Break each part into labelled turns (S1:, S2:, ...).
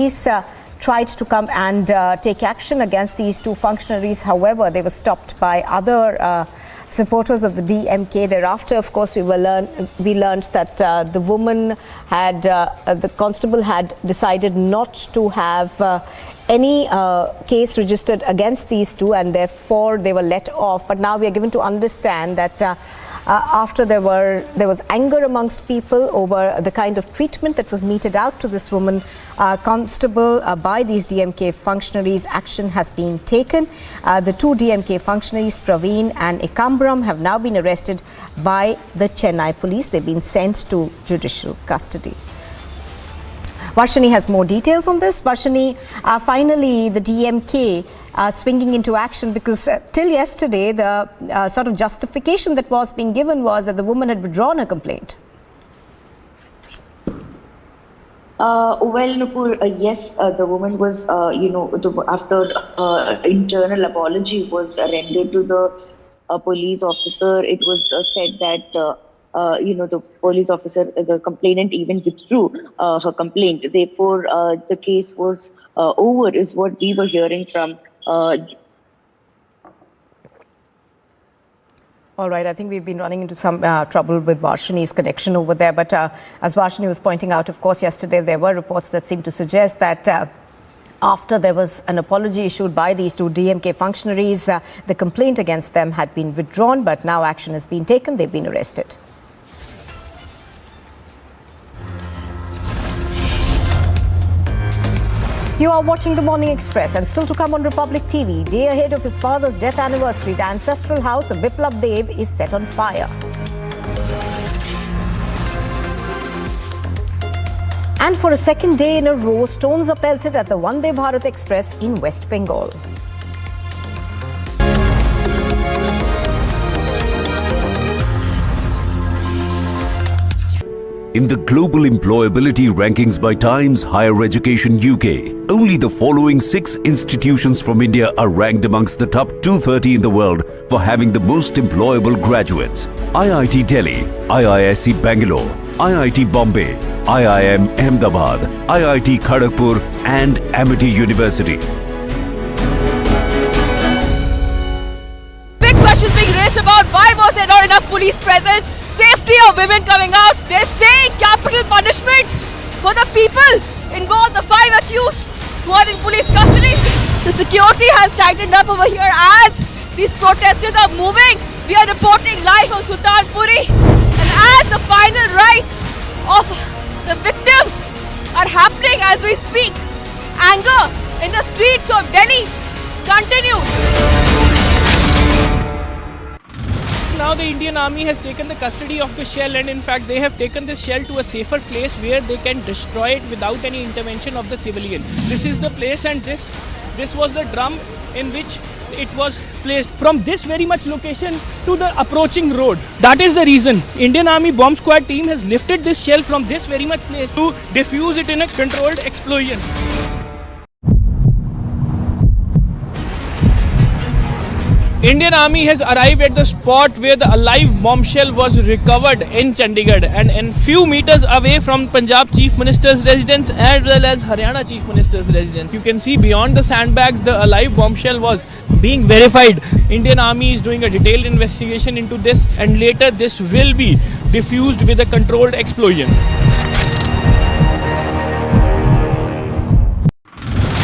S1: Police tried to come and take action against these two functionaries. However, they were stopped by other supporters of the DMK. Thereafter, of course, we learned that the woman had, the constable had decided not to have any case registered against these two, and therefore they were let off. But now we are given to understand that after there was anger amongst people over the kind of treatment that was meted out to this woman constable by these DMK functionaries, action has been taken. The two DMK functionaries, Praveen and Ekambram, have now been arrested by the Chennai police. They've been sent to judicial custody. Varshini has more details on this. Varshini, finally the DMK swinging into action, because till yesterday the sort of justification that was being given was that the woman had withdrawn her complaint.
S2: Well, Nupur, yes, the woman was, after internal apology was rendered to the police officer, it was said that the police officer, the complainant even withdrew her complaint. Therefore, the case was over, is what we were hearing from.
S1: All right, I think we've been running into some trouble with Varshini's connection over there. But as Varshini was pointing out, of course, yesterday there were reports that seemed to suggest that after there was an apology issued by these two DMK functionaries, the complaint against them had been withdrawn, but now action has been taken. They've been arrested. You are watching The Morning Express, and still to come on Republic TV, day ahead of his father's death anniversary, the ancestral house of Biplab Dave is set on fire. And for a second day in a row, stones are pelted at the Vande Bharat Express in West Bengal.
S3: In the global employability rankings by Times Higher Education UK, only the following 6 institutions from India are ranked amongst the top 230 in the world for having the most employable graduates: IIT Delhi, IISc Bangalore, IIT Bombay, IIM Ahmedabad, IIT Kharagpur and Amity University.
S4: Big questions being raised about why was there not enough police presence, safety of women coming out. They're saying capital punishment for the people involved, the 5 accused who are in police custody. The security has tightened up over here as these protesters are moving. We are reporting live from Sultanpuri, and as the final rites of the victim are happening as we speak, anger in the streets of Delhi continues.
S5: Now the Indian Army has taken the custody of the shell, and in fact they have taken this shell to a safer place where they can destroy it without any intervention of the civilian. This is the place, and this was the drum in which it was placed from this very much location to the approaching road. That is the reason Indian Army bomb squad team has lifted this shell from this very much place to defuse it in a controlled explosion. Indian Army has arrived at the spot where the alive bombshell was recovered in Chandigarh, and few meters away from Punjab Chief Minister's residence as well as Haryana Chief Minister's residence. You can see beyond the sandbags the alive bombshell was being verified. Indian Army is doing a detailed investigation into this, and later this will be diffused with a controlled explosion.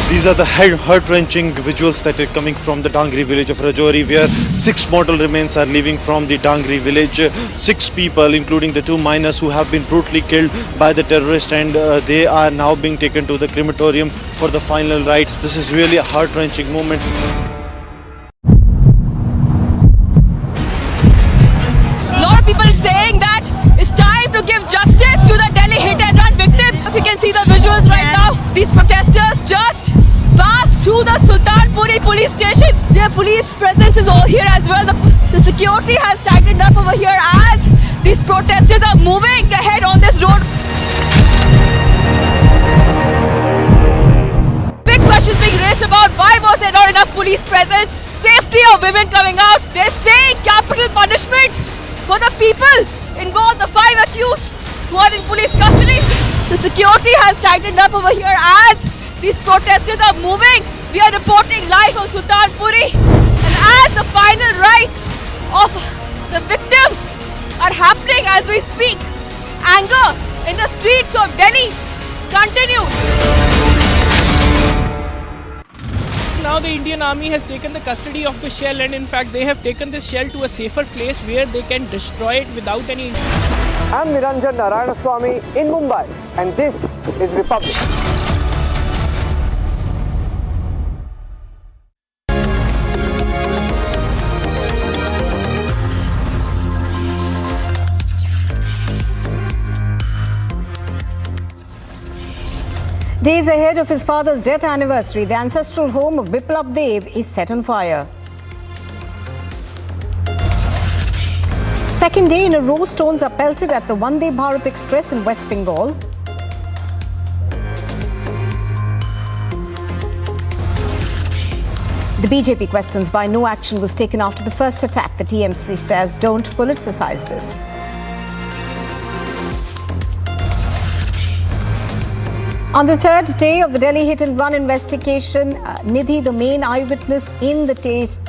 S6: These are the heart-wrenching visuals that are coming from the Dangri village of Rajori, where 6 mortal remains are leaving from the Dangri village. 6 people, including the 2 miners who have been brutally killed by the terrorists, and they are now being taken to the crematorium for the final rites. This is really a heart-wrenching moment.
S4: A lot of people saying that it's time to give justice to the Delhi hit-and-run victim. If you can see the visuals right now, these protesters just passed through the Sultanpuri police station. Their police presence is all here as well. The security has tightened up over here as these protesters are moving ahead on this road. Big questions being raised about why was there not enough police presence, safety of women coming out. They're saying capital punishment for the people involved, the 5 accused who are in police custody. The security has tightened up over here as These protesters are moving. We are reporting live from Sultanpuri. And as the final rites of the victim are happening as we speak, anger in the streets of Delhi continues.
S5: Now the Indian Army has taken the custody of the shell, and in fact they have taken this shell to a safer place where they can destroy it without any...
S7: I'm Niranjan Narayanaswamy in Mumbai, and this is Republic.
S1: Days ahead of his father's death anniversary, the ancestral home of Biplab Dave is set on fire. Second day in a row, stones are pelted at the Vande Bharat Express in West Bengal. The BJP questions why no action was taken after the first attack. The TMC says don't politicize this. On the third day of the Delhi hit-and-run investigation, Nidhi, the main eyewitness in the case,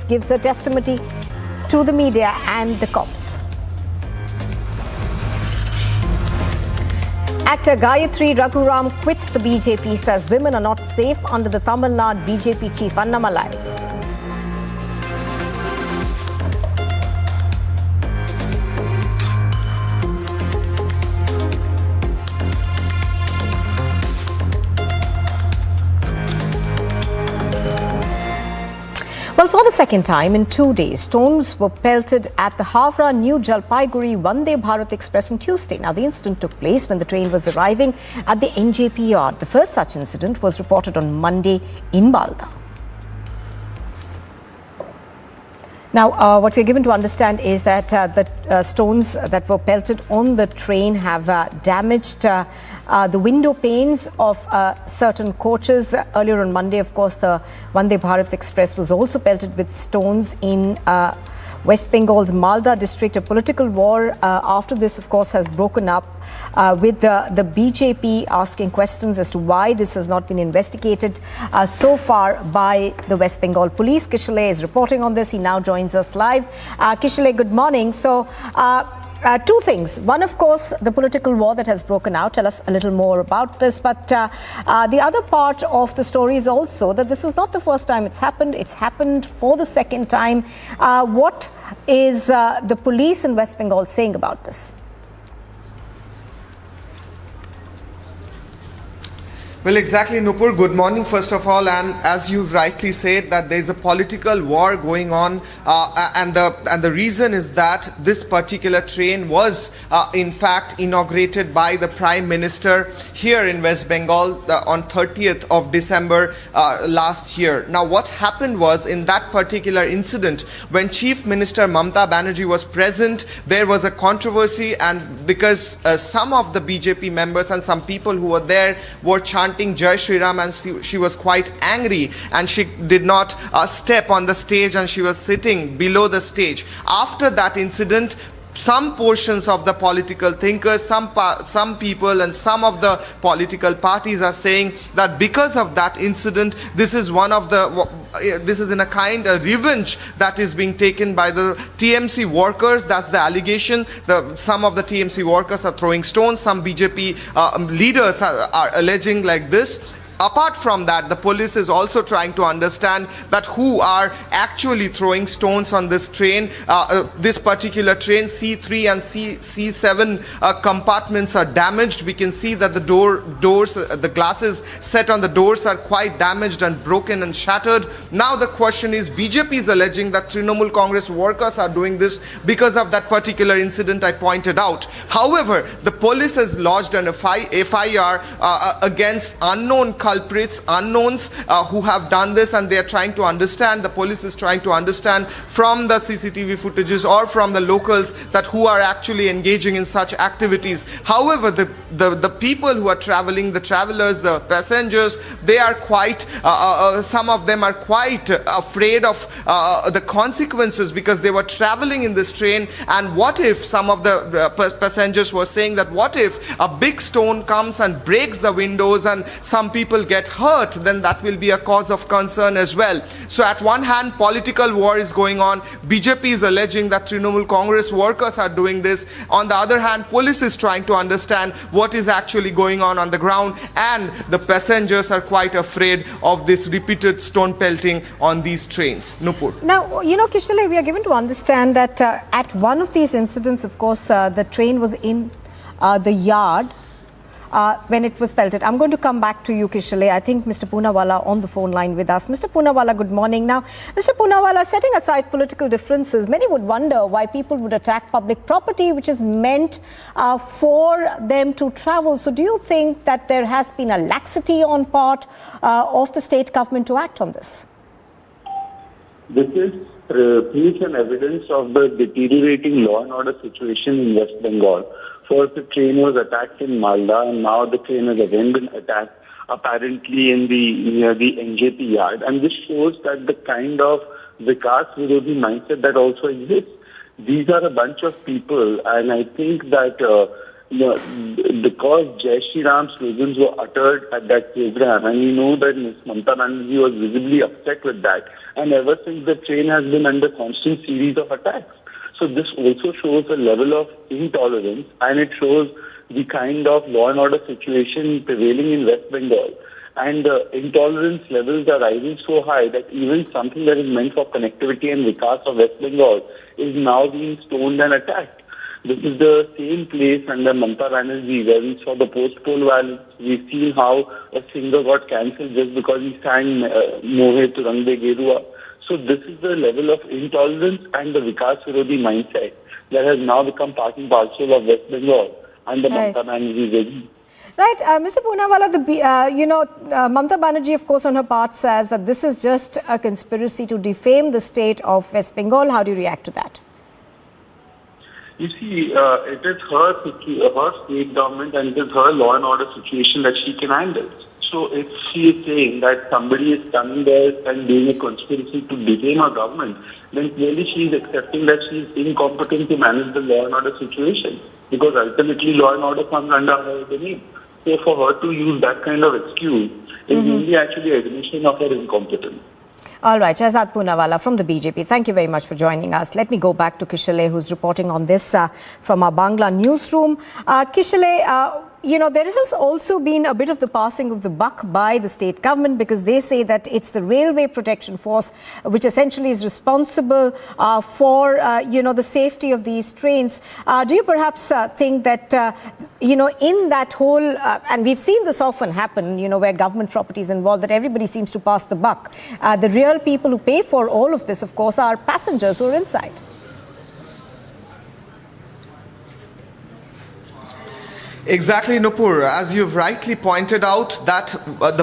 S1: gives her testimony to the media and the cops. Actor Gayathri Raghuram quits the BJP, says women are not safe under the Tamil Nadu BJP chief Annamalai. Well, for the second time in 2 days, stones were pelted at the Howrah-New Jalpaiguri Vande Bharat Express on Tuesday. Now, the incident took place when the train was arriving at the NJP yard. The first such incident was reported on Monday in Malda. Now, what we're given to understand is that the stones that were pelted on the train have damaged the window panes of certain coaches. Earlier on Monday, of course, the Vande Bharat Express was also pelted with stones in West Bengal's Malda district. A political war after this, of course, has broken up with the BJP asking questions as to why this has not been investigated so far by the West Bengal police. Kishale is reporting on this. He now joins us live. Kishale, good morning. So, two things. One, of course, the political war that has broken out. Tell us a little more about this. But the other part of the story is also that this is not the first time it's happened. It's happened for the second time. What is the police in West Bengal saying about this?
S8: Well, exactly, Nupur. Good morning, first of all. And as you've rightly said, that there is a political war going on, and the reason is that this particular train was, in fact, inaugurated by the Prime Minister here in West Bengal on 30th of December last year. Now, what happened was, in that particular incident, when Chief Minister Mamata Banerjee was present, there was a controversy, and because some of the BJP members and some people who were there were chanting Jai Shri Ram, and she was quite angry, and she did not step on the stage, and she was sitting below the stage. After that incident, some portions of the political thinkers, some people and some of the political parties are saying that because of that incident, this is in a kind of revenge that is being taken by the TMC workers. That's the allegation. Some of the TMC workers are throwing stones. Some BJP leaders are alleging like this. Apart from that, the police is also trying to understand that who are actually throwing stones on this train. This particular train, C3 and C7 compartments are damaged. We can see that the doors, the glasses set on the doors are quite damaged and broken and shattered. Now the question is, BJP is alleging that Trinamool Congress workers are doing this because of that particular incident I pointed out. However, the police has lodged an FIR against unknown culprits, unknowns who have done this, and they are trying to understand, the police is trying to understand from the CCTV footages or from the locals that who are actually engaging in such activities. However, the people who are traveling, the travelers, the passengers, they are quite, some of them are quite afraid of the consequences, because they were traveling in this train, and what if some of the passengers were saying that what if a big stone comes and breaks the windows and some people get hurt, then that will be a cause of concern as well. So at one hand, political war is going on. BJP is alleging that Trinamool Congress workers are doing this. On the other hand, police is trying to understand what is actually going on the ground, and the passengers are quite afraid of this repeated stone pelting on these trains. Nupur.
S1: Now, you know, Kishale, we are given to understand that at one of these incidents, of course, the train was in the yard when it was pelted. I'm going to come back to you, Kishale. I think Mr. Poonawalla on the phone line with us. Mr. Poonawalla, good morning. Now, Mr. Poonawalla, setting aside political differences, many would wonder why people would attack public property, which is meant for them to travel. So do you think that there has been a laxity on part of the state government to act on this?
S9: This is proof and evidence of the deteriorating law and order situation in West Bengal. First, the train was attacked in Malda, and now the train has again been attacked, apparently near the NJP yard. And this shows that the kind of Vikas Virodhi mindset that also exists. These are a bunch of people, and I think that because Jai Shri Ram slogans were uttered at that program, and you know that Ms. Mamata Banerjee was visibly upset with that, and ever since the train has been under constant series of attacks. So this also shows a level of intolerance, and it shows the kind of law and order situation prevailing in West Bengal. And the intolerance levels are rising so high that even something that is meant for connectivity and vikas of West Bengal is now being stoned and attacked. This is the same place under Mamata Banerjee where we saw the post-poll violence. We've seen how a singer got cancelled just because he sang Mohe Turang De Gerua. So this is the level of intolerance and the Vikas Virodhi mindset that has now become part and parcel of West Bengal under Mamata Banerjee's regime.
S1: Right, Mr. Poonawalla, Mamata Banerjee, of course, on her part says that this is just a conspiracy to defame the state of West Bengal. How do you react to that?
S9: You see, it is her state government and it is her law and order situation that she can handle. So if she is saying that somebody is coming there and doing a conspiracy to defame her government, then clearly she is accepting that she is incompetent to manage the law and order situation, because ultimately law and order comes under her domain. So for her to use that kind of excuse is only actually admission of her incompetence.
S1: All right, Shahzad Poonawalla from the BJP, thank you very much for joining us. Let me go back to Kishale, who's reporting on this from our Bangla newsroom. Kishale, there has also been a bit of the passing of the buck by the state government, because they say that it's the Railway Protection Force which essentially is responsible for, the safety of these trains. Do you perhaps think that, in that whole, and we've seen this often happen, where government property is involved, that everybody seems to pass the buck. The real people who pay for all of this, of course, are passengers who are inside.
S8: Exactly, Nupur. As you've rightly pointed out, that the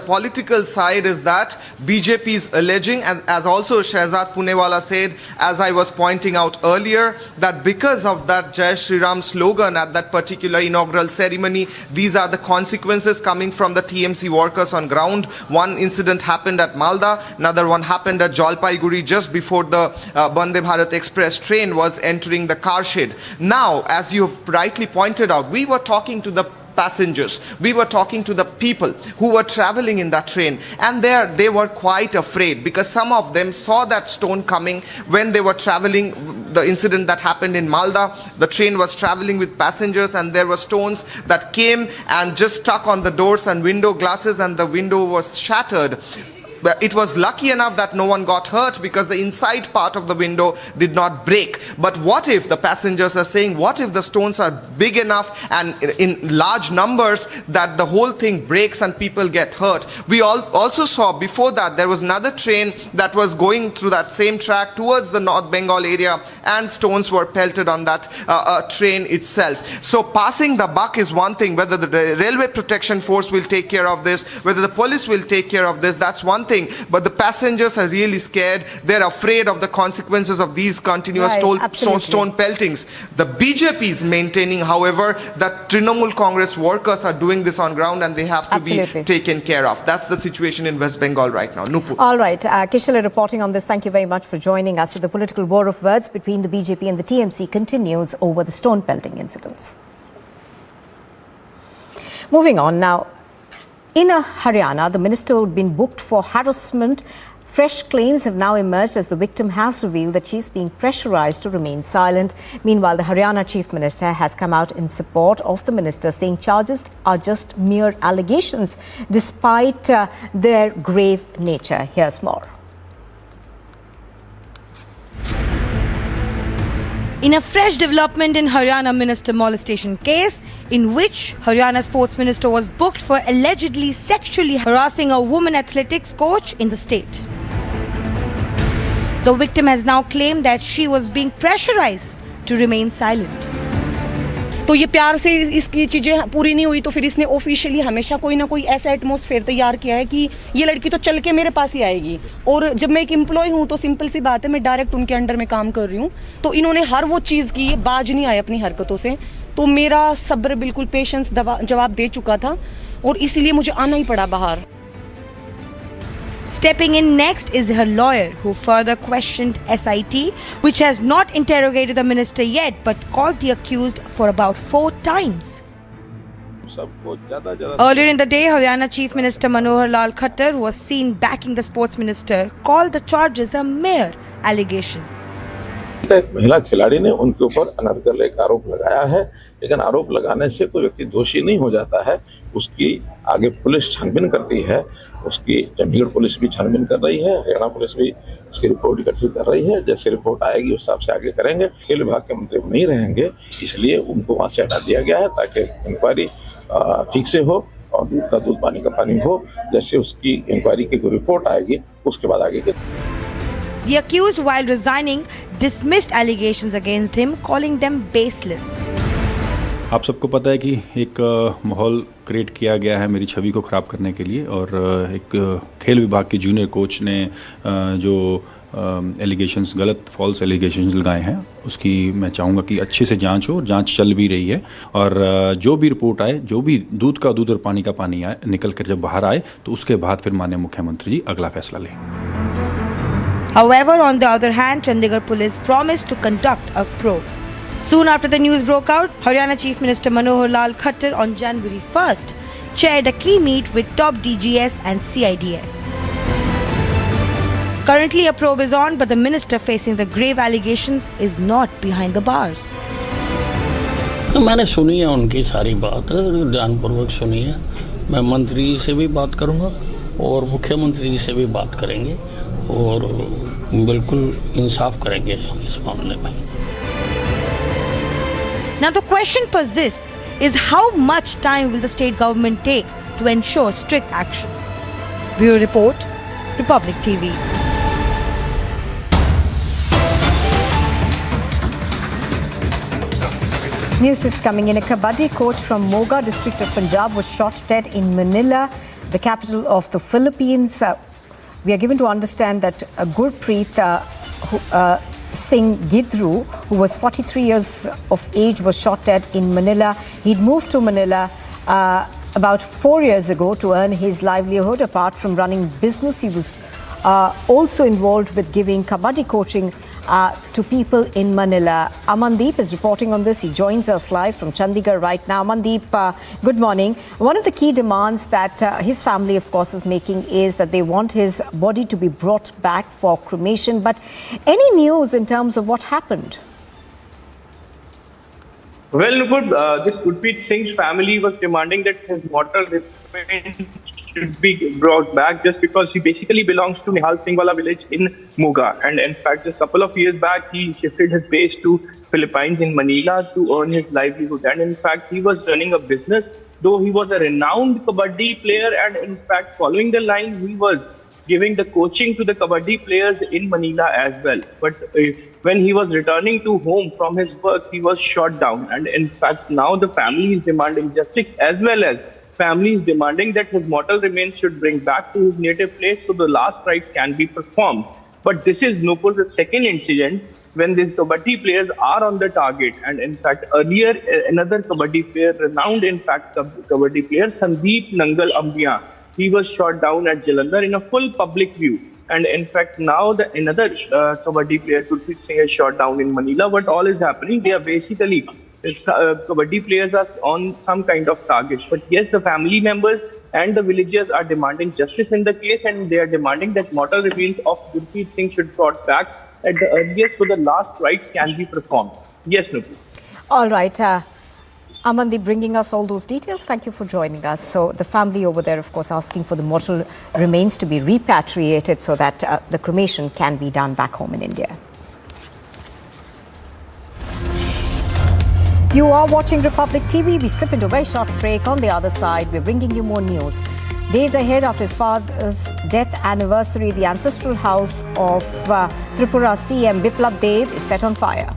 S8: political side is that BJP is alleging, and as also Shahzad Poonawalla said, as I was pointing out earlier, that because of that Jai Shri Ram slogan at that particular inaugural ceremony, these are the consequences coming from the TMC workers on ground. One incident happened at Malda, another one happened at Jalpaiguri just before the Vande Bharat Express train was entering the car shed. Now, as you've rightly pointed out, we were talking to the passengers, we were talking to the people who were traveling in that train, and they were quite afraid, because some of them saw that stone coming when they were traveling. The incident that happened in Malda, the train was traveling with passengers and there were stones that came and just stuck on the doors and window glasses, and the window was shattered. it was lucky enough that no one got hurt because the inside part of the window did not break. But what if, the passengers are saying, what if the stones are big enough and in large numbers that the whole thing breaks and people get hurt? We also saw before that there was another train that was going through that same track towards the North Bengal area, and stones were pelted on that train itself. So passing the buck is one thing. Whether the railway protection force will take care of this, whether the police will take care of this, that's one thing. But the passengers are really scared. They're afraid of the consequences of these continuous stone peltings. The BJP is maintaining, however, that Trinamool Congress workers are doing this on ground and they have to be taken care of. That's the situation in West Bengal right now. Nupur.
S1: All right. Kishal reporting on this. Thank you very much for joining us. So the political war of words between the BJP and the TMC continues over the stone pelting incidents. Moving on now. In Haryana, the minister who had been booked for harassment. Fresh claims have now emerged as the victim has revealed that she's being pressurized to remain silent. Meanwhile, the Haryana Chief Minister has come out in support of the minister, saying charges are just mere allegations despite their grave nature. Here's more.
S10: In a fresh development in Haryana minister molestation case, in which Haryana sports minister was booked for allegedly sexually harassing a woman athletics coach in the state. The victim has now claimed that she was being pressurized to remain silent.
S11: तो ये प्यार से इसकी चीज़ें पूरी नहीं हुई तो फिर इसने ऑफिशियली हमेशा कोई ना कोई ऐसा एटमॉस्फेयर तैयार किया है कि ये लड़की तो चल के मेरे पास ही आएगी। और जब मैं एक एम्प्लॉय हूँ तो सिंपल सी बात है, मैं डायरेक्ट उनके अंडर में काम कर रही हूँ, तो इन्होंने हर वो चीज़ की, बाज नहीं आए अपनी हरकतों से। तो मेरा सब्र बिल्कुल पेशेंस जवाब दे चुका था और इसीलिए मुझे आना ही पड़ा बाहर।
S10: Stepping in next is her lawyer, who further questioned SIT, which has not interrogated the minister yet, but called the accused for about 4 times. Earlier in the day, Haryana Chief Minister Manohar Lal Khattar, who was seen backing the sports minister, called the charges a mere allegation.
S12: एक महिला खिलाड़ी ने उनके ऊपर अनर्गल एक आरोप लगाया है, लेकिन आरोप लगाने से कोई व्यक्ति दोषी नहीं हो जाता है। उसकी आगे पुलिस छानबीन करती है, उसकी चंडीगढ़ पुलिस भी छानबीन कर रही है, हरियाणा पुलिस भी उसकी रिपोर्ट इकट्ठी कर रही है। जैसे रिपोर्ट आएगी उस हिसाब से आगे करेंगे। खेल विभाग के मंत्री नहीं रहेंगे, इसलिए उनको वहाँ से हटा दिया गया है ताकि इंक्वायरी ठीक से हो और दूध का दूध पानी का पानी हो। जैसे उसकी इंक्वायरी की कोई रिपोर्ट आएगी उसके बाद आगे।
S10: The accused, while resigning, dismissed allegations against him, calling them baseless.
S13: आप सबको पता है कि एक माहौल क्रिएट किया गया है मेरी छवि को ख़राब करने के लिए, और एक खेल विभाग के जूनियर कोच ने जो एलिगेशंस, गलत फॉल्स एलिगेशंस लगाए हैं, उसकी मैं चाहूँगा कि अच्छे से जांच हो। जांच चल भी रही है और जो भी रिपोर्ट आए, जो भी दूध का दूध और पानी का पानी आए, निकल कर जब बाहर आए तो उसके बाद फिर माननीय मुख्यमंत्री जी अगला फैसला लें।
S10: However, on the other hand, Chandigarh police promised to conduct a probe. Soon after the news broke out, Haryana Chief Minister Manohar Lal Khattar on January 1st chaired a key meet with top DGS and CIDS. Currently, a probe is on, but the minister facing the grave allegations is not behind the bars.
S14: मैंने सुनी है उनकी सारी बात, ध्यानपूर्वक सुनी है। मैं मंत्री से भी बात करूंगा और मुख्यमंत्री जी से भी बात करेंगे और बिल्कुल इंसाफ करेंगे इस मामले में।
S10: Now the question persists is how much time will the state government take to ensure strict action? Bureau Report, Republic TV.
S1: News is coming in. A Kabadi coach from Moga district of Punjab was shot dead in Manila, the capital of the Philippines. We are given to understand that Gurpreet Singh Gidru, who was 43 years of age, was shot dead in Manila. He'd moved to Manila about 4 years ago to earn his livelihood. Apart from running business, he was also involved with giving Kabadi coaching to people in Manila. Amandeep is reporting on this. He joins us live from Chandigarh right now. Amandeep, good morning. One of the key demands that his family, of course, is making is that they want his body to be brought back for cremation. But any news in terms of what happened?
S5: Well, Nupur, this Gurpreet Singh's family was demanding that his mortal remains should be brought back just because he basically belongs to Nihal Singhwala village in Muga. And in fact, just a couple of years back, he shifted his base to Philippines in Manila to earn his livelihood. And in fact, he was running a business, though he was a renowned Kabadi player. And in fact, following the line, he was giving the coaching to the Kabadi players in Manila as well. But when he was returning to home from his work, he was shot down. And in fact, now the family is demanding justice, as well as family is demanding that his mortal remains should bring back to his native place so the last rites can be performed. But this is Nupur, the second incident when these Kabaddi players are on the target. And in fact, earlier, another Kabaddi player, renowned in fact Kabaddi player, Sandeep Nangal Ambiya, he was shot down at Jalandhar in a full public view. And in fact, now another Kabaddi player, Gurpreet Singh, is shot down in Manila. What all is happening? They are basically, Kabaddi players are on some kind of target. But yes, the family members and the villagers are demanding justice in the case, and they are demanding that mortal remains of Gurpreet Singh should be brought back at the earliest so the last rites can be performed. Yes, Nupu.
S1: All right. Amandeep bringing us all those details. Thank you for joining us. So the family over there, of course, asking for the mortal remains to be repatriated so that the cremation can be done back home in India. You are watching Republic TV. We slip into a very short break. On the other side, we're bringing you more news. Days ahead after his father's death anniversary, the ancestral house of Tripura CM Biplab Dave is set on fire.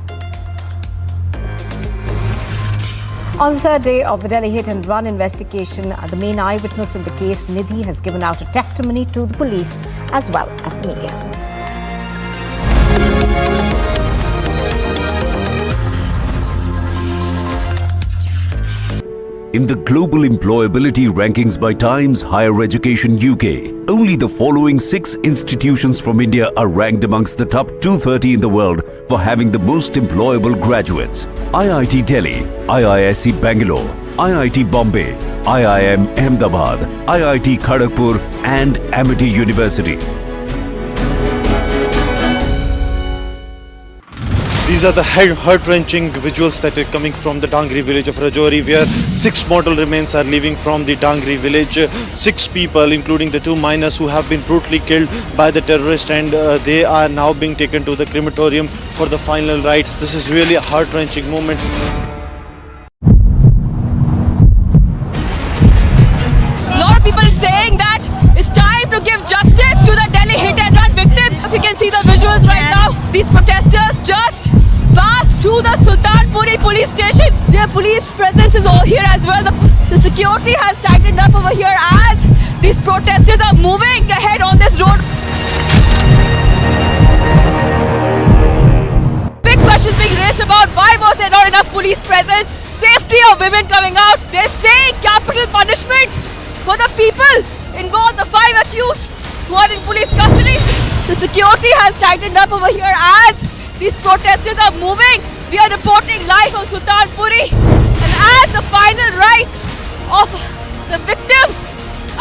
S1: On the third day of the Delhi hit and run investigation, the main eyewitness in the case, Nidhi, has given out a testimony to the police as well as the media.
S3: In the global employability rankings by Times Higher Education UK, only the following 6 institutions from India are ranked amongst the top 230 in the world for having the most employable graduates: IIT Delhi, IISc Bangalore, IIT Bombay, IIM Ahmedabad, IIT Kharagpur and Amity University.
S6: These are the heart-wrenching visuals that are coming from the Dangri village of Rajori, where 6 mortal remains are leaving from the Dangri village. 6 people, including the 2 miners who have been brutally killed by the terrorists, and they are now being taken to the crematorium for the final rites. This is really a heart-wrenching moment.
S4: A lot of people saying that it's time to give justice to the Delhi hit and run victim. If you can see the visuals right now, these protesters just passed through the Sultanpuri police station. Their police presence is all here as well. The security has tightened up over here as these protesters are moving ahead on this road. Big questions being raised about why was there not enough police presence, safety of women coming out. They're saying capital punishment for the people involved, the 5 accused who are in police custody. The security has tightened up over here as these protesters are moving. We are reporting live from Sultanpuri. And as the final rites of the victim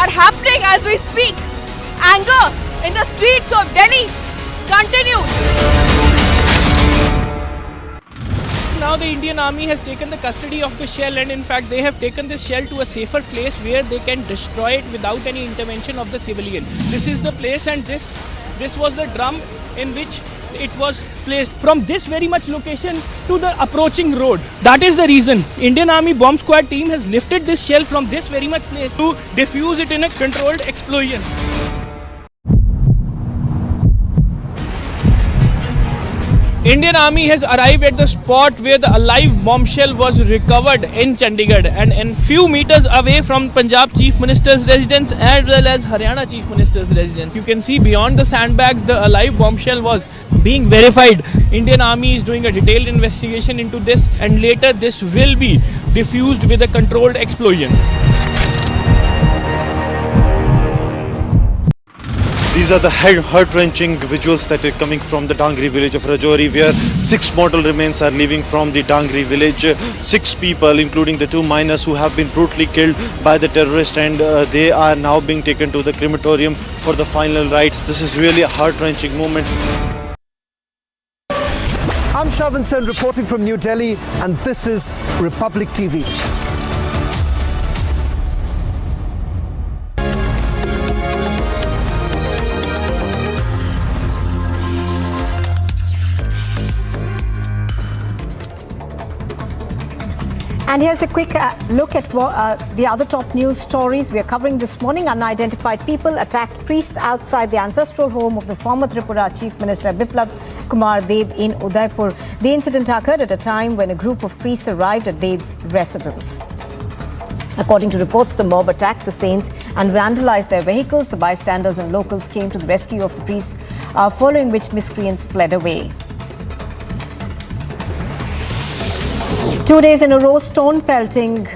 S4: are happening as we speak, anger in the streets of Delhi continues.
S5: Now the Indian Army has taken the custody of the shell, and in fact they have taken this shell to a safer place where they can destroy it without any intervention of the civilian. This is the place, and this was the drum in which it was placed from this very much location to the approaching road. That is the reason Indian Army bomb squad team has lifted this shell from this very much place to defuse it in a controlled explosion. Indian Army has arrived at the spot where the alive bombshell was recovered in Chandigarh, and in few meters away from Punjab Chief Minister's residence as well as Haryana Chief Minister's residence. You can see beyond the sandbags the alive bombshell was being verified. Indian Army is doing a detailed investigation into this, and later this will be diffused with a controlled explosion.
S6: These are the heart-wrenching visuals that are coming from the Dangri village of Rajori, where 6 mortal remains are leaving from the Dangri village. 6 people, including the 2 miners who have been brutally killed by the terrorists, and they are now being taken to the crematorium for the final rites. This is really a heart-wrenching moment.
S7: I'm Shravan Sen reporting from New Delhi, and this is Republic TV.
S1: And here's a quick look at the other top news stories we are covering this morning. Unidentified people attacked priests outside the ancestral home of the former Tripura Chief Minister Biplab Dave in Udaipur. The incident occurred at a time when a group of priests arrived at Dave's residence. According to reports, the mob attacked the saints and vandalized their vehicles. The bystanders and locals came to the rescue of the priests, following which miscreants fled away. 2 days in a row, stone pelting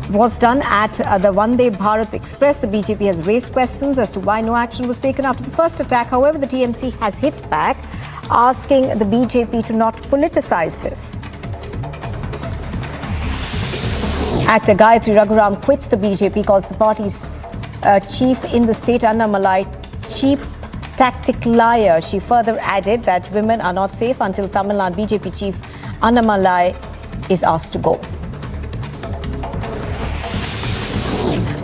S1: was done at the Vande Bharat Express. The BJP has raised questions as to why no action was taken after the first attack. However, the TMC has hit back, asking the BJP to not politicize this. Actor Gayathri Raghuram quits the BJP, calls the party's chief in the state, Annamalai, cheap tactic liar. She further added that women are not safe until Tamil Nadu BJP chief Annamalai is asked to go.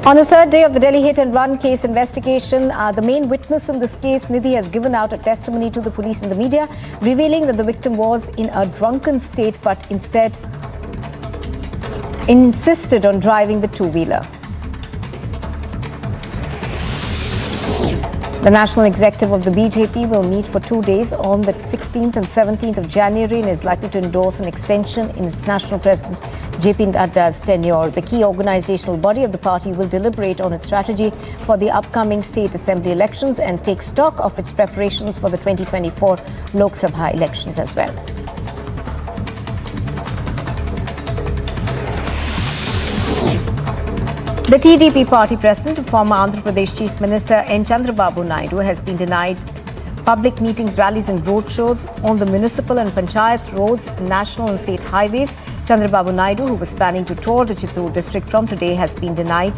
S1: On the third day of the Delhi hit and run case investigation, the main witness in this case, Nidhi, has given out a testimony to the police and the media, revealing that the victim was in a drunken state but instead insisted on driving the two-wheeler. The national executive of the BJP will meet for 2 days on the 16th and 17th of January and is likely to endorse an extension in its national president JP Nadda's tenure. The key organizational body of the party will deliberate on its strategy for the upcoming state assembly elections and take stock of its preparations for the 2024 Lok Sabha elections as well. The TDP party president, former Andhra Pradesh Chief Minister N. Chandrababu Naidu, has been denied public meetings, rallies and roadshows on the municipal and panchayat roads, national and state highways. Chandrababu Naidu, who was planning to tour the Chittoor district from today, has been denied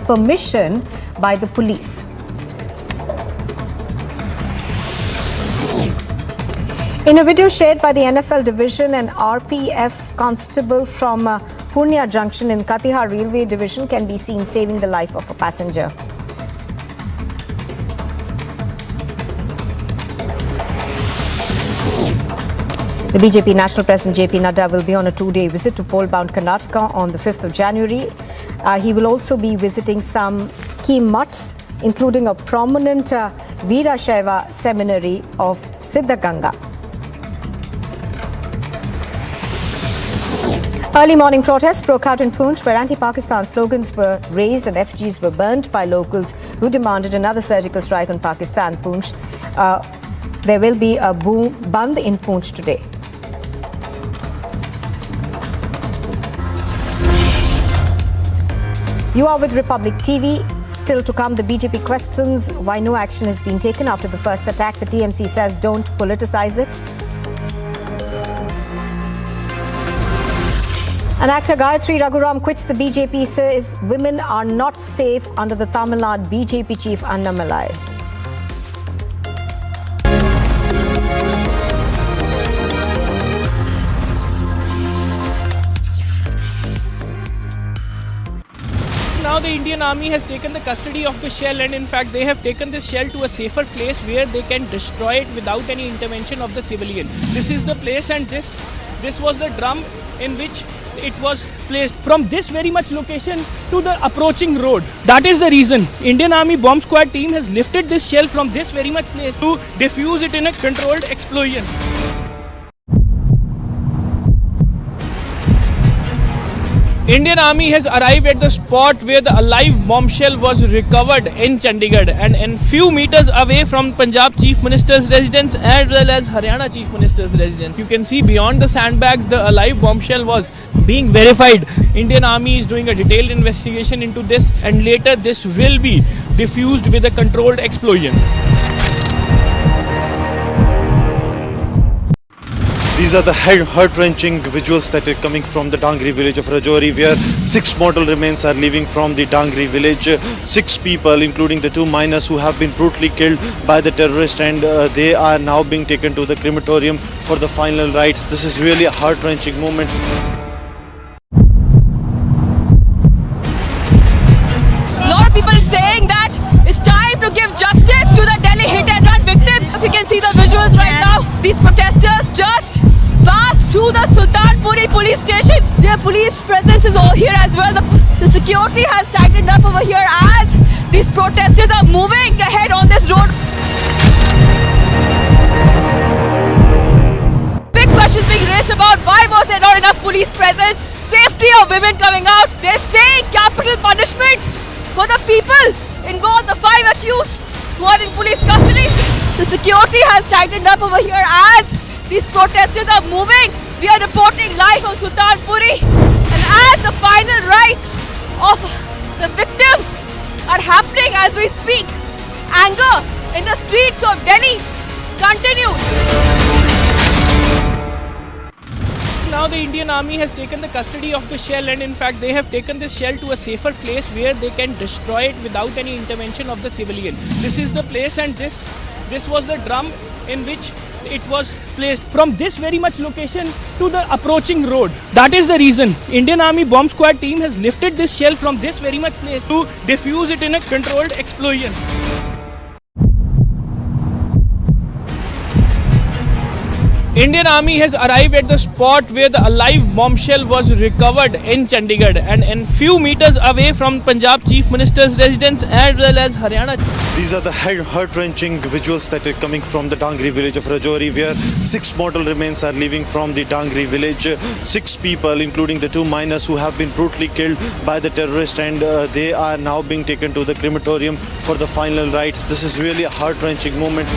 S1: permission by the police. In a video shared by the NFL division, an RPF constable from Purnia Junction in Katihar Railway Division can be seen saving the life of a passenger. The BJP National President JP Nadda will be on a 2-day visit to poll-bound Karnataka on the 5th of January. He will also be visiting some key mutts, including a prominent Veerashaiva seminary of Siddhaganga. Early morning protests broke out in Poonch, where anti-Pakistan slogans were raised and effigies were burnt by locals who demanded another surgical strike on Pakistan. Poonch. There will be a Band in Poonch today. You are with Republic TV. Still to come, the BJP questions why no action has been taken after the first attack. The TMC says don't politicize it. And actor Gayathri Raghuram quits the BJP, says women are not safe under the Tamil Nadu BJP chief Annamalai.
S5: Now the Indian Army has taken the custody of the shell, and in fact they have taken this shell to a safer place where they can destroy it without any intervention of the civilian. This is the place, and this was the drum in which it was placed from this very much location to the approaching road. That is the reason Indian Army bomb squad team has lifted this shell from this very much place to defuse it in a controlled explosion. Indian Army has arrived at the spot where the alive bombshell was recovered in Chandigarh, and in few meters away from Punjab Chief Minister's residence as well as Haryana Chief Minister's residence. You can see beyond the sandbags the alive bombshell was being verified. Indian Army is doing a detailed investigation into this, and later this will be diffused with a controlled explosion.
S6: These are the heart-wrenching visuals that are coming from the Dangri village of Rajori, where 6 mortal remains are leaving from the Dangri village. 6 people, including the 2 miners who have been brutally killed by the terrorists, and they are now being taken to the crematorium for the final rites. This is really a heart-wrenching moment.
S4: A lot of people saying that it's time to give justice to the Delhi hit and run victim. If you can see the visuals right now, these protesters just presence is all here as well. The security has tightened up over here as these protesters are moving ahead on this road. Big questions being raised about why was there not enough police presence, safety of women coming out. They're saying capital punishment for the people involved, the 5 accused who are in police custody. The security has tightened up over here as these protesters are moving. We are reporting live from Sultanpuri. And as the final rites of the victim are happening as we speak, anger in the streets of Delhi continues.
S5: Now the Indian Army has taken the custody of the shell, and in fact they have taken this shell to a safer place where they can destroy it without any intervention of the civilian. This is the place, and this was the drum in which it was placed from this very much location to the approaching road. That is the reason Indian Army bomb squad team has lifted this shell from this very much place to defuse it in a controlled explosion. Indian Army has arrived at the spot where the alive bombshell was recovered in Chandigarh, and few meters away from Punjab Chief Minister's residence as well as Haryana.
S6: These are the heart-wrenching visuals that are coming from the Dangri village of Rajori, where 6 mortal remains are leaving from the Dangri village. 6 people, including the 2 miners who have been brutally killed by the terrorists, and they are now being taken to the crematorium for the final rites. This is really a heart-wrenching moment.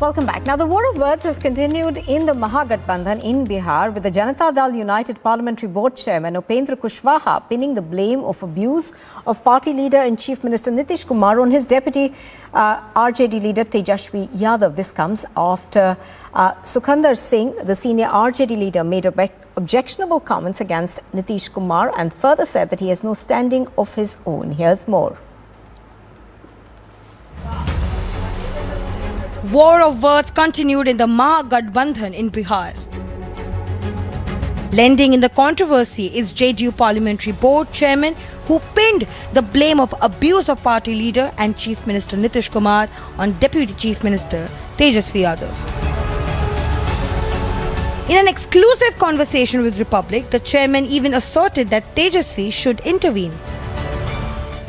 S1: Welcome back. Now, the war of words has continued in the Mahagathbandhan in Bihar, with the Janata Dal United Parliamentary Board Chairman Upendra Kushwaha pinning the blame of abuse of party leader and Chief Minister Nitish Kumar on his deputy RJD leader Tejashwi Yadav. This comes after Sukhwinder Singh, the senior RJD leader, made objectionable comments against Nitish Kumar and further said that he has no standing of his own. Here's more.
S10: War of words continued in the Mahagathbandhan in Bihar. Lending in the controversy is JDU Parliamentary Board Chairman, who pinned the blame of abuse of party leader and Chief Minister Nitish Kumar on Deputy Chief Minister Tejashwi Yadav. In an exclusive conversation with Republic, the chairman even asserted that Tejashwi should intervene.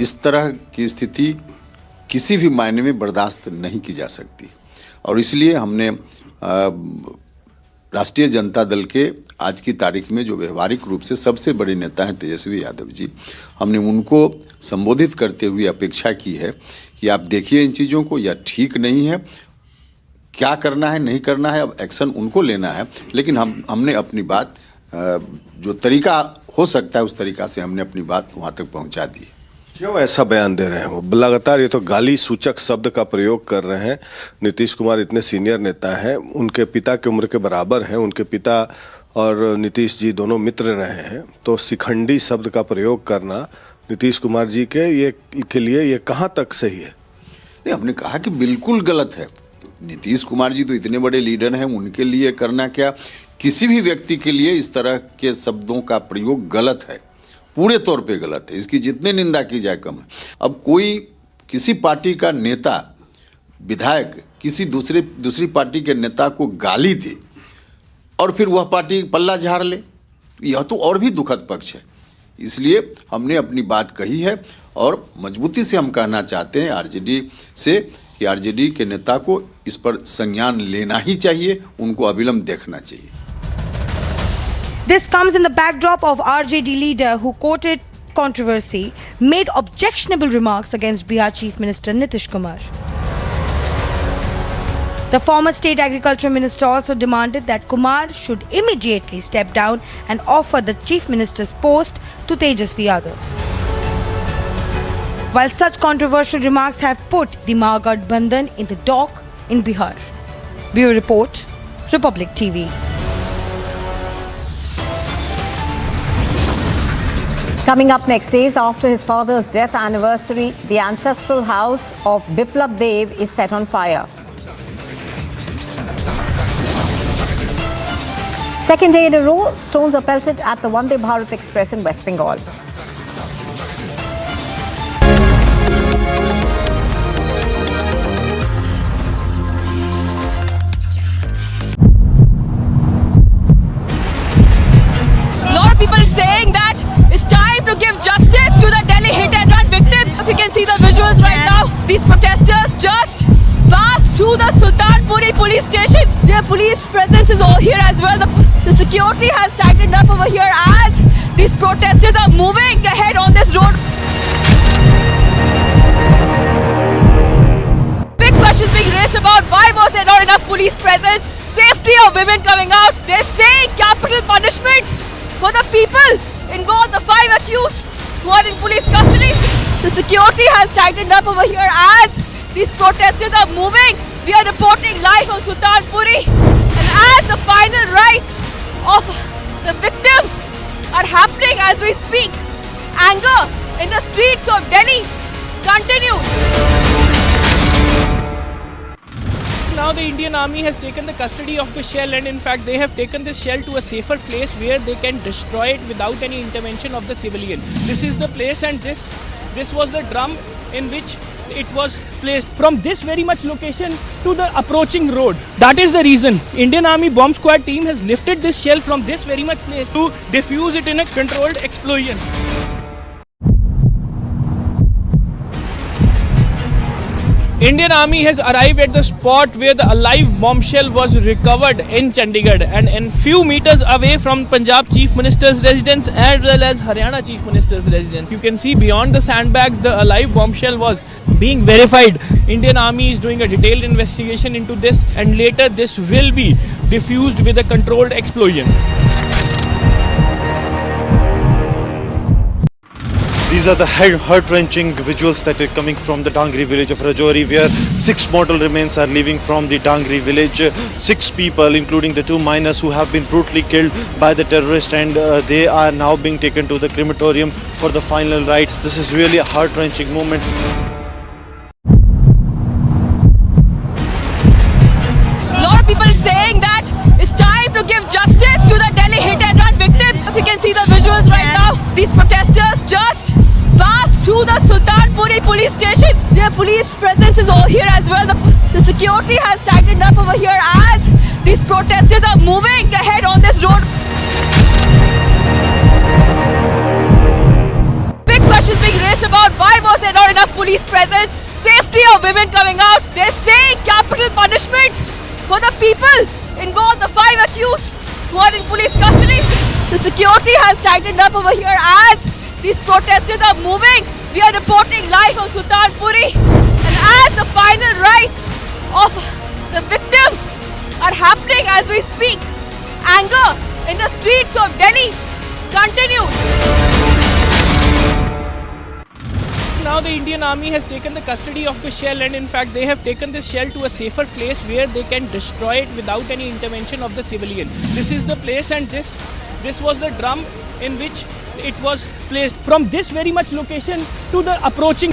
S15: इस तरह की स्थिति किसी भी मायने में बर्दाश्त नहीं की जा सकती, और इसलिए हमने राष्ट्रीय जनता दल के आज की तारीख में जो व्यवहारिक रूप से सबसे बड़े नेता हैं तेजस्वी यादव जी, हमने उनको संबोधित करते हुए अपेक्षा की है कि आप देखिए इन चीज़ों को, यह ठीक नहीं है, क्या करना है नहीं करना है, अब एक्शन उनको लेना है, लेकिन हमने अपनी बात जो तरीका हो सकता है उस तरीका से हमने अपनी बात वहाँ तक पहुँचा दी।
S16: क्यों ऐसा बयान दे रहे हैं वो? लगातार ये तो गाली सूचक शब्द का प्रयोग कर रहे हैं। नीतीश कुमार इतने सीनियर नेता हैं, उनके पिता की उम्र के बराबर हैं, उनके पिता और नीतीश जी दोनों मित्र रहे हैं, तो शिखंडी शब्द का प्रयोग करना नीतीश कुमार जी के लिए ये कहाँ तक सही है?
S15: नहीं, हमने कहा कि बिल्कुल गलत है। नीतीश कुमार जी तो इतने बड़े लीडर हैं, उनके लिए करना क्या, किसी भी व्यक्ति के लिए इस तरह के शब्दों का प्रयोग गलत है, पूरे तौर पे गलत है। इसकी जितनी निंदा की जाए कम है। अब कोई किसी पार्टी का नेता, विधायक किसी दूसरी पार्टी के नेता को गाली दे और फिर वह पार्टी पल्ला झाड़ ले, यह तो और भी दुखद पक्ष है। इसलिए हमने अपनी बात कही है और मजबूती से हम कहना चाहते हैं आरजेडी से कि आरजेडी के नेता को इस पर संज्ञान लेना ही चाहिए, उनको अविलंब देखना चाहिए।
S10: This comes in the backdrop of RJD leader who quoted controversy made objectionable remarks against Bihar Chief Minister Nitish Kumar. The former state agriculture minister also demanded that Kumar should immediately step down and offer the chief minister's post to Tejashwi Yadav. While such controversial remarks have put the Mahagathbandhan in the dock in Bihar. Bureau Report, Republic TV.
S1: Coming up next, days after his father's death anniversary, the ancestral house of Biplab Dave is set on fire. Second day in a row, stones are pelted at the Vande Bharat Express in West Bengal.
S4: These protesters just passed through the Sultanpuri police station. Their police presence is all here as well. The security has tightened up over here as these protesters are moving ahead on this road. Big questions being raised about why was there not enough police presence, safety of women coming out. They're saying capital punishment for the people involved, the 5 accused who are in police custody. The security has tightened up over here as these protesters are moving. We are reporting live from Sultanpuri. And as the final rites of the victim are happening as we speak, anger in the streets of Delhi continues.
S5: Now the Indian Army has taken the custody of the shell, and in fact they have taken this shell to a safer place where they can destroy it without any intervention of the civilian. This is the place, and this was the drum in which it was placed from this very much location to the approaching road. That is the reason Indian Army bomb squad team has lifted this shell from this very much place to defuse it in a controlled explosion. Indian Army has arrived at the spot where the alive bombshell was recovered in Chandigarh, and in few meters away from Punjab Chief Minister's residence as well as Haryana Chief Minister's residence. You can see beyond the sandbags the alive bombshell was being verified. Indian Army is doing a detailed investigation into this, and later this will be diffused with a controlled explosion.
S6: These are the heart-wrenching visuals that are coming from the Dangri village of Rajori, where 6 mortal remains are leaving from the Dangri village. 6 people, including the 2 miners who have been brutally killed by the terrorists, and they are now being taken to the crematorium for the final rites. This is really a heart-wrenching moment.
S4: A lot of people saying that it's time to give justice to the Delhi hit and run victim. If you can see the visuals right now, these protesters just passed through the Sultanpuri police station. Their police presence is all here as well. The security has tightened up over here as these protesters are moving ahead on this road. Big questions being raised about why was there not enough police presence, safety of women coming out. They're saying capital punishment for the people involved, the 5 accused who are in police custody. The security has tightened up over here as these protesters are moving. We are reporting live from Sultanpuri. And as the final rites of the victim are happening as we speak, anger in the streets of Delhi continues.
S5: Now the Indian Army has taken the custody of the shell, and in fact they have taken this shell to a safer place where they can destroy it without any intervention of the civilian. This is the place, and this was the drum in which it was placed from this very much location to the approaching.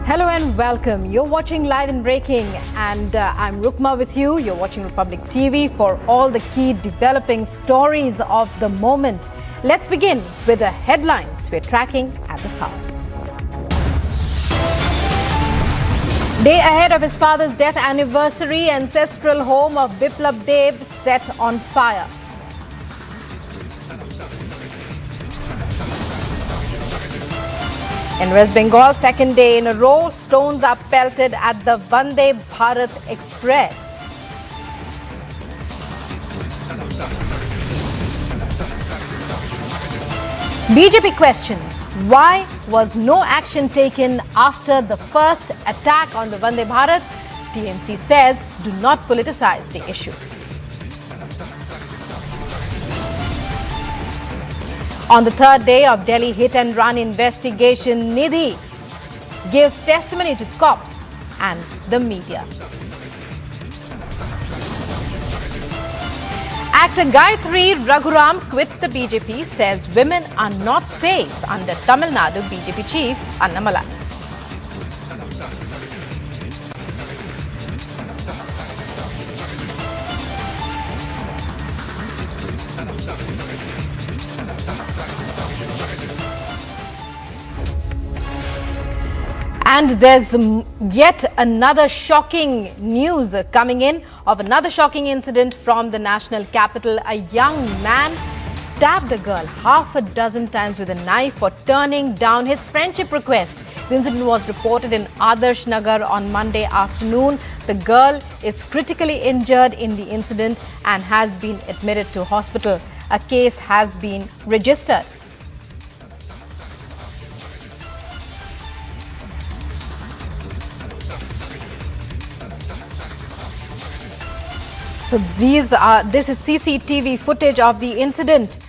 S1: Hello and welcome. You're watching Live and Breaking, and I'm Rukma with you. You're watching Republic TV for all the key developing stories of the moment. Let's begin with the headlines we're tracking at this hour. Day ahead of his father's death anniversary, ancestral home of Biplab Dave set on fire. In West Bengal, second day in a row, stones are pelted at the Vande Bharat Express. BJP questions, why was no action taken after the first attack on the Vande Bharat? TMC says, do not politicize the issue. On the third day of Delhi hit-and-run investigation, Nidhi gives testimony to cops and the media. Actor Gayathri Raghuram quits the BJP, says women are not safe under Tamil Nadu BJP chief Annamalai. And there's yet another shocking news coming in of another shocking incident from the national capital. A young man stabbed a girl half a dozen times with a knife for turning down his friendship request. The incident was reported in Adarsh Nagar on Monday afternoon. The girl is critically injured in the incident and has been admitted to hospital. A case has been registered. So this is CCTV footage of the incident.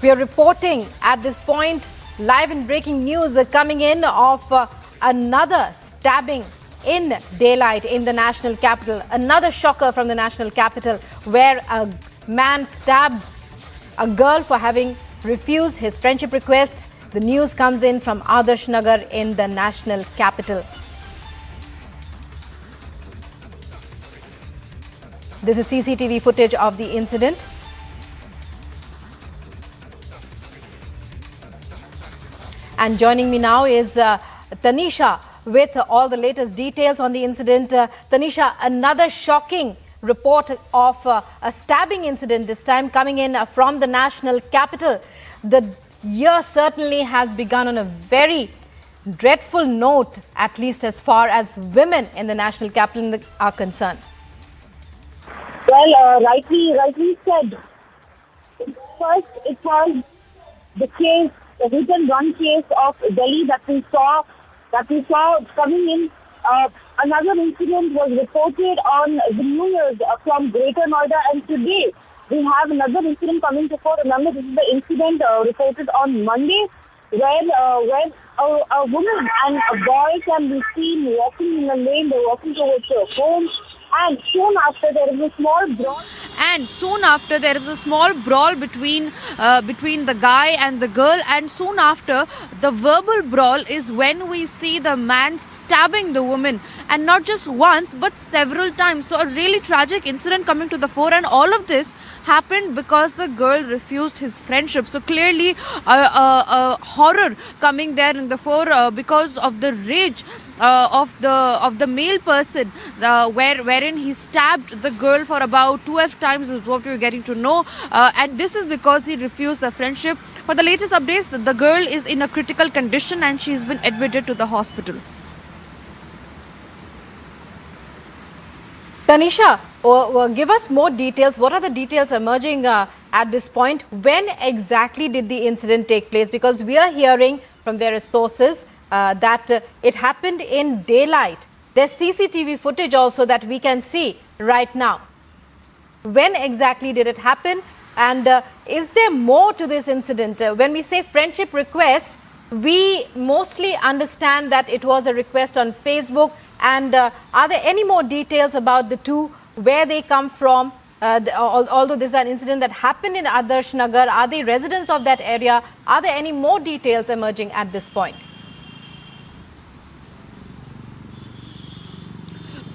S1: We are reporting at this point live and breaking news coming in of another stabbing in daylight in the national capital. Another shocker from the national capital where a man stabs a girl for having refused his friendship request. The news comes in from Adarsh Nagar in the national capital. This is CCTV footage of the incident. And joining me now is Tanisha with all the latest details on the incident. Tanisha, another shocking report of a stabbing incident, this time coming in from the national capital. The year certainly has begun on a very dreadful note, at least as far as women in the national capital are concerned.
S17: Well, rightly said. First, it was the case, the hit and run case of Delhi that we saw coming in. Another incident was reported on the news from Greater Noida, and today we have another incident coming to fore. Remember, this is the incident reported on Monday, where a woman and a boy can be seen walking in a lane. They're walking towards their home. And soon after there is a small brawl. between the guy and the girl, and soon after the verbal brawl is when we see the man stabbing the woman, and not just once but several times. So a really tragic incident coming to the fore, and all of this happened because the girl refused his friendship. So clearly a horror coming there in the fore because of the rage of the male person, wherein he stabbed the girl for about 12 times is what we were getting to know, and this is because he refused the friendship. For the latest updates, the girl is in a critical condition and she's been admitted to the hospital.
S1: Tanisha, give us more details. What are the details emerging at this point? When exactly did the incident take place? Because we are hearing from various sources that it happened in daylight. There's CCTV footage also that we can see right now. When exactly did it happen? And is there more to this incident? When we say friendship request, we mostly understand that it was a request on Facebook. And are there any more details about the two, where they come from? Although this is an incident that happened in Adarsh Nagar, are they residents of that area? Are there any more details emerging at this point?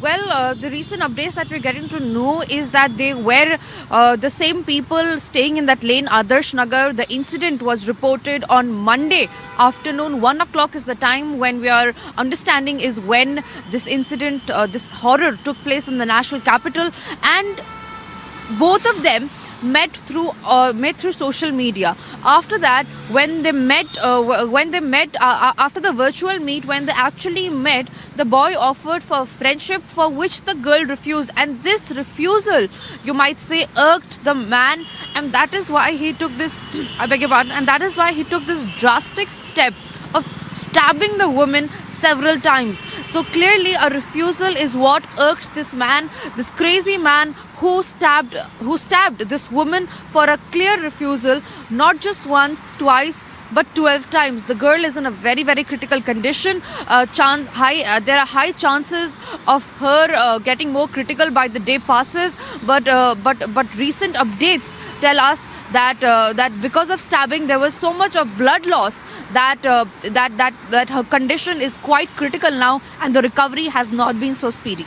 S4: Well, the recent updates that we're getting to know is that they were the same people staying in that lane, Adarsh Nagar. The incident was reported on Monday afternoon. 1 o'clock is the time when we are understanding is when this incident, this horror took place in the national capital. And both of them met through social media. After that, when they met after the virtual meet, when they actually met, the boy offered for friendship, for which the girl refused, and this refusal, you might say, irked the man, and that is why he took this I beg your pardon, and that is why he took this drastic step of stabbing the woman several times. So clearly a refusal is what irked this man, this crazy man who stabbed this woman for a clear refusal, not just once, twice, but 12 times. The girl is in a very, very critical condition. There are high chances of her getting more critical by the day passes. But recent updates tell us that because of stabbing, there was so much of blood loss that her condition is quite critical now, and the recovery has not been so speedy.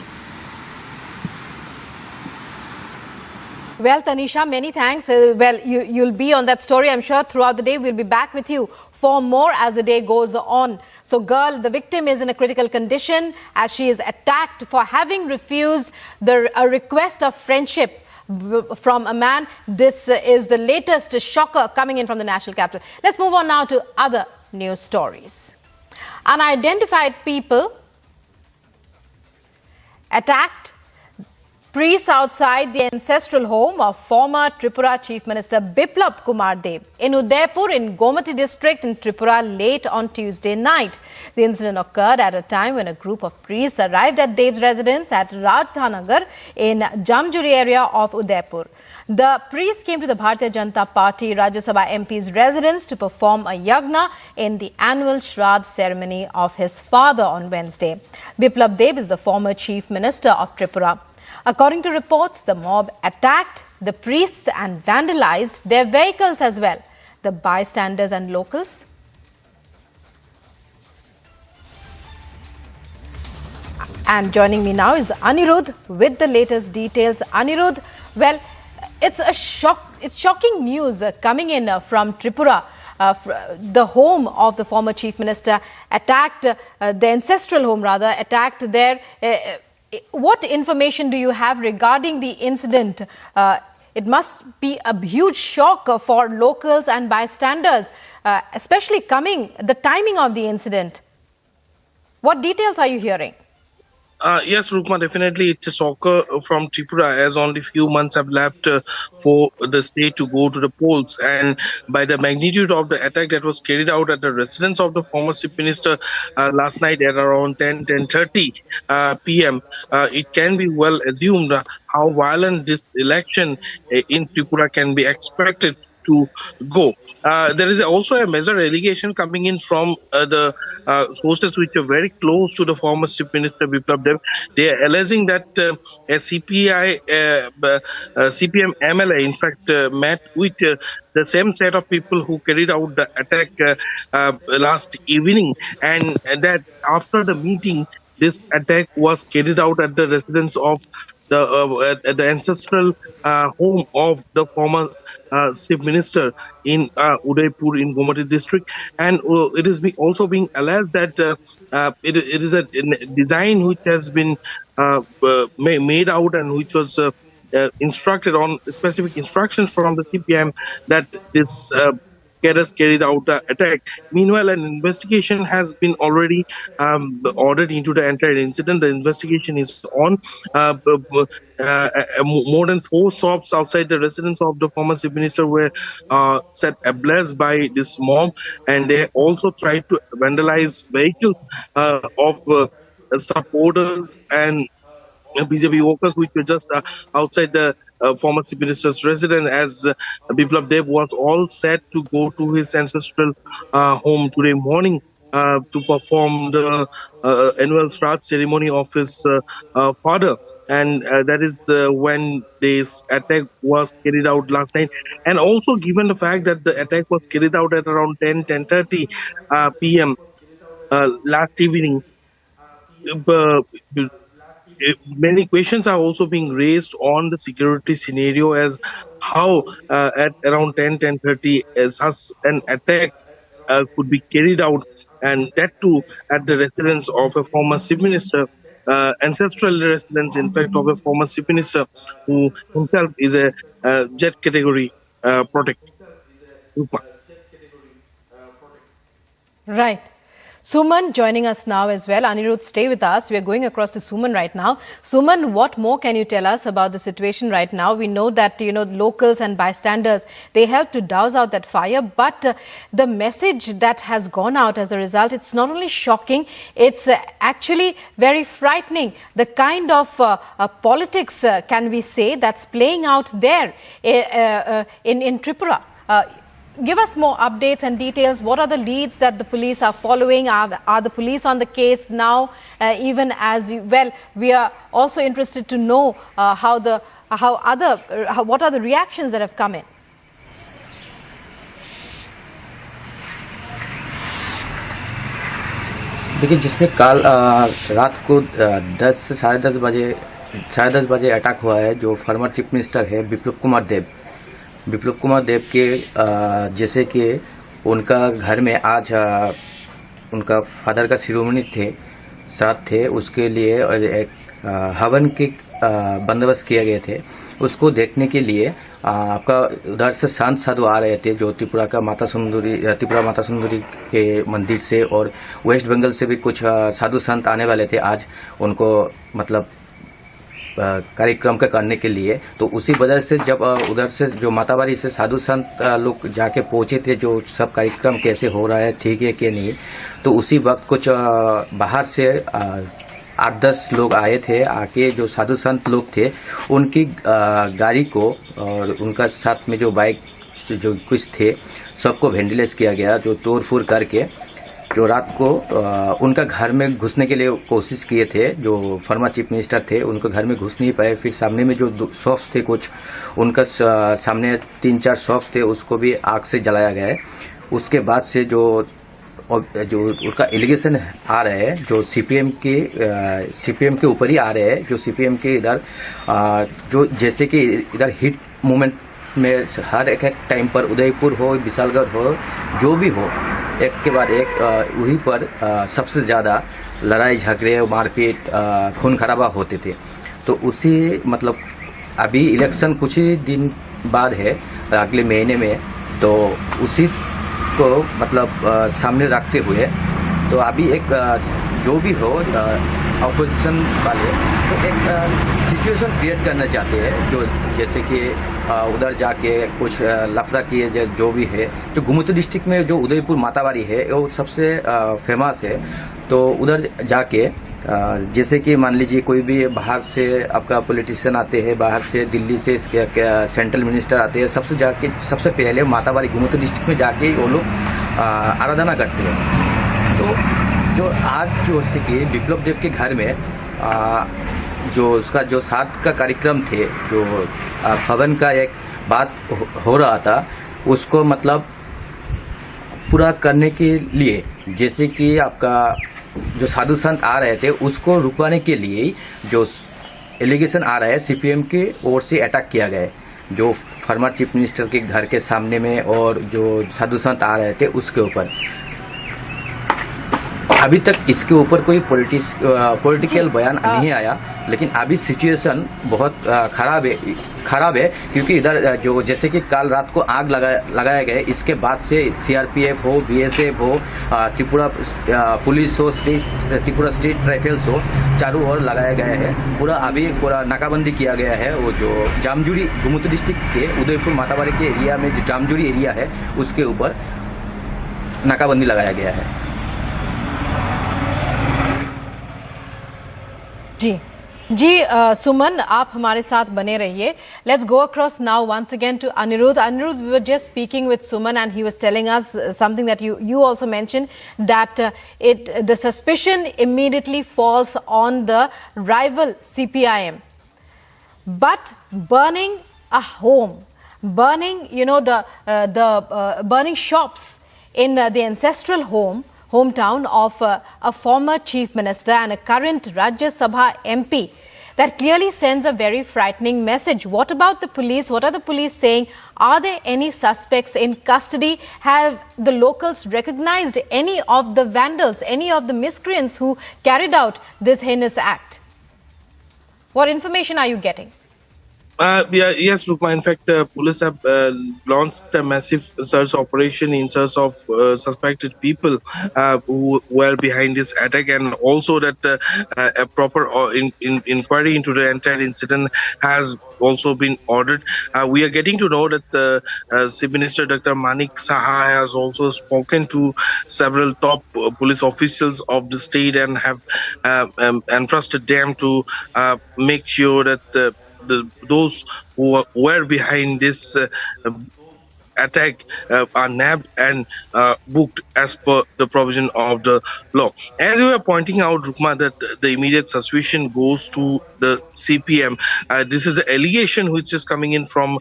S18: Well, Tanisha, many thanks. You'll be on that story, I'm sure, throughout the day. We'll be back with you for more as the day goes on. So, girl, the victim is in a critical condition as she is attacked for having refused a request of friendship from a man. This is the latest shocker coming in from the national capital. Let's move on now to other news stories. Unidentified people attacked priests outside the ancestral home of former Tripura Chief Minister Biplab Dave in Udaipur in Gomati district in Tripura late on Tuesday night. The incident occurred at a time when a group of priests arrived at Dave's residence at Radhanagar in Jamjuri area of Udaipur. The priests came to the Bharatiya Janata Party Rajya Sabha MP's residence to perform a yagna in the annual Shraddh ceremony of his father on Wednesday. Biplab Dave is the former Chief Minister of Tripura. According to reports, the mob attacked the priests and vandalized their vehicles as well. The bystanders and locals and joining me now is Anirudh with the latest details. Anirudh, well, it's shocking news coming in from Tripura. The home of the former Chief Minister attacked, the ancestral home rather, attacked there. What information do you have regarding the incident? It must be a huge shock for locals and bystanders, especially the timing of the incident. What details are you hearing?
S19: Yes, Rukma, definitely it's a shocker from Tripura as only few months have left for the state to go to the polls. And by the magnitude of the attack that was carried out at the residence of the former Chief Minister last night at around 10:30 p.m., it can be well assumed how violent this election in Tripura can be expected to go. There is also a major allegation coming in from the sources which are very close to the former Chief Minister Biplab Dave. They are alleging that a CPM MLA, in fact, met with the same set of people who carried out the attack last evening, and that after the meeting, this attack was carried out at the residence of the ancestral home of the former Chief Minister in Udaipur in Gomati district. And it is also being alleged that it is a design which has been made out and which was instructed on specific instructions from the CPM that this carried out the attack. Meanwhile, an investigation has been already ordered into the entire incident. The investigation is on. More than 4 shops outside the residence of the former Chief Minister were set ablaze by this mob, and they also tried to vandalize vehicles of supporters and BJP workers which were just outside the former Chief Minister's residence, as Biplab Dave was all set to go to his ancestral home today morning to perform the annual Shraddh ceremony of his father. And that is when this attack was carried out last night. And also given the fact that the attack was carried out at around 10:30 p.m. Last evening, many questions are also being raised on the security scenario as how at around 10:30 such an attack could be carried out, and that too at the residence of a former Chief Minister, ancestral residence in fact of a former Chief Minister who himself is a jet category protect.
S18: Right. Suman joining us now as well. Anirudh, stay with us. We are going across to Suman right now. Suman, what more can you tell us about the situation right now? We know that, locals and bystanders, they helped to douse out that fire. But the message that has gone out as a result, it's not only shocking, it's actually very frightening. The kind of politics, can we say, that's playing out there in Tripura. Give us more updates and details. What are the leads that the police are following? Are the police on the case now? Even as we are also interested to know what are the reactions that have come in.
S20: देखिए, जिससे कल रात को 10 से 10:30 बजे 10:30 attack हुआ है जो फॉर्मर चीफ मिनिस्टर है बिप्लब कुमार देव के जैसे कि उनका घर में आज उनका फादर का शिरोमणि थे साथ थे, उसके लिए एक हवन के बंदोबस्त किए गए थे। उसको देखने के लिए आपका उधर से संत साधु आ रहे थे जो त्रिपुरा माता सुंदरी के मंदिर से, और वेस्ट बंगाल से भी कुछ साधु संत आने वाले थे आज उनको मतलब कार्यक्रम का करने के लिए। तो उसी वजह से जब उधर से जो मातावारी से साधु संत लोग जाके पहुंचे थे जो सब कार्यक्रम कैसे हो रहा है, ठीक है कि नहीं, तो उसी वक्त कुछ बाहर से 8-10 लोग आए थे। आके जो साधु संत लोग थे उनकी गाड़ी को और उनका साथ में जो बाइक जो कुछ थे सबको वेंटिलेट किया गया, जो तोड़ फोड़ करके जो रात को उनका घर में घुसने के लिए कोशिश किए थे। जो फॉर्मर चीफ मिनिस्टर थे उनके घर में घुस नहीं पाए। फिर सामने में जो शॉप्स थे कुछ उनका सामने 3-4 शॉप्स थे उसको भी आग से जलाया गया है। उसके बाद से जो उनका एलिगेशन आ रहे हैं जो सीपीएम के ऊपर ही आ रहे हैं, जो सीपीएम के इधर जो जैसे कि इधर हिट मूवमेंट में हर एक टाइम पर उदयपुर हो, विशालगढ़ हो, जो भी हो, एक के बाद एक वहीं पर सबसे ज़्यादा लड़ाई झगड़े, मारपीट, खून खराबा होते थे। तो उसी मतलब अभी इलेक्शन कुछ ही दिन बाद है अगले महीने में, तो उसी को मतलब सामने रखते हुए तो अभी एक जो भी हो अपोजिशन वाले तो एक सिचुएशन क्रिएट करना चाहते हैं जो जैसे कि उधर जाके कुछ लफड़ा किए जो भी है। जो गुमती डिस्ट्रिक्ट में जो उदयपुर मातावारी है वो सबसे फेमस है। तो उधर जाके जैसे कि मान लीजिए कोई भी बाहर से आपका पॉलिटिशियन आते हैं, बाहर से दिल्ली से सेंट्रल मिनिस्टर आते हैं, सबसे पहले मातावारी गुमती डिस्ट्रिक्ट में जाके वो लोग आराधना करते हैं। तो जो आज जो से कि बिप्लब देव के घर में जो उसका जो साथ का कार्यक्रम थे, जो भवन का एक बात हो रहा था, उसको मतलब पूरा करने के लिए जैसे कि आपका जो साधु संत आ रहे थे उसको रुकवाने के लिए जो एलिगेशन आ रहा है सीपीएम की ओर से अटैक किया गया है, जो फॉर्मर चीफ मिनिस्टर के घर के सामने में और जो साधु संत आ रहे थे उसके ऊपर। अभी तक इसके ऊपर कोई पॉलिटिकल बयान नहीं आया, लेकिन अभी सिचुएशन बहुत खराब है क्योंकि इधर जो जैसे कि कल रात को आग लगाया गया, इसके बाद से सीआरपीएफ हो, बीएसएफ हो, त्रिपुरा पुलिस हो, त्रिपुरा स्टेट राइफल्स हो, चारों ओर लगाया गया है। पूरा नाकाबंदी किया गया है। वो जो जामजुरी गुमती डिस्ट्रिक्ट के उदयपुर मातावारी के एरिया में जो जामजुरी एरिया है उसके ऊपर नाकाबंदी लगाया गया है।
S18: जी सुमन, आप हमारे साथ बने रहिए। Let's go across now once again to Anirudh. Anirudh, we were just speaking with Suman and he was telling us something that you also mentioned, that the suspicion immediately falls on the rival CPIM. But burning a home, burning burning shops in the ancestral hometown of a former chief minister and a current Rajya Sabha MP, that clearly sends a very frightening message. What about the police? What are the police saying? Are there any suspects in custody? Have the locals recognized any of the vandals, any of the miscreants who carried out this heinous act? What information are you getting?
S19: Yes, Rukma. In fact, police have launched a massive search operation in search of suspected people who were behind this attack, and also that a proper inquiry into the entire incident has also been ordered. We are getting to know that Chief Minister Dr. Manik Saha has also spoken to several top police officials of the state and have entrusted them to make sure that those who were behind this attack are nabbed and booked as per the provision of the law. As you were pointing out, Rukma, that the immediate suspicion goes to the CPM. This is an allegation which is coming in from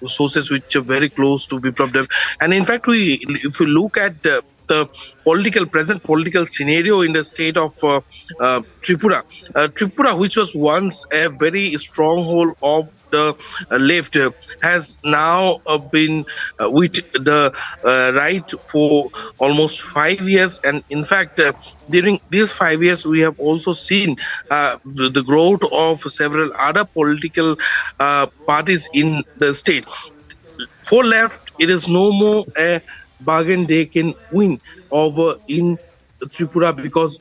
S19: sources which are very close to Biplab Dave. And in fact, if we look at the present political scenario in the state of Tripura. Tripura, which was once a very stronghold of the left, has now been with the right for almost 5 years, and in fact during these 5 years we have also seen the growth of several other political parties in the state. For left, it is no more a bargain they can win over in Tripura, because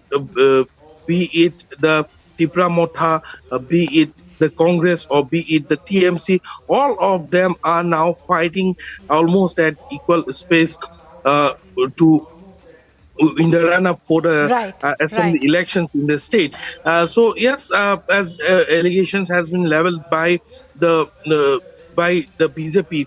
S19: be it the Tripura Motha, be it the Congress, or be it the TMC, all of them are now fighting almost at equal space in the run-up for the assembly elections in the state. So yes, as allegations has been leveled by the BJP,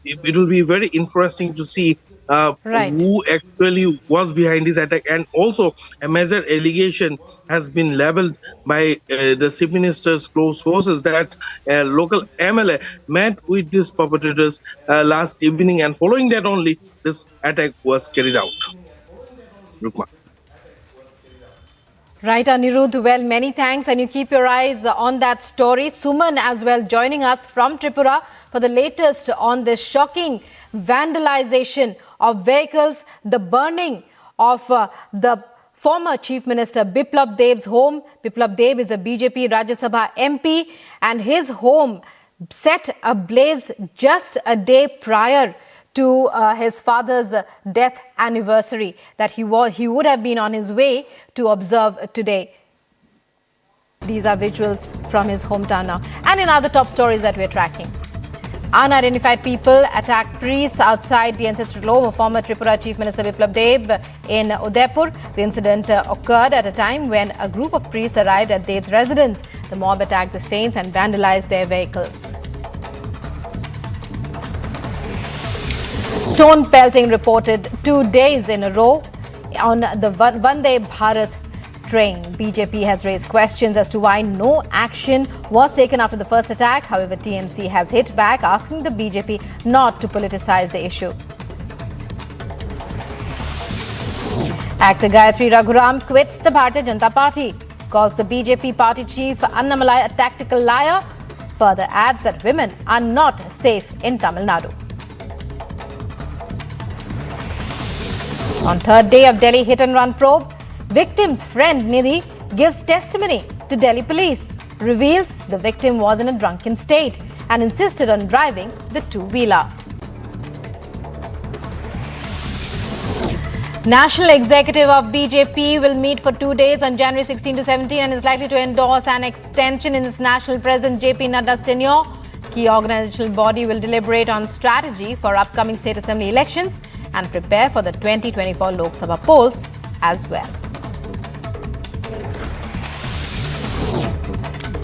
S19: it will be very interesting to see who actually was behind this attack. And also a major allegation has been leveled by the Chief Minister's close sources that a local MLA met with these perpetrators last evening, and following that only this attack was carried out. Rukma.
S18: Right, Anirudh. Well, many thanks, and you keep your eyes on that story. Suman as well joining us from Tripura for the latest on this shocking vandalization of vehicles, the burning of the former Chief Minister Biplab Dave's home. Biplab Dave is a BJP Rajya Sabha MP, and his home set ablaze just a day prior to his father's death anniversary that he would have been on his way to observe today. These are visuals from his hometown now. And in other top stories that we're tracking, unidentified people attacked priests outside the ancestral home of former Tripura Chief Minister Biplab Dave in Udaipur. The incident occurred at a time when a group of priests arrived at Dave's residence. The mob attacked the saints and vandalized their vehicles. Stone pelting reported 2 days in a row on the Vande Bharat train. BJP has raised questions as to why no action was taken after the first attack. However, TMC has hit back, asking the BJP not to politicize the issue. Actor Gayathri Raghuram quits the Bharatiya Janata Party, calls the BJP party chief Annamalai a tactical liar, further adds that women are not safe in Tamil Nadu. On third day of Delhi hit-and-run probe, victim's friend Nidhi gives testimony to Delhi police, reveals the victim was in a drunken state and insisted on driving the two-wheeler. National Executive of BJP will meet for 2 days on January 16 to 17 and is likely to endorse an extension in its national president JP Nadda's tenure. Key organizational body will deliberate on strategy for upcoming state assembly elections and prepare for the 2024 Lok Sabha polls as well.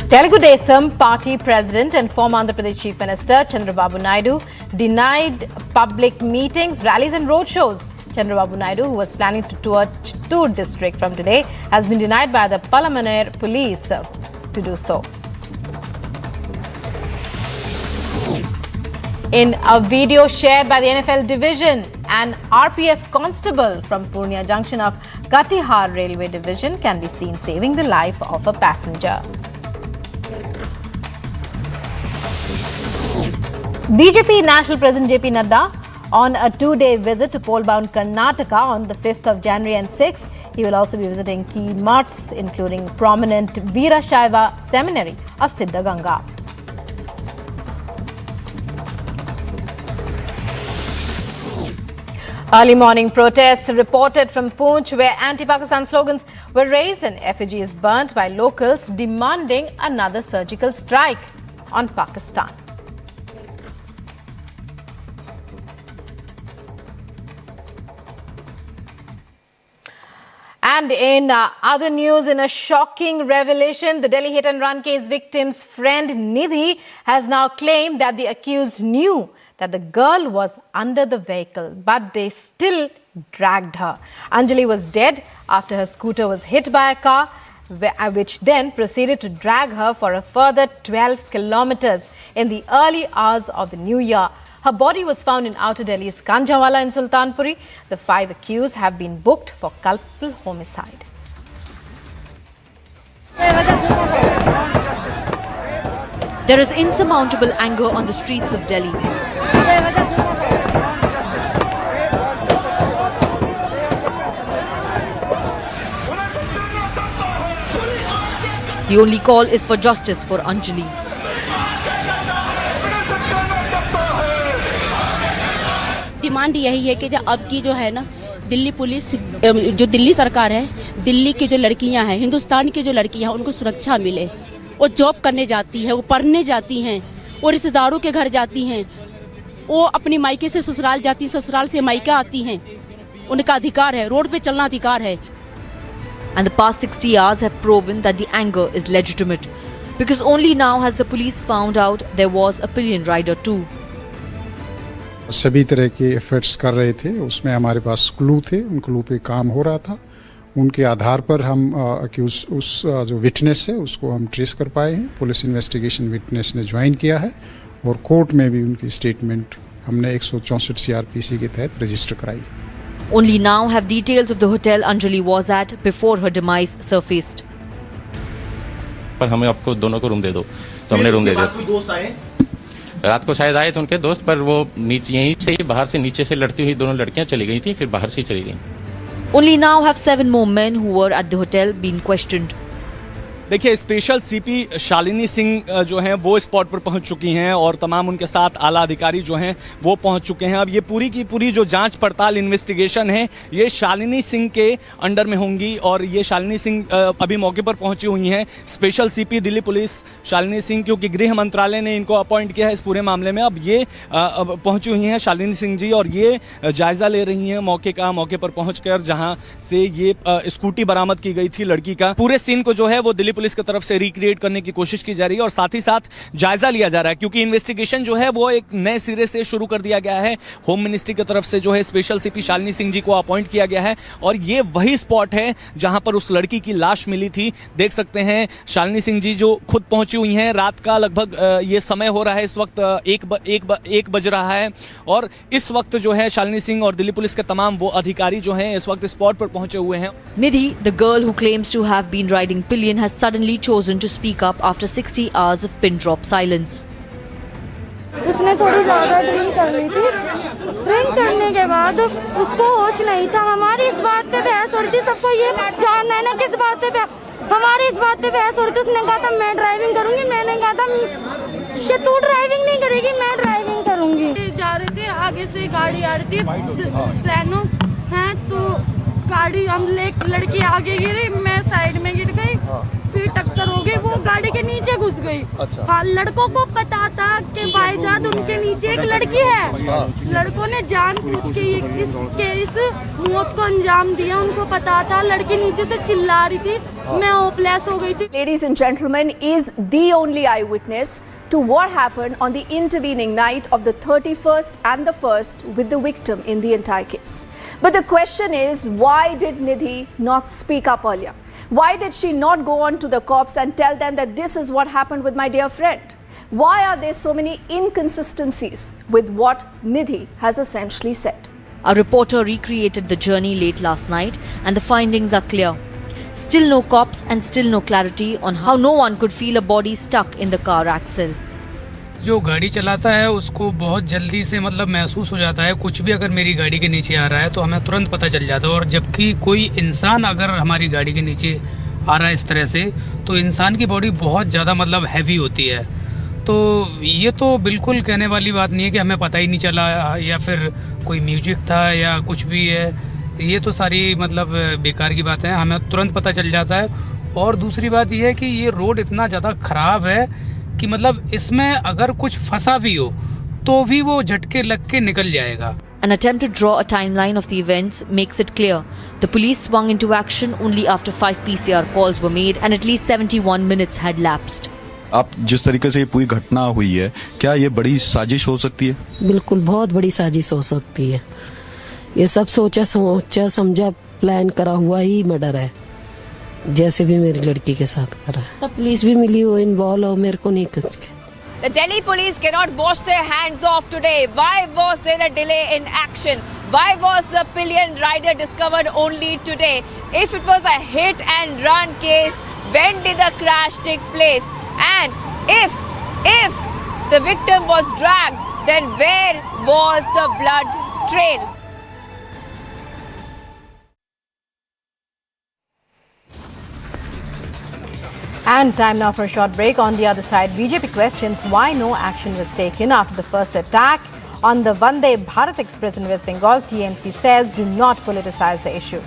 S18: Telugu Desam Party President and former Andhra Pradesh Chief Minister Chandrababu Naidu denied public meetings, rallies and roadshows. Chandrababu Naidu, who was planning to tour Chittoor district from today, has been denied by the Palamaner police to do so. In a video shared by the NFL division, an RPF constable from Purnia junction of Katihar Railway Division can be seen saving the life of a passenger. BJP National President JP Nadda on a 2-day visit to poll-bound Karnataka on the 5th of January and 6th. He will also be visiting key mats, including prominent Veerashaiva Seminary of Siddhaganga. Early morning protests reported from Poonch, where anti-Pakistan slogans were raised and effigies burnt by locals demanding another surgical strike on Pakistan. And in other news, in a shocking revelation, the Delhi hit-and-run case victim's friend Nidhi has now claimed that the accused knew that the girl was under the vehicle, but they still dragged her. Anjali was dead after her scooter was hit by a car, which then proceeded to drag her for a further 12 kilometers in the early hours of the new year. Her body was found in Outer Delhi's Kanjawala in Sultanpuri. The 5 accused have been booked for culpable homicide.
S21: There is insurmountable anger on the streets of Delhi. The only call is for justice for Anjali.
S22: Demand यही है कि जो अब की जो है ना Delhi police, जो दिल्ली सरकार है, दिल्ली की जो लड़कियां हैं, हिंदुस्तान की जो लड़कियां हैं, उनको सुरक्षा मिले। वो जॉब करने जाती हैं, वो पढ़ने जाती हैं, वो रिश्तेदारों के घर जाती हैं, वो अपनी मायके से ससुराल जाती हैं, ससुराल से मायका आती हैं। उनका अधिकार है, रोड पे चलना अधिकार है।
S21: And the past 60 hours have proven that the anger is legitimate, because only now has the police found out there was a pillion rider too.
S23: सभी तरह के एफर्ट्स कर रहे थे, उसमें हमारे पास क्लू थे, उन क्लू पे काम हो रहा था। उनके आधार पर हम उस जो विटनेस है उसको हम ट्रेस कर पाए हैं। पुलिस इन्वेस्टिगेशन विटनेस ने ज्वाइन किया है और कोर्ट में भी उनकी स्टेटमेंट हमने 164 CRPC के तहत रजिस्टर कराई।
S21: Only now have details of the hotel Anjali was at before her demise surfaced.
S24: पर हमें आपको दोनों को रूम दे दो, तो हमने रूम दे दिया। रात को शायद आए थे उनके दोस्त, पर वो नीचे यहीं से बाहर से नीचे से लड़ती हुई दोनों लड़कियां चली गई थी, फिर बाहर से ही चली गई।
S21: Only now have 7 more men who were at the hotel been questioned.
S25: देखिए, स्पेशल सीपी शालिनी सिंह जो हैं वो स्पॉट पर पहुंच चुकी हैं और तमाम उनके साथ आला अधिकारी जो हैं वो पहुंच चुके हैं। अब ये पूरी की पूरी जो जांच पड़ताल इन्वेस्टिगेशन है ये शालिनी सिंह के अंडर में होंगी और ये शालिनी सिंह अभी मौके पर पहुंची हुई हैं। Special CP Delhi police Shalini Singh, क्योंकि गृह मंत्रालय ने इनको अपॉइंट किया है इस पूरे मामले में, अब ये पहुँची हुई हैं शालिनी सिंह जी और ये जायज़ा ले रही हैं मौके का। मौके पर पहुँच कर जहाँ से ये स्कूटी बरामद की गई थी लड़की का, पूरे सीन को जो है वो दिल्ली पुलिस की तरफ से रिक्रिएट करने की कोशिश की जा रही है और साथ ही साथ जायजा लिया जा रहा है, क्योंकि इन्वेस्टिगेशन जो है वो एक नए सिरे से शुरू कर दिया गया है। होम मिनिस्ट्री की तरफ से जो है स्पेशल सीपी शालिनी सिंह जी को अपॉइंट किया गया है और ये वही स्पॉट है जहां पर उस लड़की की लाश मिली थी। देख सकते हैं शालिनी सिंह जी जो खुद पहुंची हुई हैं। रात का लगभग ये समय हो रहा है, इस वक्त एक बज रहा है और इस वक्त जो है शालिनी सिंह और दिल्ली पुलिस के तमाम वो अधिकारी जो हैं इस वक्त स्पॉट पर पहुंचे हुए हैं।
S21: Nidhi, the girl who claims to have been riding pillion, has suddenly chosen to speak up after 60 hours of pin drop silence.
S26: उसने थोड़ी ज़्यादा ड्रिंक कर ली थी। ड्रिंक करने के बाद उसको होश नहीं था। हमारी इस बात पे बहस हो रही थी, सबको ये जानना है ना किस बात पे हमारी इस बात पे बहस हो रही थी। उसने कहा था मैं ड्राइविंग करूंगी, मैंने कहा था कि तू ड्राइविंग नहीं करेगी, मैं ड्राइविंग करूंगी। जा रहे थे, आगे से गाड़ी आ रही थी, प्लानो है तो गाड़ी हम लड़की आगे गिरी, मैं साइड में गिर गई, फिर टक्कर हो गई, वो गाड़ी के नीचे घुस गई। अच्छा। हाँ, लड़कों को पता था कि भाईजान उनके नीचे एक लड़की है। लड़कों ने जानबूझ के इस मौत को अंजाम दिया। उनको पता था, लड़की नीचे से चिल्ला रही थी, मैं होपलेस हो गई थी।
S1: Ladies and gentlemen, is the only eyewitness to what happened on the intervening night of the 31st and the 1st with the victim in the entire case. But the question is, why did Nidhi not speak up earlier? Why did she not go on to the cops and tell them that this is what happened with my dear friend? Why are there so many inconsistencies with what Nidhi has essentially said?
S21: A reporter recreated the journey late last night and the findings are clear. Still no cops and still no clarity on how no one could feel a body stuck in the car axle.
S5: जो गाड़ी चलाता है उसको बहुत जल्दी से मतलब महसूस हो जाता है, कुछ भी अगर मेरी गाड़ी के नीचे आ रहा है तो हमें तुरंत पता चल जाता है। और जबकि कोई इंसान अगर हमारी गाड़ी के नीचे आ रहा है इस तरह से, तो इंसान की बॉडी बहुत ज़्यादा मतलब हैवी होती है। तो ये तो बिल्कुल कहने वाली बात नहीं है कि हमें पता ही नहीं चला या फिर कोई म्यूजिक था या कुछ भी है। ये तो सारी मतलब बेकार की बात है, हमें तुरंत पता चल जाता है। और दूसरी बात यह है कि ये रोड इतना ज़्यादा ख़राब है कि मतलब इसमें अगर कुछ फंसा भी हो तो भी वो झटके लग के निकल जाएगा।
S21: An attempt to draw a timeline of the events makes it clear. The police swung into action only after 5 PCR calls were made and at least 71 minutes had lapsed.
S27: आप जिस तरीके से ये पूरी घटना हुई है, क्या ये बड़ी साजिश हो सकती है?
S28: बिल्कुल, बहुत बड़ी साजिश हो सकती है। ये सब सोचा समझा प्लान करा हुआ ही मर्डर है, जैसे भी मेरी लड़की के साथ करा है। पुलिस भी मिली हो, इन्वॉल्व हो, मेरे को नहीं कुछ।
S4: The Delhi police cannot wash their hands off today. Why was there a delay in action? Why was the pillion rider discovered only today? If it was a hit and run case, when did the crash take place? And if the victim was dragged, then where was the blood trail?
S18: And time now for a short break. On the other side, BJP questions why no action was taken after the first attack on the Vande Bharat Express in West Bengal. TMC says do not politicize the issue.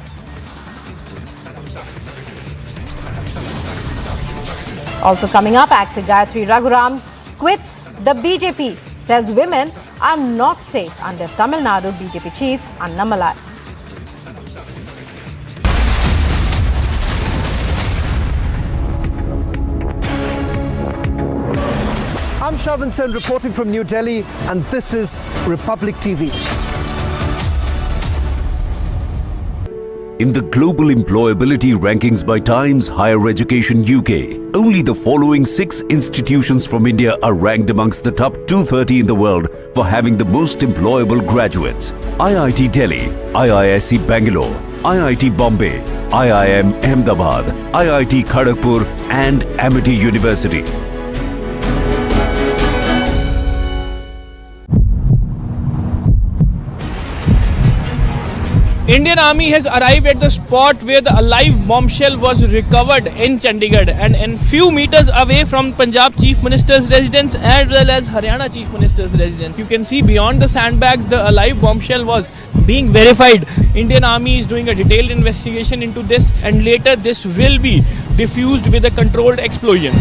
S18: Also coming up, actor Gayathri Raghuram quits the BJP, says women are not safe under Tamil Nadu BJP chief Annamalai.
S7: I'm Shravan Sen reporting from New Delhi, and this is Republic TV.
S2: In the global employability rankings by Times Higher Education UK, only the following 6 institutions from India are ranked amongst the top 230 in the world for having the most employable graduates. IIT Delhi, IISc Bangalore, IIT Bombay, IIM Ahmedabad, IIT Kharagpur and Amity University.
S5: Indian Army has arrived at the spot where the alive bombshell was recovered in Chandigarh and in few meters away from Punjab Chief Minister's residence as well as Haryana Chief Minister's residence. You can see beyond the sandbags the alive bombshell was being verified. Indian Army is doing a detailed investigation into this and later this will be diffused with a controlled explosion.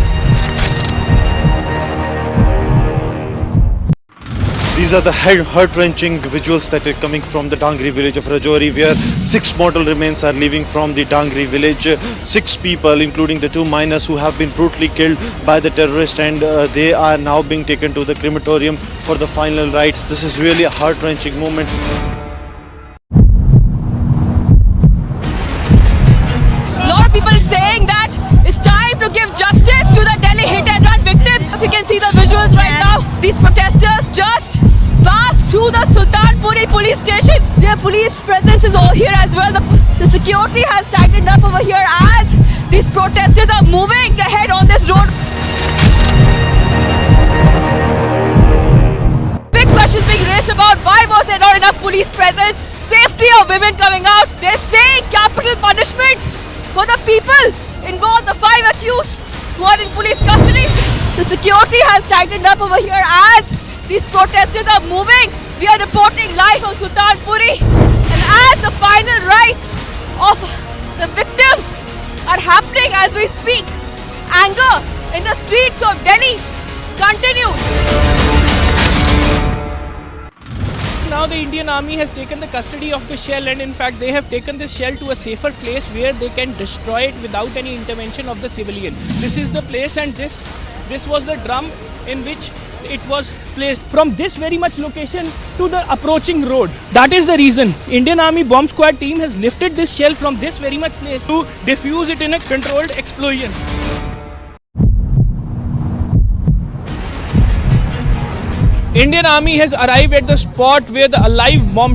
S6: These are the heart-wrenching visuals that are coming from the Dangri village of Rajori, where 6 mortal remains are leaving from the Dangri village. 6 people, including the 2 miners who have been brutally killed by the terrorists, and they are now being taken to the crematorium for the final rites. This is really a heart-wrenching moment.
S4: A lot of people saying that it's time to give justice to the Delhi hit-and-run victim. If you can see the visuals right now, these protesters just passed through the Sultanpuri police station. Their police presence is all here as well. The security has tightened up over here as these protesters are moving ahead on this road. Big questions being raised about why was there not enough police presence, safety of women coming out. They're saying capital punishment for the people involved, the 5 accused who are in police custody. The security has tightened up over here as these protesters are moving. We are reporting live from Sultanpuri. And as the final rites of the victim are happening as we speak, anger in the streets of Delhi continues.
S5: Now the Indian Army has taken the custody of the shell and in fact they have taken this shell to a safer place where they can destroy it without any intervention of the civilian. This is the place and this was the drum in which it was placed from this very much location to the approaching road. That is the reason Indian Army bomb squad team has lifted this shell from this very much place to defuse it in a controlled explosion. Indian Army has arrived at the spot where the alive bomb.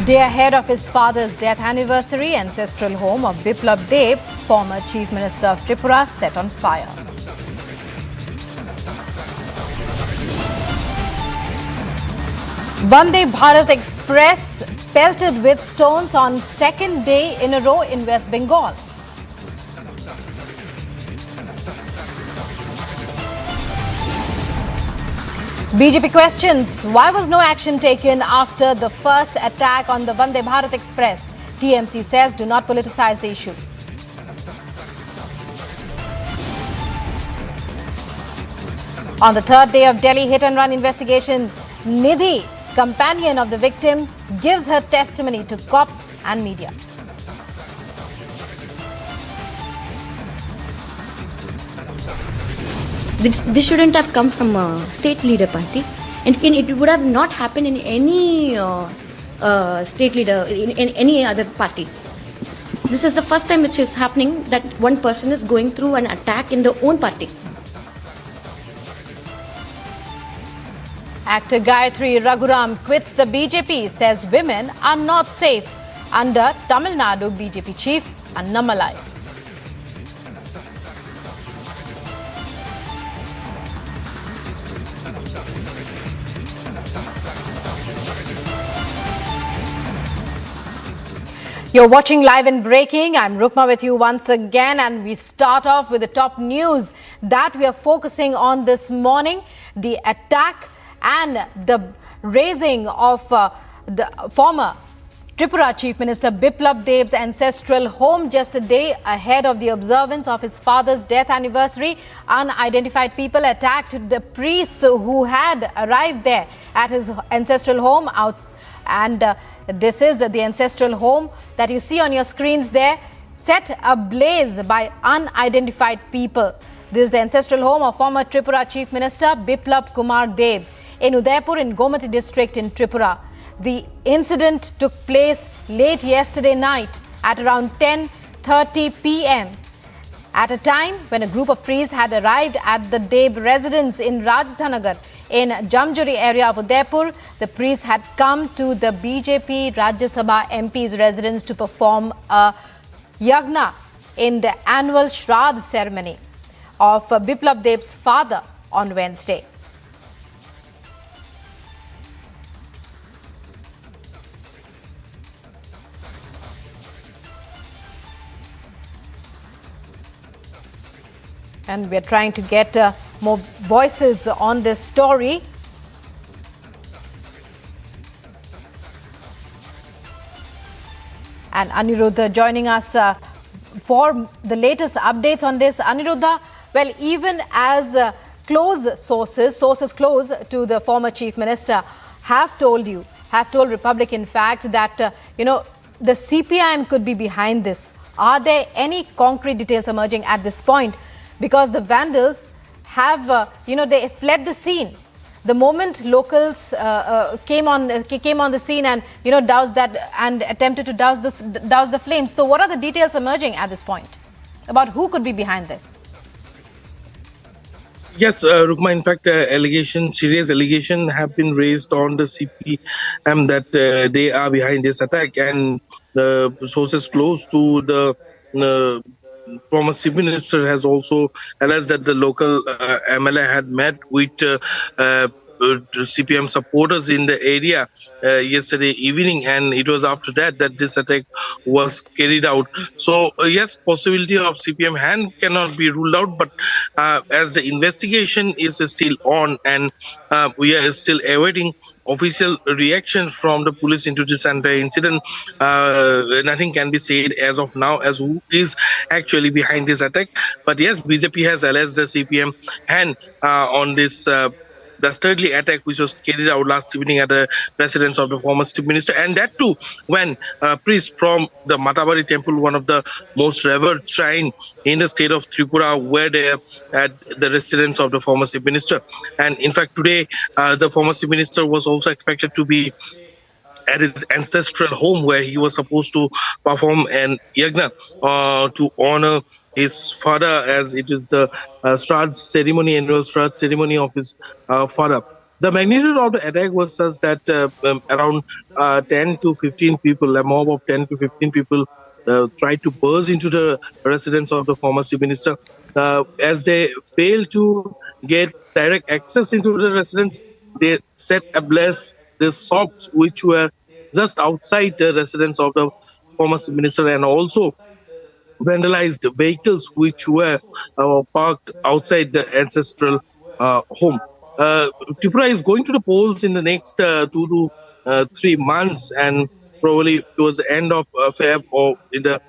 S18: Day ahead of his father's death anniversary, ancestral home of Biplab Dave, former Chief Minister of Tripura, set on fire. Vande Bharat Express pelted with stones on second day in a row in West Bengal. BJP questions why was no action taken after the first attack on the Vande Bharat Express. TMC says do not politicize the issue. On the third day of Delhi hit-and-run investigation, Nidhi, companion of the victim, gives her testimony to cops and media.
S3: This shouldn't have come from a state leader party, and it would have not happened in any state leader in any other party. This is the first time which is happening that one person is going through an attack in their own party.
S18: Actor Gayathri Raghuram quits the BJP, says women are not safe under Tamil Nadu BJP chief Annamalai. You're watching Live and Breaking. I'm Rukma with you once again, and we start off with the top news that we are focusing on this morning: the attack and the raising of the former Tripura Chief Minister Biplab Dev's ancestral home just a day ahead of the observance of his father's death anniversary. Unidentified people attacked the priests who had arrived there at his ancestral home this is the ancestral home that you see on your screens there, set ablaze by unidentified people. This is the ancestral home of former Tripura Chief Minister Biplab Kumar Dev in Udaipur in Gomati district in Tripura. The incident took place late yesterday night at around 10:30 p.m. at a time when a group of priests had arrived at the Dev residence in Rajdhanagar in Jamjuri area of Udaipur. The priests had come to the BJP Rajya Sabha MP's residence to perform a yagna in the annual Shraddh ceremony of Biplab Dev's father on Wednesday. And we're trying to get more voices on this story. And Aniruddha joining us for the latest updates on this. Aniruddha, well, even as sources close to the former chief minister have told Republic, in fact, that, the CPIM could be behind this. Are there any concrete details emerging at this point? Because the vandals have, they fled the scene. The moment locals came on the scene and, doused that and attempted to douse the flames. So what are the details emerging at this point about who could be behind this?
S19: Yes, Rukma, in fact, serious allegation have been raised on the CPM that they are behind this attack, and the sources close to the former chief minister has also alleged that the local MLA had met with CPM supporters in the area yesterday evening, and it was after that this attack was carried out. So yes, possibility of CPM hand cannot be ruled out, but as the investigation is still on, and we are still awaiting official reaction from the police into this entire incident, nothing can be said as of now as who is actually behind this attack. But yes, BJP has alleged the CPM hand on this dastardly attack which was carried out last evening at the residence of the former chief minister, and that too when priests from the Matabari temple, one of the most revered shrine in the state of Tripura, were there at the residence of the former chief minister. And in fact, today the former chief minister was also expected to be at his ancestral home, where he was supposed to perform an yagna to honor his father, as it is the annual Shraddh ceremony of his father. The magnitude of the attack was such that around 10 to 15 people, a mob of 10 to 15 people, tried to burst into the residence of the former chief minister. As they failed to get direct access into the residence, they set ablaze the shops which were just outside the residence of the former chief minister, and also vandalized vehicles which were parked outside the ancestral home. Tripura is going to the polls in the next 2 to 3 months, and probably towards the end of Feb or in the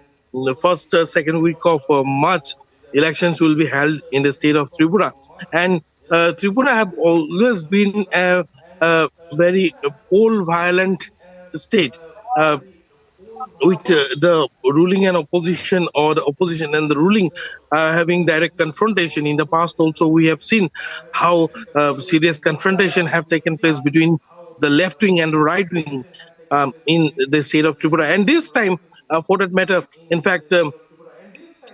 S19: first second week of March, elections will be held in the state of Tripura. And Tripura have always been a very poll violent state, with the ruling and opposition, or the opposition and the ruling having direct confrontation. In the past also we have seen how serious confrontation have taken place between the left wing and the right wing. in the state of Tripura. And this time, for that matter, in fact, the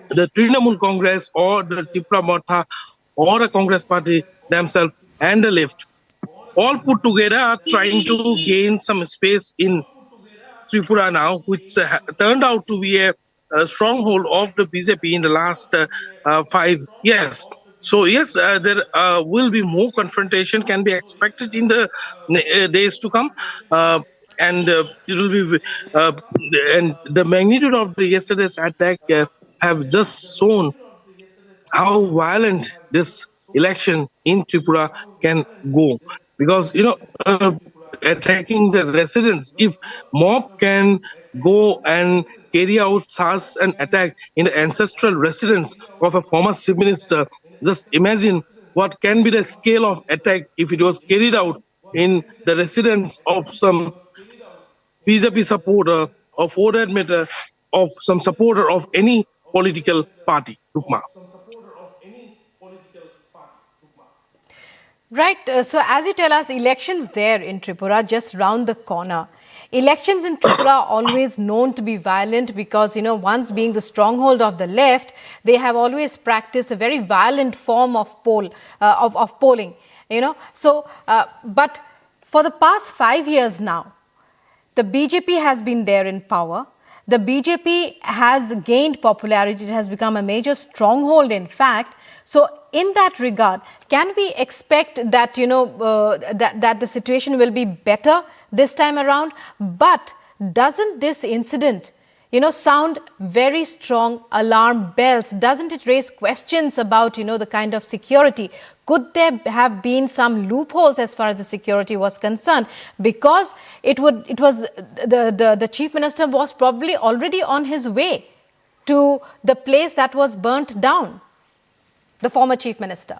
S19: Trinamool Congress or the Tripura Mortha or a Congress party themselves and the left all put together are trying to gain some space in Tripura now, which turned out to be a stronghold of the BJP in the last 5 years. So yes, there will be more confrontation can be expected in the days to come, and it will be and the magnitude of the yesterday's attack have just shown how violent this election in Tripura can go, because attacking the residents, if mob can go and carry out such an attack in the ancestral residence of a former chief minister, just imagine what can be the scale of attack if it was carried out in the residence of some BJP supporter or for that matter of some supporter of any political party. Rukma.
S18: Right. So as you tell us, elections there in Tripura just round the corner. Elections in Tripura are always known to be violent because, once being the stronghold of the left, they have always practiced a very violent form of polling, So, but for the past 5 years now, the BJP has been there in power. The BJP has gained popularity. It has become a major stronghold, in fact. So, in that regard, can we expect that, that the situation will be better this time around? But doesn't this incident, sound very strong alarm bells? Doesn't it raise questions about, the kind of security? Could there have been some loopholes as far as the security was concerned? Because the chief minister was probably already on his way to the place that was burnt down, the former chief minister.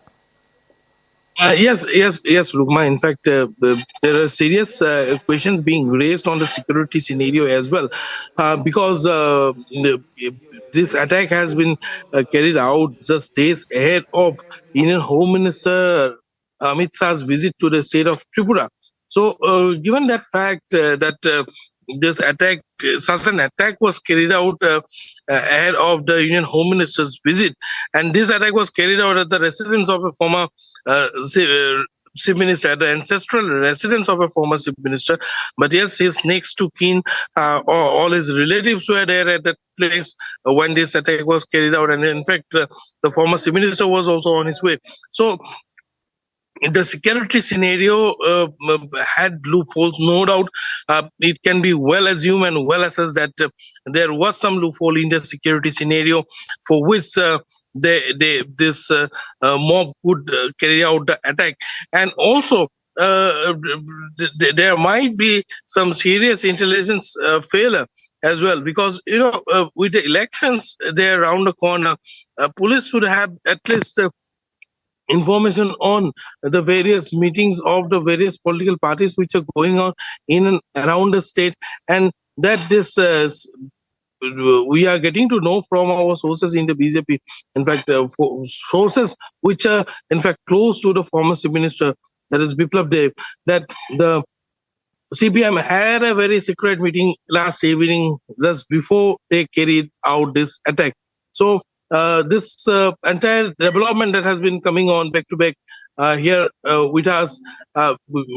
S19: Yes, Rukma. In fact, there are serious questions being raised on the security scenario as well, because this attack has been carried out just days ahead of Indian Home Minister Amit Shah's visit to the state of Tripura. So, given that fact that this attack, such an attack was carried out ahead of the Union Home Minister's visit, and this attack was carried out at the residence of a former chief minister, at the ancestral residence of a former chief minister. But yes, his next to kin, all his relatives were there at that place when this attack was carried out, and in fact, the former chief minister was also on his way. So, the security scenario had loopholes, no doubt. It can be well assumed and well assessed that there was some loophole in the security scenario for which this mob would carry out the attack. And also, there might be some serious intelligence failure as well, because with the elections there around the corner, police should have at least information on the various meetings of the various political parties which are going on in and around the state, and that this we are getting to know from our sources in the BJP, in fact sources which are in fact close to the former chief minister, that is Biplab Dave, that the CPM had a very secret meeting last evening just before they carried out this attack. So this entire development that has been coming on back to back here with us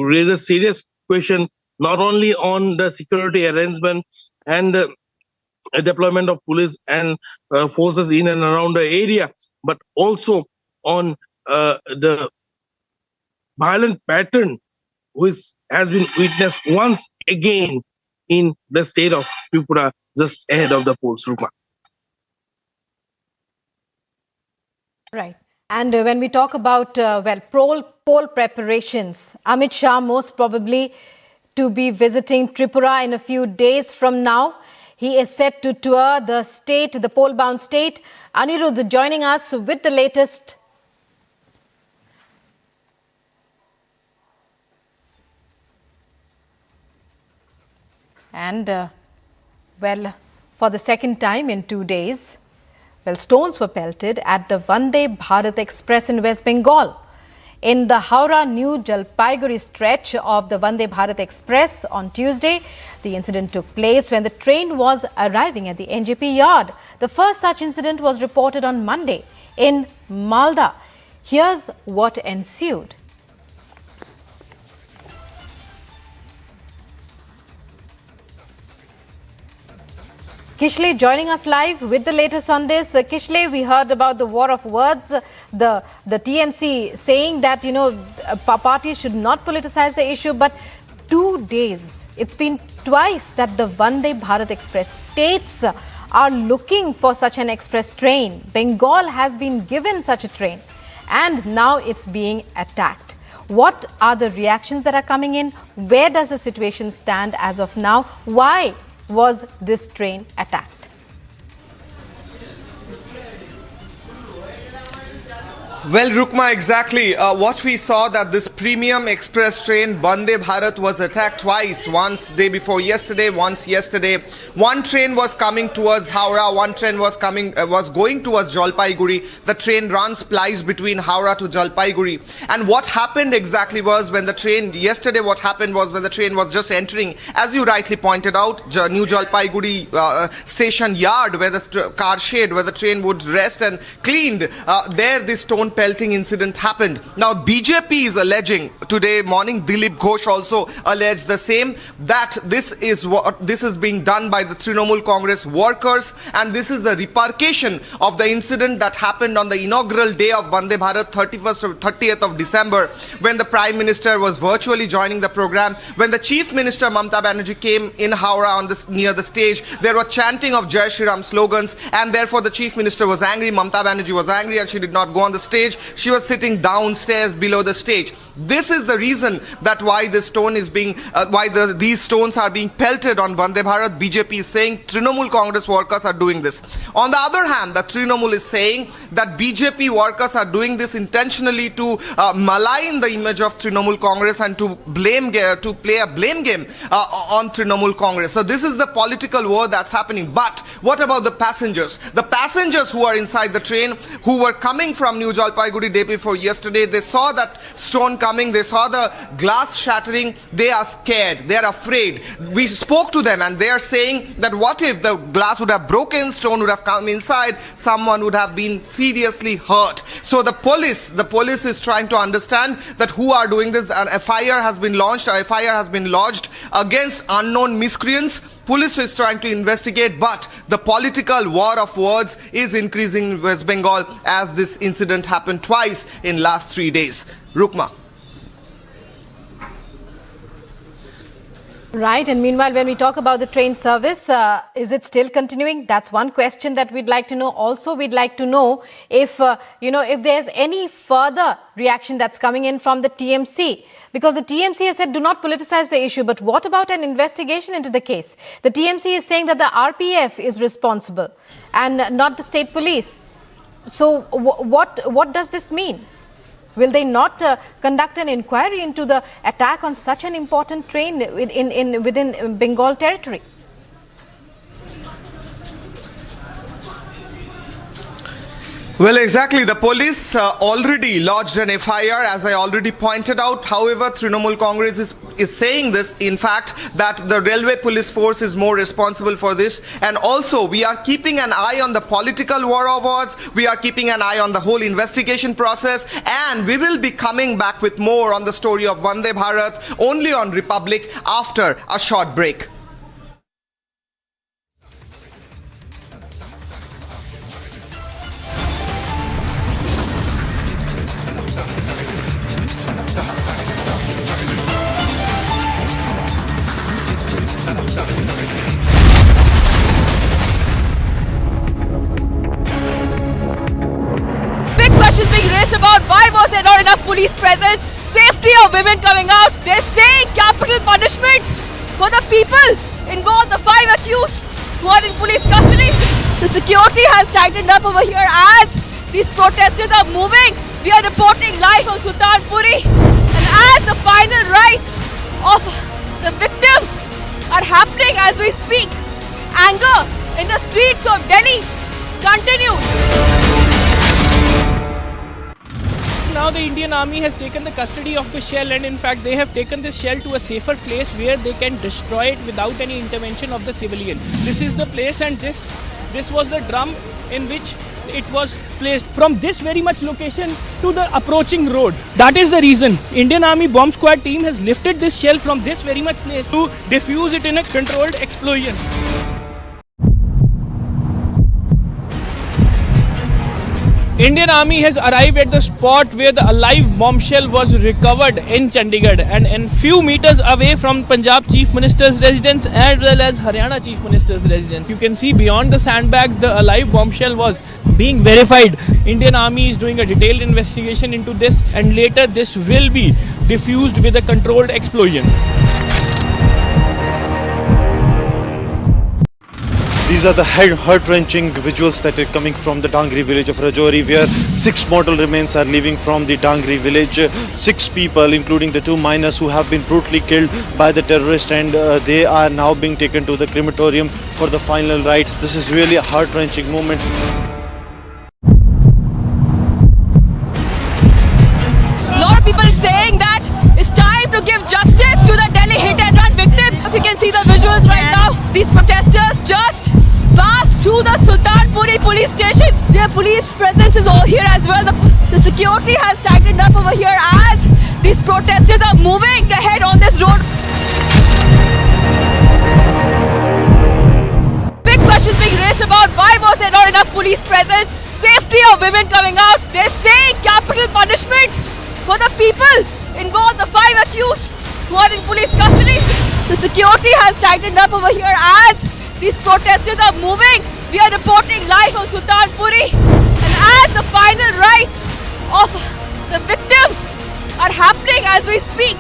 S19: raises serious question, not only on the security arrangement and deployment of police and forces in and around the area, but also on the violent pattern which has been witnessed once again in the state of Tripura just ahead of the polls. Rukma.
S18: Right. And when we talk about, poll preparations, Amit Shah most probably to be visiting Tripura in a few days from now. He is set to tour the state, the poll-bound state. Anirudh joining us with the latest. And, for the second time in 2 days, stones were pelted at the Vande Bharat Express in West Bengal. in the Howrah-New Jalpaiguri stretch of the Vande Bharat Express on Tuesday. The incident took place when the train was arriving at the NJP yard. The first such incident was reported on Monday in Malda. Here's what ensued. Kishle joining us live with the latest on this. Kishle, we heard about the war of words, the TMC saying that, parties should not politicize the issue, but 2 days, it's been twice that the Vande Bharat Express states are looking for such an express train. Bengal has been given such a train and now it's being attacked. What are the reactions that are coming in? Where does the situation stand as of now? Why was this train attacked?
S8: Well, Rukma, exactly. What we saw that this premium express train Vande Bharat was attacked twice. Once day before yesterday, once yesterday. One train was coming towards Howrah. One train was going towards Jalpaiguri. The train runs plies between Howrah to Jalpaiguri. And what happened exactly was when the train yesterday, what happened was when the train was just entering, as you rightly pointed out, New Jalpaiguri station yard, where the car shed where the train would rest and cleaned. There, this stone pelting incident happened. Now, BJP is alleging today morning, Dilip Ghosh also alleged the same, that this is being done by the Trinamool Congress workers, and this is the repercussion of the incident that happened on the inaugural day of Vande Bharat, 30th of December, when the Prime Minister was virtually joining the program. When the Chief Minister Mamata Banerjee came in Howrah near the stage, there were chanting of Jai Shri Ram slogans, and therefore the Chief Minister was angry, Mamata Banerjee was angry, and she did not go on the stage. She was sitting downstairs below the stage. This is the reason that why this stone is being, these stones are being pelted on Vande Bharat. BJP is saying Trinamool Congress workers are doing this. On the other hand, the Trinamool is saying that BJP workers are doing this intentionally to malign the image of Trinamool Congress and to play a blame game on Trinamool Congress. So this is the political war that's happening. But what about the passengers? The passengers who are inside the train, who were coming from New Jalpaiguri day before yesterday, they saw that stone coming, they saw the glass shattering, they are scared, they are afraid. We spoke to them and they are saying that what if the glass would have broken, stone would have come inside, someone would have been seriously hurt. So the police is trying to understand that who are doing this. An FIR has been launched, a FIR has been lodged against unknown miscreants. Police is trying to investigate, but the political war of words is increasing in West Bengal as this incident happened twice in last 3 days. Rukma.
S18: Right, and meanwhile, when we talk about the train service, is it still continuing? That's one question that we'd like to know. Also, we'd like to know if, if there's any further reaction that's coming in from the TMC. Because the TMC has said do not politicize the issue. But what about an investigation into the case? The TMC is saying that the RPF is responsible and not the state police. So what does this mean? Will they not conduct an inquiry into the attack on such an important train within Bengal territory?
S8: Well, exactly. The police already lodged an FIR, as I already pointed out. However, Trinamool Congress is saying this, in fact, that the railway police force is more responsible for this. And also, we are keeping an eye on the political war of words. We are keeping an eye on the whole investigation process. And we will be coming back with more on the story of Vande Bharat only on Republic after a short break.
S4: About why was there not enough police presence, safety of women coming out. They're saying capital punishment for the people involved, the 5 accused who are in police custody. The security has tightened up over here as these protesters are moving. We are reporting live from Sultanpuri, and as the final rites of the victim are happening as we speak, anger in the streets of Delhi continues.
S5: now the Indian Army has taken the custody of the shell, and in fact they have taken this shell to a safer place where they can destroy it without any intervention of the civilian. This is the place, and this was the drum in which it was placed from this very much location to the approaching road. That is the reason Indian Army bomb squad team has lifted this shell from this very much place to defuse it in a controlled explosion. Indian Army has arrived at the spot where the alive bombshell was recovered in Chandigarh, and in few meters away from Punjab Chief Minister's residence as well as Haryana Chief Minister's residence. You can see beyond the sandbags the alive bombshell was being verified. Indian Army is doing a detailed investigation into this, and later this will be diffused with a controlled explosion.
S6: These are the heart-wrenching visuals that are coming from the Dangri village of Rajori, where 6 mortal remains are leaving from the Dangri village. 6 people, including the 2 miners who have been brutally killed by the terrorists, and they are now being taken to the crematorium for the final rites. This is really a heart-wrenching moment.
S4: A lot of people saying that it's time to give justice to the Delhi hit and run victim. If you can see the visuals right now, these protesters just passed through the Sultanpuri police station. Their police presence is all here as well. The security has tightened up over here as these protesters are moving ahead on this road. Big questions being raised about why was there not enough police presence, safety of women coming out. They're saying capital punishment for the people involved, the 5 accused who are in police custody. The security has tightened up over here as these protesters are moving. We are reporting live from Sultanpuri, and as the final rites of the victim are happening as we speak,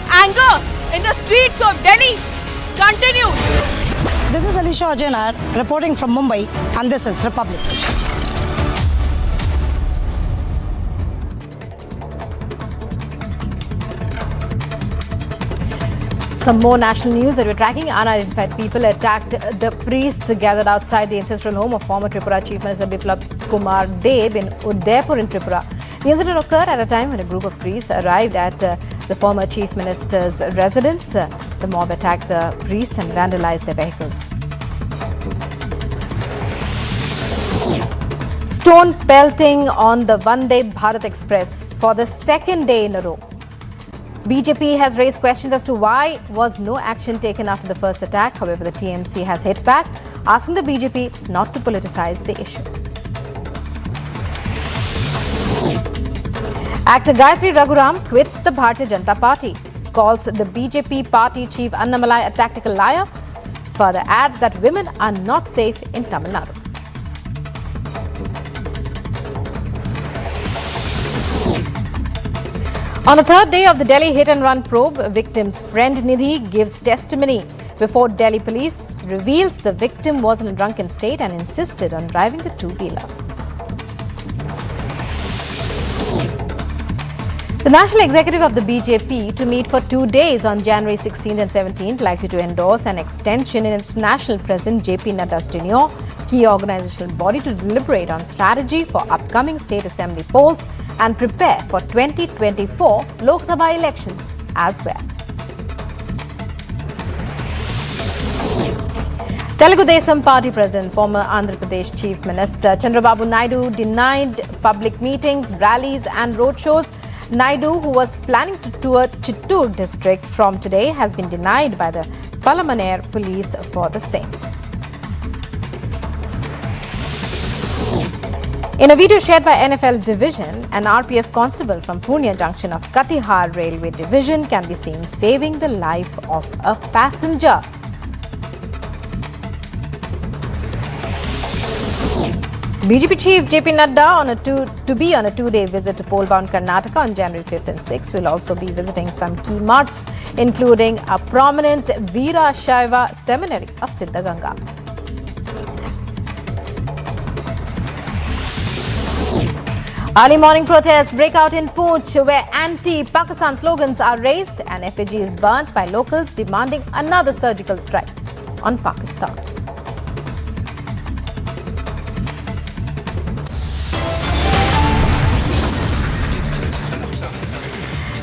S4: anger in the streets of Delhi continues.
S9: This is Alisha Ajanar reporting from Mumbai, and this is Republic.
S18: Some more national news that we're tracking. Unidentified people attacked the priests gathered outside the ancestral home of former Tripura Chief Minister Biplab Dave in Udaipur in Tripura. The incident occurred at a time when a group of priests arrived at the former Chief Minister's residence. The mob attacked the priests and vandalized their vehicles. Stone pelting on the Vande Bharat Express for the second day in a row. BJP has raised questions as to why was no action taken after the first attack. However, the TMC has hit back, asking the BJP not to politicize the issue. Actor Gayathri Raghuram quits the Bharatiya Janata Party, calls the BJP party chief Annamalai a tactical liar, further adds that women are not safe in Tamil Nadu. On the third day of the Delhi hit-and-run probe, victim's friend Nidhi gives testimony before Delhi police, reveals the victim was in a drunken state and insisted on driving the two-wheeler. The National Executive of the BJP to meet for 2 days on January 16th and 17th, likely to endorse an extension in its national president JP Nadda's tenure, key organizational body to deliberate on strategy for upcoming state assembly polls and prepare for 2024 Lok Sabha elections as well. Telugu Desam Party President, former Andhra Pradesh Chief Minister Chandrababu Naidu denied public meetings, rallies and roadshows. Naidu, who was planning to tour Chittoor district from today, has been denied by the Palamaner police for the same. In a video shared by NFL Division, an RPF constable from Pune junction of Katihar Railway Division can be seen saving the life of a passenger. BJP Chief JP Nadda to be on a 2-day visit to pole-bound Karnataka on January 5th and 6th. Will also be visiting some key marts, including a prominent Veera Shaiva seminary of Siddhaganga. Early morning protests break out in Poonch, where anti-Pakistan slogans are raised and effigy is burnt by locals demanding another surgical strike on Pakistan.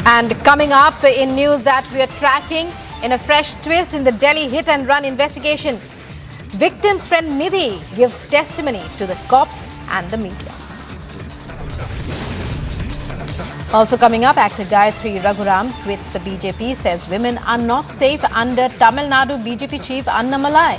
S18: And coming up in news that we are tracking in a fresh twist in the Delhi hit and run investigation, victim's friend Nidhi gives testimony to the cops and the media. Also coming up, actor Gayathri Raghuram quits the BJP, says women are not safe under Tamil Nadu BJP chief Annamalai.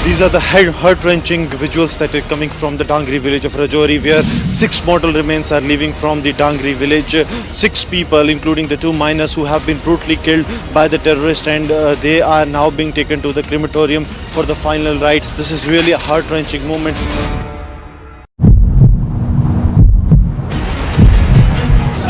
S6: These are the heart-wrenching visuals that are coming from the Dangri village of Rajori, where 6 mortal remains are leaving from the Dangri village. 6 people, including the 2 miners who have been brutally killed by the terrorists, and they are now being taken to the crematorium for the final rites. This is really a heart-wrenching moment.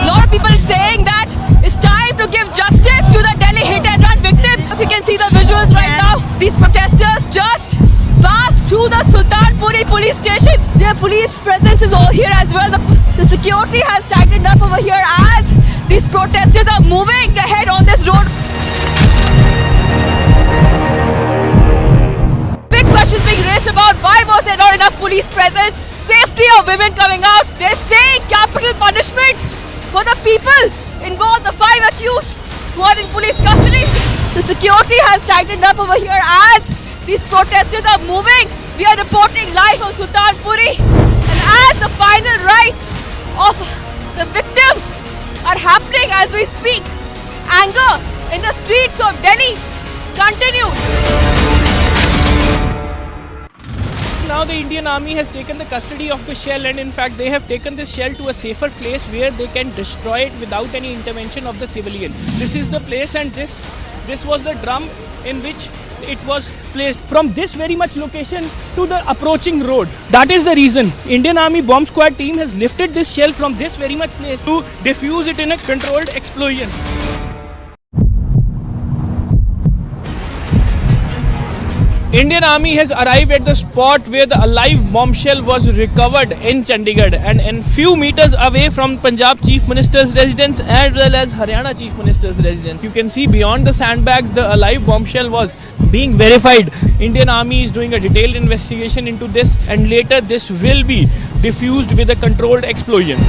S4: A lot of people saying that it's time to give justice to the Delhi hit and run victim. If you can see the visuals right now, these protesters just passed through the Sultanpuri police station. Their police presence is all here as well. The security has tightened up over here as these protesters are moving ahead on this road. Big questions being raised about why was there not enough police presence, safety of women coming out. They're saying capital punishment for the people involved, the 5 accused who are in police custody. The security has tightened up over here as these protesters are moving. We are reporting live from Sultanpuri, and as the final rites of the victim are happening as we speak, anger in the streets of Delhi continues.
S5: Now the Indian Army has taken the custody of the shell, and in fact they have taken this shell to a safer place where they can destroy it without any intervention of the civilian. This is the place, and this was the drum in which it was placed from this very much location to the approaching road. That is the reason Indian Army bomb squad team has lifted this shell from this very much place to defuse it in a controlled explosion. Indian Army has arrived at the spot where the alive bombshell was recovered in Chandigarh, and few meters away from Punjab Chief Minister's residence as well as Haryana Chief Minister's residence. You can see beyond the sandbags the alive bombshell was being verified. Indian Army is doing a detailed investigation into this, and later this will be diffused with a controlled explosion.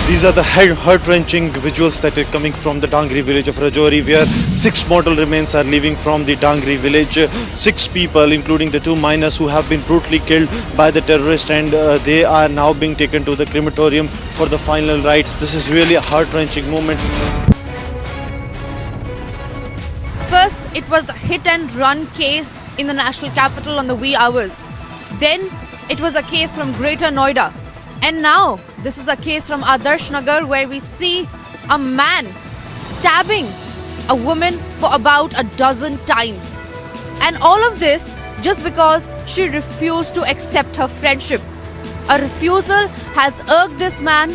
S6: These are the heart-wrenching visuals that are coming from the Dangri village of Rajori, where 6 mortal remains are leaving from the Dangri village. 6 people, including the 2 miners who have been brutally killed by the terrorists, and they are now being taken to the crematorium for the final rites. This is really a heart-wrenching moment.
S10: First, it was the hit and run case in the national capital on the wee hours. Then, it was a case from Greater Noida. And now, this is the case from Adarsh Nagar, where we see a man stabbing a woman for about a dozen times. And all of this just because she refused to accept her friendship. A refusal has irked this man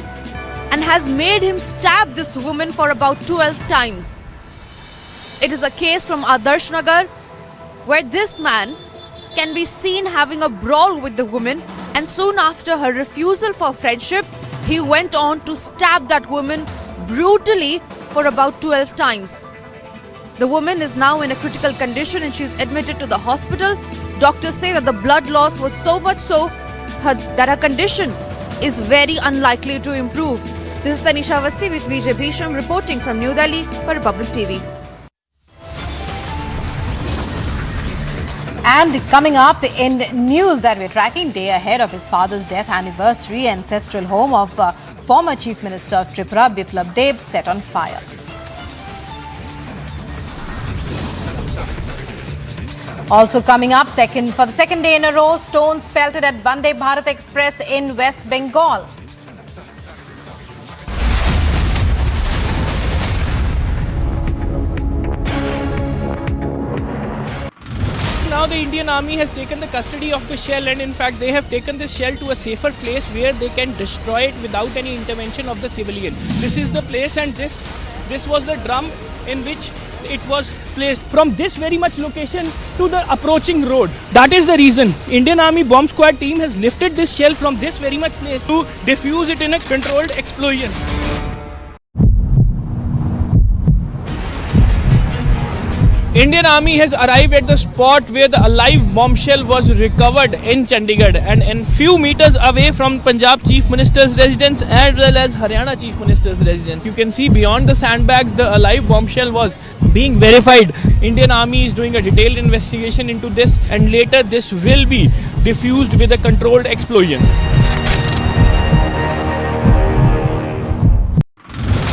S10: and has made him stab this woman for about 12 times. It is a case from Adarsh Nagar, where this man can be seen having a brawl with the woman, and soon after her refusal for friendship, he went on to stab that woman brutally for about 12 times. The woman is now in a critical condition and she is admitted to the hospital. Doctors say that the blood loss was so much so that her condition is very unlikely to improve. This is Tanisha Avasthi with Vijay Bhisham reporting from New Delhi for Republic TV.
S18: And coming up in news that we're tracking, day ahead of his father's death anniversary, ancestral home of former Chief Minister of Tripura, Biplab Dave, set on fire. Also coming up, for the second day in a row, stones pelted at Vande Bharat Express in West Bengal.
S5: Now the Indian Army has taken the custody of the shell, and in fact they have taken this shell to a safer place where they can destroy it without any intervention of the civilian. This is the place, and this was the drum in which it was placed from this very much location to the approaching road. That is the reason Indian Army bomb squad team has lifted this shell from this very much place to defuse it in a controlled explosion. Indian Army has arrived at the spot where the alive bombshell was recovered in Chandigarh and few meters away from Punjab Chief Minister's residence as well as Haryana Chief Minister's residence. You can see beyond the sandbags the alive bombshell was being verified. Indian Army is doing a detailed investigation into this, and later this will be diffused with a controlled explosion.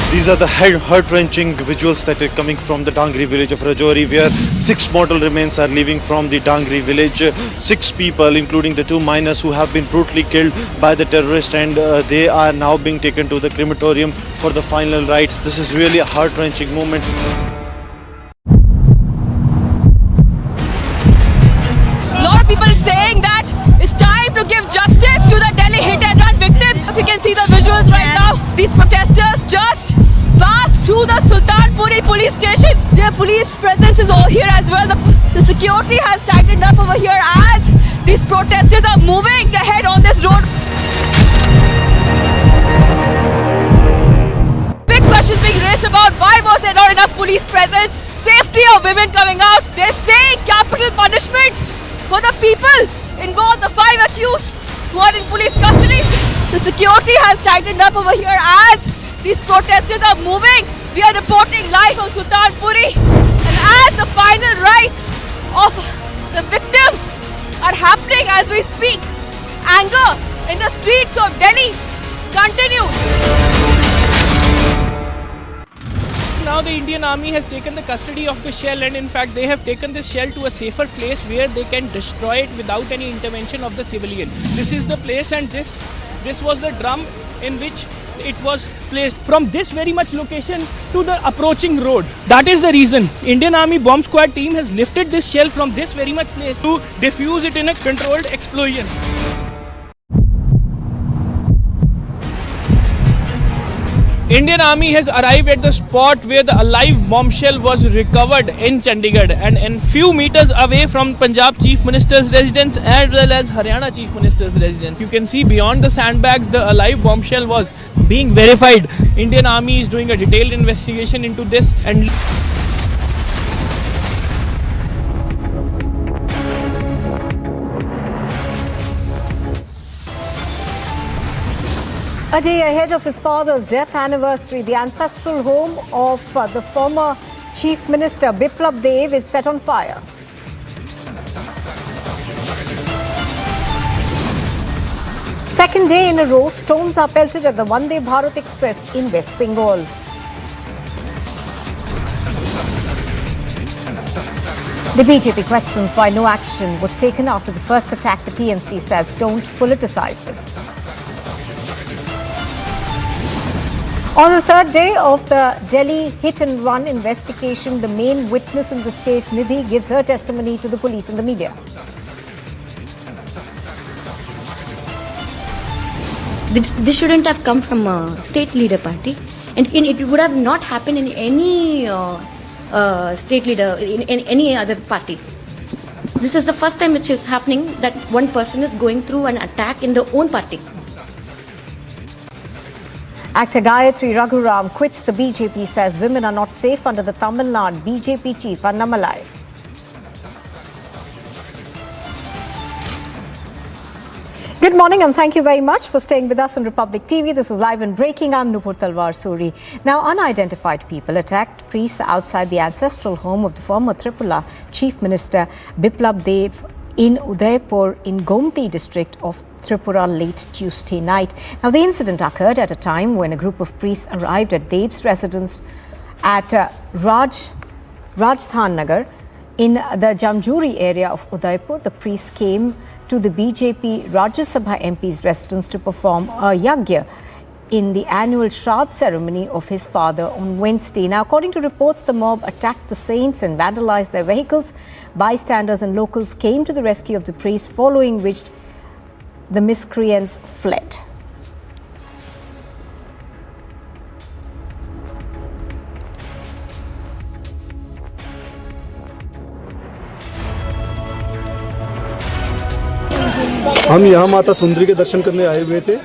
S6: These are the heart-wrenching visuals that are coming from the Dangri village of Rajori, where 6 mortal remains are leaving from the Dangri village. 6 people, including the 2 miners who have been brutally killed by the terrorists, and they are now being taken to the crematorium for the final rites. This is really a heart-wrenching moment.
S4: A lot of people saying that it's time to give justice to the Delhi hit and run victim. If you can see the visuals right now, these protesters just passed through the Sultanpuri police station. Their police presence is all here as well. The security has tightened up over here as these protesters are moving ahead on this road. Big questions being raised about why was there not enough police presence, safety of women coming out. They're saying capital punishment for the people involved, the 5 accused who are in police custody. The security has tightened up over here as these protesters are moving. We are reporting live from Sultanpuri, and as the final rites of the victim are happening as we speak, anger in the streets of Delhi continues.
S5: Now the Indian Army has taken the custody of the shell, and in fact they have taken this shell to a safer place where they can destroy it without any intervention of the civilian. This is the place, and this was the drum in which it was placed from this very much location to the approaching road. That is the reason Indian Army bomb squad team has lifted this shell from this very much place to defuse it in a controlled explosion. Indian Army has arrived at the spot where the alive bombshell was recovered in Chandigarh and few meters away from Punjab Chief Minister's residence as well as Haryana Chief Minister's residence. You can see beyond the sandbags the alive bombshell was being verified. Indian Army is doing a detailed investigation into this, and
S1: a day ahead of his father's death anniversary, the ancestral home of the former Chief Minister Biplab Dave is set on fire. Second day in a row, stones are pelted at the Vande Bharat Express in West Bengal. The BJP questions why no action was taken after the first attack. The TMC says don't politicize this. On the third day of the Delhi hit-and-run investigation, the main witness in this case, Nidhi, gives her testimony to the police and the media.
S3: This shouldn't have come from a state leader party, and it would have not happened in any state leader, in any other party. This is the first time which is happening that one person is going through an attack in their own party.
S1: Actor Gayathri Raghuram quits the BJP, says women are not safe under the Tamil Nadu BJP chief Annamalai. Good morning and thank you very much for staying with us on Republic TV. This is Live and Breaking. I'm Nupur Talwar Suri. Now, unidentified people attacked priests outside the ancestral home of the former Tripura Chief Minister Biplab Dave in Udaipur in Gomti district of Tripura late Tuesday night. Now, the incident occurred at a time when a group of priests arrived at Dave's residence at Rajdhan Nagar in the Jamjuri area of Udaipur. The priests came to the BJP Rajya Sabha MP's residence to perform a yagya in the annual Shraddh ceremony of his father on Wednesday. Now, according to reports, the mob attacked the saints and vandalized their vehicles. Bystanders and locals came to the rescue of the priests, following which the miscreants fled.
S11: हम यहाँ माता सुंदरी के दर्शन करने आए हुए थे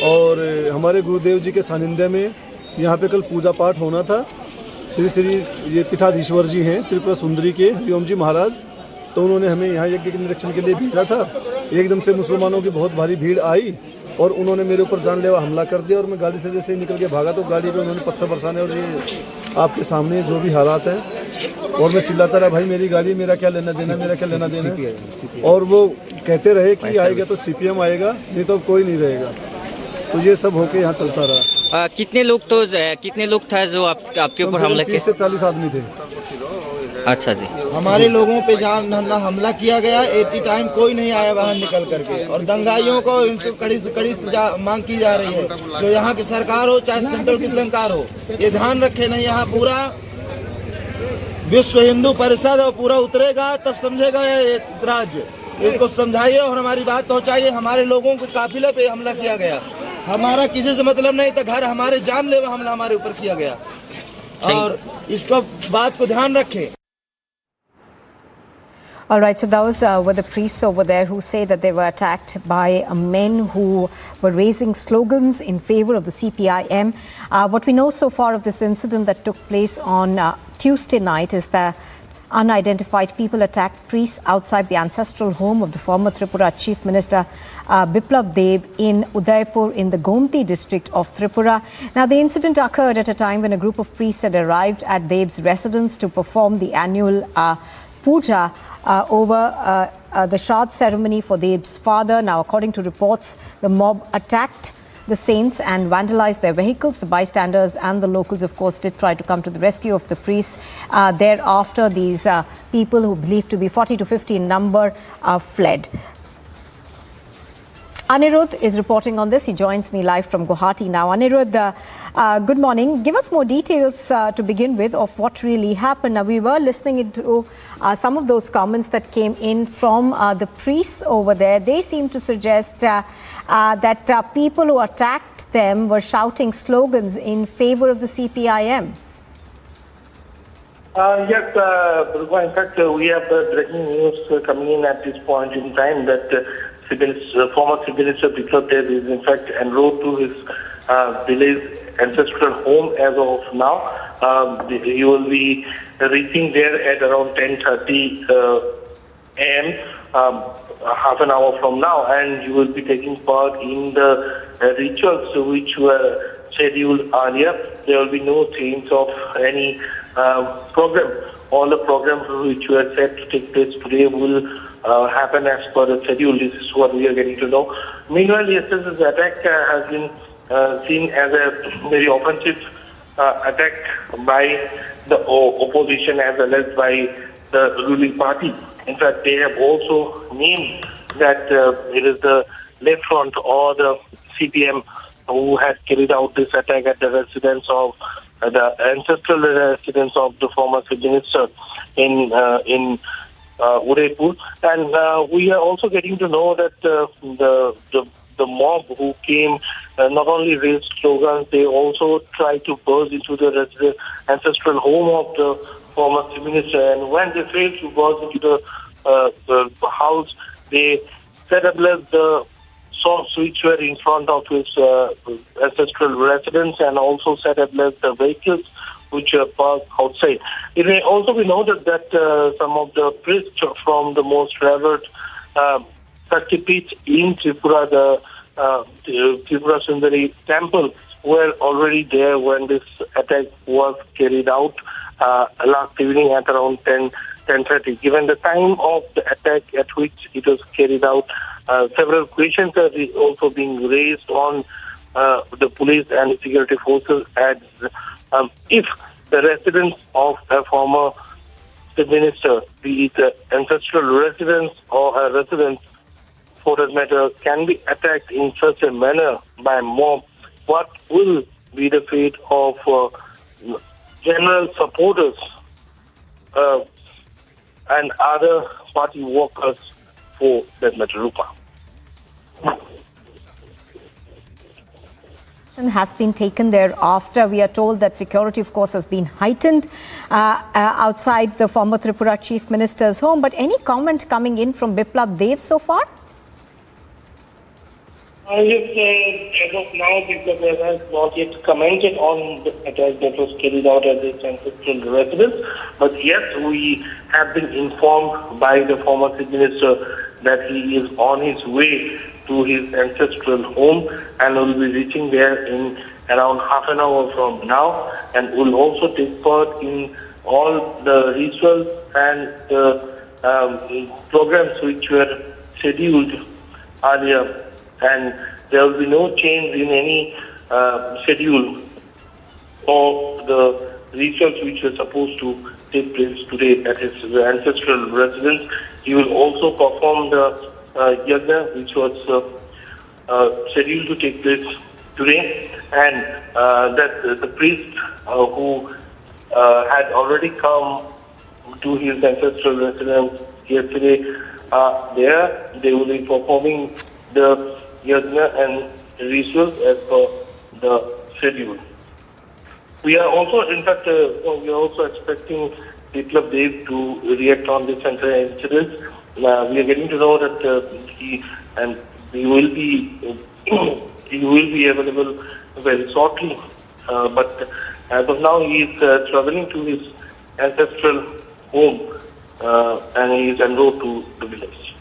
S11: और हमारे गुरुदेव जी के सानिध्य में यहाँ पे कल पूजा पाठ होना था, श्री श्री ये पीठाधीश्वर जी हैं त्रिपुरा सुंदरी के हरिओम जी महाराज, तो उन्होंने हमें यहाँ यज्ञ के निरीक्षण के लिए भेजा था। एकदम से मुसलमानों की बहुत भारी भीड़ आई और उन्होंने मेरे ऊपर जानलेवा हमला कर दिया और मैं गाड़ी से जैसे ही निकल के भागा तो गाड़ी पे उन्होंने पत्थर बरसाने, और ये आपके सामने जो भी हालात हैं। और मैं चिल्लाता रहा, भाई मेरी गाड़ी, मेरा क्या लेना देना, मेरा क्या लेना देना। और वो कहते रहे कि आएगा तो CPM आएगा, नहीं तो कोई नहीं रहेगा। तो ये सब होके यहाँ चलता रहा।
S12: कितने लोग था जो आपके ऊपर हमला किया?
S11: 30 से 40 आदमी थे।
S12: अच्छा जी।
S13: हमारे लोगों पे जहाँ हमला किया गया, 80 टाइम कोई नहीं आया बाहर निकल करके, और दंगाइयों को इनसे कड़ी से कड़ी मांग की जा रही है। जो यहाँ की सरकार हो चाहे सेंट्रल की सरकार हो, ये ध्यान रखे नहीं, यहाँ पूरा विश्व हिंदू परिषद और पूरा उतरेगा तब समझेगा ये राज्य। इसको समझाइए और हमारी बात पहुँचाइए। हमारे लोगों को काफिले पे हमला किया गया, हमारा किसी से मतलब नहीं था, घर हमारे जानलेवा हमला हमारे ऊपर किया गया, और इसको बात को ध्यान रखें।
S1: All right, so those were the priests over there who say that they were attacked by men who were raising slogans in favor of the CPIM. What we know so far of this incident that took place on Tuesday night is that unidentified people attacked priests outside the ancestral home of the former Tripura Chief Minister Biplab Dave in Udaipur in the Gomti district of Tripura. Now, the incident occurred at a time when a group of priests had arrived at Dave's residence to perform the annual puja over the Shad ceremony for Dave's father. Now, according to reports, the mob attacked the saints and vandalized their vehicles. The bystanders and the locals, of course, did try to come to the rescue of the priests. Thereafter, these people, who believed to be 40 to 50 in number, fled. Anirudh is reporting on this. He joins me live from Guwahati now. Anirudh, good morning. Give us more details to begin with of what really happened. Now, we were listening to some of those comments that came in from the priests over there. They seem to suggest that people who attacked them were shouting slogans in favor of the CPIM.
S14: Yes, in fact, we have breaking news coming in at this point in time that former Chief Minister Biplab Dave is in fact enrolled to his village ancestral home as of now. He will be reaching there at around 10:30 a.m. Half an hour from now, and he will be taking part in the rituals which were scheduled earlier. There will be no change of any program. All the programs which were set to take place today will happen as per the schedule. This is what we are getting to know. Meanwhile, yesterday's attack has been seen as a very offensive attack by the opposition as well as by the ruling party. In fact, they have also named that it is the left front or the CPM who had carried out this attack at the residence of the ancestral residence of the former Chief Minister in Udaipur. And we are also getting to know that the mob who came not only raised slogans, they also tried to burst into the ancestral home of the former Chief Minister. And when they failed to burst into the house, they set ablaze the shops which were in front of his ancestral residence and also set ablaze the vehicles which were parked outside. It may also be noted that some of the priests from the most revered Shaktipeeth in Tripura, the Tripura Sundari temple, were already there when this attack was carried out last evening at around 10:30. Given the time of the attack at which it was carried out, several questions are also being raised on the police and security forces as if the residence of a former Chief Minister, be it ancestral residence or a residence for that matter, can be attacked in such a manner by a mob. What will be the fate of general supporters and other party workers for that matter, Rupa?
S1: Has been taken thereafter. We are told that security, of course, has been heightened outside the former Tripura Chief Minister's home. But any comment coming in from Biplab Dave so far?
S14: Yes, as of now, Biplab Dave has not yet commented on the attack that was carried out at his ancestral residence. But yes, we have been informed by the former Chief Minister that he is on his way to his ancestral home and will be reaching there in around half an hour from now, and will also take part in all the rituals and the programs which were scheduled earlier. And there will be no change in any schedule of the rituals which were supposed to take place today at his ancestral residence. He will also perform the yajna which was scheduled to take place today, and that the priest who had already come to his ancestral residence yesterday there, they will be performing the yajna and rituals as per the schedule. We are also, in fact, we are also expecting Biplab Dave to react on this entire incident. We are getting to know that he will be available very shortly. But as of now, he is traveling to his ancestral home and he is en route to the village.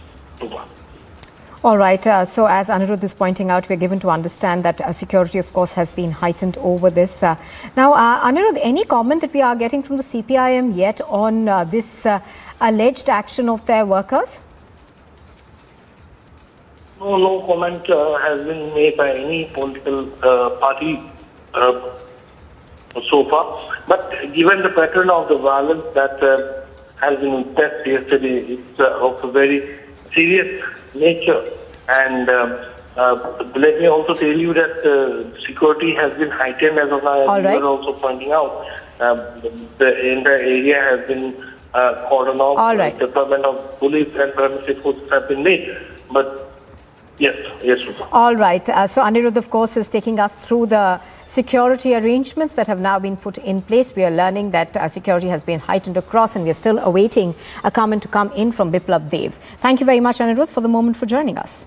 S1: All right. So as Anirudh is pointing out, we're given to understand that security, of course, has been heightened over this. Now, Anirudh, any comment that we are getting from the CPIM yet on this alleged action of their workers?
S14: No comment has been made by any political party so far. But given the pattern of the violence that has been witnessed yesterday, it's of a very serious nature, and let me also tell you that security has been heightened as of now, as you were also pointing out. The entire area has been cordoned off. The deployment of police and paramilitary forces have been made. But yes.
S1: All right. So Anirudh, of course, is taking us through the security arrangements that have now been put in place. We are learning that security has been heightened across, and we are still awaiting a comment to come in from Biplab Dave. Thank you very much, Anirudh, for the moment for joining us.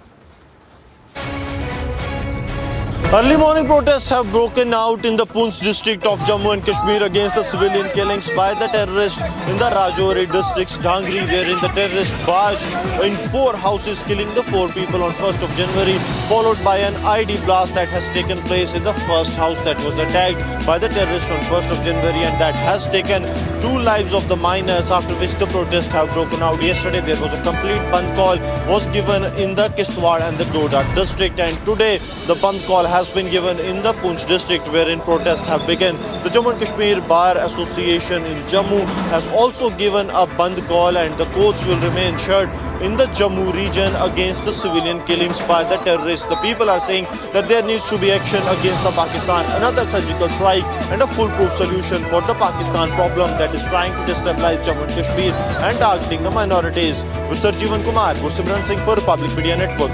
S6: Early morning protests have broken out in the Poonch district of Jammu and Kashmir against the civilian killings by the terrorists in the Rajori district's Dhangri, wherein the terrorists barged in 4 houses, killing the 4 people on 1st of January, followed by an ID blast that has taken place in the first house that was attacked by the terrorists on 1st of January, and that has taken 2 lives of the miners, after which the protests have broken out. Yesterday there was a complete Band call was given in the Kishtwar and the Doda district, and today the Band call has been given in the Poonch district, wherein protests have begun. The Jammu and Kashmir Bar Association in Jammu has also given a Band call, and the courts will remain shut in the Jammu region against the civilian killings by the terrorists. The people are saying that there needs to be action against the Pakistan, another surgical strike and a foolproof solution for the Pakistan problem that is trying to destabilize Jammu and Kashmir and targeting the minorities. With Sir Jeevan Kumar, Gursimran Singh for Republic Media Network.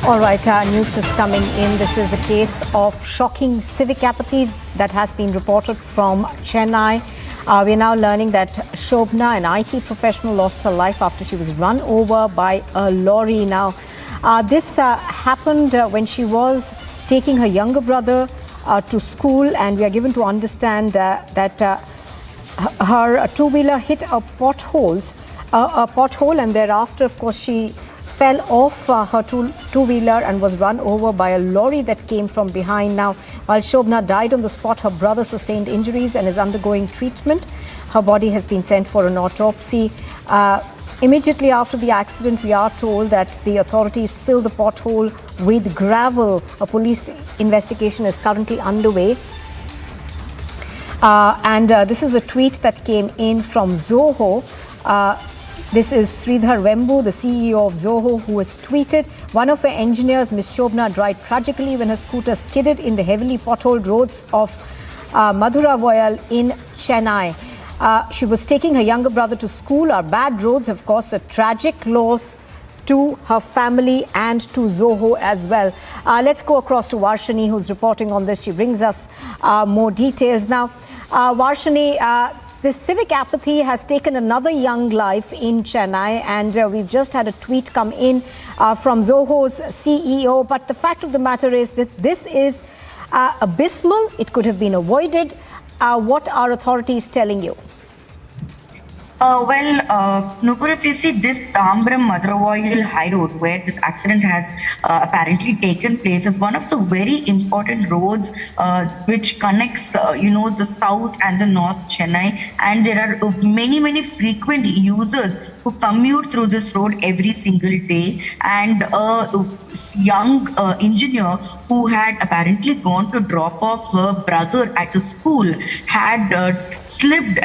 S1: All right, news just coming in. This is a case of shocking civic apathy that has been reported from Chennai. We are now learning that Shobna, an IT professional, lost her life after she was run over by a lorry. Now, this happened when she was taking her younger brother to school, and we are given to understand that her two-wheeler hit a pothole, and thereafter, of course, she fell off her two-wheeler and was run over by a lorry that came from behind. Now, while Shobna died on the spot, her brother sustained injuries and is undergoing treatment. Her body has been sent for an autopsy. Immediately after the accident, we are told that the authorities filled the pothole with gravel. A police investigation is currently underway. This is a tweet that came in from Zoho. This is Sridhar Wembu, the CEO of Zoho, who has tweeted, "One of her engineers, Ms. Shobna, died tragically when her scooter skidded in the heavily potholed roads of Madhuravoyal in Chennai. She was taking her younger brother to school. Our bad roads have caused a tragic loss to her family and to Zoho as well." Let's go across to Varshini, who's reporting on this. She brings us more details. Now, Varshini, this civic apathy has taken another young life in Chennai, and we've just had a tweet come in from Zoho's CEO. But the fact of the matter is that this is abysmal. It could have been avoided. What are authorities telling you?
S15: Nupur, if you see this Tambram Madurai High Road, where this accident has apparently taken place, is one of the very important roads which connects, the south and the north Chennai. And there are many frequent users who commute through this road every single day. And a young engineer who had apparently gone to drop off her brother at a school had slipped,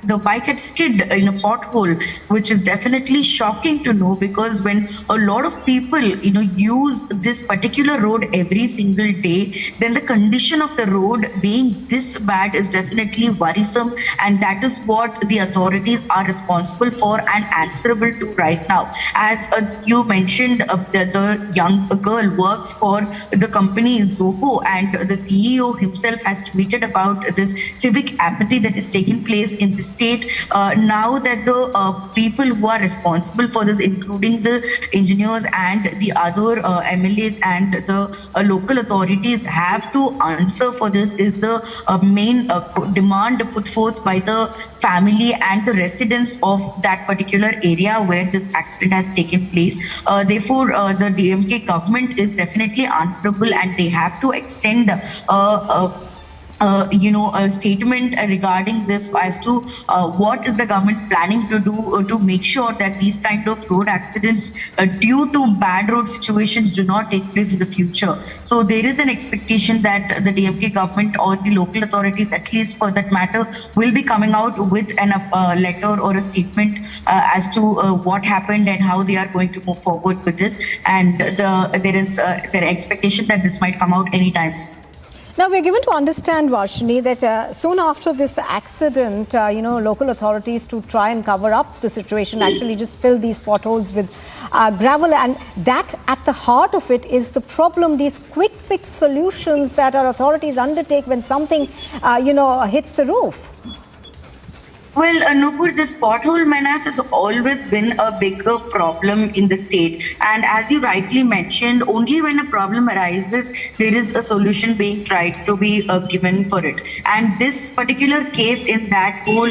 S15: the bike had skid in a pothole, which is definitely shocking to know, because when a lot of people, use this particular road every single day, then the condition of the road being this bad is definitely worrisome. And that is what the authorities are responsible for and answerable to right now. As you mentioned, the young girl works for the company Zoho, and the CEO himself has tweeted about this civic apathy that is taking place in the state. Now that the people who are responsible for this, including the engineers and the other MLAs and the local authorities, have to answer for this, is the main demand put forth by the family and the residents of that particular area where this accident has taken place. Therefore, the DMK government is definitely answerable, and they have to extend a statement regarding this as to what is the government planning to do to make sure that these kind of road accidents due to bad road situations do not take place in the future. So there is an expectation that the DMK government or the local authorities, at least for that matter, will be coming out with a letter or a statement as to what happened and how they are going to move forward with this. And there is their expectation that this might come out anytime soon.
S1: Now, we're given to understand, Varshini, that soon after this accident, local authorities, to try and cover up the situation, actually just fill these potholes with gravel. And that, at the heart of it, is the problem, these quick fix solutions that our authorities undertake when something, hits the roof.
S15: Well, Nupur, this pothole menace has always been a bigger problem in the state. And as you rightly mentioned, only when a problem arises, there is a solution being tried to be given for it. And this particular case in that whole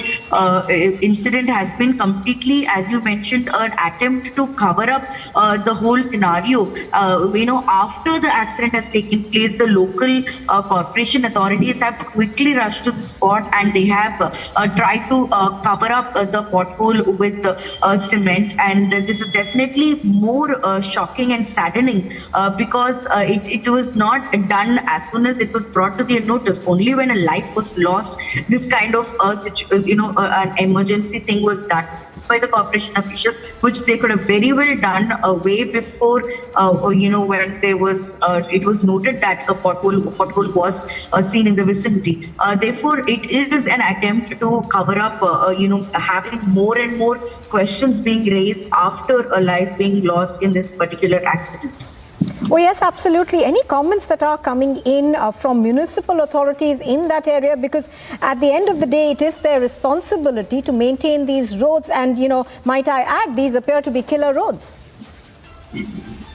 S15: incident has been completely, as you mentioned, an attempt to cover up the whole scenario. After the accident has taken place, the local corporation authorities have quickly rushed to the spot, and they have tried to cover up the pothole with cement. And this is definitely more shocking and saddening because it was not done as soon as it was brought to their notice. Only when a life was lost, this kind of an emergency thing was done by the corporation officials, which they could have very well done way before, when there was, it was noted that a pothole was seen in the vicinity. Therefore, it is an attempt to cover up, having more and more questions being raised after a life being lost in this particular accident.
S1: Oh yes, absolutely. Any comments that are coming in from municipal authorities in that area? Because at the end of the day, it is their responsibility to maintain these roads. And, might I add, these appear to be killer roads.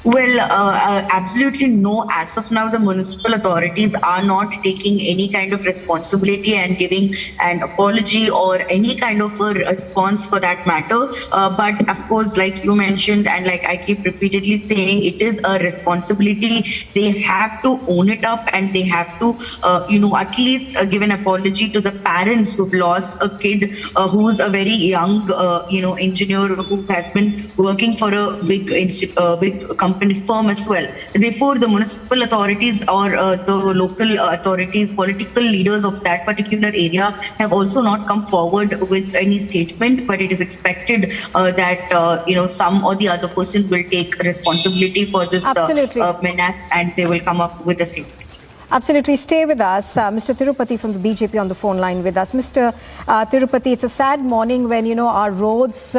S15: Well, absolutely no. As of now, the municipal authorities are not taking any kind of responsibility and giving an apology or any kind of a response for that matter. But of course, like you mentioned, and like I keep repeatedly saying, it is a responsibility. They have to own it up, and they have to, at least give an apology to the parents who've lost a kid who's a very young, engineer who has been working for a big company firm as well. Therefore, the municipal authorities or the local authorities, political leaders of that particular area have also not come forward with any statement, but it is expected that some or the other person will take responsibility for this menace, and they will come up with a statement.
S1: Absolutely. Stay with us. Mr. Tirupati from the BJP on the phone line with us. Mr. Tirupati, it's a sad morning when, our roads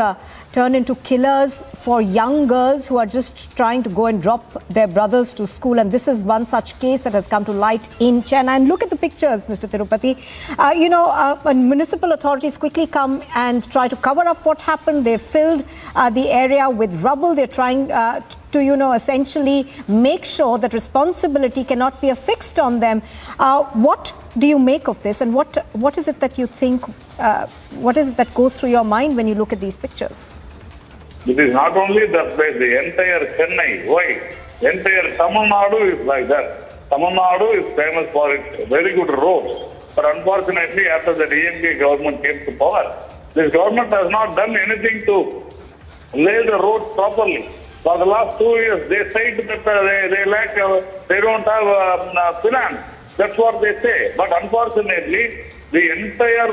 S1: turn into killers for young girls who are just trying to go and drop their brothers to school. And this is one such case that has come to light in Chennai. And look at the pictures, Mr. Tirupati. When municipal authorities quickly come and try to cover up what happened, they filled the area with rubble. They're trying to, essentially make sure that responsibility cannot be affixed on them. What do you make of this, and what is it that you think, what is it that goes through your mind when you look at these pictures?
S16: It is not only that place, the entire Chennai. Why? The entire Tamil Nadu is like that. Tamil Nadu is famous for its very good roads. But unfortunately, after the DMK government came to power, this government has not done anything to lay the road properly. For the last 2 years, they said that they don't have finance. That's what they say. But unfortunately, the entire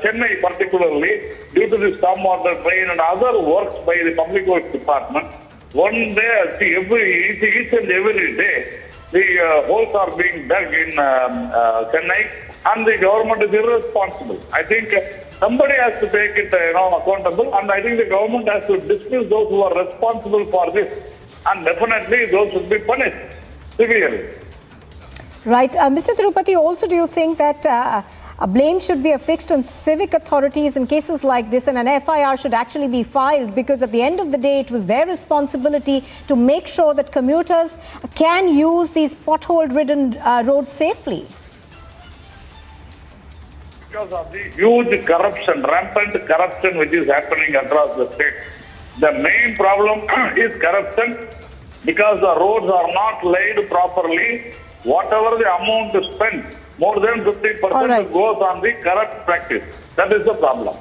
S16: Chennai particularly, due to the stormwater drain and other works by the Public Works Department, one day, each and every day, the holes are being dug in Chennai, and the government is irresponsible. I think somebody has to take it accountable, and I think the government has to dismiss those who are responsible for this, and definitely those should be punished severely. Right.
S1: Mr. Tirupati, also do you think that a blame should be affixed on civic authorities in cases like this, and an FIR should actually be filed, because at the end of the day it was their responsibility to make sure that commuters can use these pothole-ridden roads safely?
S16: Because of the huge corruption, rampant corruption which is happening across the state. The main problem is corruption, because the roads are not laid properly. Whatever the amount is spent, more than 50% goes on the corrupt practice. That is the problem.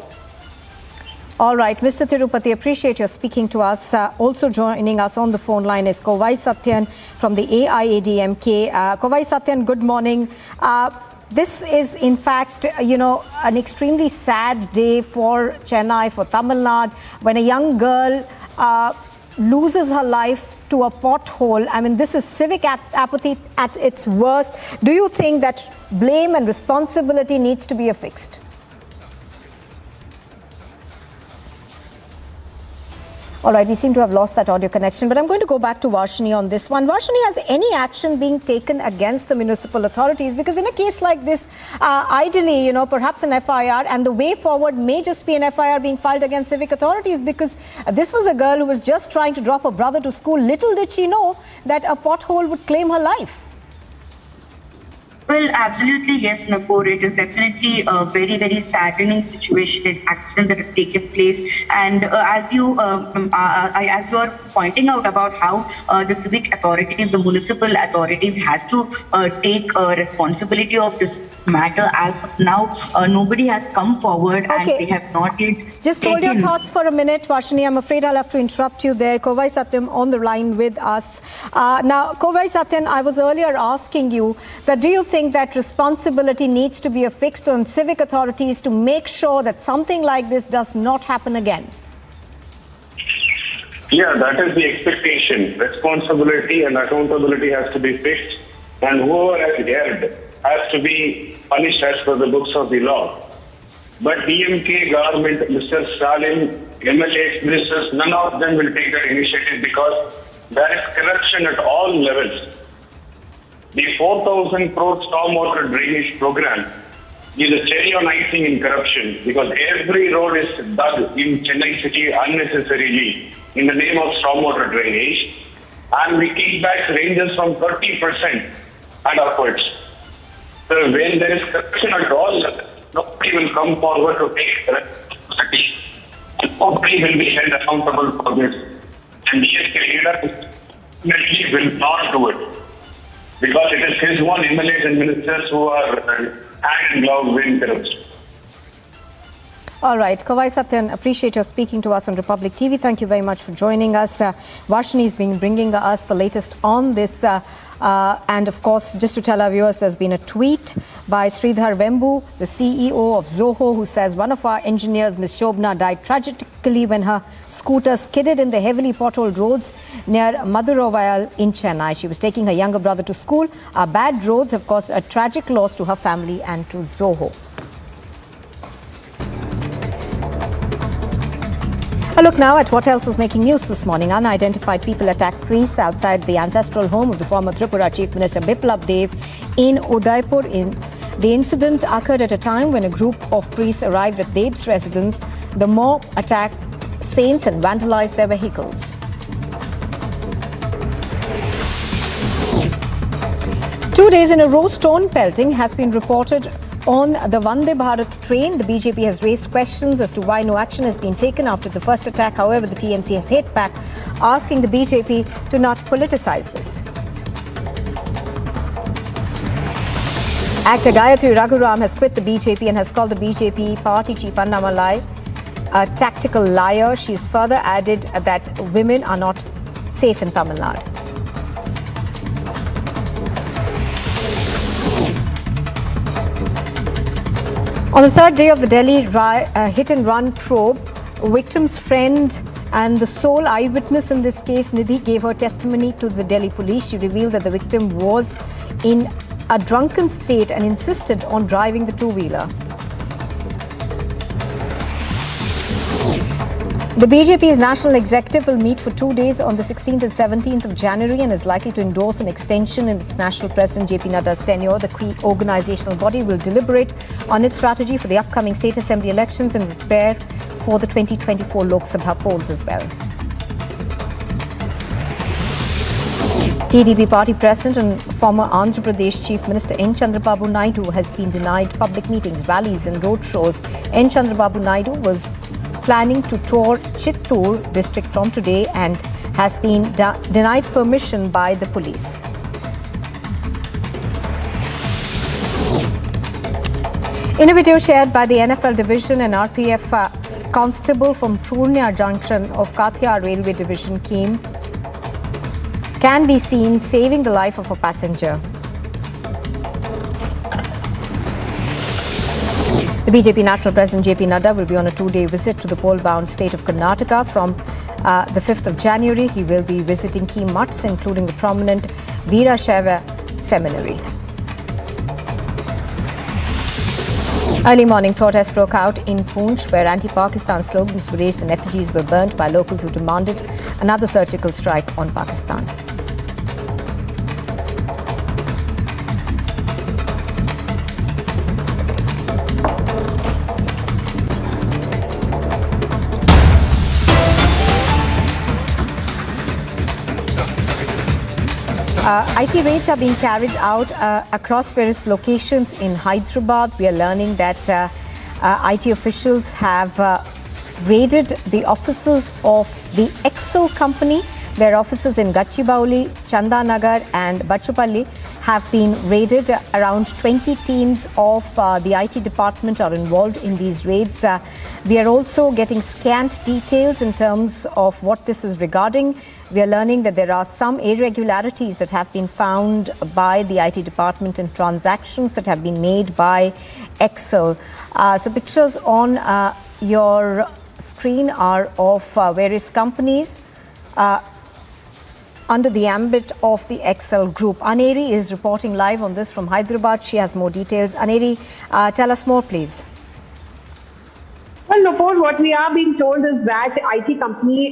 S1: All right, Mr. Tirupati, appreciate your speaking to us. Also joining us on the phone line is Kovai Satyan from the AIADMK. Kovai Satyan, good morning. This is, in fact, an extremely sad day for Chennai, for Tamil Nadu, when a young girl loses her life to a pothole. I mean, this is civic apathy at its worst. Do you think that blame and responsibility needs to be affixed? All right, we seem to have lost that audio connection, but I'm going to go back to Varshini on this one. Varshini, has any action being taken against the municipal authorities? Because in a case like this, ideally, perhaps an FIR, and the way forward may just be an FIR being filed against civic authorities, because this was a girl who was just trying to drop her brother to school. Little did she know that a pothole would claim her life.
S15: Well, absolutely, yes, Nupur. It is definitely a very, very saddening situation, an accident that has taken place. And as you are pointing out about how the civic authorities, the municipal authorities, has to take responsibility of this matter. As of now, nobody has come forward, and they have not yet
S1: Just hold your thoughts for a minute, Varshini. I'm afraid I'll have to interrupt you there. Kovai Satyam on the line with us. Now, Kovai Satyam, I was earlier asking you that do you think that responsibility needs to be affixed on civic authorities to make sure that something like this does not happen again?
S16: Yeah, that is the expectation. Responsibility and accountability has to be fixed, and whoever has erred has to be punished as per the books of the law. But DMK government, Mr. Stalin, MLAs, ministers, none of them will take that initiative, because there is corruption at all levels. The 4,000 crore stormwater drainage program is a cherry on icing in corruption, because every road is dug in Chennai city unnecessarily in the name of stormwater drainage, and the kickbacks ranges from 30% and upwards. So when there is corruption at all levels, nobody will come forward to take responsibility. Nobody will be held accountable for this. And DSK leader definitely will not do it, because it is his one MLAs and ministers who are hand in glove with corruption.
S1: All right, Kovai Satyan, appreciate your speaking to us on Republic TV. Thank you very much for joining us. Varshini has been bringing us the latest on this. And of course, just to tell our viewers, there's been a tweet by Sridhar Vembu, the CEO of Zoho, who says one of our engineers, Ms. Shobna, died tragically when her scooter skidded in the heavily potholed roads near Madurovayal in Chennai. She was taking her younger brother to school. Our bad roads have caused a tragic loss to her family and to Zoho. A look now at what else is making news this morning. Unidentified people attacked priests outside the ancestral home of the former Tripura Chief Minister Biplab Dave in Udaipur. The incident occurred at a time when a group of priests arrived at Dave's residence. The mob attacked saints and vandalized their vehicles. Two days in a row, stone pelting has been reported on the Vande Bharat train. The BJP has raised questions as to why no action has been taken after the first attack. However, the TMC has hit back, asking the BJP to not politicize this. Actor Gayathri Raghuram has quit the BJP and has called the BJP party chief Annamalai a tactical liar. She has further added that women are not safe in Tamil Nadu. On the third day of the Delhi hit-and-run probe, victim's friend and the sole eyewitness in this case, Nidhi, gave her testimony to the Delhi police. She revealed that the victim was in a drunken state and insisted on driving the two-wheeler. The BJP's national executive will meet for 2 days on the 16th and 17th of January and is likely to endorse an extension in its national president JP Nadda's tenure. The organizational body will deliberate on its strategy for the upcoming state assembly elections and prepare for the 2024 Lok Sabha polls as well. TDP party president and former Andhra Pradesh Chief Minister N. Chandrababu Naidu has been denied public meetings, rallies and road shows. N. Chandrababu Naidu was planning to tour Chittoor district from today and has been denied permission by the police. In a video shared by the NFL division, an RPF constable from Purnia Junction of Kathia Railway Division can be seen saving the life of a passenger. The BJP National President JP Nadda will be on a 2-day visit to the pole-bound state of Karnataka from the 5th of January. He will be visiting key mutts, including the prominent Veerashaiva Seminary. Early morning protests broke out in Poonch, where anti-Pakistan slogans were raised and effigies were burnt by locals who demanded another surgical strike on Pakistan. IT raids are being carried out across various locations in Hyderabad. We are learning that IT officials have raided the offices of the Excel company. Their offices in Gachibowli, Chandanagar and Bachupalli have been raided. Around 20 teams of the IT department are involved in these raids. We are also getting scant details in terms of what this is regarding. We are learning that there are some irregularities that have been found by the IT department in transactions that have been made by Excel. So pictures on your screen are of various companies under the ambit of the Excel group. Aneri is reporting live on this from Hyderabad. She has more details. Aneri, tell us more, please.
S17: Well, Nopal, what we are being told is that IT company,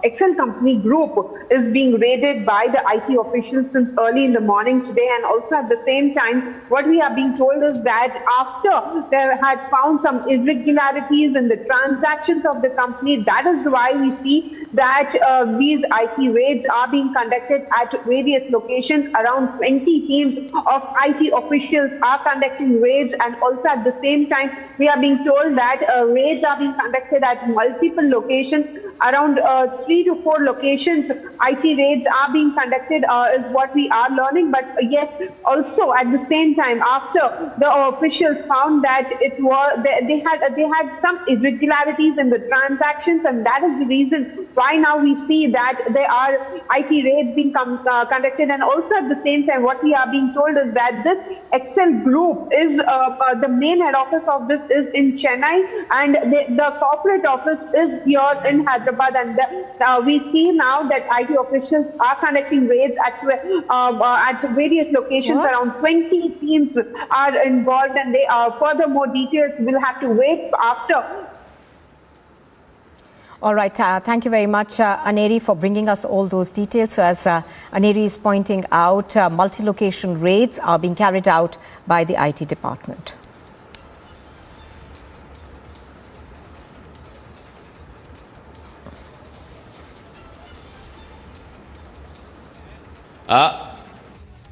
S17: Excel company group is being raided by the IT officials since early in the morning today. And also at the same time, what we are being told is that after they had found some irregularities in the transactions of the company, that is why we see that these IT raids are being conducted at various locations. Around 20 teams of IT officials are conducting raids, and also at the same time, we are being told that raids are being conducted at multiple locations. Around 3 to 4 locations, IT raids are being conducted is what we are learning. But yes, also at the same time, after the officials found that it was they had some irregularities in the transactions, and that is the reason why now we see that there are IT raids being conducted. And also at the same time, what we are being told is that this Excel group is the main head office of this is in Chennai, and the corporate office is here in Hyderabad. And we see now that IT officials are conducting raids at various locations. What? Around 20 teams are involved, and they further more details will have to wait after.
S1: All right, thank you very much, Aneri, for bringing us all those details. So as Aneri is pointing out, multi-location raids are being carried out by the IT department.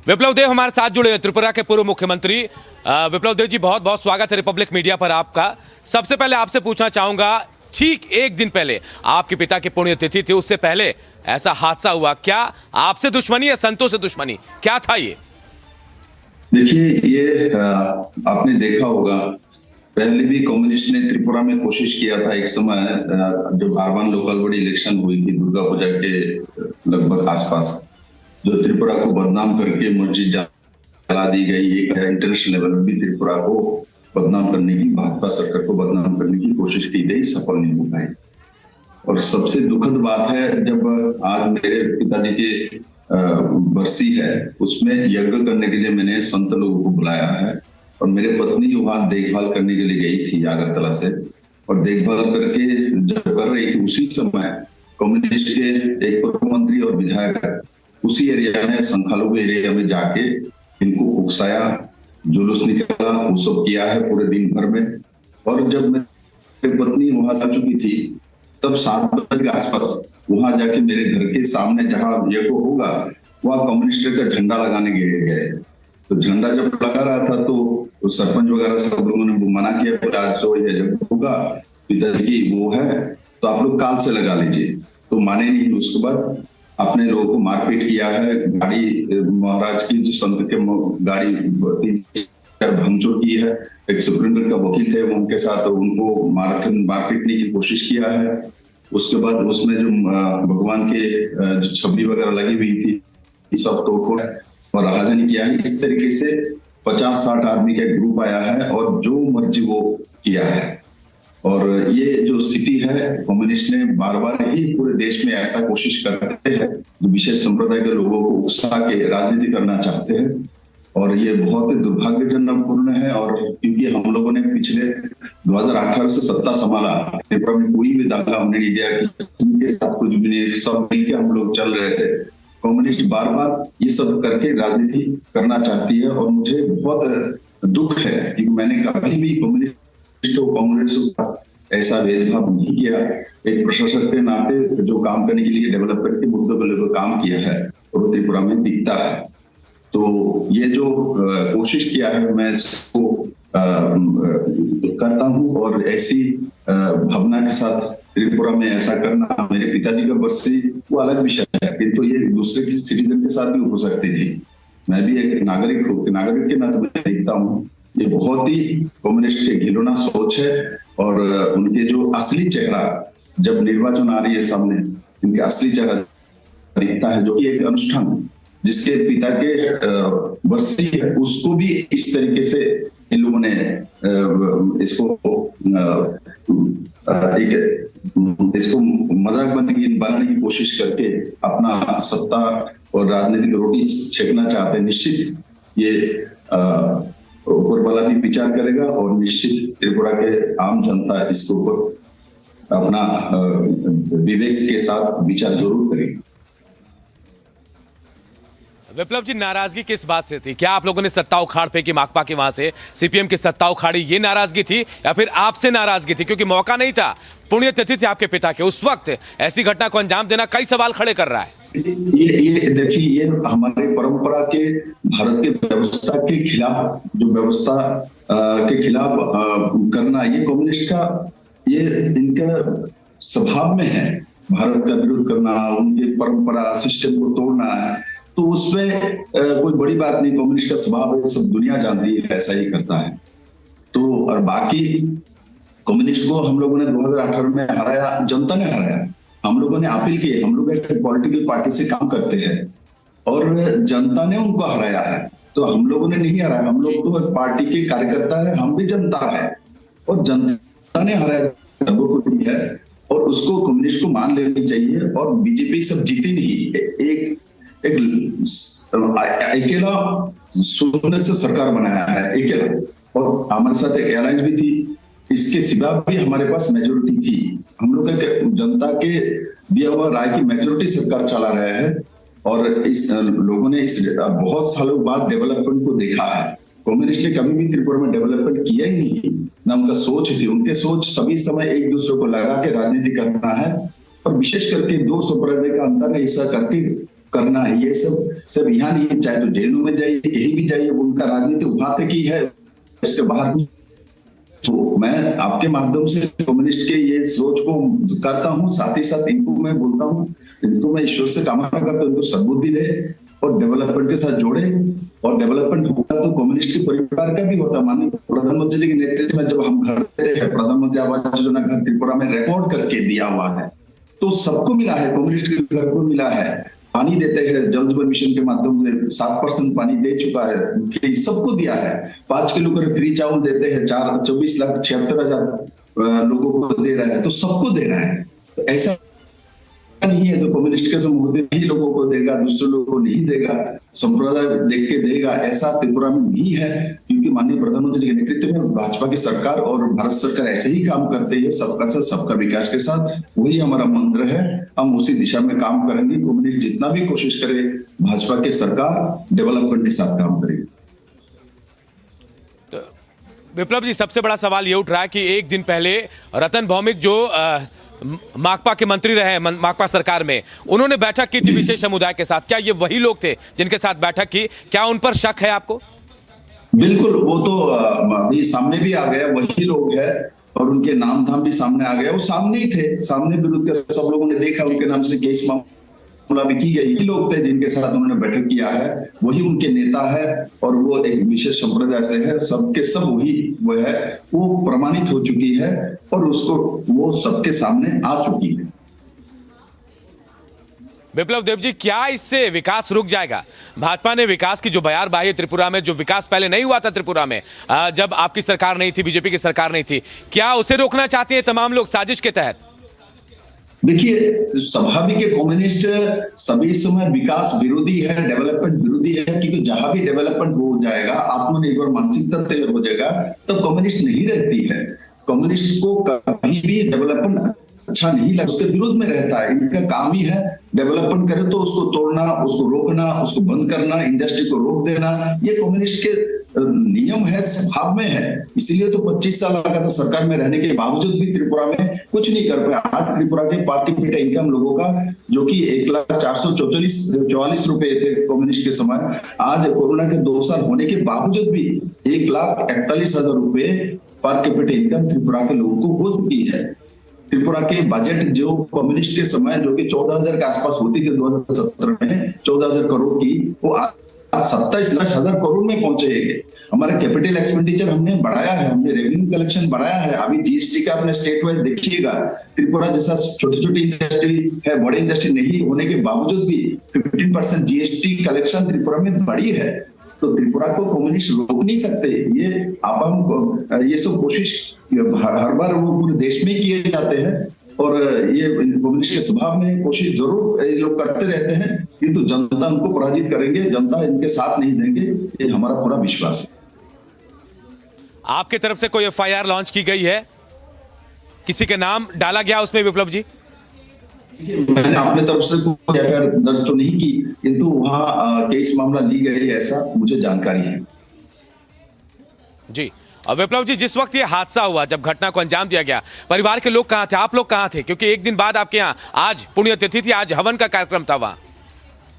S20: विप्लव देव हमारे साथ जुड़े हैं, त्रिपुरा के पूर्व मुख्यमंत्री। विप्लव देव जी, बहुत बहुत स्वागत है रिपब्लिक मीडिया पर आपका। सबसे पहले आपसे पूछना चाहूंगा, ठीक एक दिन पहले आपके पिता की पुण्यतिथि थी, उससे पहले ऐसा हादसा हुआ, क्या आपसे दुश्मनी या संतों से दुश्मनी, क्या था ये?
S21: देखिए, ये आपने देखा होगा, पहले भी कम्युनिस्ट ने त्रिपुरा में कोशिश किया था एक समय, जब अर्बन लोकल बॉडी इलेक्शन हुई थी दुर्गा पूजा के लगभग आसपास, जो त्रिपुरा को बदनाम करके मस्जिद जला दी गई। एक इंटरनेशनल लेवल में भी त्रिपुरा को बदनाम करने की, भाजपा सरकार को बदनाम करने की कोशिश की गई, सफल नहीं हो पाई। और सबसे दुखद बात है, जब आज मेरे पिताजी की बरसी है, उसमें यज्ञ करने के लिए मैंने संत लोगों को बुलाया है और मेरे पत्नी वहां देखभाल करने के लिए गई थी अगरतला से, और देखभाल करके जब कर रही थी उसी समय कम्युनिस्ट के एक पूर्व मंत्री और विधायक उसी एरिया में, संखालू एरिया में जाके इनको उकसाया, जुलूस निकाला, वो सब किया है पूरे दिन भर में। और जब मेरी पत्नी वहां से चुकी थी, तब 7 बजे के आसपास वहां जाके मेरे घर के सामने जहां यज्ञ होगा, वहां कम्युनिस्ट का झंडा लगाने गए। तो झंडा जब लगा रहा था तो सरपंच वगैरह सब लोगों ने मना किया, आज तो यह यज्ञ होगा, पिताजी की वो है, तो आप लोग काल से लगा लीजिए। तो माने नहीं। उसके बाद अपने लोगों को मारपीट किया है, गाड़ी महाराज की जो संत के गाड़ी 3-4 भंगचोर की है। एक सुप्रीम कोर्ट का वकील थे, उनके साथ उनको मारपीटने की कोशिश किया है। उसके बाद उसमें जो भगवान के जो छवि वगैरह लगी हुई थी, सब तोड़फोड़ और राहजनी किया है। इस तरीके से 50-60 आदमी का ग्रुप आया है और जो मर्जी वो किया है। और ये जो स्थिति है, कम्युनिस्ट ने बार बार ही पूरे देश में ऐसा कोशिश करते हैं, जो विशेष संप्रदाय के लोगों को उकसा के राजनीति करना चाहते हैं, और ये बहुत ही दुर्भाग्यजनकपूर्ण है। और क्योंकि हम लोगों ने पिछले 2018 से सत्ता संभाला, त्रिपुरा में कोई भी दांगा हमने नहीं दिया, किसी के साथ कुछ भी नहीं, सब मिलकर हम लोग चल रहे थे। कम्युनिस्ट बार बार ये सब करके राजनीति करना चाहती है, और मुझे बहुत दुख है कि मैंने कभी भी कम्युनिस्ट कांग्रेस का ऐसा भेदभाव नहीं किया। एक प्रशासक के नाते जो काम करने के लिए डेवलपमेंट के मुद्दों को लेकर काम किया है, और त्रिपुरा में दिखता है। तो ये जो कोशिश किया है, मैं इसको करता हूं, और ऐसी भावना के साथ त्रिपुरा में ऐसा करना, मेरे पिताजी का बरसी वो अलग विषय है, किंतु ये दूसरे किसी सिटीजन के साथ भी हो सकती थी। मैं भी एक नागरिक हूँ, नागरिक के नाते मैं देखता हूँ, ये बहुत ही कम्युनिस्ट के घिनौना सोच है। और उनके जो असली चेहरा जब निर्वाचन आ रही है सामने, इनके असली चेहरा दिखता है, जो कि एक अनुष्ठान जिसके पिता के बरसी है, उसको भी इस तरीके से इन लोगों ने इसको मजाक बनाने की कोशिश करके अपना सत्ता और राजनीतिक रोटी छेकना चाहते हैं। निश्चित ये ऊपर वाला भी विचार करेगा, और निश्चित त्रिपुरा के आम जनता इसके ऊपर अपना विवेक के साथ विचार जरूर करेगी।
S20: विप्लव जी, नाराजगी किस बात से थी? क्या आप लोगों ने सत्ता उखाड़ फेंकी माकपा की वहां से, सीपीएम की सत्ता उखाड़ी, ये नाराजगी थी, या फिर आपसे नाराजगी थी क्योंकि मौका नहीं था, पुण्यतिथि थी आपके पिता के, उस वक्त ऐसी घटना को अंजाम देना कई सवाल खड़े कर रहा है?
S21: ये देखिए, ये हमारे परंपरा के, भारत के व्यवस्था के खिलाफ, जो व्यवस्था के खिलाफ करना, ये कम्युनिस्ट का, ये इनका स्वभाव में है, भारत का विरोध करना, उनके परंपरा सिस्टम को तोड़ना है। तो उसमें कोई बड़ी बात नहीं, कम्युनिस्ट का स्वभाव है, सब दुनिया जानती है, ऐसा ही करता है। तो और बाकी कम्युनिस्ट को हम लोगों ने 2018 में हराया, जनता ने हराया, हम लोगों ने अपील की। हम लोग एक पॉलिटिकल पार्टी से काम करते हैं और जनता ने उनको हराया है, तो हम लोगों ने नहीं हराया। हम लोग तो एक पार्टी के कार्यकर्ता है, हम भी जनता है, और जनता ने हराया सबको है, और उसको कम्युनिस्ट को मान लेनी चाहिए। और बीजेपी सब जीती नहीं, एक अकेला शून्य से सरकार बनाया है, अकेला। और हमारे साथ एक एलायंस भी थी, इसके सिवा भी हमारे पास मेजोरिटी थी। हम लोग जनता के दिया हुआ राय की मेजोरिटी सरकार चला रहे हैं और इस लोगों ने इस बहुत सालों बाद डेवलपमेंट को देखा है। कम्युनिस्ट ने कभी भी त्रिपुरा में डेवलपमेंट किया ही नहीं, ना उनका सोच थी। उनके सोच सभी समय एक दूसरे को लगा के राजनीति करना है और विशेष करके दो संप्रदाय का अंतर ऐसा करके करना है। ये सब यहाँ नहीं, चाहे तो जेलों में जाइए, कहीं भी जाइए, उनका राजनीति वहां तक ही है, इसके बाहर। तो मैं आपके माध्यम से कम्युनिस्ट के ये सोच को करता हूँ, साथ ही साथ इनको मैं बोलता हूँ, इनको मैं ईश्वर से कामना करता हूँ, इनको सद्बुद्धि दे और डेवलपमेंट के साथ जोड़े। और डेवलपमेंट होगा तो कम्युनिस्ट के परिवार का भी होता। माननीय प्रधानमंत्री जी के नेतृत्व में जब हम घर देते हैं, प्रधानमंत्री आवास योजना घर त्रिपुरा में रिकॉर्ड करके दिया हुआ है, तो सबको मिला है, कम्युनिस्ट के घर को मिला है। पानी देते हैं जल जीवन मिशन के माध्यम से 7% पानी दे चुका है, फ्री सबको दिया है। 5 किलो कर फ्री चावल देते हैं, 24,76,000 लोगों को दे रहा है, तो सबको दे रहा है। तो ऐसा नहीं है जो कम्युनिस्ट के समूह ही लोगों को देगा, दूसरे लोगों को नहीं देगा, संप्रदाय देख के देगा, ऐसा त्रिपुरा में नहीं है। क्योंकि माननीय प्रधानमंत्री जी के नेतृत्व में भाजपा की सरकार और भारत सरकार ऐसे ही काम करते हैं, सबका साथ सबका विकास के साथ। वही हमारा मंत्र है, हम उसी दिशा में काम करेंगे। कम्युनिस्ट जितना भी कोशिश करे, भाजपा की सरकार डेवलपमेंट के साथ काम करेगी।
S20: तो विप्लव जी, सबसे बड़ा सवाल ये उठ रहा है कि एक दिन पहले रतन भौमिक जो माकपा के मंत्री रहे माकपा सरकार में, उन्होंने बैठक की थी विशेष समुदाय के साथ। क्या ये वही लोग थे जिनके साथ बैठक की? क्या उन पर शक है आपको?
S21: बिल्कुल, वो तो अभी सामने भी आ गया, वही लोग हैं और उनके नाम धाम भी सामने आ गया। वो सामने ही थे, सामने विरोध के सब लोगों ने देखा, उनके नाम से केस मामला भी की गई। यही लोग थे जिनके साथ उन्होंने बैठक किया है, वही उनके नेता है और वो एक विशेष संप्रदाय से है। सबके सब वही वो है, वो प्रमाणित हो चुकी है और उसको वो सबके सामने आ चुकी है।
S20: बिप्लब देव जी, क्या इससे विकास रुक जाएगा? भाजपा ने विकास की जो बयारबाही त्रिपुरा में, जो विकास पहले नहीं हुआ था त्रिपुरा में जब आपकी सरकार नहीं थी, बीजेपी की सरकार नहीं थी, क्या उसे रोकना चाहते हैं तमाम लोग साजिश के तहत?
S21: देखिए, स्वाभाविक है, कम्युनिस्ट सभी समय विकास विरोधी है, डेवलपमेंट विरोधी है। क्योंकि जहां भी डेवलपमेंट हो जाएगा, आत्मनिर्भर मानसिकता तैयार हो जाएगा, तब कम्युनिस्ट नहीं रहती है। कम्युनिस्ट को कभी भी डेवलपमेंट अच्छा नहीं लगता, उसके विरोध में रहता है। इनका काम ही है डेवलपमेंट करे तो उसको तोड़ना, उसको रोकना, उसको बंद करना, इंडस्ट्री को रोक देना। ये कम्युनिस्ट के नियम है, स्वभाव में है। इसीलिए तो 25 साल लगा था सरकार में रहने के बावजूद भी त्रिपुरा में कुछ नहीं कर पाया। आज त्रिपुरा के पर कैपिटा इनकम लोगों का जो कि 1,444 रुपए थे कम्युनिस्ट के समय, आज कोरोना के 2 साल होने के बावजूद भी 1,41,000 रुपए पर कैपिटा इनकम त्रिपुरा के लोगों को हो चुकी है। त्रिपुरा के बजट जो कम्युनिस्ट के समय जो कि 14,000 के आसपास होती थी 2017 में 14,000 करोड़ की, वो आज 27,00,000 करोड़ में पहुंचे। हमारे कैपिटल एक्सपेंडिचर हमने बढ़ाया है, हमने रेवेन्यू कलेक्शन बढ़ाया है। अभी जीएसटी का अपने स्टेट वाइज देखिएगा, त्रिपुरा जैसा छोटी छोटी इंडस्ट्री है, बड़ी इंडस्ट्री नहीं होने के बावजूद भी 15% जीएसटी कलेक्शन त्रिपुरा में बढ़ी है। तो त्रिपुरा को कम्युनिस्ट रोक नहीं सकते। ये आप हम ये सब कोशिश हर बार वो पूरे देश में किए जाते हैं और ये कम्युनिस्ट के स्वभाव में कोशिश जरूर ये लोग करते रहते हैं, किंतु जनता उनको पराजित करेंगे, जनता इनके साथ नहीं देंगे, ये हमारा पूरा विश्वास है।
S20: आपके तरफ से कोई एफआईआर लॉन्च की गई है? किसी के नाम डाला गया उसमें विप्लव जी?
S21: मैंने अपने तरफ से कोई एफआईआर दर्ज तो नहीं की, किंतु वहां केस मामला ली गई ऐसा मुझे जानकारी है।
S20: जी, और विप्लव जी, जिस वक्त ये हादसा हुआ, जब घटना को अंजाम दिया गया, परिवार के लोग कहां थे, आप लोग कहां थे? क्योंकि एक दिन बाद आपके यहाँ आज पुण्यतिथि थी, आज हवन का कार्यक्रम था वहां।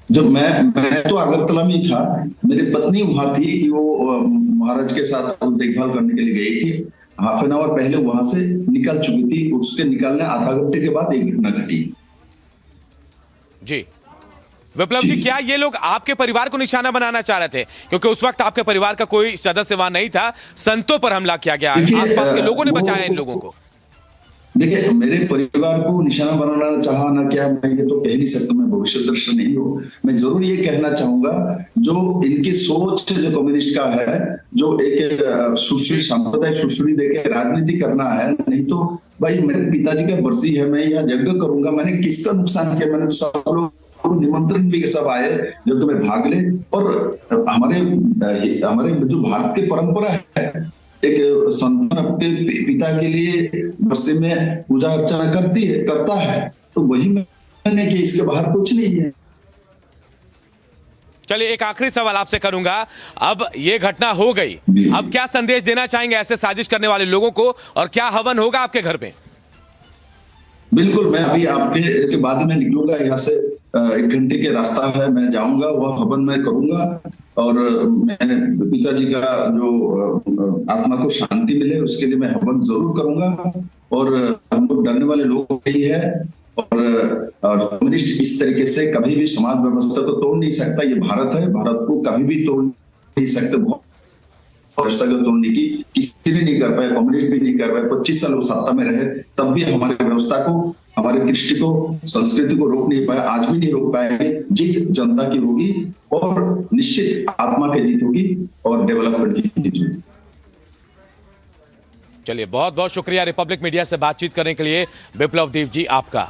S21: जब मैं तो अगरतला में था, मेरी पत्नी वहां थी कि वो महाराज के साथ देखभाल करने के लिए गई थी। हाफ एन आवर पहले वहां से निकल चुकी थी, उसके निकलने आधा घंटे के बाद एक घटना घटी।
S20: जी विप्लव जी, क्या ये लोग आपके परिवार को निशाना बनाना चाह रहे थे? क्योंकि उस वक्त आपके परिवार का कोई सदस्य वहां नहीं था, संतों पर हमला किया गया, आसपास के लोगों ने बचाया इन लोगों को।
S21: देखिए, मेरे परिवार को निशाना बनाना चाहा ना क्या, मैं ये तो कह नहीं सकता, मैं भविष्य दर्शी नहीं हूँ। मैं जरूर ये कहना चाहूंगा, जो इनकी सोच जो कम्युनिस्ट का है, जो एक सुश्री सांप्रदायिक सुश्री देके राजनीति करना है, नहीं तो भाई मेरे पिताजी का बरसी है, मैं यहाँ यज्ञ करूंगा, मैंने किसका नुकसान किया? मैंने तो सब लोग निमंत्रण भी सब आए जो तुम्हें भाग ले। और हमारे जो भारत की परंपरा है, एक संतान अपने पिता के लिए वर्षे में पूजा अर्चना करता है, तो वही मैंने कि इसके बाहर कुछ नहीं है।
S20: चलिए एक आखिरी सवाल आपसे करूंगा। अब ये घटना हो गई, अब क्या संदेश देना चाहेंगे ऐसे साजिश करने वाले लोगों को, और क्या हवन होगा आपके घर में?
S21: बिल्कुल, मैं अभी आपके इसके बाद में निकलूंगा यहाँ से, 1 घंटे के रास्ता है, मैं जाऊंगा, वह हवन मैं करूंगा और मैं पिताजी का जो आत्मा को शांति मिले उसके लिए मैं हवन जरूर करूंगा। और हम लोग डरने वाले लोग नहीं है, और कम्युनिस्ट इस तरीके से कभी भी समाज व्यवस्था को तोड़ नहीं सकता। ये भारत है, भारत को कभी भी तोड़ नहीं सकते। व्यवस्था को तोड़ने की किसी ने नहीं कर पाया, कम्युनिस्ट भी नहीं कर पाए। 25 साल वो सत्ता में रहे, तब भी हमारे व्यवस्था को, हमारे दृष्टि को, संस्कृति को रोक नहीं पाया, आज भी नहीं रोक पाएंगे। जीत जनता की होगी और निश्चित आत्मा की जीत होगी और डेवलपमेंट की जीत होगी।
S20: चलिए बहुत बहुत शुक्रिया रिपब्लिक मीडिया से बातचीत करने के लिए बिप्लब देव जी आपका।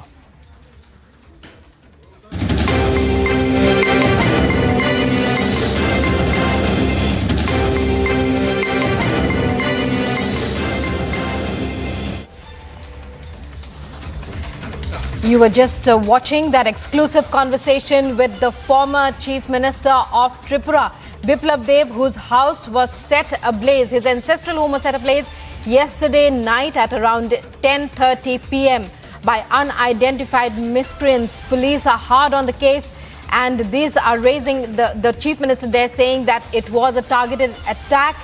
S18: You were just watching that exclusive conversation with the former Chief Minister of Tripura, Biplab Dave, whose house was set ablaze. His ancestral home was set ablaze yesterday night at around 10:30 p.m. by unidentified miscreants. Police are hard on the case, and these are raising the Chief Minister there, saying that it was a targeted attack.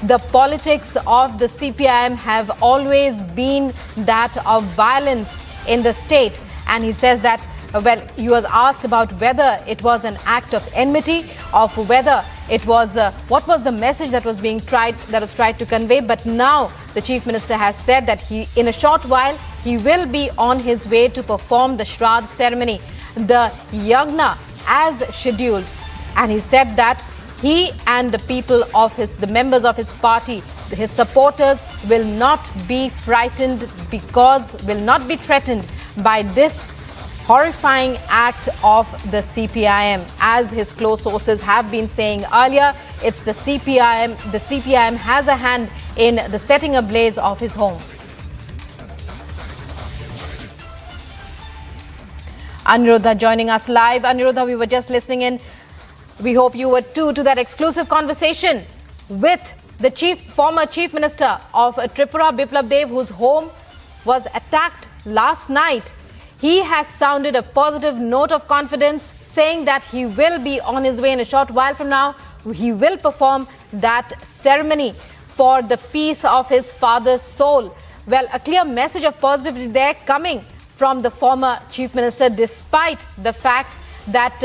S18: The politics of the CPIM have always been that of violence in the state. And he says that, well, he was asked about whether it was an act of enmity, of whether it was, what was the message that was tried to convey. But now the Chief Minister has said that in a short while, he will be on his way to perform the Shraddh ceremony, the Yagna, as scheduled. And he said that he and the people of the members of his party, his supporters, will not be frightened, will not be threatened by this horrifying act of the CPIM. As his close sources have been saying earlier, it's the CPIM. The CPIM has a hand in the setting ablaze of his home. Aniruddha joining us live. Aniruddha, we were just listening in. We hope you were too, to that exclusive conversation with the former Chief Minister of Tripura, Biplab Dave, whose home was attacked last night. He has sounded a positive note of confidence, saying that he will be on his way in a short while from now. He will perform that ceremony for the peace of his father's soul. Well, a clear message of positivity there coming from the former Chief Minister, despite the fact that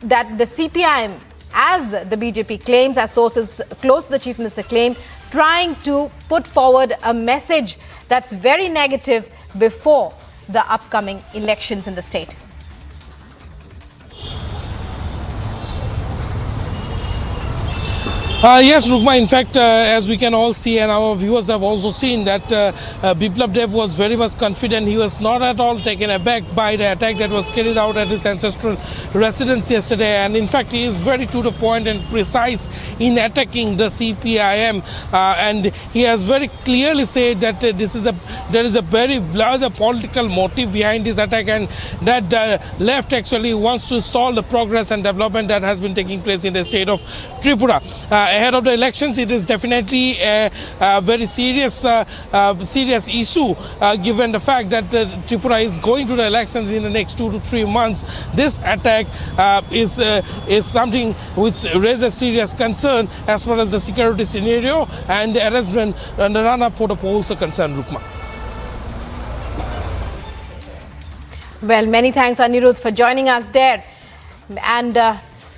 S18: that the CPIM, as the BJP claims, as sources close to the Chief Minister claim, trying to put forward a message that's very negative before the upcoming elections in the state.
S19: Yes, Rukma, in fact, as we can all see, and our viewers have also seen, that Biplab Dave was very much confident. He was not at all taken aback by the attack that was carried out at his ancestral residence yesterday. And in fact, he is very to the point and precise in attacking the CPIM. And he has very clearly said that there is a very large political motive behind this attack, and that the left actually wants to stall the progress and development that has been taking place in the state of Tripura. Ahead of the elections, it is definitely a very serious issue, given the fact that Tripura is going to the elections in the next 2 to 3 months. This attack is something which raises serious concern as far as the security scenario and the harassment and the run-up for the polls are concerned, Rukma.
S18: Well, many thanks, Anirudh, for joining us there. And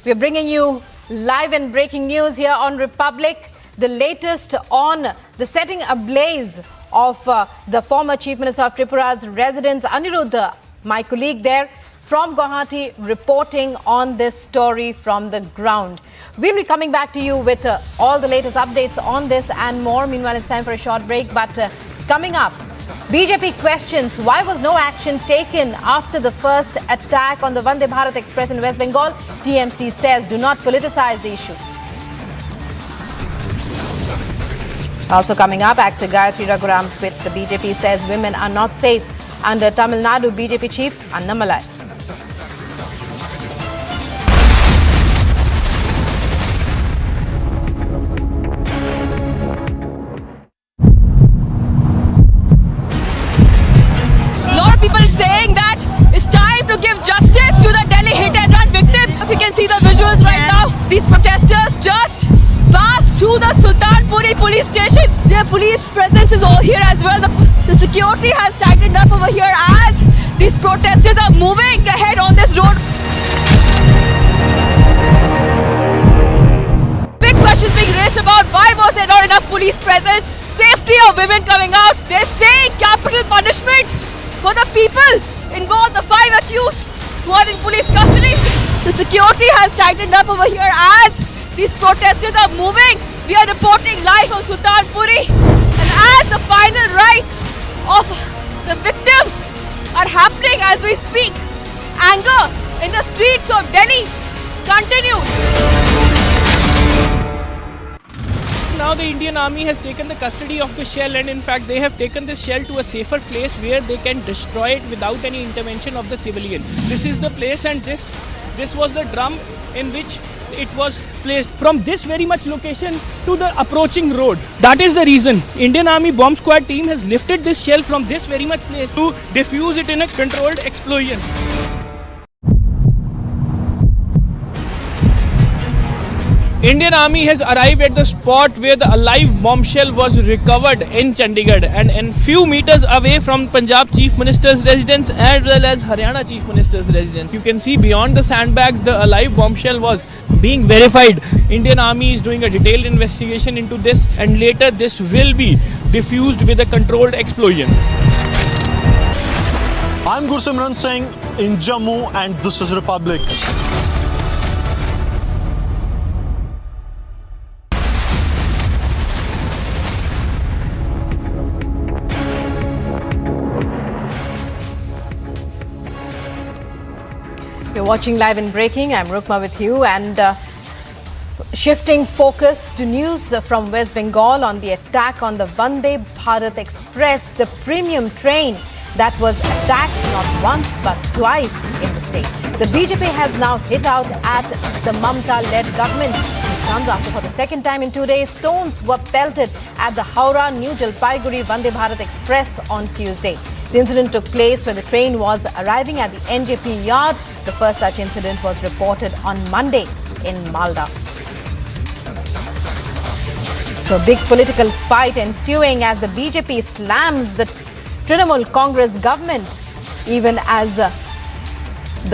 S18: we're bringing you live and breaking news here on Republic, the latest on the setting ablaze of the former Chief Minister of Tripura's residence. Aniruddha, my colleague there from Guwahati, reporting on this story from the ground. We'll be coming back to you with all the latest updates on this and more. Meanwhile, it's time for a short break, but coming up, BJP questions why was no action taken after the first attack on the Vande Bharat Express in West Bengal. TMC says do not politicize the issue. Also coming up, actor Gayathri Raghuram quits the BJP, says women are not safe under Tamil Nadu BJP chief Annamalai.
S4: A lot of people saying that it's time to give justice to the Delhi hit and run victim. If you can see the visuals right now, these protesters just passed through the Sultanpuri police station. Their police presence is all here as well. The security has tightened up over here as these protesters are moving ahead on this road. Big questions being raised about why was there not enough police presence, safety of women coming out. They're saying capital punishment for the people involved, the 5 accused who are in police custody. The security has tightened up over here as these protesters are moving. We are reporting live from Sultanpuri. And as the final rites of the victim are happening as we speak, anger in the streets of Delhi continues.
S5: Now the Indian Army has taken the custody of the shell, and in fact they have taken this shell to a safer place where they can destroy it without any intervention of the civilian. This is the place, and this was the drum in which it was placed from this very much location to the approaching road. That is the reason Indian Army bomb squad team has lifted this shell from this very much place to defuse it in a controlled explosion. Indian Army has arrived at the spot where the alive bombshell was recovered in Chandigarh, and few meters away from Punjab Chief Minister's residence as well as Haryana Chief Minister's residence. You can see beyond the sandbags the alive bombshell was being verified. Indian Army is doing a detailed investigation into this, and later this will be diffused with a controlled explosion.
S6: I'm Gursimran Singh in Jammu, and this is Republic.
S18: You're watching Live and Breaking. I'm Rukma with you, and shifting focus to news from West Bengal on the attack on the Vande Bharat Express, the premium train that was attacked not once but twice in the state. The BJP has now hit out at the Mamata-led government. This comes after, for the second time in 2 days, stones were pelted at the Howrah-New Jalpaiguri Vande Bharat Express on Tuesday. The incident took place when the train was arriving at the NJP yard. The first such incident was reported on Monday in Malda. So big political fight ensuing as the BJP slams the Trinamool Congress government, even as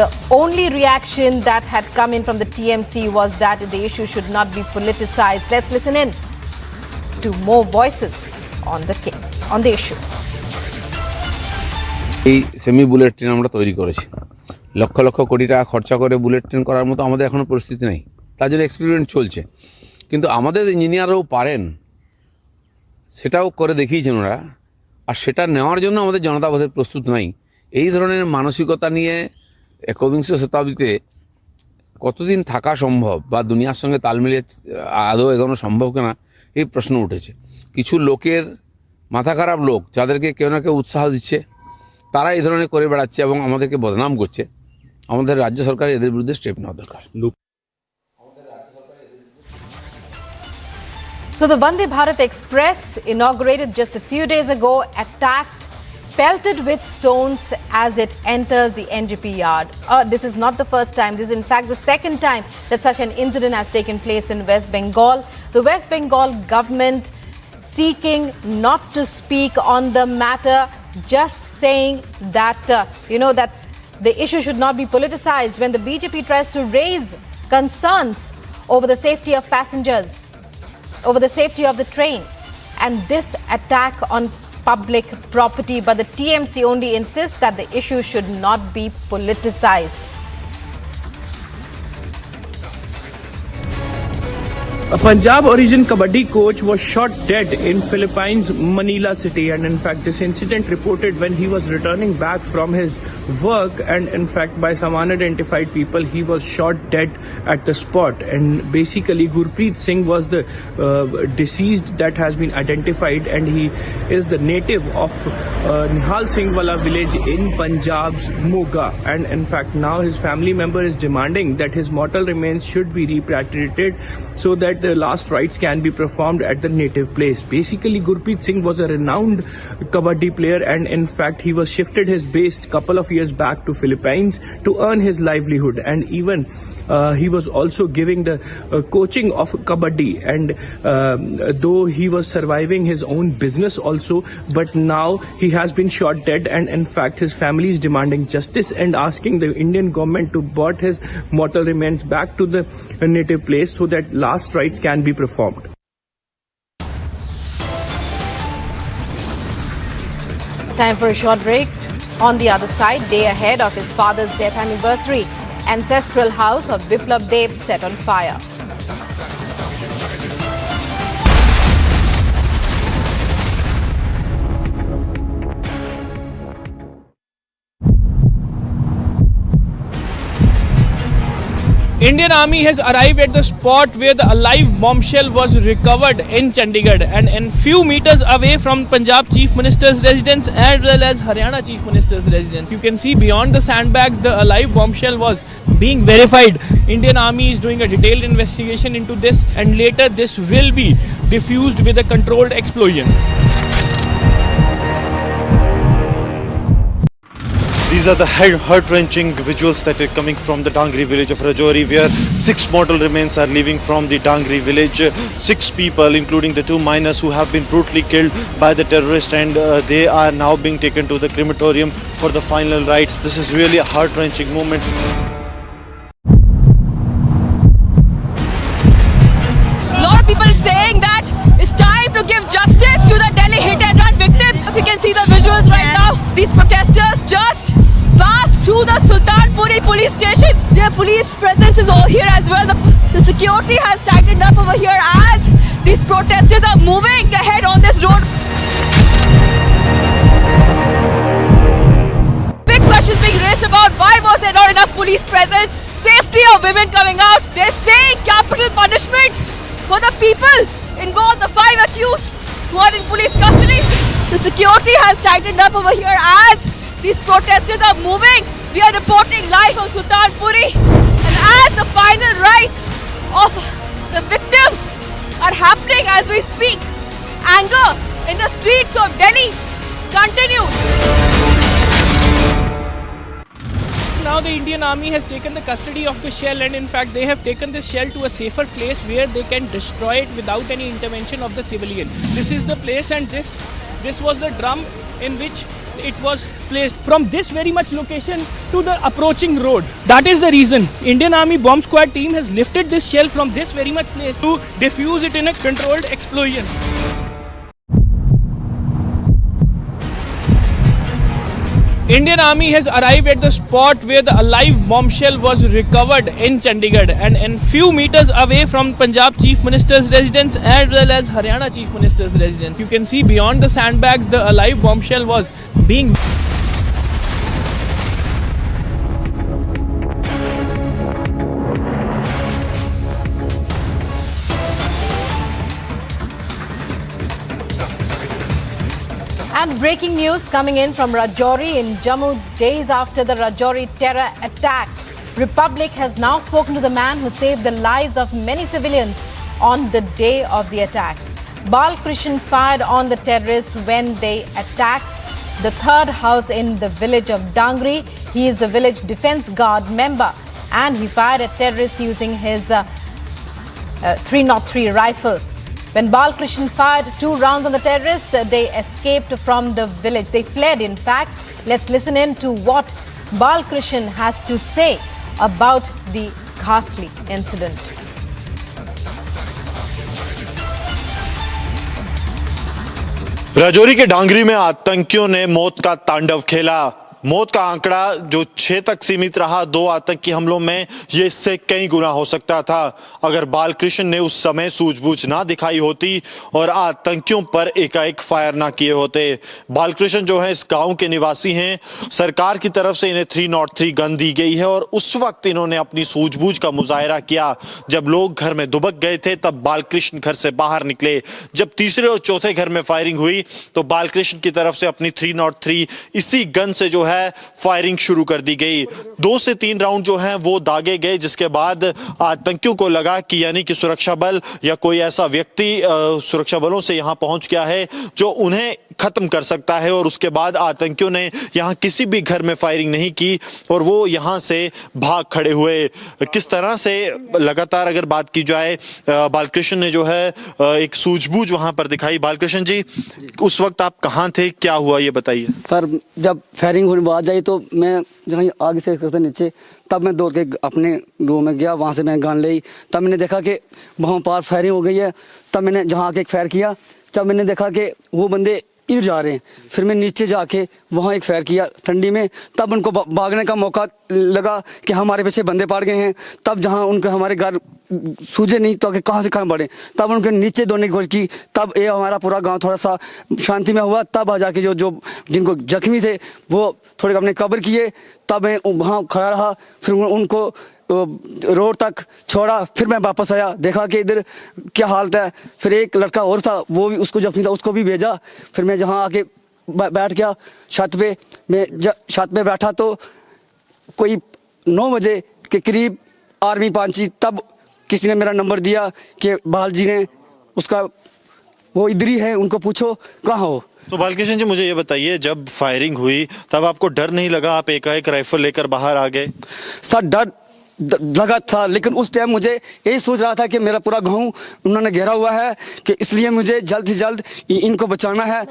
S18: the only reaction that had come in from the TMC was that the issue should not be politicized. Let's listen in to more voices on the case, on the issue.
S7: এই semi bullet train আমরা তৈরি করেছি, লক্ষ লক্ষ কোটি টাকা খরচা করে bullet train করার মতো আমাদের এখনও পরিস্থিতি নেই, তার জন্য এক্সপেরিমেন্ট চলছে। কিন্তু আমাদের ইঞ্জিনিয়াররাও পারেন, সেটাও করে দেখিয়েছেন ওরা, আর সেটা নেওয়ার জন্য আমাদের জনতা বোধহয় প্রস্তুত নাই। এই ধরনের মানসিকতা নিয়ে একবিংশ শতাব্দীতে কতদিন থাকা সম্ভব বা দুনিয়ার সঙ্গে তাল মিলিয়ে আদৌ এগোনো সম্ভব কিনা এই প্রশ্ন উঠেছে। কিছু লোকের মাথা খারাপ লোক যাদেরকে কেউ না কেউ উৎসাহ দিচ্ছে, তারা এই ধরনের করে বেড়াচ্ছে এবং আমাদেরকে বদনাম করছে। আমাদের রাজ্য সরকার এদের বিরুদ্ধে স্টেপ নেওয়া দরকার।
S18: So the Vande Bharat Express, inaugurated just a few days ago, attacked, pelted with stones as it enters the NJP yard. This is not the first time. This is in fact the second time that such an incident has taken place in West Bengal. The West Bengal government seeking not to speak on the matter, just saying that, that the issue should not be politicized when the BJP tries to raise concerns over the safety of passengers, over the safety of the train, and this attack on public property. But the TMC only insists that the issue should not be politicized.
S5: A Punjab origin Kabadi coach was shot dead in Philippines' Manila city, and in fact this incident reported when he was returning back from his work, and in fact by some unidentified people he was shot dead at the spot. And basically Gurpreet Singh was the deceased that has been identified, and he is the native of Nihal Singh Wala village in Punjab's Moga. And in fact now his family member is demanding that his mortal remains should be repatriated so that the last rites can be performed at the native place. Basically Gurpreet Singh was a renowned Kabadi player, and in fact he was shifted his base couple of years back to Philippines to earn his livelihood, and even he was also giving the coaching of Kabadi, and though he was surviving his own business also, but now he has been shot dead, and in fact his family is demanding justice and asking the Indian government to brought his mortal remains back to the native place so that last rites can be performed.
S18: Time for a short break. On the other side, day ahead of his father's death anniversary, ancestral house of Biplab Dave set on fire.
S5: Indian Army has arrived at the spot where the alive bombshell was recovered in Chandigarh, and in few meters away from Punjab Chief Minister's residence as well as Haryana Chief Minister's residence. You can see beyond the sandbags the alive bombshell was being verified. Indian Army is doing a detailed investigation into this, and later this will be diffused with a controlled explosion.
S6: These are the heart-wrenching visuals that are coming from the Dangri village of Rajori, where 6 mortal remains are leaving from the Dangri village. 6 people, including the 2 minors who have been brutally killed by the terrorists, and they are now being taken to the crematorium for the final rites. This is really a heart-wrenching moment.
S4: A lot of people saying that it's time to give justice to the Delhi hit-and-run victim. If you can see the visuals right now, these protesters just passed through the Sultanpuri police station. Their police presence is all here as well. The security has tightened up over here as these protesters are moving ahead on this road. Big questions being raised about why was there not enough police presence, safety of women coming out. They're saying capital punishment for the people involved, the 5 accused who are in police custody. The security has tightened up over here as these protesters are moving. We are reporting live from Sultanpuri, and as the final rites of the victim are happening as we speak, anger in the streets of Delhi continues.
S5: Now the Indian Army has taken the custody of the shell, and in fact they have taken this shell to a safer place where they can destroy it without any intervention of the civilian. This is the place, and this was the drum in which it was placed from this very much location to the approaching road. That is the reason Indian Army bomb squad team has lifted this shell from this very much place to defuse it in a controlled explosion. Indian Army has arrived at the spot where the alive bombshell was recovered in Chandigarh, and in few meters away from Punjab Chief Minister's residence as well as Haryana Chief Minister's residence. You can see beyond the sandbags the alive bombshell was being
S18: And breaking news coming in from Rajori in Jammu days after the Rajori terror attack. Republic has now spoken to the man who saved the lives of many civilians on the day of the attack. Balkrishan fired on the terrorists when they attacked the third house in the village of Dangri. He is the village defense guard member, and he fired at terrorists using his 303 rifle. When Balkrishan fired 2 rounds on the terrorists, they escaped from the village. They fled, in fact. Let's listen in to what Balkrishan has to say about the ghastly incident.
S6: Rajouri के डांगरी में आतंकियों ने मौत का तांडव खेला। मौत का आंकड़ा जो 6 तक सीमित रहा 2 आतंकी हमलों में, ये इससे कई गुना हो सकता था अगर बालकृष्ण ने उस समय सूझबूझ ना दिखाई होती और आतंकियों पर एकाएक फायर ना किए होते। बालकृष्ण जो है इस गांव के निवासी हैं। सरकार की तरफ से इन्हें 303 गन दी गई है और उस वक्त इन्होंने अपनी सूझबूझ का मुजाहरा किया। जब लोग घर में दुबक गए थे तब बालकृष्ण घर से बाहर निकले। जब तीसरे और चौथे घर में फायरिंग हुई तो बालकृष्ण की तरफ से अपनी 303 इसी गन से जो है फायरिंग शुरू कर दी गई। 2 से 3 राउंड जो है वो दागे गए, जिसके बाद आतंकियों को लगा कि यानी कि सुरक्षा बल या कोई ऐसा व्यक्ति सुरक्षा बलों से यहां पहुंच गया है जो उन्हें खत्म कर सकता है, और उसके बाद आतंकियों ने यहां किसी भी घर में फायरिंग नहीं की और वो यहां से भाग खड़े हुए। किस तरह से लगातार अगर बात की जाए, बालकृष्ण ने जो है एक सूझबूझ वहां पर दिखाई। बालकृष्ण जी, उस वक्त आप कहां थे, क्या हुआ ये बताइए।
S2: सर, जब फायरिंग होने बाद जाई तो मैं जहाँ आगे से नीचे, तब मैं दौड़ के अपने रूम में गया, वहाँ से मैं गन ली। तब मैंने देखा कि वहाँ पार फायरिंग हो गई है। तब मैंने जहाँ आके एक फायर किया, जब मैंने देखा कि वो बंदे इधर जा रहे हैं, फिर मैं नीचे जाके वहाँ एक फायर किया ठंडी में। तब उनको भागने का मौका लगा कि हमारे पीछे बंदे पड़ गए हैं। तब जहाँ उनके हमारे घर सूझे नहीं तो कि कहाँ से कहाँ बढ़े, तब उनके नीचे दौड़ने की कोशिश की। तब ये हमारा पूरा गांव थोड़ा सा शांति में हुआ। तब आ जाके जो जिनको जख्मी थे वो थोड़े अपने कब्र किए। तब मैं वहाँ खड़ा रहा, फिर उनको रोड तक छोड़ा। फिर मैं वापस आया, देखा कि इधर क्या हालत है। फिर एक लड़का और था, वो भी उसको जख्मी था, उसको भी भेजा। फिर मैं जहाँ आके बैठ गया छत पे। मैं छत पे बैठा तो कोई 9 बजे के करीब आर्मी पहुंची। तब किसी ने मेरा नंबर दिया कि बाल जी ने उसका वो इधर ही है, उनको पूछो कहाँ हो।
S6: तो बालकृष्ण जी, मुझे ये बताइए, जब फायरिंग हुई तब आपको डर नहीं लगा? आप एकाएक राइफल लेकर बाहर आ गए।
S2: सर, डर लगा था, लेकिन उस टाइम मुझे यही सोच रहा था कि मेरा पूरा गांव उन्होंने घेरा हुआ है, कि इसलिए मुझे जल्द से जल्द इनको बचाना है।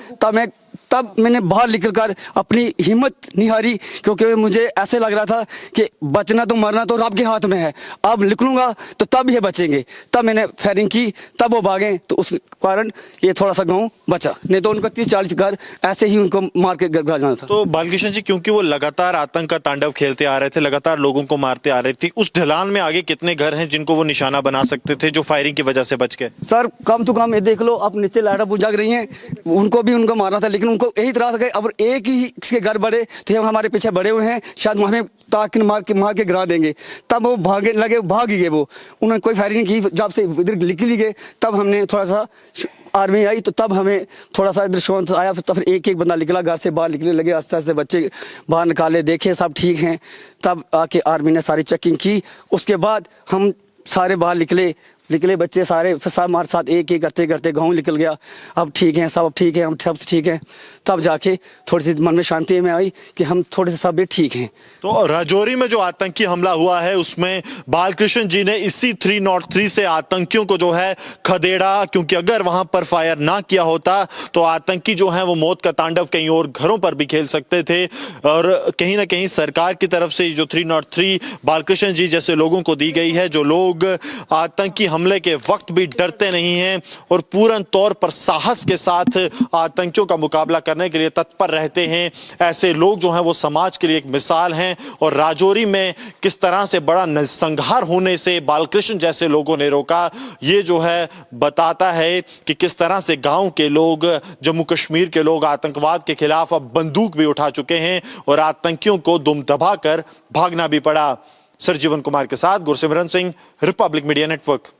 S2: तब मैंने बाहर निकलकर अपनी हिम्मत नहीं हारी, क्योंकि मुझे ऐसे लग रहा था कि बचना तो मरना तो रब के हाथ में है। अब निकलूंगा तो तब ये बचेंगे। तब मैंने फायरिंग की, तब वो भागे, तो उस कारण ये थोड़ा सा गांव बचा, नहीं तो उनका 30-40 घर ऐसे ही उनको मार के घर जाना था।
S6: तो बालकृष्ण जी, क्योंकि वो लगातार आतंक का तांडव खेलते आ रहे थे, लगातार लोगों को मारते आ रहे थे, उस ढलान में आगे कितने घर हैं जिनको वो निशाना बना सकते थे, जो फायरिंग की वजह से बच गए?
S2: सर, कम तो कम ये देख लो, अब नीचे लाइटें बुझ रही हैं, उनको मारना था, लेकिन उनको यही तरह से अब एक ही इसके घर बड़े थे, हमारे पीछे बड़े हुए हैं, शायद हमें ताक मार के गिरा देंगे। तब वो भागे लगे, भाग ही गए। वो उन्होंने कोई फायरिंग नहीं की। जब से इधर निकली गए तब हमने थोड़ा सा आर्मी आई, तो तब हमें थोड़ा सा इधर शौक आया। फिर एक बंदा निकला, घर से बाहर निकलने लगे, आस्ते आस्ते बच्चे बाहर निकाले, देखे सब ठीक हैं। तब आके आर्मी ने सारी चेकिंग की। उसके बाद हम सारे बाहर निकले बच्चे सारे, फिर सब हमारे साथ एक करते करते गाँव निकल गया। अब ठीक हैं सब, अब ठीक है, हम सब ठीक हैं। तब जाके थोड़ी सी मन में शांति में आई कि हम थोड़े से सब भी ठीक हैं।
S6: तो राजौरी में जो आतंकी हमला हुआ है उसमें बालकृष्ण जी ने इसी 303 से आतंकियों को जो है खदेड़ा, क्योंकि अगर वहां पर फायर ना किया होता तो आतंकी जो है वो मौत का तांडव कहीं और घरों पर भी खेल सकते थे। और कहीं ना कहीं सरकार की तरफ से जो 303 बालकृष्ण जी जैसे लोगों को दी गई है, जो लोग आतंकी हमले के वक्त भी डरते नहीं हैं और पूर्ण तौर पर साहस के साथ आतंकियों का मुकाबला करने के लिए तत्पर रहते हैं, ऐसे लोग जो हैं वो समाज के लिए एक मिसाल हैं। और राजौरी में किस तरह से बड़ा नरसंहार होने से बालकृष्ण जैसे लोगों ने रोका, ये जो है बताता है कि किस तरह से गांव के लोग, जम्मू कश्मीर के लोग आतंकवाद के खिलाफ अब बंदूक भी उठा चुके हैं और आतंकियों को दुम दबाकर भागना भी पड़ा। सरजीवन कुमार के साथ Gursimran Singh, Republic media network.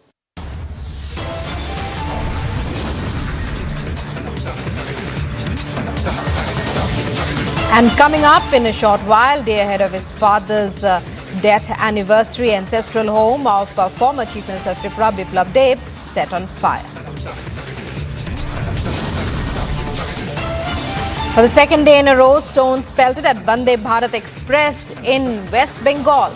S18: And coming up in a short while, day ahead of his father's death anniversary, ancestral home of former Chief Minister of Tripura, Biplab Dave, set on fire. For the second day in a row, stones pelted at Vande Bharat Express in West Bengal.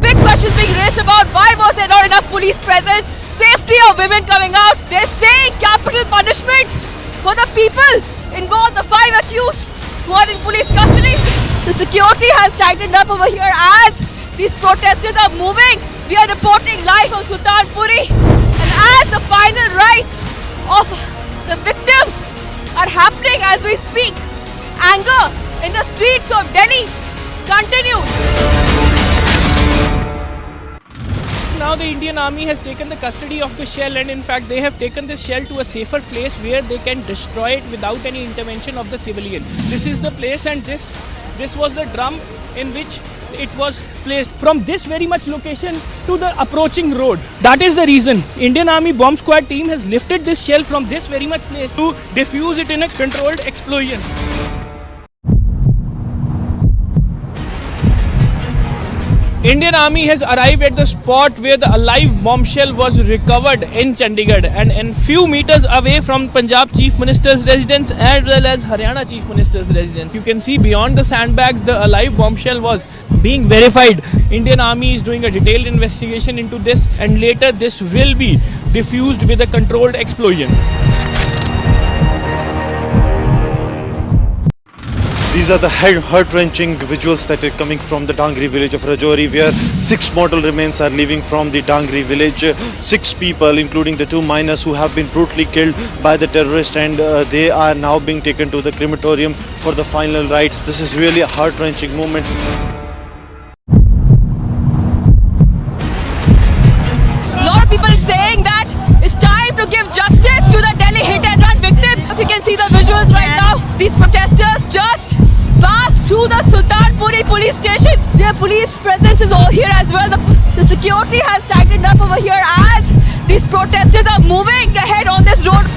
S4: Big questions being raised about why was there not enough police presence, safety of women coming out. They say capital punishment for the people involved, the 5 accused who are in police custody. The security has tightened up over here as these protesters are moving We are reporting live from Sultanpuri. And as the final rites of the victim are happening as we speak, anger in the streets of Delhi continues.
S5: Now the Indian Army has taken the custody of the shell, and in fact they have taken this shell to a safer place where they can destroy it without any intervention of the civilian. This is the place, and this was the drum in which it was placed from this very much location to the approaching road. That is the reason Indian Army bomb squad team has lifted this shell from this very much place to defuse it in a controlled explosion. Indian Army has arrived at the spot where the alive bombshell was recovered in Chandigarh, and few meters away from Punjab Chief Minister's residence as well as Haryana Chief Minister's residence. You can see beyond the sandbags the alive bombshell was being verified. Indian Army is doing a detailed investigation into this, and later this will be diffused with a controlled explosion.
S6: These are the heart-wrenching visuals that are coming from the Dangri village of Rajori, where 6 mortal remains are leaving from the Dangri village. 6 people, including the 2 miners who have been brutally killed by the terrorists, and they are now being taken to the crematorium for the final rites. This is really a heart-wrenching moment.
S4: A lot of people saying that it's time to give justice to the Delhi hit-and-run victim. If you can see the visuals right now, these protesters just passed through the Sultanpuri police station. Their police presence is all here as well. The security has tightened up over here as these protesters are moving ahead on this road.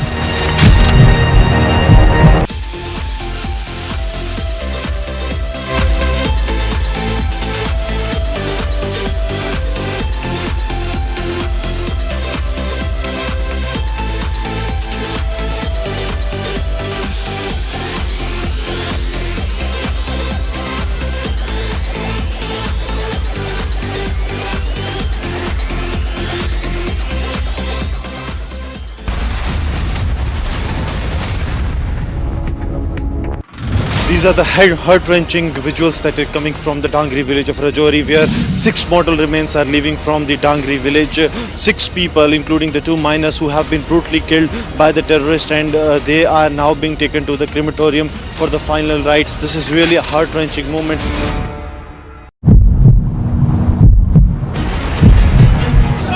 S6: These are the heart-wrenching visuals that are coming from the Dangri village of Rajori, where 6 mortal remains are leaving from the Dangri village. 6 people, including the 2 miners who have been brutally killed by the terrorists, and they are now being taken to the crematorium for the final rites. This is really a heart-wrenching moment.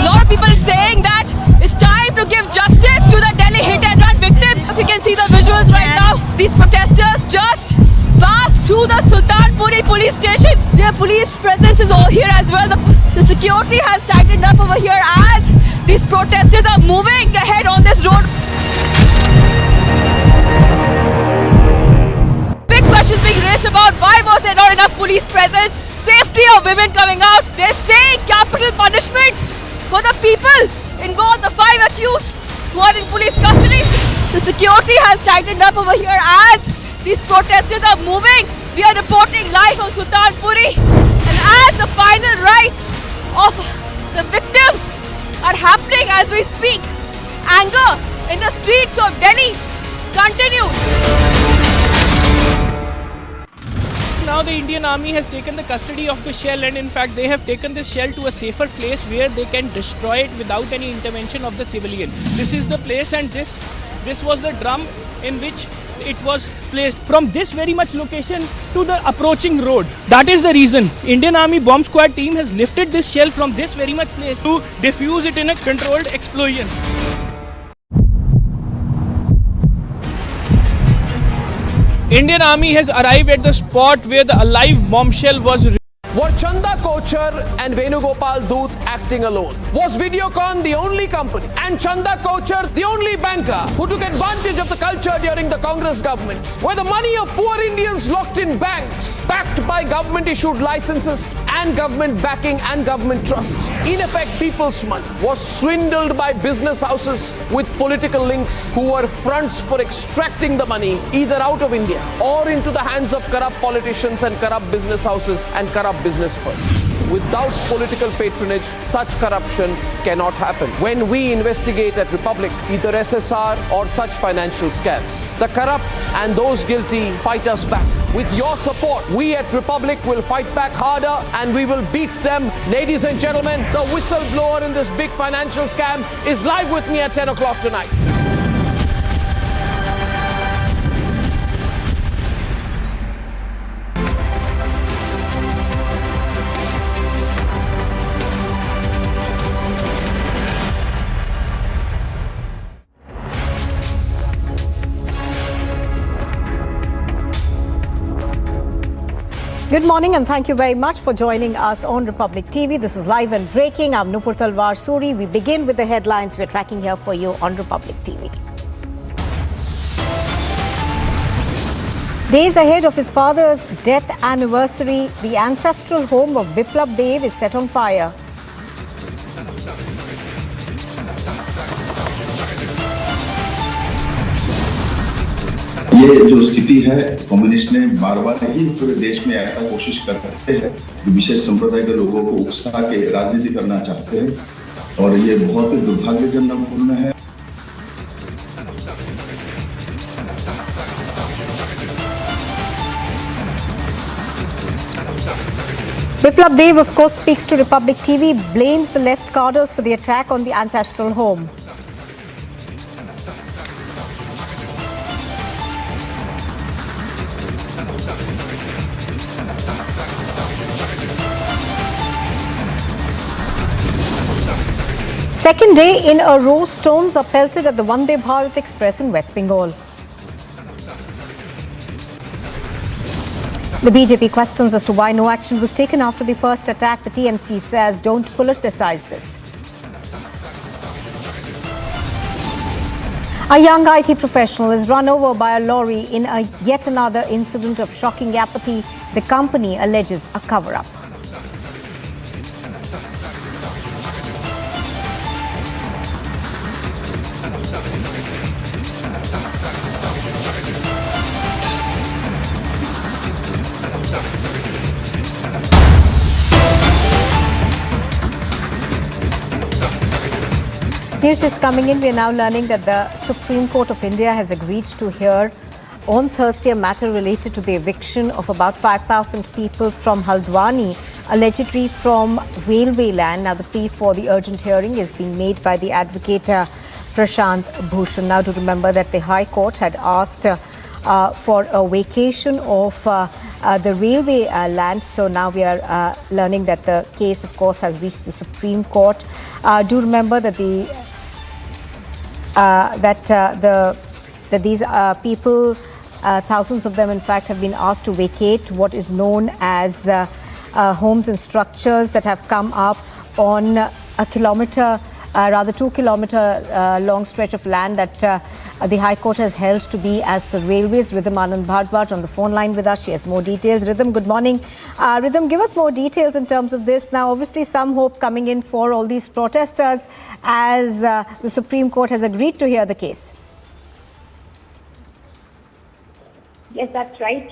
S4: A lot of people saying that it's time to give justice to the Delhi hit-and-run victim. If you can see the visuals right now, these protesters just passed through the Sultanpuri police station. Their police presence is all here as well. The security has tightened up over here as these protesters are moving ahead on this road. Big questions being raised about why was there not enough police presence, safety of women coming out. They're saying capital punishment for the people involved, the 5 accused who are in police custody. The security has tightened up over here as these protesters are moving. We are reporting live from Sultanpuri. And as the final rites of the victim are happening as we speak, anger in the streets of Delhi continues.
S5: Now the Indian Army has taken the custody of the shell, and in fact they have taken this shell to a safer place where they can destroy it without any intervention of the civilian. This is the place, and this was the drum in which it was placed from this very much location to the approaching road. That is the reason Indian Army bomb squad team has lifted this shell from this very much place to defuse it in a controlled explosion. Indian Army has arrived at the spot where the alive bombshell was.
S8: Were Chanda Kochar and Venugopal Doot acting alone? Was Videocon the only company and Chanda Kochar the only banker who took advantage of the culture during the Congress government? Were the money of poor Indians locked in banks, backed by government-issued licenses and government backing and government trust? In effect, people's money was swindled by business houses with political links who were fronts for extracting the money either out of India or into the hands of corrupt politicians and corrupt business houses and corrupt business persons. Without political patronage, such corruption cannot happen. When we investigate at Republic either SSR or such financial scams, the corrupt and those guilty fight us back. With your support, we at Republic will fight back harder and we will beat them. Ladies and gentlemen, the whistleblower in this big financial scam is live with me at 10 o'clock tonight.
S1: Good morning and thank you very much for joining us on Republic TV. This is live and breaking. I'm Nupur Talwar Suri. We begin with the headlines we're tracking here for you on Republic TV. Days ahead of his father's death anniversary, the ancestral home of Biplab Dave is set on fire.
S21: ये जो स्थिति है, communist ने बार-बार ही पूरे देश में ऐसा कोशिश करते हैं कि विशेष संप्रदाय के लोगों को उकसा के राजनीति करना चाहते हैं और ये बहुत ही दुर्भाग्यजनक है।
S1: Biplab Dave, of course, speaks to Republic TV, blames the left cadres for the attack on the ancestral home. Second day in a row, stones are pelted at the Vande Bharat Express in West Bengal. The BJP questions as to why no action was taken after the first attack. The TMC says don't politicize this. A young IT professional is run over by a lorry in yet another incident of shocking apathy. The company alleges a cover-up. News just coming in, we are now learning that the Supreme Court of India has agreed to hear on Thursday a matter related to the eviction of about 5,000 people from Haldwani, allegedly from railway land. Now the plea for the urgent hearing is being made by the advocate Prashant Bhushan. Now to remember that the High Court had asked for a vacation of the railway land. So now we are learning that the case, of course, has reached the Supreme Court. Do remember that these people, thousands of them in fact, have been asked to vacate what is known as homes and structures that have come up on a kilometre, rather 2 kilometre long stretch of land that the High Court has held to be as the railways. Rhythm Anand Bhardwaj on the phone line with us. She has more details. Rhythm, good morning. Rhythm, give us more details in terms of this. Now, obviously, some hope coming in for all these protesters as the Supreme Court has agreed to hear the case.
S9: Yes, that's right.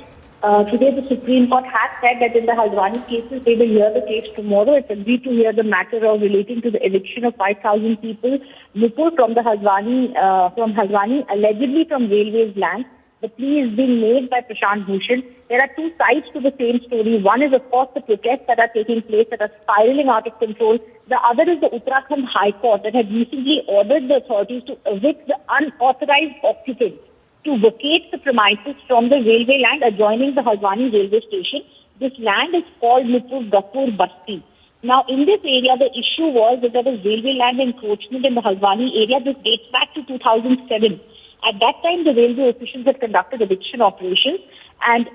S9: Today, the Supreme Court has said that in the Haldwani cases, they will hear the case tomorrow. It's agreed to hear the matter of relating to the eviction of 5,000 people, Nupur, from Haldwani, allegedly from railways land. The plea is being made by Prashant Bhushan. There are two sides to the same story. One is, of course, the protests that are taking place that are spiraling out of control. The other is the Uttarakhand High Court that had recently ordered the authorities to evict the unauthorized occupants to vacate the premises from the railway land adjoining the Haldwani railway station. This land is called Nupur Gapur Basti. Now, in this area, the issue was that there was railway land encroachment in the Haldwani area. This dates back to 2007. At that time, the railway officials had conducted eviction operations, and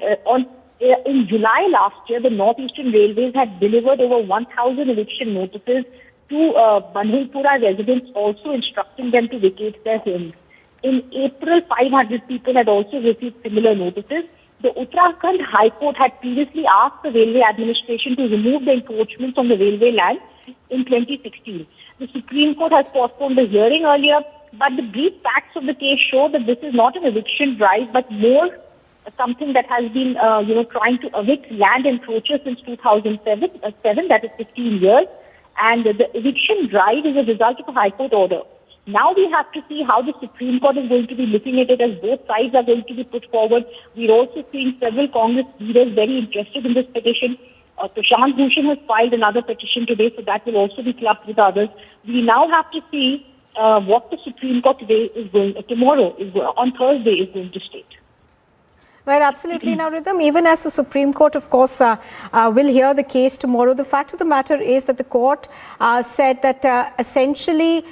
S9: in July last year, the Northeastern Railways had delivered over 1,000 eviction notices to Banhulpura residents, also instructing them to vacate their homes. In April, 500 people had also received similar notices. The Uttarakhand High Court had previously asked the railway administration to remove the encroachments on the railway land in 2016. The Supreme Court has postponed the hearing earlier, but the brief facts of the case show that this is not an eviction drive, but more something that has been, trying to evict land encroachers since 2007, that is 15 years. And the eviction drive is a result of a High Court order. Now we have to see how the Supreme Court is going to be looking at it, as both sides are going to be put forward. We're also seeing several Congress leaders very interested in this petition. Prashant Bhushan has filed another petition today, so that will also be clubbed with others. We now have to see what the Supreme Court on Thursday is going to state.
S1: Well, absolutely. Now, Rhythm, even as the Supreme Court, of course, will hear the case tomorrow, the fact of the matter is that the court said that essentially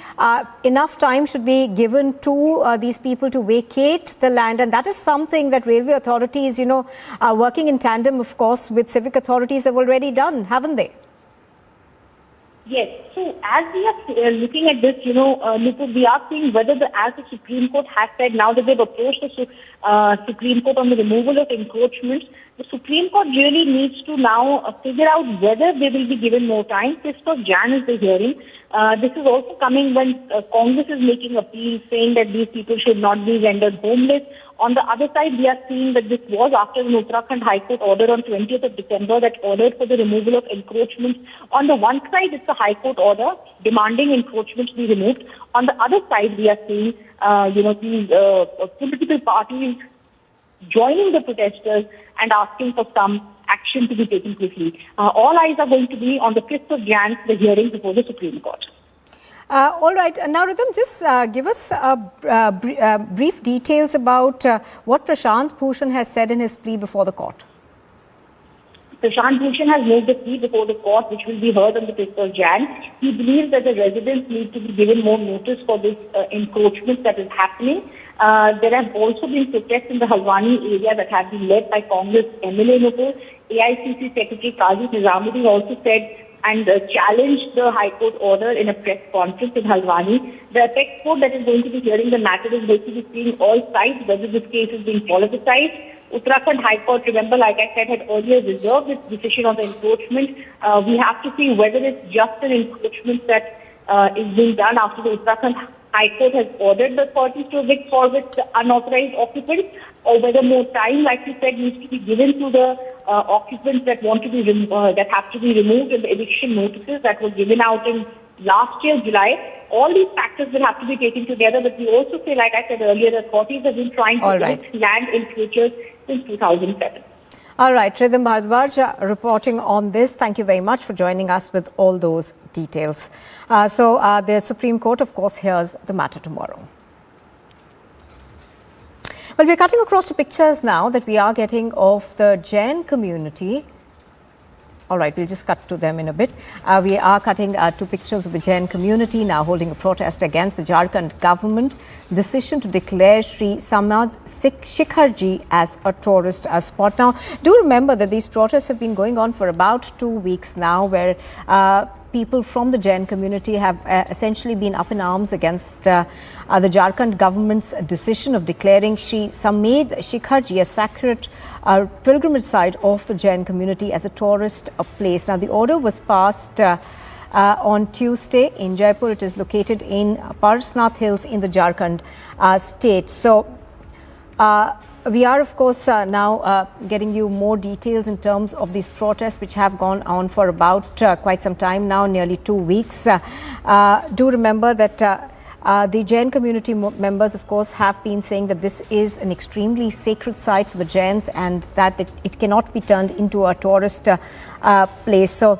S1: enough time should be given to these people to vacate the land. And that is something that railway authorities, working in tandem, of course, with civic authorities have already done, haven't they?
S9: Yes. So as we are looking at this, Nupur, we are seeing whether as the Supreme Court has said, now that they've approached the Supreme Court on the removal of encroachments, the Supreme Court really needs to now figure out whether they will be given more time. 5th of Jan is the hearing. This is also coming when Congress is making appeals saying that these people should not be rendered homeless. On the other side, we are seeing that this was after an Uttarakhand High Court order on 20th of December that ordered for the removal of encroachments. On the one side, it's a High Court order demanding encroachments be removed. On the other side, we are seeing, these political parties joining the protesters and asking for some action to be taken quickly. All eyes are going to be on the 5th of Jan, the hearing before the Supreme Court.
S1: All right. Now, Rhythm, just give us brief details about what Prashant Bhushan has said in his plea before the court.
S9: Prashant Bhushan has made the plea before the court, which will be heard on the 5th of Jan. He believes that the residents need to be given more notice for this encroachment that is happening. There have also been protests in the Haldwani area that have been led by Congress MLA Nupur. AICC Secretary Qazi Nizamuddin also said and challenged the High Court order in a press conference in Haldwani. The apex court that is going to be hearing the matter is going to be seeing all sides, whether this case is being politicized. Uttarakhand High Court, remember, like I said, had earlier reserved its decision on the encroachment. We have to see whether it's just an encroachment that is being done after the Uttarakhand High Court has ordered the authorities to evict forward the unauthorized occupants, or whether more time, like you said, needs to be given to the occupants that want to be that have to be removed in the eviction notices that were given out in last year, July. All these factors will have to be taken together, but we also say, like I said earlier, the authorities have been trying to evict land in futures since 2007.
S1: All right, Rhythm Bhardwaj reporting on this. Thank you very much for joining us with all those details. So the Supreme Court, of course, hears the matter tomorrow. Well, we're cutting across to pictures now that we are getting of the Jain community. All right, we'll just cut to them in a bit. We are cutting to pictures of the Jain community now holding a protest against the Jharkhand government decision to declare Sri Samad Shikharji as a tourist spot. Now, do remember that these protests have been going on for about 2 weeks now, where people from the Jain community have essentially been up in arms against the Jharkhand government's decision of declaring Sri Samad Shikharji a sacred pilgrimage site of the Jain community as a tourist place. Now, the order was passed on Tuesday in Jaipur. It is located in Parsnath Hills in the Jharkhand state. So, we are, of course, now getting you more details in terms of these protests, which have gone on for about quite some time now, nearly 2 weeks. Do remember that the Jain community members, of course, have been saying that this is an extremely sacred site for the Jains and that it cannot be turned into a tourist place. So,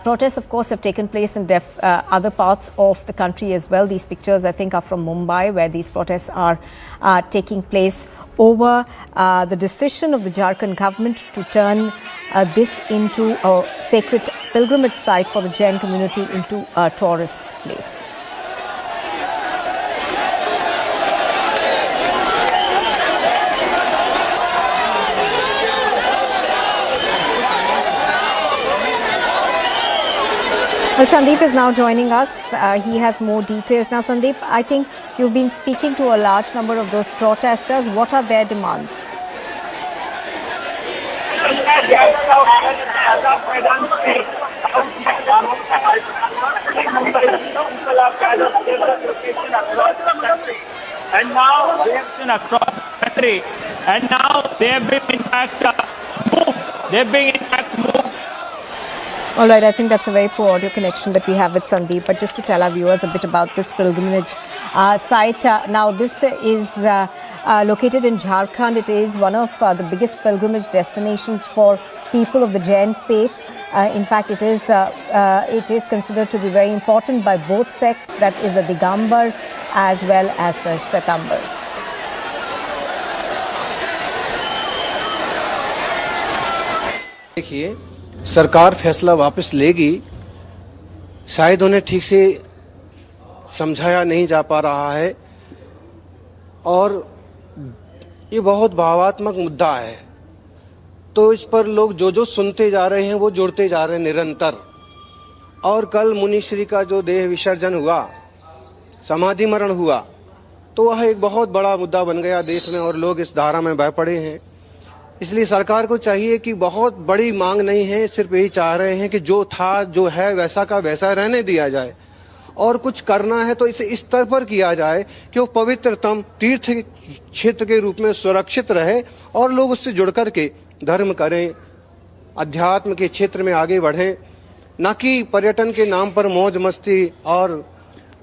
S1: protests, of course, have taken place in other parts of the country as well. These pictures, I think, are from Mumbai, where these protests are taking place over the decision of the Jharkhand government to turn this into a sacred pilgrimage site for the Jain community into a tourist place. Well, Sandeep is now joining us. He has more details. Now, Sandeep, I think you've been speaking to a large number of those protesters. What are their demands?
S10: And now they have been across the country, and now they have been in fact moved. They have been in fact moved
S1: All right, I think that's a very poor audio connection that we have with Sandeep. But just to tell our viewers a bit about this pilgrimage site. Now, this is located in Jharkhand. It is one of the biggest pilgrimage destinations for people of the Jain faith. In fact, it is considered to be very important by both sects, that is the Digambars as well as the Shvetambars.
S3: देखिए, सरकार फैसला वापस लेगी, शायद उन्हें ठीक से समझाया नहीं जा पा रहा है और ये बहुत भावात्मक मुद्दा है, तो इस पर लोग जो सुनते जा रहे हैं वो जुड़ते जा रहे हैं निरंतर। और कल मुनिश्री का जो देह विसर्जन हुआ, समाधि मरण हुआ, तो वह एक बहुत बड़ा मुद्दा बन गया देश में और लोग इस धारा में बह पड़े हैं। इसलिए सरकार को चाहिए कि बहुत बड़ी मांग नहीं है, सिर्फ यही चाह रहे हैं कि जो था जो है वैसा का वैसा रहने दिया जाए और कुछ करना है तो इसे इस स्तर पर किया जाए कि वो पवित्रतम तीर्थ क्षेत्र के रूप में सुरक्षित रहे और लोग उससे जुड़ कर के धर्म करें, अध्यात्म के क्षेत्र में आगे बढ़ें, न कि पर्यटन के नाम पर मौज मस्ती। और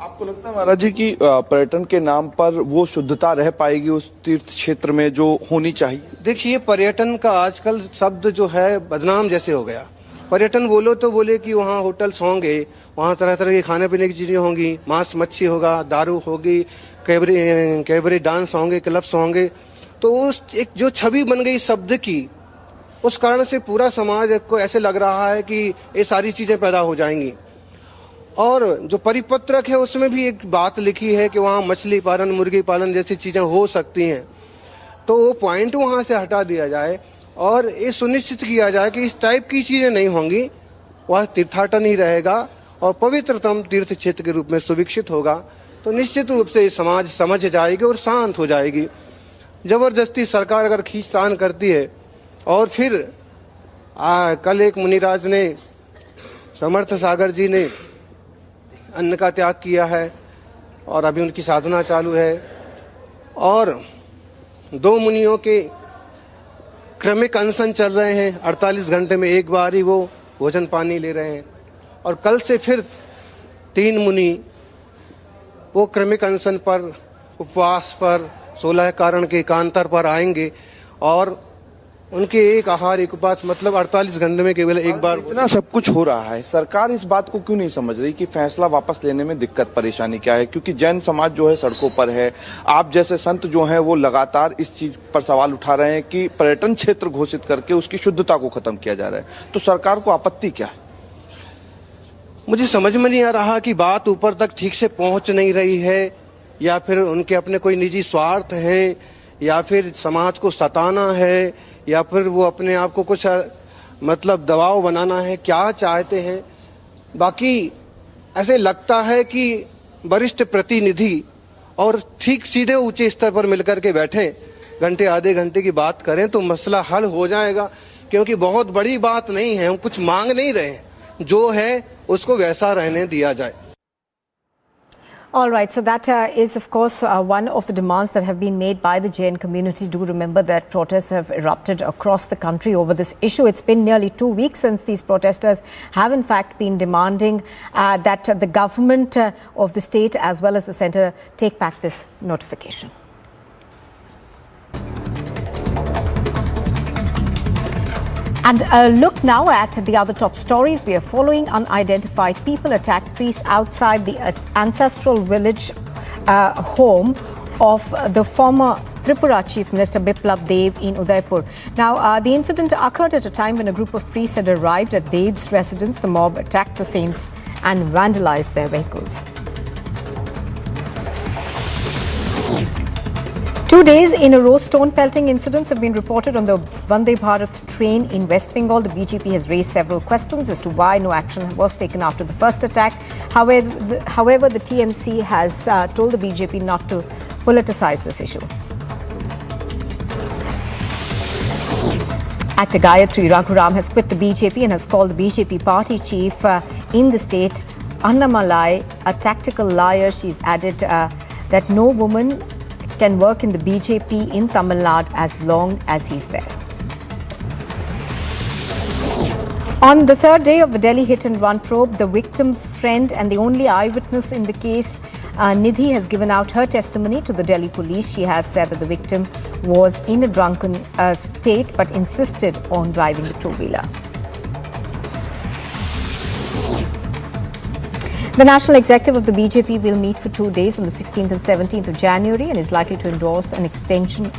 S22: आपको लगता है महाराज जी कि पर्यटन के नाम पर वो शुद्धता रह पाएगी उस तीर्थ क्षेत्र में जो होनी चाहिए? देखिए, पर्यटन का आजकल शब्द जो है बदनाम जैसे हो गया। पर्यटन बोलो तो बोले कि वहाँ होटल्स होंगे, वहाँ तरह तरह के खाने पीने की चीजें होंगी, मांस मच्छी होगा, दारू होगी, कैबरे डांस होंगे, क्लब्स होंगे। तो उस एक जो छवि बन गई शब्द की, उस कारण से पूरा समाज को ऐसे लग रहा है कि ये सारी चीजें पैदा हो जाएंगी। और जो परिपत्रक है उसमें भी एक बात लिखी है कि वहाँ मछली पालन, मुर्गी पालन जैसी चीजें हो सकती हैं, तो वो पॉइंट वहाँ से हटा दिया जाए और ये सुनिश्चित किया जाए कि इस टाइप की चीजें नहीं होंगी, वह तीर्थाटन ही रहेगा और पवित्रतम तीर्थ क्षेत्र के रूप में सुविकसित होगा। तो निश्चित रूप से समाज समझ जाएगी और शांत हो जाएगी। जबरदस्ती सरकार अगर खींचतान करती है और फिर कल एक मुनिराज ने, समर्थ सागर जी ने अन्न का त्याग किया है और अभी उनकी साधना चालू है और 2 मुनियों के क्रमिक अनशन चल रहे हैं, 48 घंटे में एक बार ही वो भोजन पानी ले रहे हैं और कल से फिर 3 मुनि वो क्रमिक अनशन पर, उपवास पर, 16 कारण के एकांतर पर आएंगे और उनके एक आहार एक उपवास, मतलब 48 घंटे में केवल एक बार। इतना सब कुछ हो रहा है, सरकार इस बात को क्यों नहीं समझ रही कि फैसला वापस लेने में दिक्कत परेशानी क्या है? क्योंकि जैन समाज जो है सड़कों पर है, आप जैसे संत जो हैं वो लगातार इस चीज पर सवाल उठा रहे हैं कि पर्यटन क्षेत्र घोषित करके उसकी शुद्धता को खत्म किया जा रहा है, तो सरकार को आपत्ति क्या है?
S3: मुझे समझ में नहीं आ रहा कि बात ऊपर तक ठीक से पहुंच नहीं रही है या फिर उनके अपने कोई निजी स्वार्थ है या फिर समाज को सताना है या फिर वो अपने आप को कुछ मतलब दबाव बनाना है, क्या चाहते हैं। बाकी ऐसे लगता है कि वरिष्ठ प्रतिनिधि और ठीक सीधे ऊंचे स्तर पर मिलकर के बैठें, घंटे आधे घंटे की बात करें तो मसला हल हो जाएगा, क्योंकि बहुत बड़ी बात नहीं है, हम कुछ मांग नहीं रहे हैं, जो है उसको वैसा रहने दिया जाए।
S1: All right, so that is, of course, one of the demands that have been made by the Jain community. Do remember that protests have erupted across the country over this issue. It's been nearly 2 weeks since these protesters have, in fact, been demanding that the government of the state as well as the centre take back this notification. And a look now at the other top stories. We are following unidentified people attack priests outside the ancestral village home of the former Tripura Chief Minister Biplab Dave in Udaipur. Now, the incident occurred at a time when a group of priests had arrived at Dave's residence. The mob attacked the saints and vandalized their vehicles. 2 days in a row, stone pelting incidents have been reported on the Vande Bharat train in West Bengal. The BJP has raised several questions as to why no action was taken after the first attack. However, the TMC has told the BJP not to politicize this issue. Actor Gayathri, Raghuram has quit the BJP and has called the BJP party chief in the state, Annamalai, a tactical liar. She's added that no woman can work in the BJP in Tamil Nadu as long as he's there. On the third day of the Delhi hit-and-run probe, the victim's friend and the only eyewitness in the case, Nidhi, has given out her testimony to the Delhi police. She has said that the victim was in a drunken state but insisted on driving the two-wheeler. The National Executive of the BJP will meet for 2 days on the 16th and 17th of January and is likely to endorse an extension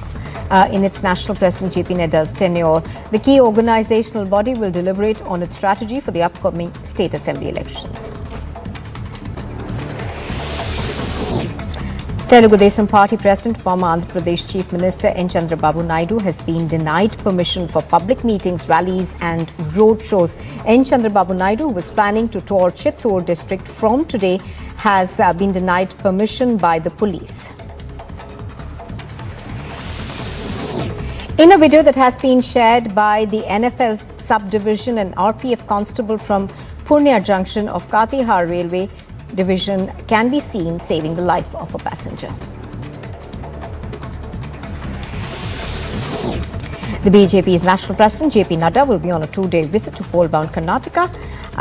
S1: in its National President JP Nadda's tenure. The key organizational body will deliberate on its strategy for the upcoming state assembly elections. Telugu Desam Party President, former Andhra Pradesh Chief Minister N. Chandrababu Naidu has been denied permission for public meetings, rallies and road shows. N. Chandrababu Naidu, who was planning to tour Chittoor district from today, has been denied permission by the police. In a video that has been shared by the NFL subdivision, an RPF constable from Purnia Junction of Katihar Railway Division can be seen saving the life of a passenger. The BJP's National President JP Nadda will be on a 2-day visit to pole-bound Karnataka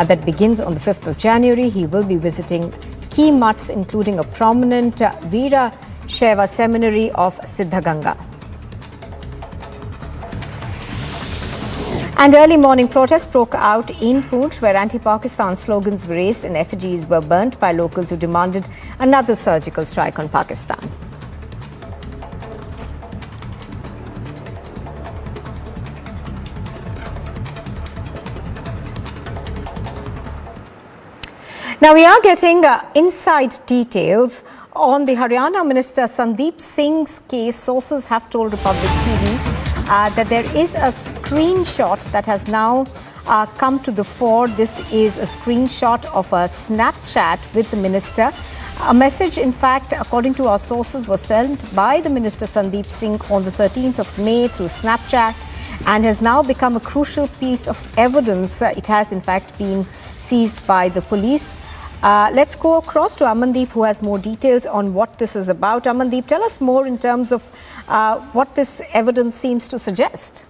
S1: that begins on the 5th of January. He will be visiting key mutts, including a prominent Veera Shaiva seminary of Siddhaganga. And early morning protests broke out in Poonch, where anti-Pakistan slogans were raised and effigies were burnt by locals who demanded another surgical strike on Pakistan. Now we are getting inside details on the Haryana Minister Sandeep Singh's case. Sources have told Republic TV that there is a screenshot that has now come to the fore. This is a screenshot of a Snapchat with the minister. A message, in fact, according to our sources, was sent by the Minister Sandeep Singh on the 13th of May through Snapchat and has now become a crucial piece of evidence. It has, in fact, been seized by the police. Let's go across to Amandeep, who has more details on what this is about. Amandeep, tell us more in terms of what this evidence seems to suggest.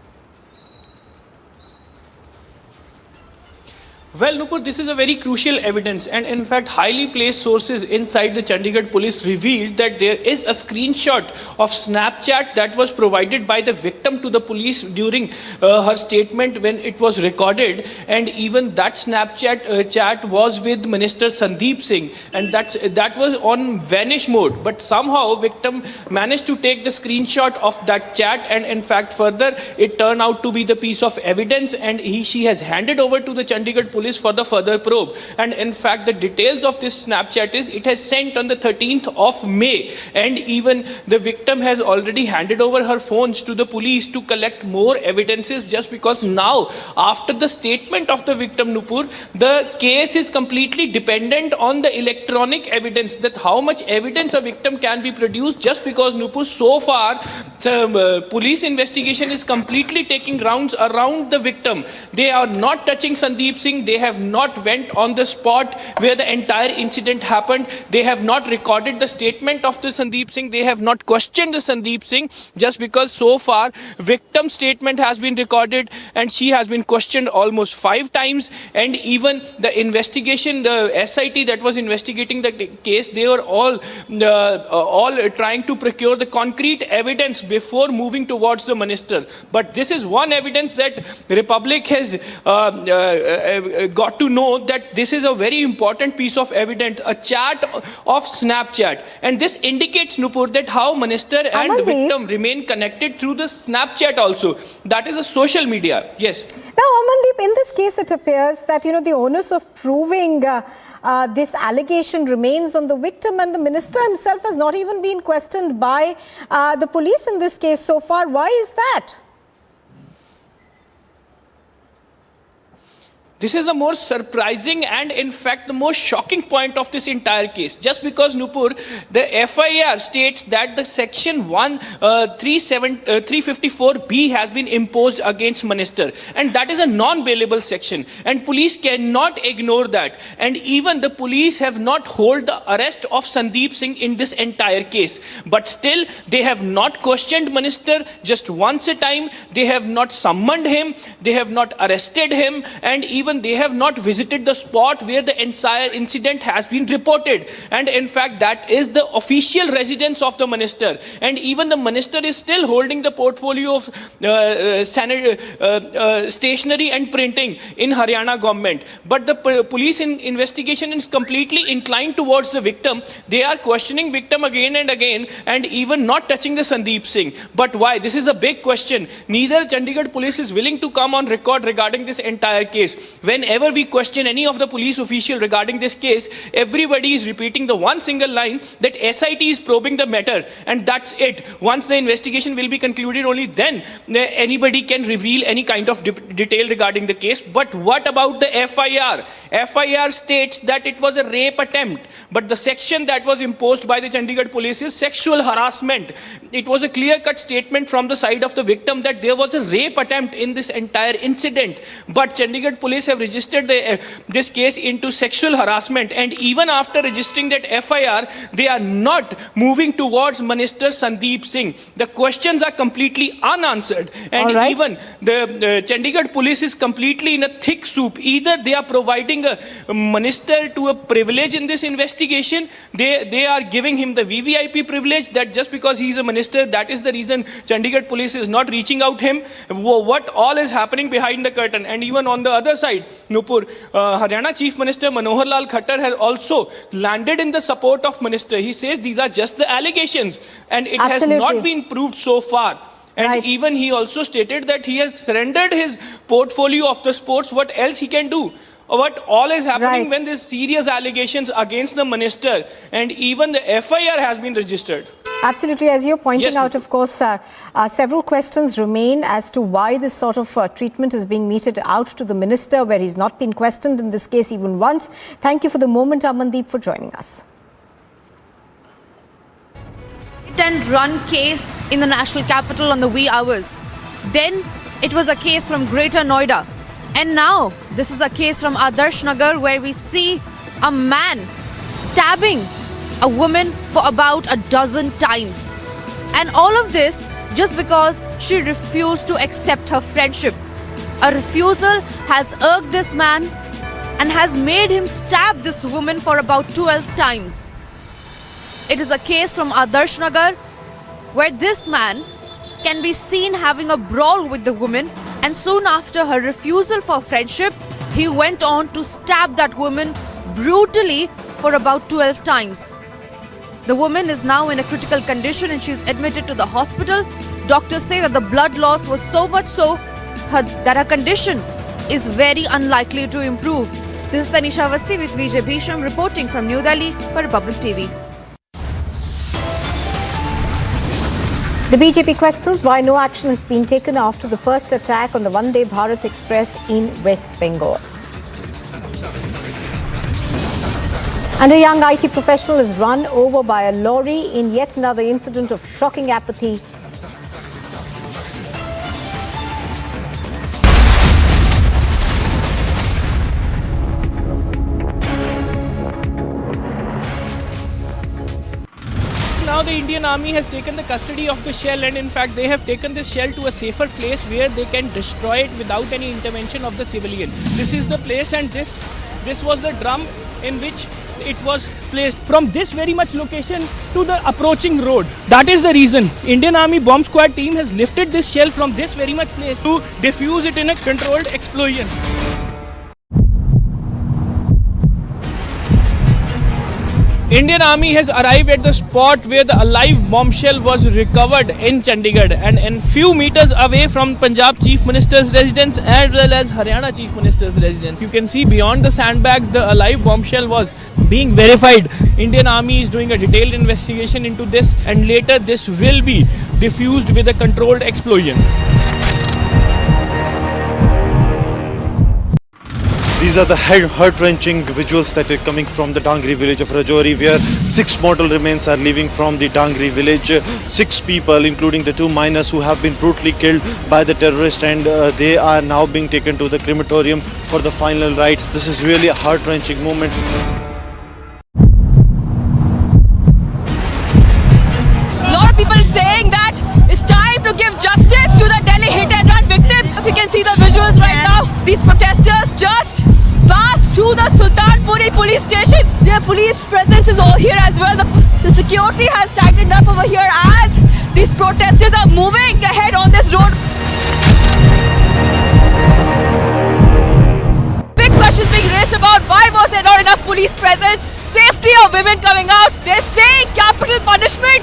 S5: Well, Nupur, this is a very crucial evidence, and in fact, highly placed sources inside the Chandigarh police revealed that there is a screenshot of Snapchat that was provided by the victim to the police during her statement when it was recorded, and even that Snapchat chat was with Minister Sandeep Singh, and that was on vanish mode. But somehow, victim managed to take the screenshot of that chat, and in fact, further, it turned out to be the piece of evidence, and she has handed over to the Chandigarh police for the further probe. And in fact, the details of this Snapchat is it has sent on the 13th of May, and even the victim has already handed over her phones to the police to collect more evidences, just because now, after the statement of the victim, Nupur, the case is completely dependent on the electronic evidence, that how much evidence a victim can be produced, just because, Nupur, so far police investigation is completely taking rounds around the victim. They are not touching Sandeep Singh. They have not went on the spot where the entire incident happened. They have not recorded the statement of the Sandeep Singh. They have not questioned the Sandeep Singh, just because so far victim's statement has been recorded and she has been questioned almost 5 times. And even the investigation, the SIT that was investigating the case, they were all trying to procure the concrete evidence before moving towards the minister. But this is one evidence that the Republic has got to know, that this is a very important piece of evidence, a chat of Snapchat. And this indicates, Nupur, that how minister and victim remain connected through the Snapchat also. That is a social media. Yes.
S1: Now, Amandeep, in this case, it appears that, the onus of proving this allegation remains on the victim, and the minister himself has not even been questioned by the police in this case so far. Why is that?
S5: This is the most surprising and in fact the most shocking point of this entire case. Just because Nupur, the FIR states that the section 354B has been imposed against minister, and that is a non-bailable section, and police cannot ignore that. And even the police have not hold the arrest of Sandeep Singh in this entire case. But still they have not questioned minister just once a time. They have not summoned him. They have not arrested him, and even they have not visited the spot where the entire incident has been reported. And in fact, that is the official residence of the minister. And even the minister is still holding the portfolio of stationery and printing in Haryana government. But the police investigation is completely inclined towards the victim. They are questioning victim again and again, and even not touching the Sandeep Singh. But why? This is a big question. Neither Chandigarh police is willing to come on record regarding this entire case. Whenever we question any of the police official regarding this case, everybody is repeating the one single line that SIT is probing the matter, and that's it. Once the investigation will be concluded, only then anybody can reveal any kind of detail regarding the case. But what about the FIR? FIR states that it was a rape attempt, but the section that was imposed by the Chandigarh police is sexual harassment. It was a clear-cut statement from the side of the victim that there was a rape attempt in this entire incident. But Chandigarh police have registered this case into sexual harassment, and even after registering that FIR, they are not moving towards Minister Sandeep Singh. The questions are completely unanswered, and even the Chandigarh police is completely in a thick soup. Either they are providing a minister to a privilege in this investigation, they are giving him the VVIP privilege, that just because he is a minister, that is the reason Chandigarh police is not reaching out him. What all is happening behind the curtain? And even on the other side, Nupur, Haryana Chief Minister Manohar Lal Khattar has also landed in the support of minister. He says these are just the allegations, and it has not been proved so far. And even he also stated that he has surrendered his portfolio of the sports. What else he can do? What all is happening when there's serious allegations against the minister, and even the FIR has been registered.
S1: Absolutely. As you're pointing out, of course, several questions remain as to why this sort of treatment is being meted out to the minister, where he's not been questioned in this case even once. Thank you for the moment, Amandeep, for joining us.
S4: And run case in the national capital on the wee hours. Then it was a case from Greater Noida. And now this is the case from Adarsh Nagar, where we see a man stabbing a woman for about a dozen times. And all of this just because she refused to accept her friendship. A refusal has irked this man and has made him stab this woman for about 12 times. It is a case from Adarsh Nagar where this man can be seen having a brawl with the woman, and soon after her refusal for friendship, he went on to stab that woman brutally for about 12 times. The woman is now in a critical condition and she is admitted to the hospital. Doctors say that the blood loss was so much so that her condition is very unlikely to improve. This is Tanisha Avasthi with Vijay Bhisham reporting from New Delhi for Republic TV.
S1: The BJP questions why no action has been taken after the first attack on the Vande Bharat Express in West Bengal. And a young IT professional is run over by a lorry in yet another incident of shocking apathy.
S5: Now the Indian Army has taken the custody of the shell, and in fact they have taken this shell to a safer place where they can destroy it without any intervention of the civilian. This is the place, and this was the drum in which it was placed from this very much location to the approaching road. That is the reason Indian Army bomb squad team has lifted this shell from this very much place to defuse it in a controlled explosion. Indian Army has arrived at the spot where the alive bombshell was recovered in Chandigarh, and few meters away from Punjab Chief Minister's residence as well as Haryana Chief Minister's residence. You can see beyond the sandbags the alive bombshell was being verified. Indian Army is doing a detailed investigation into this, and later this will be diffused with a controlled explosion.
S6: These are the heart-wrenching visuals that are coming from the Dangri village of Rajori, where 6 mortal remains are leaving from the Dangri village. 6 people, including the 2 minors who have been brutally killed by the terrorists, and they are now being taken to the crematorium for the final rites. This is really a heart-wrenching moment.
S4: A lot of people saying that it's time to give justice to the Delhi hit and run victim. If you can see the visuals right now, these protesters just passed through the Sultanpuri police station. Their police presence is all here as well. The security has tightened up over here as these protesters are moving ahead on this road. Big questions being raised about why was there not enough police presence, safety of women coming out. They're saying capital punishment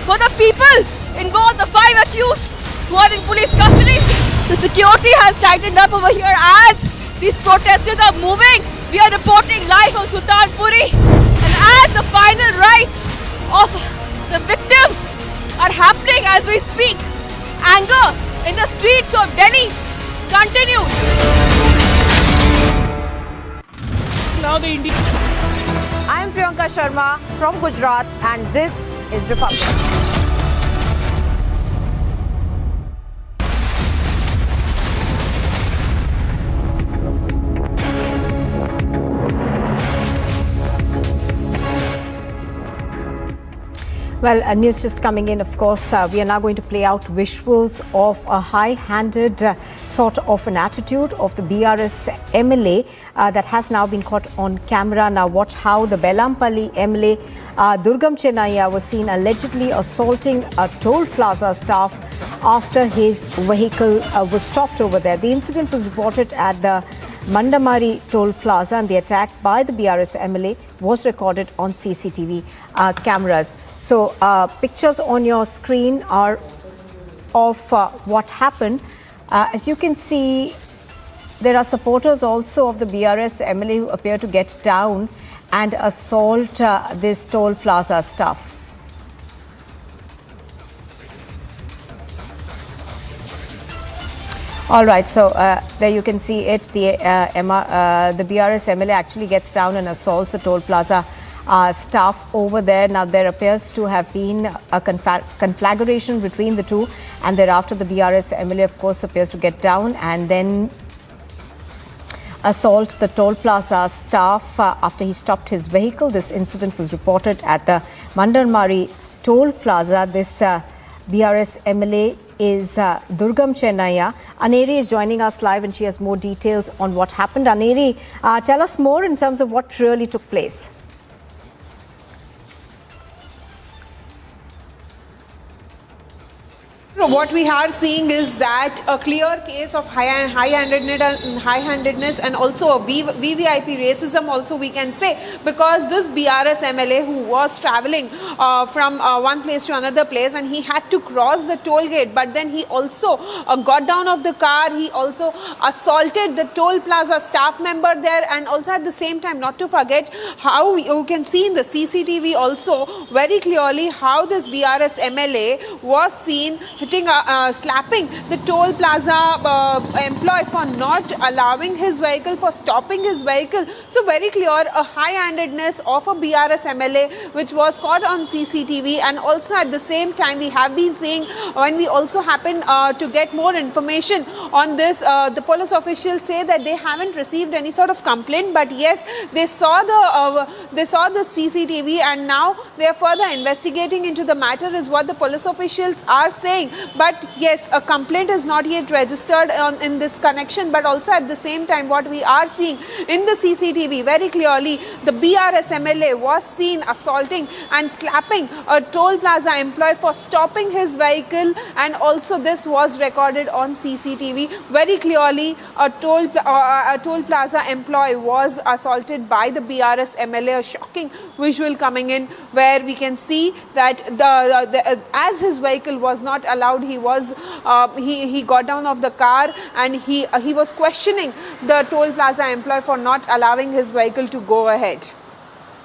S4: for the people involved, the 5 accused who are in police custody. The security has tightened up over here as these protesters are moving. We are reporting live from Sultanpuri, and as the final rites of the victim are happening as we speak, anger in the streets of Delhi continues.
S5: Now the Indian.
S1: I am Priyanka Sharma from Gujarat, and this is Republic. Well, news just coming in, of course. We are now going to play out visuals of a high-handed sort of an attitude of the BRS MLA that has now been caught on camera. Now watch how the Belampalli MLA Durgam Chennai was seen allegedly assaulting a toll plaza staff after his vehicle was stopped over there. The incident was reported at the Mandamari toll plaza, and the attack by the BRS MLA was recorded on CCTV cameras. So pictures on your screen are of what happened. As you can see, there are supporters also of the BRS MLA who appear to get down and assault this toll plaza staff. All right, so there you can see it. The BRS MLA actually gets down and assaults the toll plaza staff over there. Now there appears to have been a conflagration between the two, and thereafter the BRS MLA of course appears to get down and then assault the toll plaza staff after he stopped his vehicle. This incident was reported at the Mandamari toll plaza. This BRS MLA is Durgam Chennai. Aneri is joining us live and she has more details on what happened. Aneri, tell us more in terms of what really took place.
S17: What we are seeing is that a clear case of high-handedness and also a VVIP racism also we can say, because this BRS MLA who was travelling from one place to another place and he had to cross the toll gate, but then he also got down of the car, he also assaulted the toll plaza staff member there, and also at the same time not to forget how you can see in the CCTV also very clearly how this BRS MLA was seen slapping the toll plaza employee for not allowing his vehicle, for stopping his vehicle. So very clear a high-handedness of a BRS MLA which was caught on CCTV, and also at the same time we have been seeing when we also happen to get more information on this, the police officials say that they haven't received any sort of complaint, but yes, they saw the CCTV and now they are further investigating into the matter is what the police officials are saying. But yes, a complaint is not yet registered in this connection, but also at the same time what we are seeing in the CCTV very clearly, the BRS MLA was seen assaulting and slapping a toll plaza employee for stopping his vehicle, and also this was recorded on CCTV very clearly. A toll plaza employee was assaulted by the BRS MLA, a shocking visual coming in where we can see that as his vehicle was not allowed, he got down of the car and he was questioning the toll plaza employee for not allowing his vehicle to go ahead.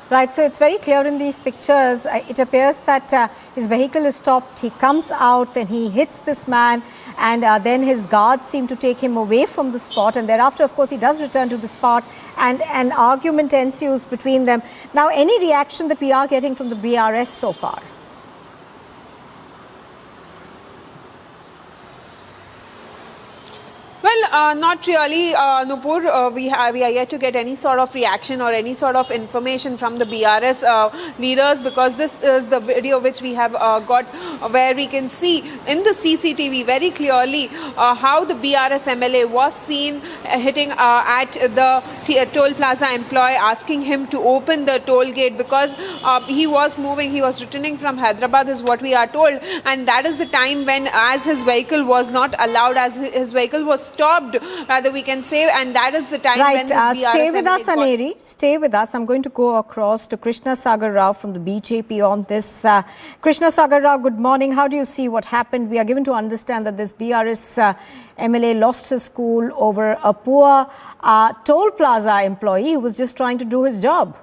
S1: Right, so it's very clear in these pictures. It appears that his vehicle is stopped. He comes out and he hits this man, and then his guards seem to take him away from the spot, and thereafter, of course, he does return to the spot, and an argument ensues between them. Now, any reaction that we are getting from the BRS so far?
S17: Well, not really, Nupur. We are yet to get any sort of reaction or any sort of information from the BRS leaders, because this is the video which we have got, where we can see in the CCTV very clearly how the BRS MLA was seen hitting at the toll plaza employee, asking him to open the toll gate because he was moving, he was returning from Hyderabad, is what we are told, and that is the time when, as his vehicle was not allowed, as his vehicle was stopped, rather we can say, and that is the time when this BRS
S1: stay with us,
S17: MLA
S1: Aneri. Stay with us. I'm going to go across to Krishna Sagar Rao from the BJP on this. Krishna Sagar Rao, good morning. How do you see what happened? We are given to understand that this BRS MLA lost his cool over a poor toll plaza employee who was just trying to do his job.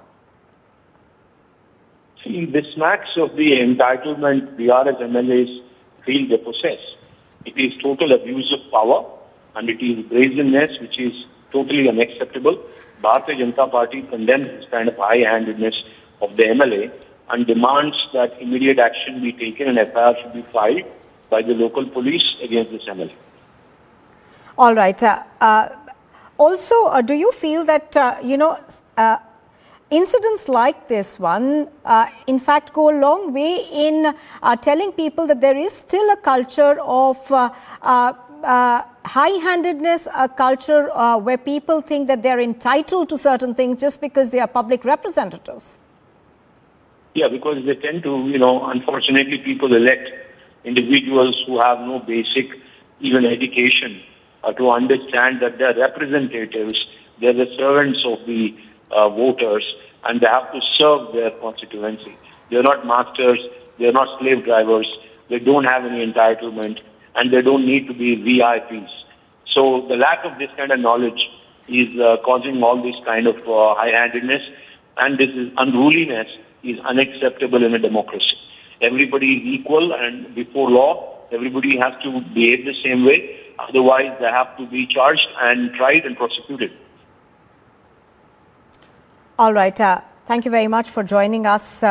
S11: See, this smacks of the entitlement BRS MLAs feel they possess. It is total abuse of power, and it is brazenness which is totally unacceptable. Bharatiya Janata Party condemns this kind of high-handedness of the MLA and demands that immediate action be taken and FIR should be filed by the local police against this MLA.
S1: All right. Also, do you feel that, incidents like this one, in fact, go a long way in telling people that there is still a culture of high-handedness, a culture where people think that they're entitled to certain things just because they are public representatives?
S11: Yeah, because they tend to, unfortunately, people elect individuals who have no basic, even education, to understand that they're representatives, they're the servants of the voters, and they have to serve their constituency. They're not masters, they're not slave drivers, they don't have any entitlement, and they don't need to be VIPs. So the lack of this kind of knowledge is causing all this kind of high-handedness, and this is unruliness is unacceptable in a democracy. Everybody is equal, and before law, everybody has to behave the same way. Otherwise, they have to be charged and tried and prosecuted.
S1: All right. Thank you very much for joining us,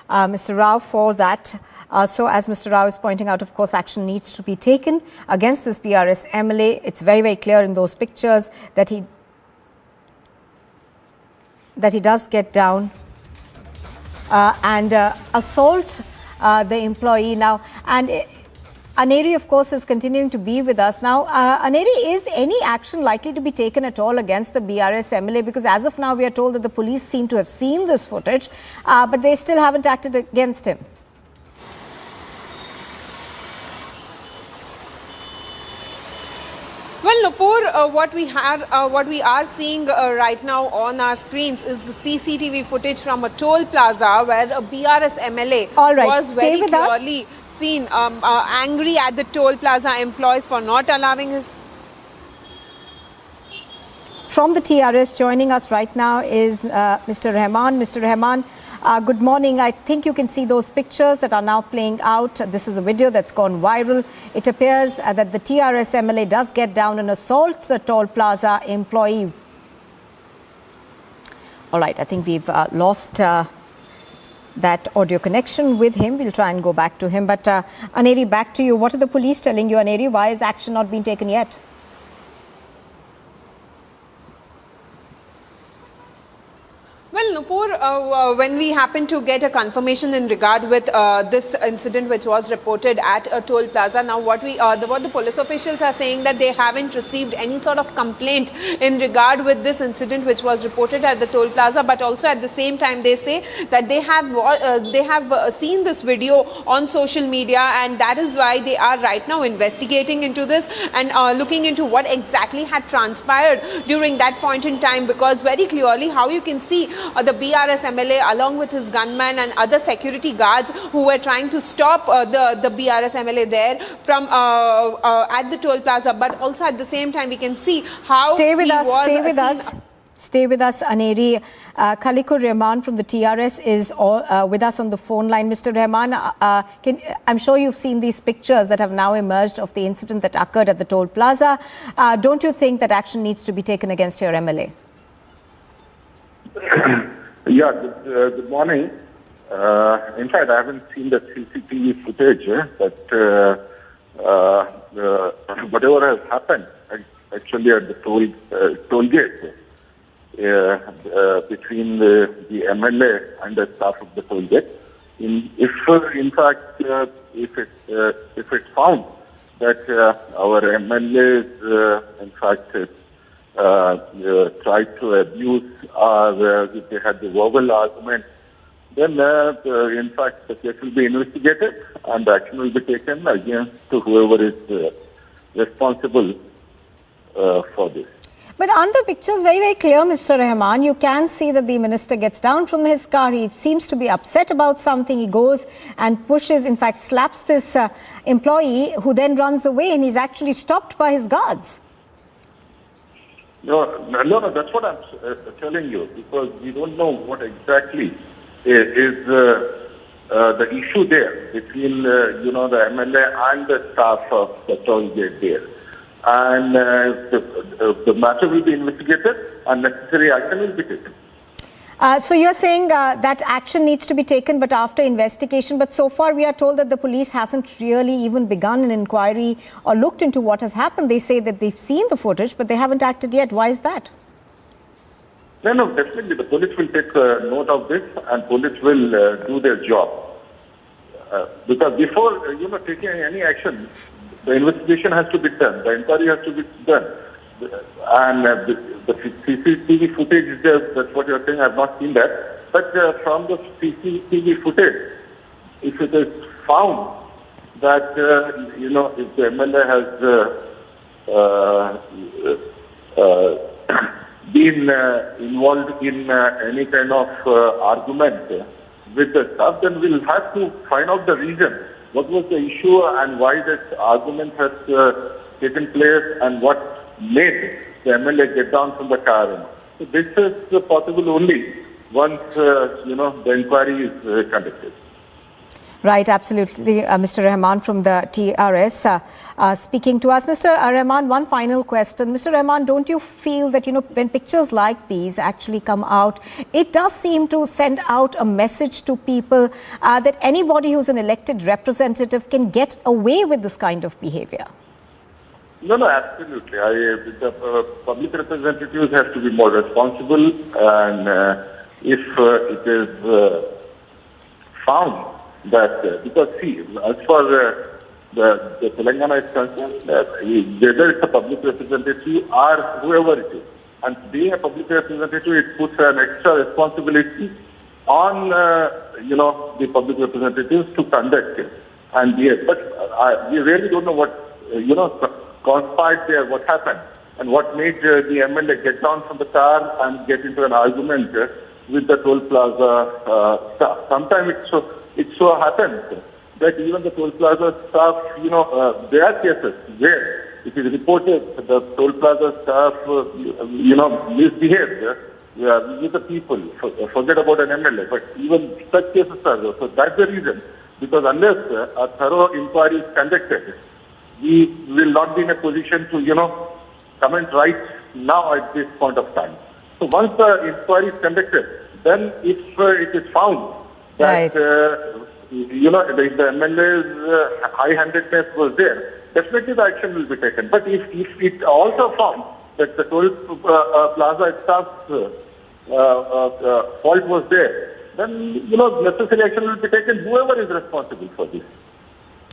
S1: Mr. Rao, for that. So as Mr. Rao is pointing out, of course, action needs to be taken against this BRS MLA. It's very, very clear in those pictures that he does get down and assault the employee now. And Aneri, of course, is continuing to be with us. Now, Aneri, is any action likely to be taken at all against the BRS MLA? Because as of now, we are told that the police seem to have seen this footage, but they still haven't acted against him.
S17: Well, Nupur, what we are seeing right now on our screens is the CCTV footage from a toll plaza where a BRS MLA was very clearly seen angry at the toll plaza employees for not allowing his...
S1: From the TRS, joining us right now is Mr. Rahman. Mr. Rahman, good morning. I think you can see those pictures that are now playing out. This is a video that's gone viral. It appears that the TRS MLA does get down and assaults the toll plaza employee. All right, I think we've lost that audio connection with him. We'll try and go back to him. But Aneri, back to you. What are the police telling you, Aneri? Why is action not being taken yet?
S17: Well, Nupur, when we happen to get a confirmation in regard with this incident which was reported at a toll plaza, now what the police officials are saying that they haven't received any sort of complaint in regard with this incident which was reported at the toll plaza, but also at the same time they say that they have seen this video on social media, and that is why they are right now investigating into this and looking into what exactly had transpired during that point in time, because very clearly how you can see the BRS MLA along with his gunman and other security guards who were trying to stop the BRS MLA there from at the toll plaza, but also at the same time we can see how
S1: Stay with
S17: he
S1: us.
S17: was
S1: Stay with us. Stay with us, Aneri. Khalikur Rahman from the TRS is with us on the phone line. Mr. Rahman, I'm sure you've seen these pictures that have now emerged of the incident that occurred at the toll plaza. Don't you think that action needs to be taken against your MLA?
S12: Yeah, good morning. In fact, I haven't seen the CCTV footage, but whatever has happened actually at the toll gate between the MLA and the staff of the toll gate. If it's found that our MLAs in fact tried to abuse or if they had the verbal argument, then in fact the case will be investigated and action will be taken against whoever is responsible for this.
S1: But aren't the pictures very, very clear, Mr. Rahman? You can see that the minister gets down from his car. He seems to be upset about something. He goes and pushes, in fact, slaps this employee who then runs away, and he's actually stopped by his guards.
S12: No, that's what I'm telling you, because we don't know what exactly is the issue there between, the MLA and the staff of the toll gate there. And the matter will be investigated and necessary action will be taken.
S1: So you're saying that action needs to be taken, but after investigation. But so far we are told that the police hasn't really even begun an inquiry or looked into what has happened. They say that they've seen the footage, but they haven't acted yet. Why is that?
S12: No, definitely the police will take note of this and police will do their job. Because before, taking any action, the investigation has to be done, the inquiry has to be done. And the CCTV footage is there, that's what you're saying, I've not seen that. But from the CCTV footage, if it is found that, if the MLA has been involved in any kind of argument with the staff, then we'll have to find out the reason. What was the issue and why this argument has taken place and what made the MLA get down from the car. So this is possible only once, the inquiry is conducted.
S1: Right, absolutely. Mr. Rahman from the TRS speaking to us. Mr. Rahman, one final question. Mr. Rahman, don't you feel that, when pictures like these actually come out, it does seem to send out a message to people that anybody who's an elected representative can get away with this kind of behavior?
S12: No, absolutely. The public representatives have to be more responsible, and if it is found that, because see, as far the Telangana is concerned, whether it's a public representative or whoever it is, and being a public representative, it puts an extra responsibility on, the public representatives to conduct it. And yes, but we really don't know what, conspired there, what happened, and what made the MLA get down from the car and get into an argument with the toll plaza staff. Sometimes it so happens that even the toll plaza staff, there are cases where it is reported the toll plaza staff, misbehaved with the people, forget about an MLA, but even such cases are there. So that's the reason, because unless a thorough inquiry is conducted, we will not be in a position to, comment right now at this point of time. So once the inquiry is conducted, then if it is found that, the MLA's high-handedness was there, definitely the action will be taken. But if it also found that the toll plaza staff's fault was there, then, necessary action will be taken, whoever is responsible for this.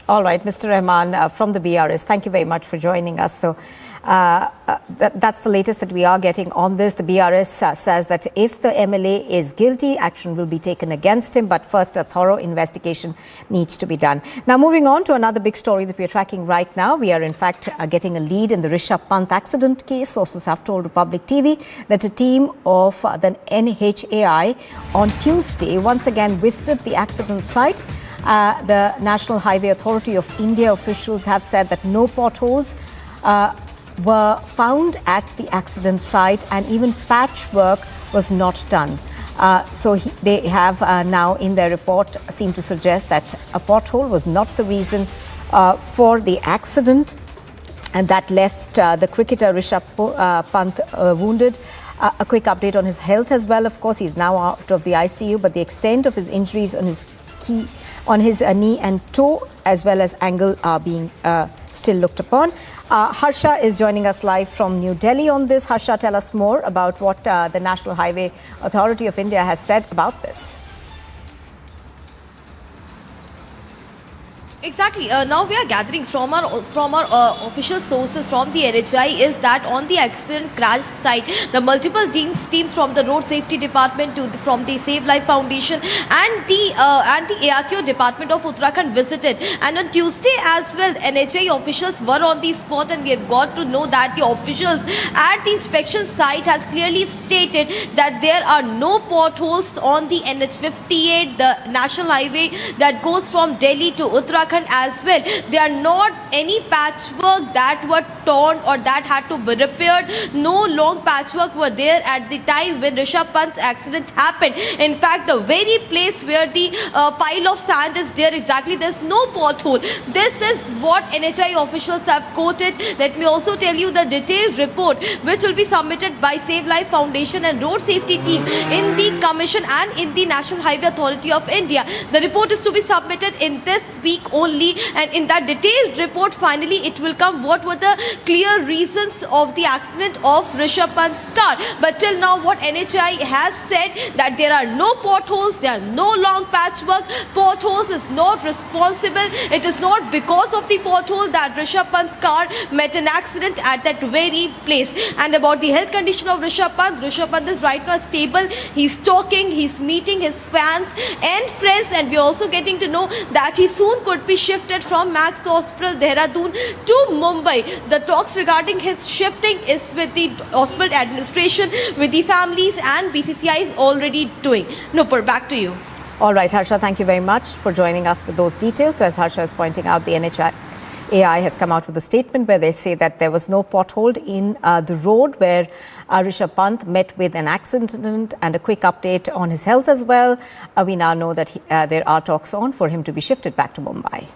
S1: All right, Mr. Rahman from the BRS, thank you very much for joining us. So that's the latest that we are getting on this. The BRS says that if the MLA is guilty, action will be taken against him. But first, a thorough investigation needs to be done. Now, moving on to another big story that we are tracking right now. We are, in fact, getting a lead in the Rishabh Pant accident case. Sources have told Republic TV that a team of the NHAI on Tuesday once again visited the accident site. The National Highway Authority of India officials have said that no potholes were found at the accident site, and even patchwork was not done. They have now in their report seemed to suggest that a pothole was not the reason for the accident, and that left the cricketer Rishabh Pant wounded. A quick update on his health as well. Of course, he's now out of the ICU, but the extent of his injuries on his knee and toe as well as ankle are being still looked upon. Harsha is joining us live from New Delhi on this. Harsha, tell us more about what the National Highway Authority of India has said about this.
S4: Exactly. Now we are gathering from our official sources from the NHI is that on the accident crash site, the multiple teams from the Road Safety Department from the Save Life Foundation and the ARTO Department of Uttarakhand visited. And on Tuesday as well, NHI officials were on the spot, and we have got to know that the officials at the inspection site has clearly stated that there are no potholes on the NH58, the national highway that goes from Delhi to Uttarakhand as well. There are not any patchwork that were torn or that had to be repaired. No long patchwork were there at the time when Rishabh Pant's accident happened. In fact, the very place where the pile of sand is there, exactly, there's no pothole. This is what NHI officials have quoted. Let me also tell you the detailed report which will be submitted by Save Life Foundation and Road Safety Team in the Commission and in the National Highway Authority of India. The report is to be submitted in this week only, and in that detailed report finally it will come what were the clear reasons of the accident of Rishabh Pant's car. But till now what NHI has said that there are no potholes, there are no long patchwork. Potholes is not responsible. It is not because of the pothole that Rishabh Pant's car met an accident at that very place. And about the health condition of Rishabh Pant is right now stable. He's talking, he's meeting his fans and friends, and we're also getting to know that he soon could be shifted from Max Hospital Dehradun to Mumbai. The talks regarding his shifting is with the hospital administration, with the families, and BCCI is already doing. Nupur, back to you.
S1: All right, Harsha, thank you very much for joining us with those details. So as Harsha is pointing out, the NHI has come out with a statement where they say that there was no pothole in the road where Rishabh Pant met with an accident, and a quick update on his health as well. We now know that there are talks on for him to be shifted back to Mumbai.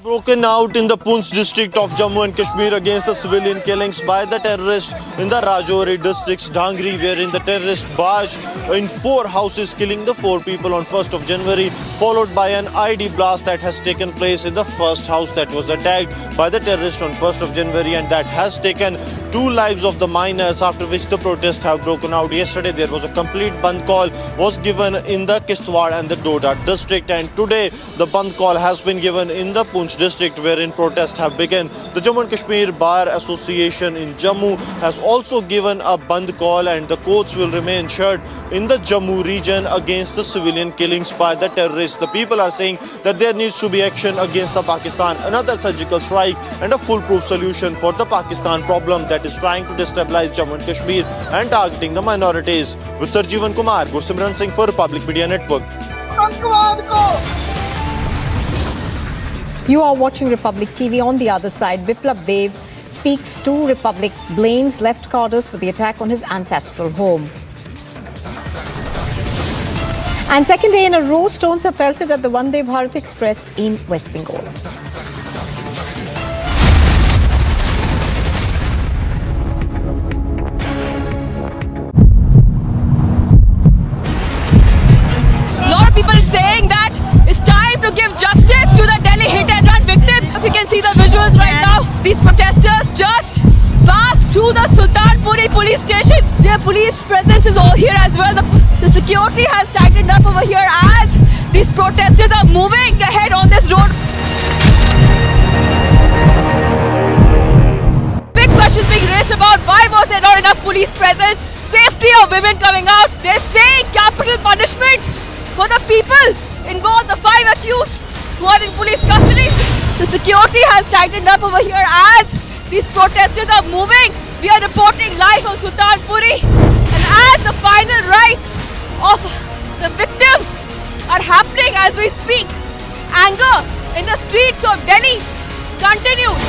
S6: Broken out in the Poonch district of Jammu and Kashmir against the civilian killings by the terrorists in the Rajori district's Dhangri, wherein the terrorists barged in 4 houses, killing the 4 people on 1st of January, followed by an ID blast that has taken place in the first house that was attacked by the terrorists on 1st of January, and that has taken 2 lives of the miners, after which the protests have broken out. Yesterday there was a complete Band call was given in the Kishtwar and the Doda district, and today the Band call has been given in the Poonch district, wherein protests have begun. The Jammu and Kashmir Bar Association in Jammu has also given a Band call, and the courts will remain shut in the Jammu region against the civilian killings by the terrorists. The people are saying that there needs to be action against the Pakistan, another surgical strike and a foolproof solution for the Pakistan problem that is trying to destabilize Jammu and Kashmir and targeting the minorities. With Sarjeevan Kumar, Gursimran Singh for Republic Media Network.
S1: You are watching Republic TV. On the other side, Biplab Dave speaks to Republic, blames left cadres for the attack on his ancestral home. And second day in a row, stones are pelted at the Vande Bharat Express in West Bengal.
S4: A lot of people saying that it's time to give justice to the Delhi hit and run victim. If you can see the visuals right now, these protesters just passed through the Sultanpuri police station. Their police presence is all here as well. The security has tightened up over here as these protesters are moving ahead on this road. Big questions being raised about why was there not enough police presence, safety of women coming out. They're saying capital punishment for the people involved, the 5 accused who are in police custody. The security has tightened up over here as these protesters are moving. We are reporting live from Sultanpuri, and as the final rites of the victim are happening as we speak, anger in the streets of Delhi continues.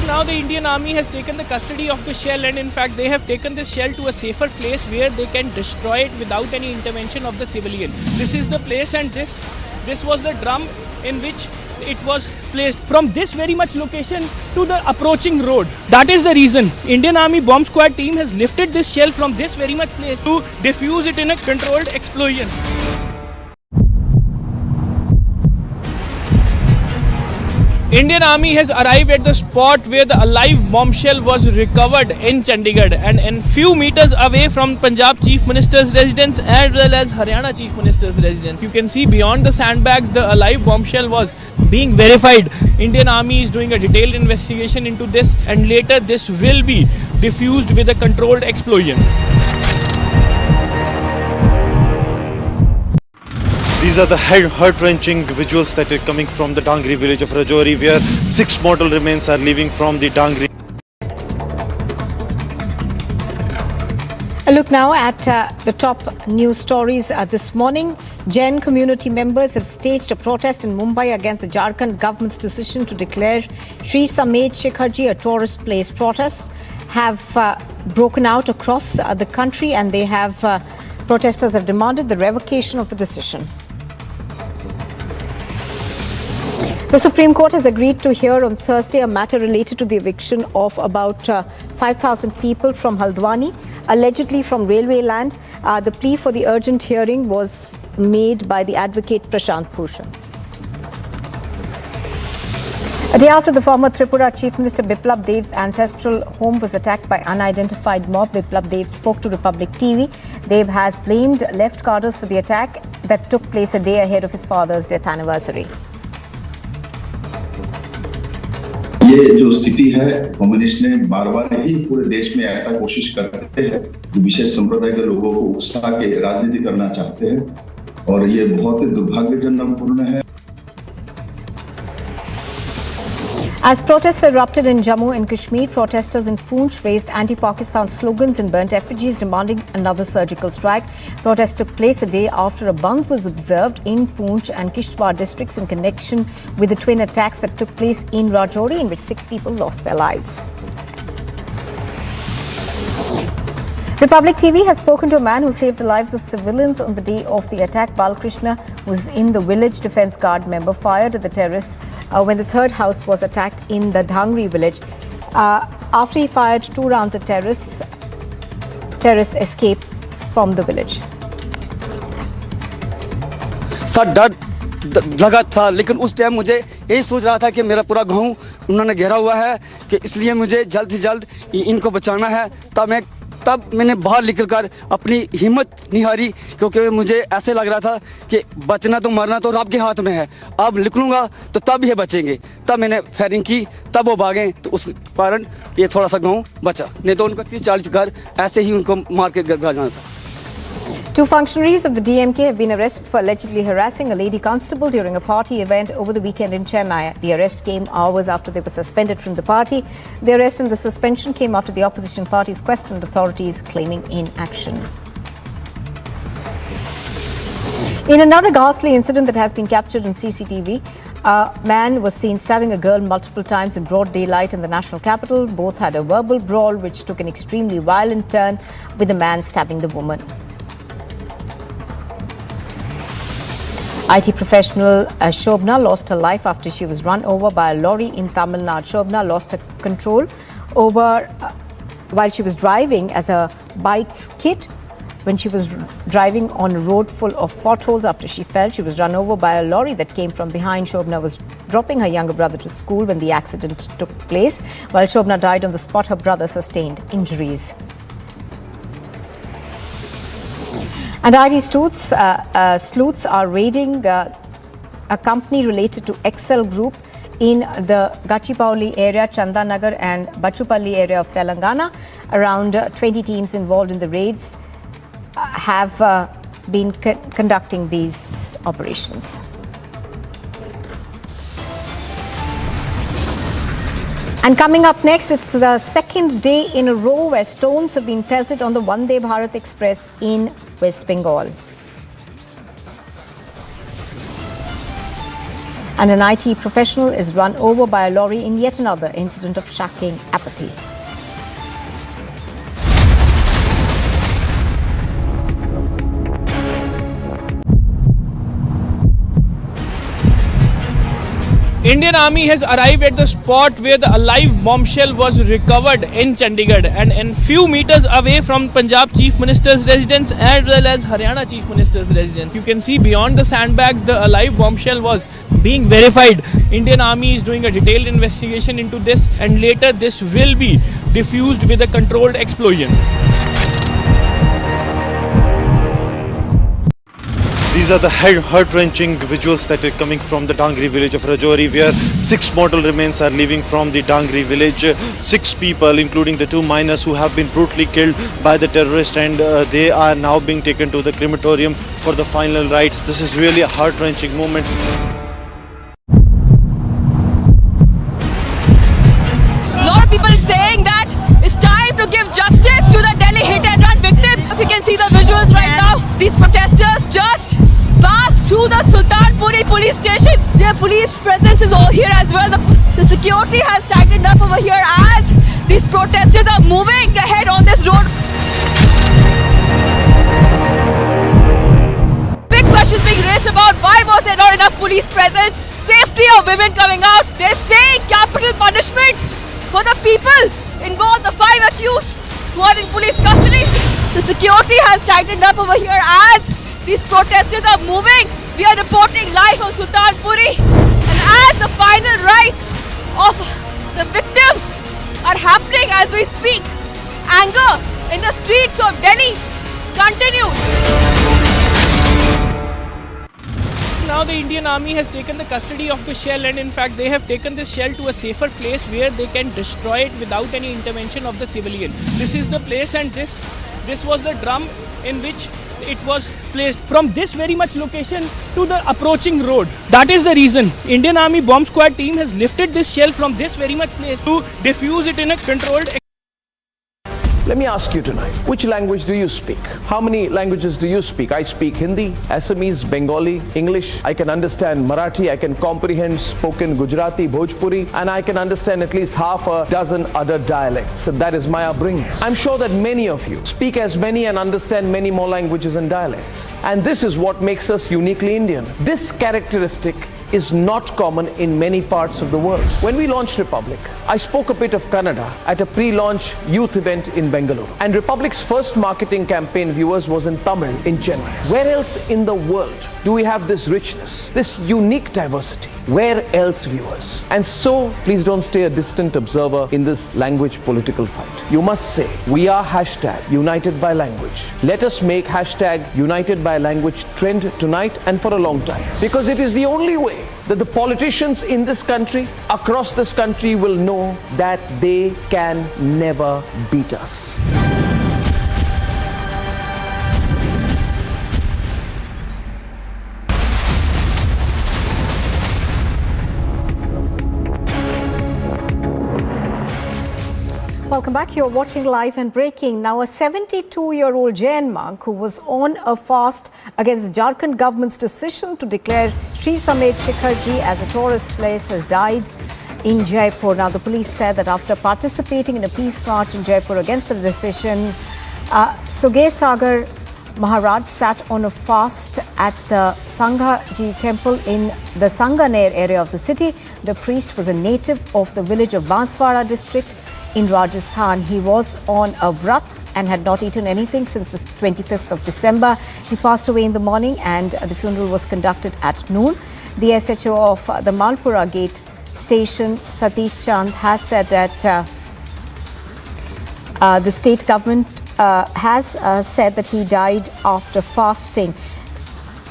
S5: Now the Indian Army has taken the custody of the shell, and in fact they have taken this shell to a safer place where they can destroy it without any intervention of the civilian. This is the place, and this was the drum in which it was placed from this very much location to the approaching road. That is the reason Indian Army bomb squad team has lifted this shell from this very much place to defuse it in a controlled explosion. Indian Army has arrived at the spot where the alive bombshell was recovered in Chandigarh, and in few meters away from Punjab Chief Minister's residence as well as Haryana Chief Minister's residence. You can see beyond the sandbags the alive bombshell was being verified. Indian Army is doing a detailed investigation into this, and later this will be diffused with a controlled explosion.
S6: These are the heart-wrenching visuals that are coming from the Dangri village of Rajori, where 6 mortal remains are leaving from the Dangri.
S1: A look now at the top news stories this morning. Jain community members have staged a protest in Mumbai against the Jharkhand government's decision to declare Sri Samet Shikharji a tourist place. Protests have broken out across the country, and they have protesters have demanded the revocation of the decision. The Supreme Court has agreed to hear on Thursday a matter related to the eviction of about 5,000 people from Haldwani, allegedly from railway land. The plea for the urgent hearing was made by the advocate Prashant Bhushan. A day after the former Tripura Chief Minister Biplab Dave's ancestral home was attacked by unidentified mob, Biplab Dave spoke to Republic TV. Dave has blamed left cadres for the attack that took place a day ahead of his father's death anniversary.
S21: ये जो स्थिति है, communist ने बार-बार ही पूरे देश में ऐसा कोशिश करते हैं, विशेष संप्रदाय के लोगों को उकसा के राजनीति करना चाहते हैं, और ये बहुत ही दुर्भाग्यजनकपूर्ण है.
S1: As protests erupted in Jammu and Kashmir, protesters in Poonch raised anti-Pakistan slogans and burnt effigies demanding another surgical strike. Protests took place a day after a bandh was observed in Poonch and Kishtwar districts in connection with the twin attacks that took place in Rajori, in which 6 people lost their lives. Republic TV has spoken to a man who saved the lives of civilians on the day of the attack. Balakrishna was in the village defence guard member, fired at the terrorists when the third house was attacked in the Dhangri village. After he fired 2 rounds at terrorists escaped from the village.
S2: Sir डर लगा था, लेकिन उस time मुझे यही सोच रहा था कि मेरा पूरा गांव उन्होंने घेरा हुआ है, कि इसलिए मुझे जल्द से जल्द इनको बचाना है. तब मैंने बाहर निकलकर अपनी हिम्मत नहीं हारी, क्योंकि मुझे ऐसे लग रहा था कि बचना तो मरना तो रब के हाथ में है. अब निकलूंगा तो तब ये बचेंगे. तब मैंने फायरिंग की, तब वो भागे, तो उस कारण ये थोड़ा सा गांव बचा, नहीं तो उनका 30-40 घर ऐसे ही उनको मार के घर जाना था.
S1: 2 functionaries of the DMK have been arrested for allegedly harassing a lady constable during a party event over the weekend in Chennai. The arrest came hours after they were suspended from the party. The arrest and the suspension came after the opposition parties questioned authorities claiming inaction. In another ghastly incident that has been captured on CCTV, a man was seen stabbing a girl multiple times in broad daylight in the national capital. Both had a verbal brawl which took an extremely violent turn, with the man stabbing the woman. IT professional Shobna lost her life after she was run over by a lorry in Tamil Nadu. Shobna lost her control over while she was driving as a bike skid when she was driving on a road full of potholes. After she fell, she was run over by a lorry that came from behind. Shobna was dropping her younger brother to school when the accident took place. While Shobna died on the spot, her brother sustained injuries. And IT sleuths are raiding a company related to Excel Group in the Gachipowli area, Chandanagar and Bachupalli area of Telangana. Around 20 teams involved in the raids have been conducting these operations. And coming up next, it's the second day in a row where stones have been pelted on the Vande Bharat Express in West Bengal. And an IT professional is run over by a lorry in yet another incident of shocking apathy.
S5: Indian Army has arrived at the spot where the alive bombshell was recovered in Chandigarh and few meters away from Punjab Chief Minister's residence as well as Haryana Chief Minister's residence. You can see beyond the sandbags the alive bombshell was being verified. Indian Army is doing a detailed investigation into this and later this will be diffused with a controlled explosion.
S6: These are the heart-wrenching visuals that are coming from the Dangri village of Rajori, where 6 mortal remains are leaving from the Dangri village. 6 people, including the 2 miners who have been brutally killed by the terrorists, and they are now being taken to the crematorium for the final rites. This is really a heart-wrenching moment.
S4: A lot of people saying that it's time to give justice to the Delhi hit and run victim. If you can see the visuals right now, these protesters just passed through the Sultanpuri police station. Their police presence is all here as well. The security has tightened up over here as these protesters are moving ahead on this road. Big questions being raised about why was there not enough police presence, safety of women coming out. They're saying capital punishment for the people involved, the 5 accused who are in police custody. The security has tightened up over here as these protesters are moving. We are reporting live from Sultanpuri, and as the final rites of the victim are happening as we speak, anger in the streets of Delhi continues.
S5: Now the Indian Army has taken the custody of the shell, and in fact they have taken this shell to a safer place where they can destroy it without any intervention of the civilian. This is the place, and this was the drum in which it was placed from this very much location to the approaching road. That is the reason Indian Army bomb squad team has lifted this shell from this very much place to defuse it in a controlled.
S8: Let me ask you tonight, which language do you speak? How many languages do you speak? I speak Hindi, Assamese, Bengali, English. I can understand Marathi, I can comprehend spoken Gujarati, Bhojpuri, and I can understand at least half a dozen other dialects. That is my upbringing. I'm sure that many of you speak as many and understand many more languages and dialects. And this is what makes us uniquely Indian. This characteristic is not common in many parts of the world. When we launched Republic, I spoke a bit of Kannada at a pre-launch youth event in Bengaluru. And Republic's first marketing campaign, viewers, was in Tamil in Chennai. Where else in the world do we have this richness, this unique diversity? Where else, viewers? And so, please don't stay a distant observer in this language political fight. You must say, we are #United by Language. Let us make #United by Language trend tonight and for a long time. Because it is the only way that the politicians in this country, across this country, will know that they can never beat us.
S1: Welcome back. You're watching Live and Breaking. Now, a 72-year-old Jain monk who was on a fast against the Jharkhand government's decision to declare Sri Samet Shikharji as a tourist place has died in Jaipur. Now, the police said that after participating in a peace march in Jaipur against the decision, Suge Sagar Maharaj sat on a fast at the Sanghaji temple in the Sanganer area of the city. The priest was a native of the village of Banswara district in Rajasthan. He was on a vrat and had not eaten anything since the 25th of December. He passed away in the morning and the funeral was conducted at noon. The SHO of the Malpura Gate station, Satish Chand, has said that the state government has said that he died after fasting.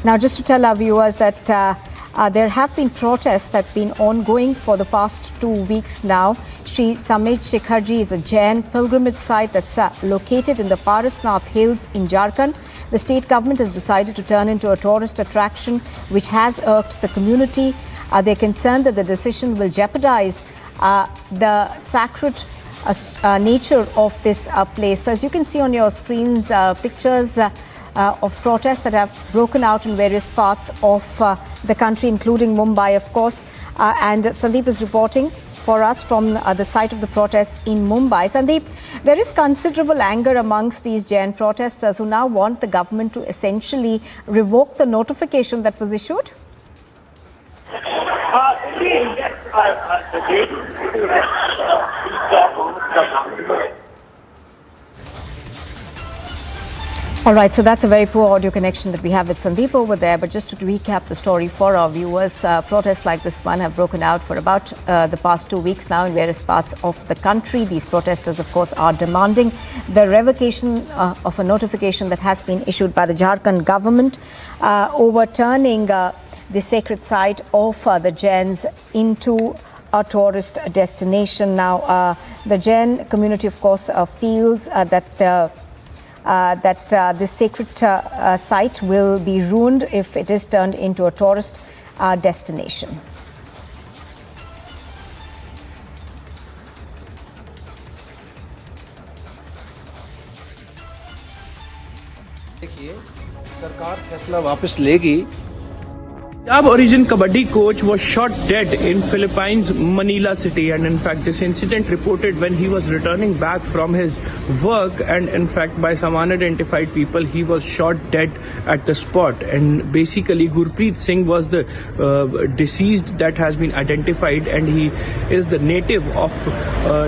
S1: Now, just to tell our viewers that there have been protests that have been ongoing for the past 2 weeks now. Sri Samet Shikharji is a Jain pilgrimage site that's located in the Parasnath Hills in Jharkhand. The state government has decided to turn into a tourist attraction, which has irked the community. They're concerned that the decision will jeopardize the sacred nature of this place. So as you can see on your screens, pictures, of protests that have broken out in various parts of the country, including Mumbai, of course. And Sandeep is reporting for us from the site of the protests in Mumbai. Sandeep, there is considerable anger amongst these Jain protesters who now want the government to essentially revoke the notification that was issued. All right, so that's a very poor audio connection that we have with Sandeep over there. But just to recap the story for our viewers, protests like this one have broken out for about the past 2 weeks now in various parts of the country. These protesters, of course, are demanding the revocation of a notification that has been issued by the Jharkhand government, overturning the sacred site of the Jains into a tourist destination. Now, the Jain community, of course, feels that this sacred site will be ruined if it is turned into a tourist destination.
S3: देखिए सरकार फैसला वापस लेगी.
S5: Punjab origin Kabadi coach was shot dead in Philippines, Manila city, and in fact this incident reported when he was returning back from his work, and in fact by some unidentified people he was shot dead at the spot. And basically Gurpreet Singh was the deceased that has been identified, and he is the native of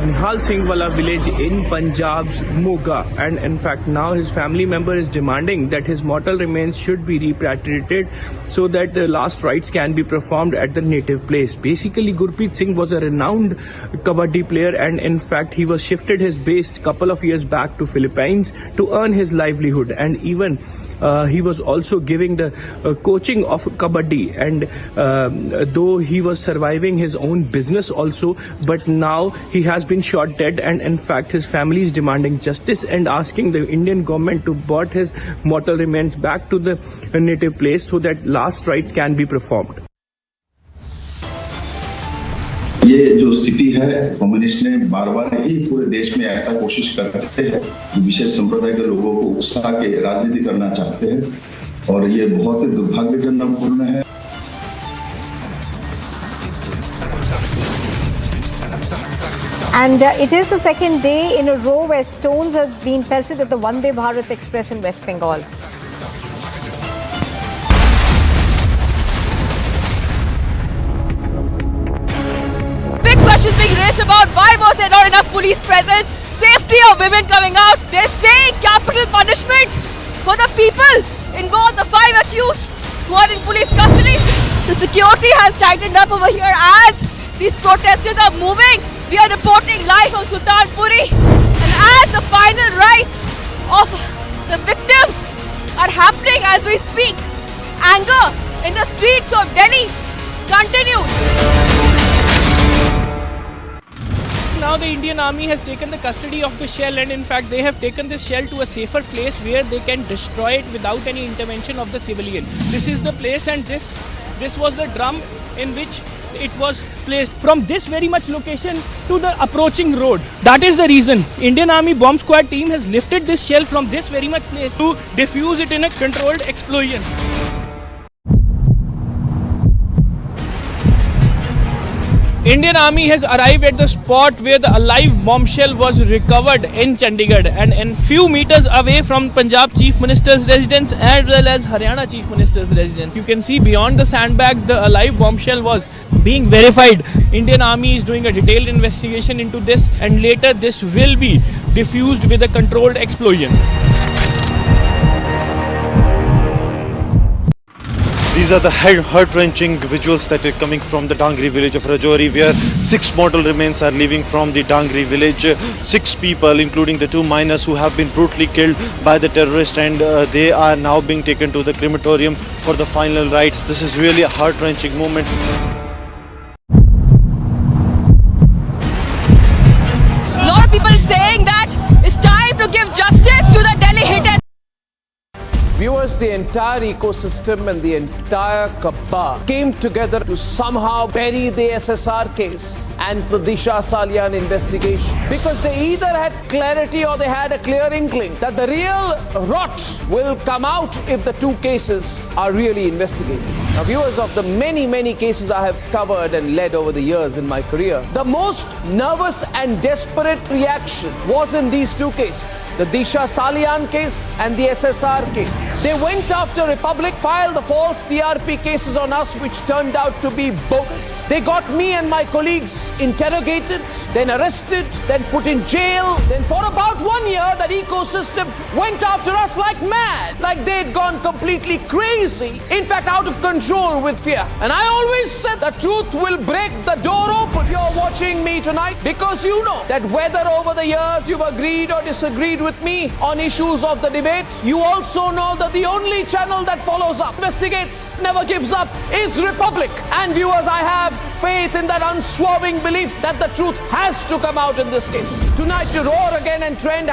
S5: Nihal Singh Wala village in Punjab's Moga, and in fact now his family member is demanding that his mortal remains should be repatriated so that the last rites can be performed at the native place. Basically, Gurpreet Singh was a renowned Kabadi player, and in fact he was shifted his base couple of years back to Philippines to earn his livelihood, and even he was also giving the coaching of Kabaddi, and though he was surviving his own business also, but now he has been shot dead, and in fact his family is demanding justice and asking the Indian government to brought his mortal remains back to the native place so that last rites can be performed.
S21: ये जो स्थिति है, communist ने बार बार ही पूरे देश में ऐसा कोशिश करते हैं कि विशेष संप्रदाय के लोगों को उकसा के राजनीति करना चाहते हैं, और ये बहुत ही दुर्भाग्यजनकपूर्ण है.
S1: And it is the second day in a row where stones have been pelted at the Vande Bharat Express in West Bengal.
S4: Questions being raised about why was there not enough police presence, safety of women coming out. They're saying capital punishment for the people involved, the 5 accused who are in police custody. The security has tightened up over here as these protesters are moving. We are reporting live from Sultanpuri, and as the final rites of the victim are happening as we speak, anger in the streets of Delhi continues.
S5: Now the Indian Army has taken the custody of the shell, and in fact they have taken this shell to a safer place where they can destroy it without any intervention of the civilian. This is the place, and this was the drum in which it was placed from this very much location to the approaching road. That is the reason Indian Army bomb squad team has lifted this shell from this very much place to defuse it in a controlled explosion. Indian Army has arrived at the spot where the alive bombshell was recovered in Chandigarh, and few meters away from Punjab Chief Minister's residence as well as Haryana Chief Minister's residence. You can see beyond the sandbags the alive bombshell was being verified. Indian Army is doing a detailed investigation into this, and later this will be diffused with a controlled explosion.
S6: These are the heart-wrenching visuals that are coming from the Dangri village of Rajori, where 6 mortal remains are leaving from the Dangri village. 6 people, including the 2 minors who have been brutally killed by the terrorists, and they are now being taken to the crematorium for the final rites. This is really a heart-wrenching moment.
S4: A lot of people saying that it's time to give justice to the Delhi hit and
S8: Viewers, the entire ecosystem and the entire Kabadi came together to somehow bury the SSR case and the Disha Salyan investigation, because they either had clarity or they had a clear inkling that the real rot will come out if the two cases are really investigated. Now, viewers, of the many cases I have covered and led over the years in my career, the most nervous and desperate reaction was in these two cases, the Disha Salian case and the SSR case. They went after Republic, filed the false TRP cases on us, which turned out to be bogus. They got me and my colleagues interrogated, then arrested, then put in jail. Then for about 1 year, that ecosystem went after us like mad, like they'd gone completely crazy, in fact out of control with fear. And I always said the truth will break the door open. You're watching me tonight because you know that whether over the years you've agreed or disagreed with me on issues of the debate, you also know that the only channel that follows up, investigates, never gives up is Republic. And viewers, I have faith in that unswerving belief that the truth has to come out in this case. Tonight to roar again and trend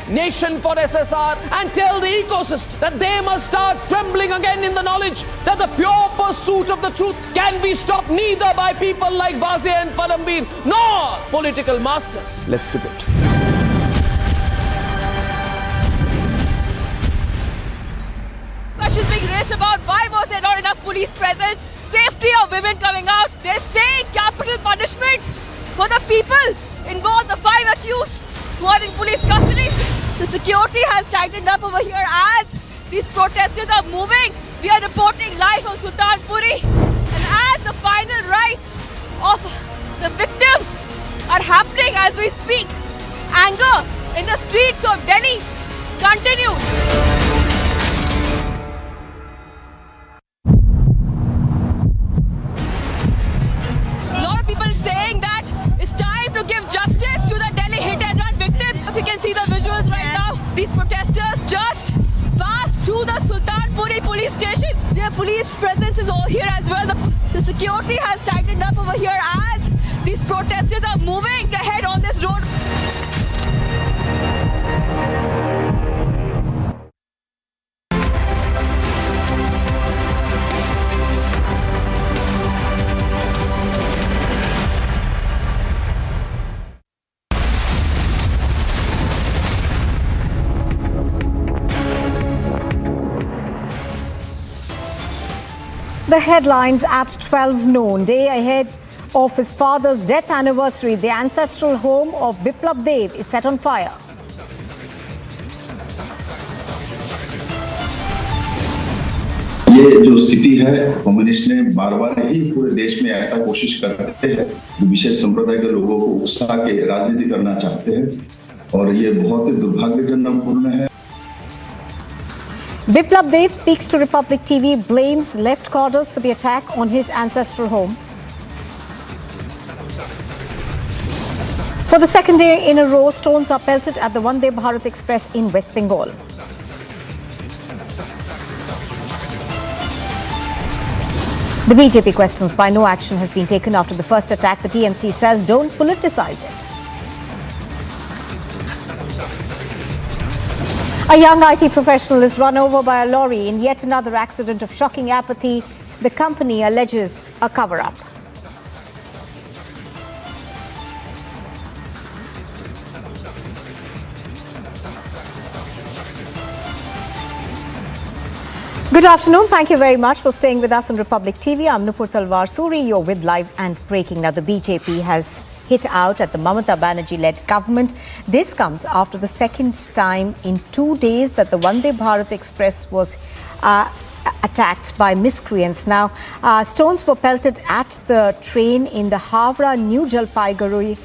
S8: #Nation for SSR and tell the ecosystem that they must start trembling again in the knowledge that the pure pursuit of the truth can be stopped neither by people like Vaze and Padambir nor political masters. Let's debate.
S4: Questions being raised about why was there not enough police presence, safety of women coming out. They're saying capital punishment for the people involved, the 5 accused who are in police custody. The security has tightened up over here as these protesters are moving. We are reporting live from Sultanpuri. And as the final rites of the victim are happening as we speak, anger in the streets of Delhi continues. Saying that it's time to give justice to the Delhi hit and run victim. If you can see the visuals right now, these protesters just passed through the Sultanpuri police station. Their police presence is all here as well. The security has tightened up over here as these protesters are moving ahead on this road.
S1: The headlines at 12 noon, day ahead of his father's death anniversary, the ancestral home of Biplab Dave is set on fire.
S21: ये जो स्थिति है, communist ने बार-बार ही पूरे देश में ऐसा कोशिश करते हैं, विशेष संप्रदाय के लोगों को उकसा के राजनीति करना चाहते हैं और ये बहुत ही दुर्भाग्यजनकपूर्ण है.
S1: Biplab Dave speaks to Republic TV, blames left quarters for the attack on his ancestral home. For the second day in a row, stones are pelted at the Vande Bharat Express in West Bengal. The BJP questions why no action has been taken after the first attack. The TMC says don't politicize it. A young IT professional is run over by a lorry in yet another accident of shocking apathy. The company alleges a cover-up. Good afternoon. Thank you very much for staying with us on Republic TV. I'm Nupur Talwar Suri. You're with Live and Breaking. Now, the BJP has hit out at the Mamata Banerjee-led government. This comes after the second time in 2 days that the Vande Bharat Express was attacked by miscreants. Now, stones were pelted at the train in the Howrah-New Jalpaiguri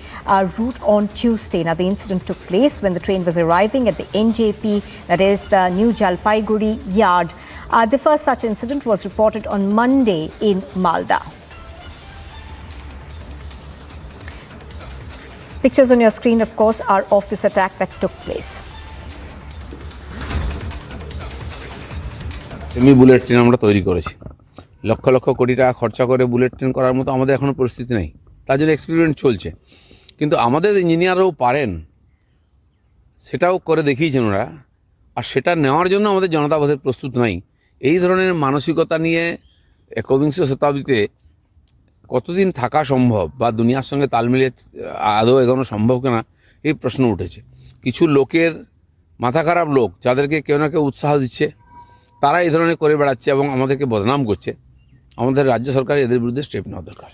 S1: route on Tuesday. Now, the incident took place when the train was arriving at the NJP, that is the New Jalpaiguri yard. The first such incident was reported on Monday in Malda. Pictures on your screen, of course, are of this attack that took place.
S7: Semi bullet train আমরা তৈরি করেছি, লক্ষ লক্ষ কোটি টাকা খরচা করে bullet train করার মতো আমাদের এখনো পরিস্থিতি নেই, তার জন্য এক্সপেরিমেন্ট চলছে। কিন্তু আমাদের ইঞ্জিনিয়াররাও পারেন, সেটাও করে দেখিয়েছেন ওরা, আর সেটা নেওয়ার জন্য আমাদের জনতা বোধহয় প্রস্তুত নাই। এই ধরনের মানসিকতা নিয়ে একবিংশ শতাব্দীতে কতদিন থাকা সম্ভব বা দুনিয়ার সঙ্গে তাল মিলিয়ে আদৌ এগোনো সম্ভব কিনা এই প্রশ্ন উঠেছে। কিছু লোকের মাথা খারাপ লোক যাদেরকে কেউ না কেউ উৎসাহ দিচ্ছে, তারা এই ধরনের করে বেড়াচ্ছে এবং আমাদেরকে বদনাম করছে। আমাদের রাজ্য সরকার এদের বিরুদ্ধে স্টেপ নেওয়া দরকার।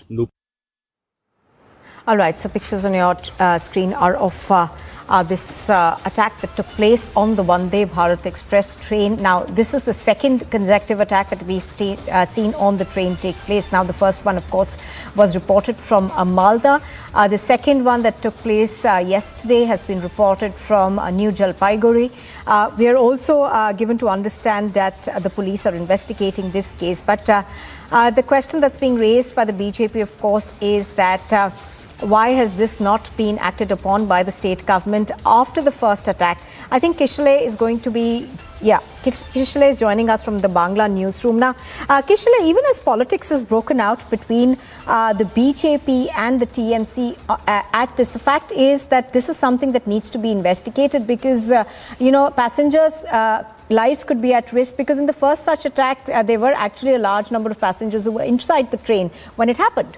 S1: All right, so pictures on your screen are of this attack that took place on the Vande Bharat Express train. Now, this is the second consecutive attack that we've seen on the train take place. Now, the first one, of course, was reported from Malda. The second one that took place yesterday has been reported from New Jalpaiguri. We are also given to understand that the police are investigating this case. But the question that's being raised by the BJP, of course, is that why has this not been acted upon by the state government after the first attack? I think Kishle is going to be, Kishle is joining us from the Bangla newsroom. Now, Kishle, even as politics has broken out between the BJP and the TMC at this, the fact is that this is something that needs to be investigated because, passengers' lives could be at risk because in the first such attack, there were actually a large number of passengers who were inside the train when it happened.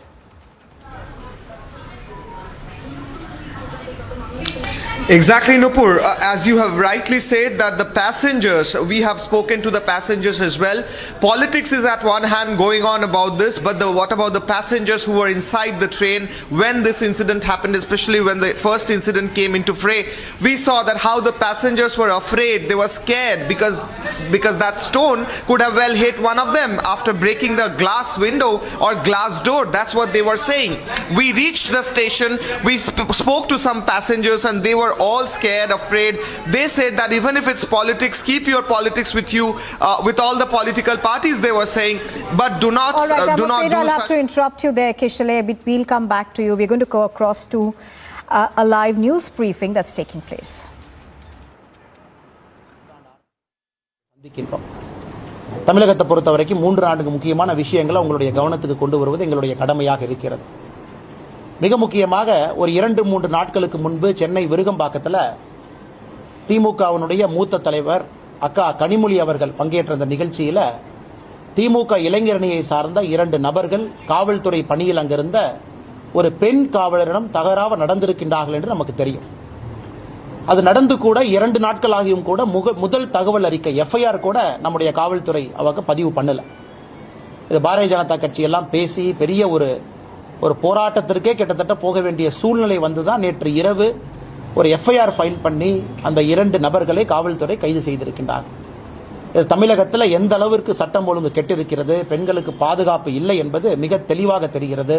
S13: Exactly, Nupur. As you have rightly said that the passengers, we have spoken to the passengers as well. Politics is at one hand going on about this, but what about the passengers who were inside the train when this incident happened, especially when the first incident came into fray? We saw that how the passengers were afraid, they were scared because that stone could have well hit one of them after breaking the glass window or glass door. That's what they were saying. We reached the station, we spoke to some passengers and they were all scared, afraid. They said that even if it's politics, keep your politics with you, with all the political parties, they were saying, but do not
S1: all right,
S13: do not do
S1: I'll have to interrupt you there, Kishale, but we'll come back to you. We're going to go across to a live news briefing that's taking place.
S14: தமிழகத்தை பொறுத்தவரைக்கும் 3 நான்கு முக்கியமான விஷயங்களை உங்களுடைய கவனத்துக்கு கொண்டு வருவது எங்களுடைய கடமையாக இருக்கிறது. மிக முக்கியமாக ஒரு 2-3 நாட்களுக்கு முன்பு சென்னை விருகம்பாக்கத்தில் திமுகவினுடைய மூத்த தலைவர் அக்கா கனிமொழி அவர்கள் பங்கேற்ற அந்த நிகழ்ச்சியில் திமுக இளைஞரணியை சார்ந்த 2 நபர்கள் காவல்துறை பணியில் அங்கிருந்த ஒரு பெண் காவலரிடம் தகராறு நடந்திருக்கின்றார்கள் என்று நமக்கு தெரியும். அது நடந்து கூட 2 நாட்களாகியும் கூட முதல் தகவல் அறிக்கை FIR கூட நம்முடைய காவல்துறை அவங்க பதிவு பண்ணல. இது பாரதிய ஜனதா கட்சி எல்லாம் பேசி பெரிய ஒரு போராட்டத்திற்கே கிட்டத்தட்ட போக வேண்டிய சூழ்நிலை வந்துதான் நேற்று இரவு ஒரு FIR ஃபைல் பண்ணி அந்த 2 நபர்களை காவல்துறை கைது செய்திருக்கின்றார்கள். இது தமிழகத்தில் எந்த அளவிற்கு சட்டம் ஒழுங்கு கெட்டிருக்கிறது, பெண்களுக்கு பாதுகாப்பு இல்லை என்பது மிக தெளிவாக தெரிகிறது.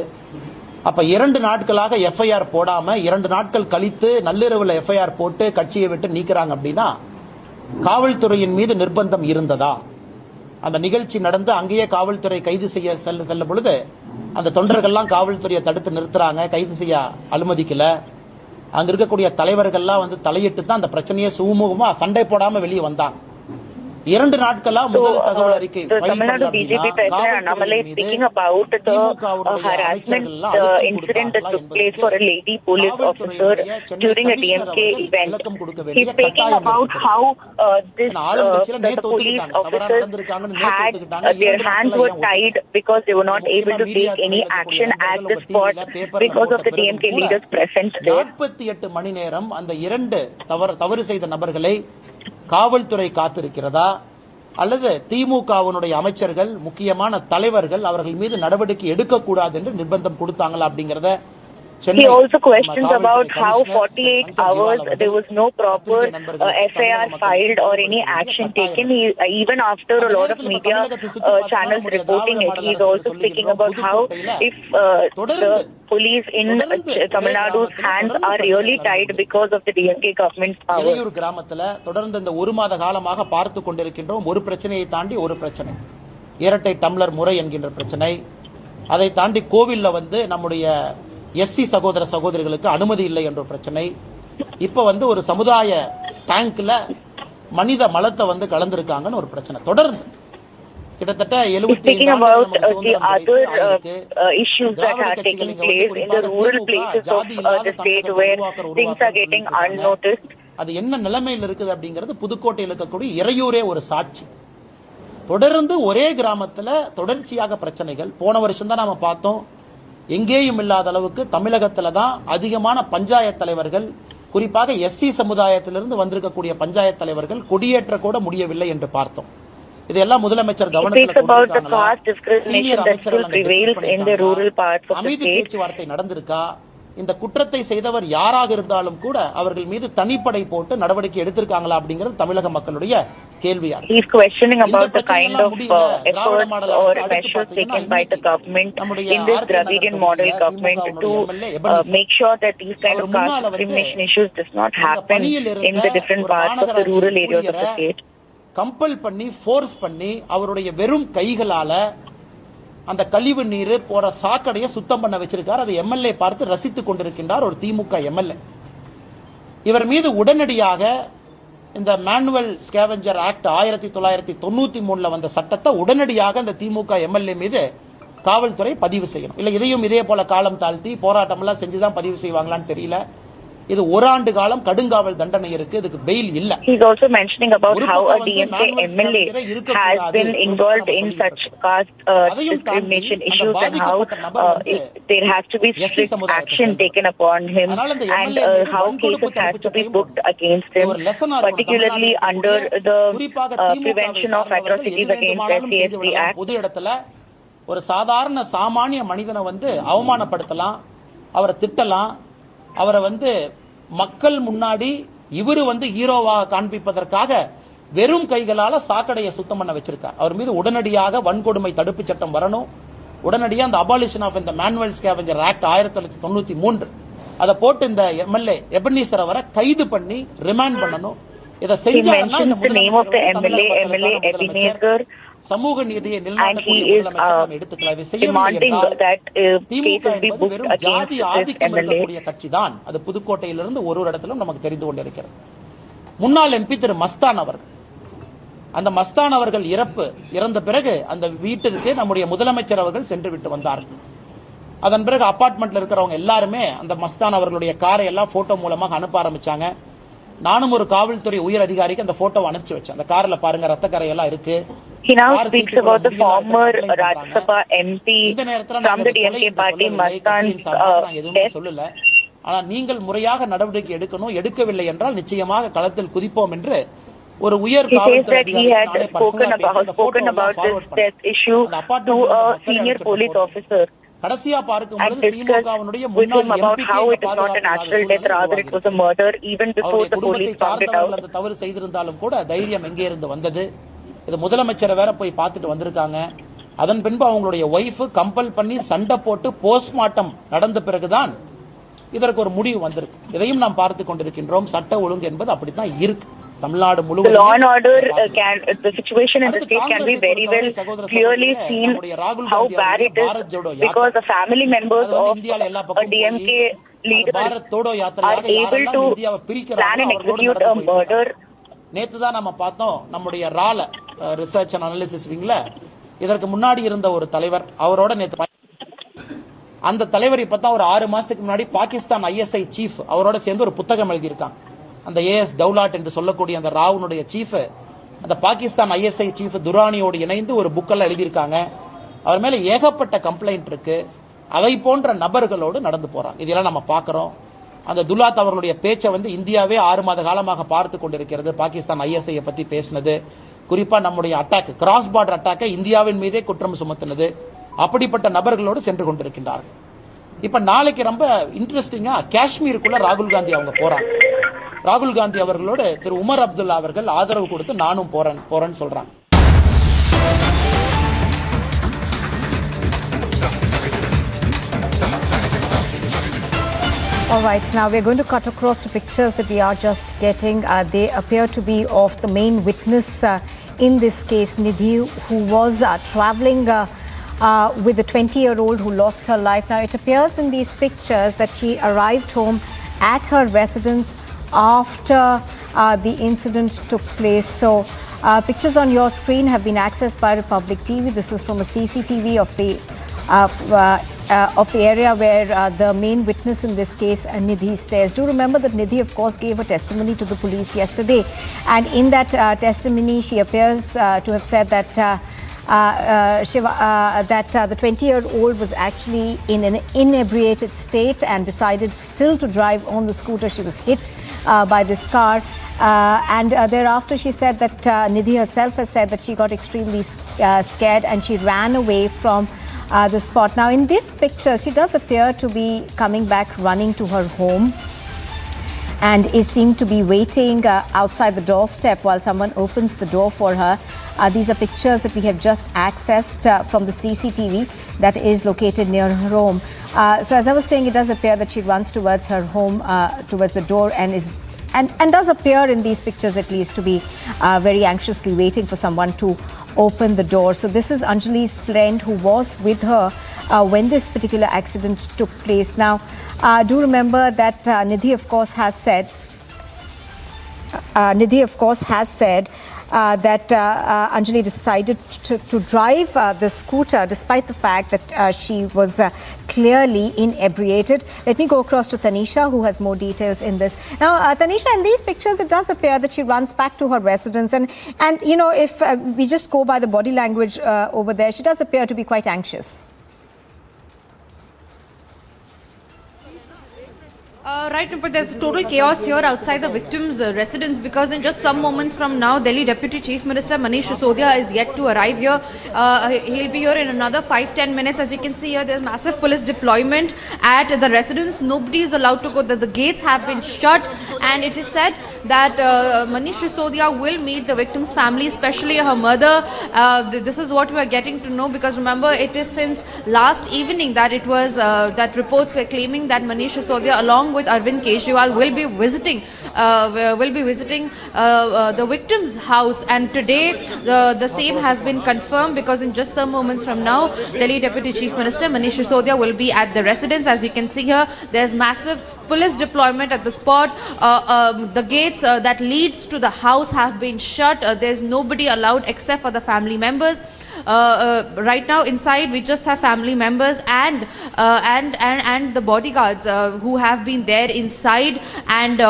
S14: அப்ப 2 நாட்களாக FIR போடாம 2 நாட்கள் கழித்து நள்ளிரவுல FIR போட்டு கட்சியை விட்டு நீக்கிறாங்க அப்படின்னா காவல்துறையின் மீது நிர்பந்தம் இருந்ததா? அந்த நிகழ்ச்சி நடந்து அங்கேயே காவல்துறை கைது செய்ய செல்லும் பொழுது அந்த தொண்டர்கள்லாம் காவல்துறையை தடுத்து நிறுத்துறாங்க, கைது செய்ய அனுமதிக்கல. அங்க இருக்கக்கூடிய தலைவர்கள்லாம் வந்து தலையிட்டு தான் அந்த பிரச்சனையை சுமூகமா சண்டை போடாம வெளியே வந்தாங்க. 2 நாட்களா முதல் தகவல் அறிக்கை
S9: Tamil Nadu BJP President Annamalai speaking about the harassment incident that took place for a lady police officer during a DMK event. He's speaking about how the police officers had their hands were tied because they were not able to take any action at the spot because of the DMK leaders present there.
S14: 48 மணி நேரம் அந்த 2 தவறு செய்த நபர்களை காவல்துறை காத்திருக்கிறதா அல்லது திமுகவினுடைய அமைச்சர்கள் முக்கியமான தலைவர்கள் அவர்கள் மீது நடவடிக்கை எடுக்கக்கூடாது என்று நிர்பந்தம் கொடுத்தாங்களா அப்படிங்கறத
S9: He also questions about how 48 hours there was no proper FIR filed or any action taken. Even after a lot of media channels reporting it, he is also speaking about how if the police in Tamil Nadu's hands are really tied because of the DMK government's power.
S14: Iraiyur கிராமத்துல தொடர்ந்து இந்த 1 மாத காலமாக பார்த்து கொண்டிருக்கின்றோம். ஒரு பிரச்சனையை தாண்டி ஒரு பிரச்சனை, இரட்டை டம்ளர் முறை என்கின்ற பிரச்சனை. அதை தாண்டி கோவில்ல வந்து நம்முடைய SC சகோதர சகோதரிகளுக்கு அனுமதி இல்லை என்ற பிரச்சனை. இப்ப வந்து ஒரு சமுதாய டேங்க்ல மனித மலத்தை வந்து கலந்திருக்காங்கன்னு ஒரு பிரச்சனை தொடர்ந்து கிட்டத்தட்ட 75
S9: about the other issues that are taking place in the rural places of the state where things are getting unnoticed.
S14: அது என்ன நிலைமையில் இருக்குது அப்படிங்கிறது புதுக்கோட்டையில் இருக்கக்கூடிய இறையூரே ஒரு சாட்சி. தொடர்ந்து ஒரே கிராமத்துல தொடர்ச்சியாக பிரச்சனைகள். போன வருஷம் தான் நாம பார்த்தோம், எங்கேயும் இல்லாத அளவுக்கு தமிழகத்துல தான் அதிகமான பஞ்சாயத்து தலைவர்கள் குறிப்பாக எஸ்சி சமுதாயத்திலிருந்து வந்திருக்கக்கூடிய பஞ்சாயத்து தலைவர்கள் கொடியேற்ற கூட முடியவில்லை என்று பார்த்தோம். இதெல்லாம் முதலமைச்சர் கவனத்தில் சீனியர் அமைச்சர்கள் அமைதி பேச்சுவார்த்தை நடந்திருக்கா? இந்த குற்றத்தை செய்தவர் யாராக இருந்தாலும் கூட அவர்கள் மீது தனிப்படை போட்டு நடவடிக்கை எடுத்திருக்காங்களா அப்படிங்கிறது தமிழக மக்களுடைய கேள்வியா
S15: He is questioning about the kind of efforts or measures taken by the government in this Dravidian model government to make sure that these kind of caste discrimination issues does not happen in the different parts of the rural areas of the state.
S14: Compel பண்ணி force பண்ணி அவருடைய வெறும் கைகளால அந்த கழிவு நீர் போற சாக்கடையை சுத்தம் பண்ண வச்சிருக்கார். அதை எம்எல்ஏ பார்த்து ரசித்துக் கொண்டிருக்கின்றார் ஒரு திமுக எம்எல்ஏ. இவர் மீது உடனடியாக இந்த மேனுவல் ஸ்கேவெஞ்சர் ஆக்ட் 1993 வந்த சட்டத்தை உடனடியாக இந்த திமுக எம்எல்ஏ மீது காவல்துறை பதிவு செய்யணும். இல்ல இதையும் இதே போல காலம் தாழ்த்தி போராட்டம் எல்லாம் செஞ்சுதான் பதிவு செய்வாங்களான்னு தெரியல. இது ஒரு ஆண்டு காலம் கடுங்காவல் தண்டனை இருக்கு. இதுக்கு பெயில் இல்ல.
S15: He is also mentioning about how a DMK MLA has been involved in such caste discrimination issues and how there has to be strict action taken upon him and how cases has to be booked against him, particularly under the Prevention of Atrocities Against SCSD Act.
S14: பொது இடத்துல ஒரு சாதாரண சாமானிய மனிதனை அவமானப்படுத்தலாம், அவரை திட்டலாம், அவரை மக்கள் முன்னாடி இவரு ஹீரோவாக காண்பிப்பதற்காக வெறும் கைகளால சாக்கடையை சுத்தம் பண்ண வச்சிருக்கார். அவர் மீது உடனடியாக வன்கொடுமை தடுப்பு சட்டம் வரணும். உடனடியாக அந்த அபாலிஷன் ஆஃப் இந்த மேனுவல் ஸ்கேவெஞ்சர் ஆக்ட் 1993 அதை போட்டு இந்த எம்எல்ஏ எபனீசர் அவரை கைது பண்ணி ரிமாண்ட் பண்ணணும். இதை செஞ்சாங்கன்னா சமூக நீதியை நிலைநாட்டக்கூடிய எடுத்துக்கலாம். இதை செய்ய ஜாதி ஆதிக்கம் இருக்கக்கூடிய கட்சி தான் அது. புதுக்கோட்டையிலிருந்து ஒரு இடத்திலும் நமக்கு தெரிந்து கொண்டிருக்கிறது. முன்னாள் எம்பி திரு மஸ்தான் அவர்கள், அந்த மஸ்தான் அவர்கள் இறந்த பிறகு அந்த வீட்டிற்கு நம்முடைய முதலமைச்சர் அவர்கள் சென்று விட்டு வந்தார்கள். அதன் பிறகு அபார்ட்மெண்ட்ல இருக்கிறவங்க எல்லாருமே அந்த மஸ்தான் அவர்களுடைய காரை எல்லாம் போட்டோ மூலமாக அனுப்ப ஆரம்பிச்சாங்க. நானும் ஒரு காவல்துறை உயர் அதிகாரிக்கு அந்த போட்டோவை அனுப்பிச்சு வச்சேன். அந்த கார்ல பாருங்க ரத்த கரையெல்லாம் இருக்கு.
S15: He now speaks about the former Rajya Sabha MP from the DMK party Mastan's
S14: சொல்லல. ஆனா நீங்கள் முறையாக நடவடிக்கை எடுக்கணும். எடுக்கவில்லை என்றால் நிச்சயமாக களத்தில் குதிப்போம் என்று ஒரு உயர் காவல்துறை அதிகாரி
S15: spoken about this issue to a senior police officer.
S14: கடைசியா பார்க்கும்போது திமுகவினுடைய முன்னாள் MP how it is not a natural death, rather it was a murder even before the police found it out. அந்த தவறு செய்திருந்தாலும் கூட தைரியம் எங்கே இருந்து வந்தது? இது முதலமைச்சரை வேற போய் பார்த்துட்டு வந்திருக்காங்க. அதன் பின்பு அவங்களுடைய ஒய்ஃப் கம்பல் பண்ணி சண்டை போட்டு போஸ்ட்மார்ட்டம் நடந்த பிறகுதான் இதற்கு ஒரு முடிவு வந்திருக்கு. இதையும் நாம் பார்த்து கொண்டிருக்கின்றோம். சட்ட ஒழுங்கு என்பது அப்படித்தான் இருக்கு தமிழ்நாடு முழுவதும்.
S15: Law and order the situation in the state can be very well clearly seen how bad it is because the family members of a DMK leader are able to plan and execute a murder.
S14: நேத்து தான் நம்ம பார்த்தோம் நம்முடைய ரால research and analysis விங்ல இதற்கு முன்னாடி இருந்த ஒரு தலைவர் அவரோட நேத்து அந்த தலைவர் இப்பதான் ஒரு 6 மாசத்துக்கு முன்னாடி பாகிஸ்தான் ISI சீஃப் அவரோட சேர்ந்து ஒரு புத்தகம் எழுதியிருக்காங்க. அந்த AS டவுலாட் என்று சொல்லக்கூடிய அந்த ராவுனுடைய சீஃப் அந்த பாகிஸ்தான் ISI சீஃப் துரானியோடு இணைந்து ஒரு புக்கெல்லாம் எழுதியிருக்காங்க. அவர் மேல ஏகப்பட்ட கம்ப்ளைண்ட் இருக்கு. அதை போன்ற நபர்களோடு நடந்து போறாங்க. இதெல்லாம் நம்ம பார்க்கிறோம். அந்த துலாத் அவர்களுடைய பேச்சை இந்தியாவே 6 மாத காலமாக பார்த்து கொண்டிருக்கிறது. பாகிஸ்தான் ISI பத்தி பேசினது, குறிப்பா நம்முடைய அட்டாக் கிராஸ் பார்டர் அட்டாக்கை இந்தியாவின் மீதே குற்றம் சுமத்தினது, அப்படிப்பட்ட நபர்களோடு சென்று கொண்டிருக்கின்றார்கள். இப்ப நாளைக்கு ரொம்ப இன்ட்ரெஸ்டிங்கா காஷ்மீருக்குள்ள ராகுல் காந்தி அவங்க போறாங்க. ராகுல் காந்தி அவர்களோடு திரு உமர் அப்துல்லா அவர்கள் ஆதரவு கொடுத்து நானும் போறேன்னு சொல்றாங்க.
S1: All right, now we're going to cut across to pictures that we are just getting. They appear to be of the main witness in this case, Nidhi, who was traveling with a 20-year-old who lost her life. Now, it appears in these pictures that she arrived home at her residence after the incident took place. So, pictures on your screen have been accessed by Republic TV. This is from a CCTV of the area where the main witness in this case, Nidhi, stays. Do remember that Nidhi, of course, gave a testimony to the police yesterday. And in that testimony, she appears to have said that the 20-year-old was actually in an inebriated state and decided still to drive on the scooter. She was hit by this car. And thereafter, she said that Nidhi herself has said that she got extremely scared and she ran away from the spot. Now, in this picture, she does appear to be coming back running to her home and is seen to be waiting outside the doorstep while someone opens the door for her. These are pictures that we have just accessed from the CCTV that is located near her home. So as I was saying, it does appear that she runs towards her home, towards the door, and does appear in these pictures at least to be very anxiously waiting for someone to open the door. So this is Anjali's friend who was with her when this particular accident took place. Now, do remember that Nidhi, of course, has said that Anjali decided to drive the scooter despite the fact that she was clearly inebriated. Let me go across to Tanisha, who has more details in this. Now, Tanisha, in these pictures, it does appear that she runs back to her residence. And you know, if we just go by the body language over there, she does appear to be quite anxious.
S16: Right, but there's total chaos here outside the victim's residence, because in just some moments from now, Delhi Deputy Chief Minister Manish Sisodia is yet to arrive here. He'll be here in another 5-10 minutes. As you can see here, there's massive police deployment at the residence. Nobody is allowed to go. The gates have been shut, and it is said that Manish Sisodia will meet the victim's family, especially her mother. This is what we are getting to know, because remember, it is since last evening that it was that reports were claiming that Manish Sisodia, along with Arvind Kejriwal, will be visiting the victim's house, and today the same has been confirmed, because in just some moments from now, Delhi Deputy Chief Minister Manish Sisodia will be at the residence. As you can see here, there's massive police deployment at the spot. The gates that leads to the house have been shut. There's nobody allowed except for the family members. Right now inside we just have family members and the bodyguards who have been there inside, and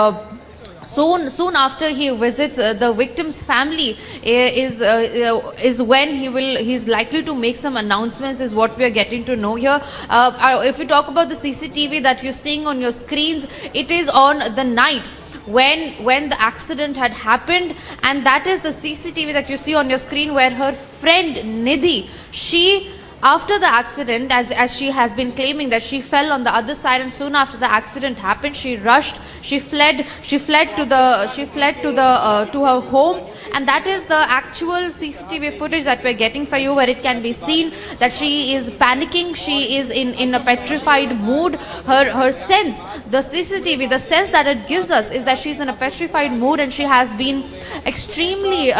S16: soon after he visits the victim's family is when he's likely to make some announcements, is what we are getting to know here. If we talk about the CCTV that you're seeing on your screens, it is on the night when the accident had happened, and that is the CCTV that you see on your screen, where her friend Nidhi, after the accident, as she has been claiming that she fell on the other side, and soon after the accident happened, she rushed, she fled to her home, and that is the actual CCTV footage that we're getting for you, where it can be seen that she is panicking, she is in a petrified mood. Her sense, the CCTV, the sense that it gives us is that she's in a petrified mood, and she has been extremely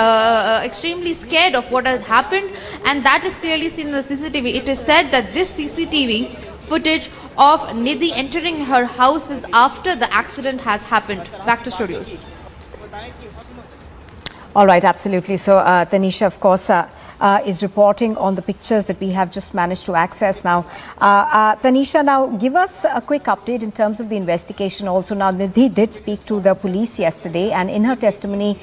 S16: scared of what has happened, and that is clearly seen in the CCTV. It is said that this CCTV footage of Nidhi entering her house is after the accident has happened. Back to studios.
S1: All right, absolutely. So Tanisha, of course, is reporting on the pictures that we have just managed to access now. Tanisha, now give us a quick update in terms of the investigation also. Now, Nidhi did speak to the police yesterday, and in her testimony,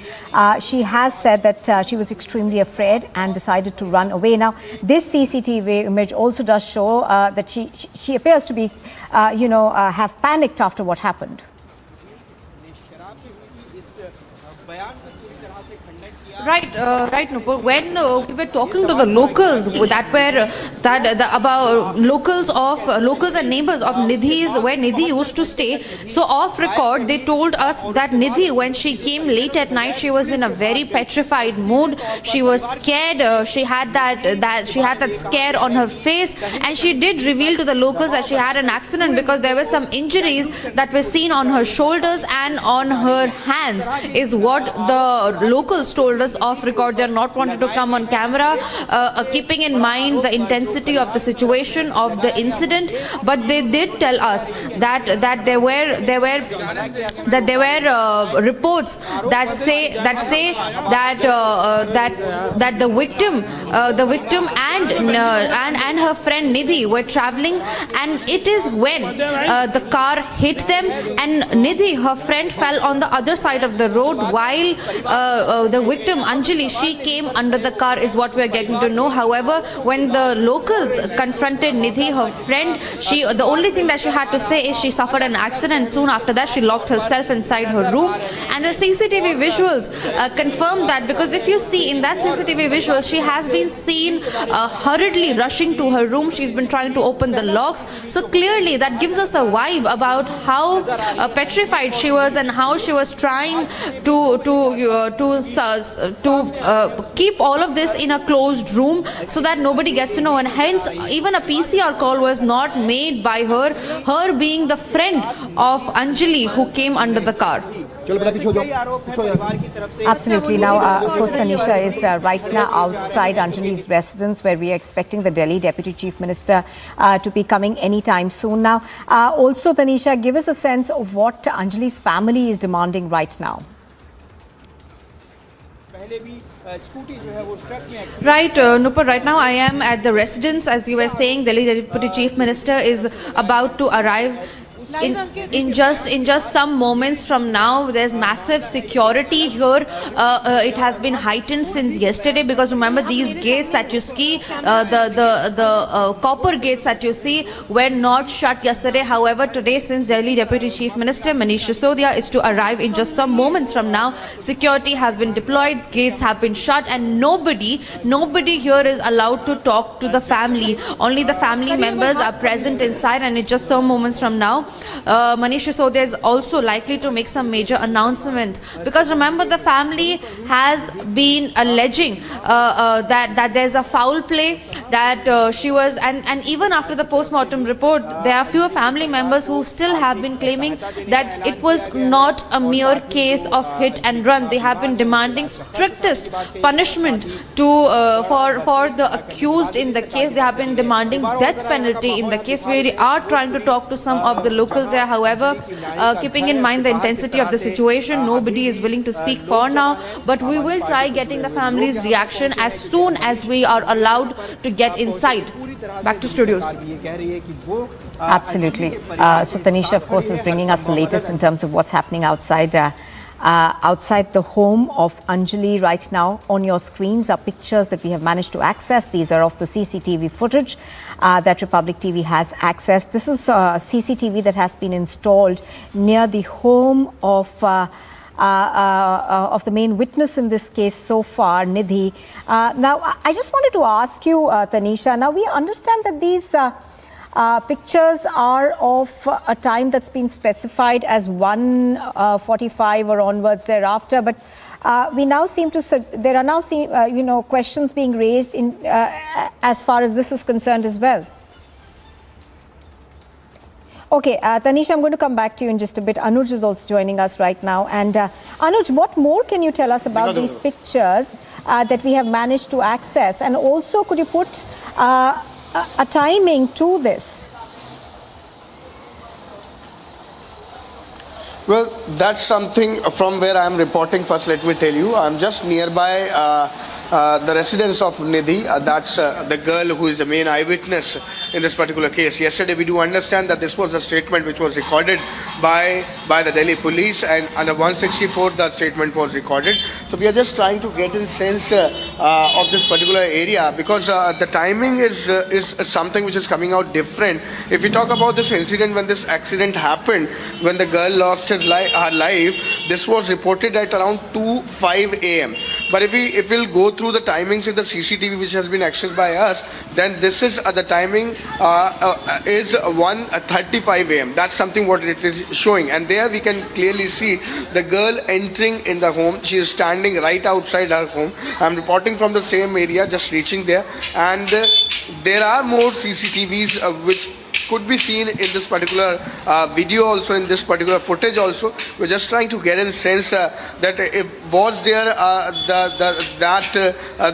S1: she has said that she was extremely afraid and decided to run away. Now, this CCTV image also does show that she appears to be, have panicked after what happened.
S16: Right, Nupur. When we were talking to the locals about locals and neighbors of Nidhi's, where Nidhi used to stay, so off record they told us that Nidhi, when she came late at night, she was in a very petrified mood. She was scared. She had that scare on her face, and she did reveal to the locals that she had an accident, because there were some injuries that were seen on her shoulders and on her hands, is what the locals told us off record. They are not wanting to come on camera, keeping in mind the intensity of the situation, of the incident, but they did tell us that there were reports that say that the victim and her friend Nidhi were traveling, and it is when the car hit them, and Nidhi, her friend, fell on the other side of the road, while the victim Anjali, she came under the car, is what we are getting to know. However, when the locals confronted Nidhi, her friend, the only thing that she had to say is she suffered an accident. Soon after that, she locked herself inside her room, and the CCTV visuals confirm that, because if you see in that CCTV visual, she has been seen hurriedly rushing to her room. She's been trying to open the locks. So clearly that gives us a vibe about how petrified she was, and how she was trying to keep all of this in a closed room so that nobody gets to know, and hence even a PCR call was not made by her being the friend of Anjali who came under the car.
S1: Absolutely. Now, of course, Tanisha is right now outside Anjali's residence, where we are expecting the Delhi Deputy Chief Minister to be coming anytime soon. Now, also, Tanisha, give us a sense of what Anjali's family is demanding right now.
S16: Right, Nupur, right now I am at the residence. As you were saying, Delhi Deputy Chief Minister is about to arrive. In just some moments from now. There's massive security here. It has been heightened since yesterday, because remember, these gates that you see, the copper gates that you see, were not shut yesterday. However, today, since Delhi Deputy Chief Minister Manish Sisodia is to arrive in just some moments from now, security has been deployed, gates have been shut, and nobody here is allowed to talk to the family. Only the family members are present inside, and in just some moments from now, Manish Sisodia is also likely to make some major announcements, because remember, the family has been alleging that there's a foul play, that she was, and even after the postmortem report, there are few family members who still have been claiming that it was not a mere case of hit and run. They have been demanding strictest punishment for the accused in the case. They have been demanding death penalty in the case. We are trying to talk to some of the locals there. However, keeping in mind the intensity of the situation, nobody is willing to speak for now, but we will try getting the family's reaction as soon as we are allowed to get inside. Back to studios.
S1: Absolutely. So Tanisha, of course, is bringing us the latest in terms of what's happening outside the home of Anjali right now. On your screens are pictures that we have managed to access. These are of the CCTV footage that Republic TV has accessed. This is CCTV that has been installed near the home of the main witness in this case so far, Nidhi. Now, I just wanted to ask you, Tanisha, now we understand that these pictures are of a time that's been specified as 1:45 or onwards thereafter, but we now seem to, there are now questions being raised in as far as this is concerned as well. Okay, Tanisha, I'm going to come back to you in just a bit. Anuj is also joining us right now. And Anuj, what more can you tell us about these pictures that we have managed to access? And also, could you put a timing to this?
S19: Well, that's something from where I am reporting. First, let me tell you, I'm just nearby the residence of Nidhi. That's the girl who is the main eyewitness in this particular case. Yesterday, we do understand that this was a statement which was recorded by the Delhi police, and under 164, that statement was recorded. So we are just trying to get a sense of this particular area, because the timing is something which is coming out different. If we talk about this incident, when this accident happened, when the girl lost her life, this was reported at around 2:05 a.m. But if we'll go through the timings in the CCTV which has been accessed by us, then this is the timing is 1:35 a.m. That's something what it is showing, and there we can clearly see the girl entering in the home. She is standing right outside her home. I'm reporting from the same area, just reaching there, and there are more CCTVs which could be seen in this particular video, also in this particular footage also. We're just trying to get a sense that if was there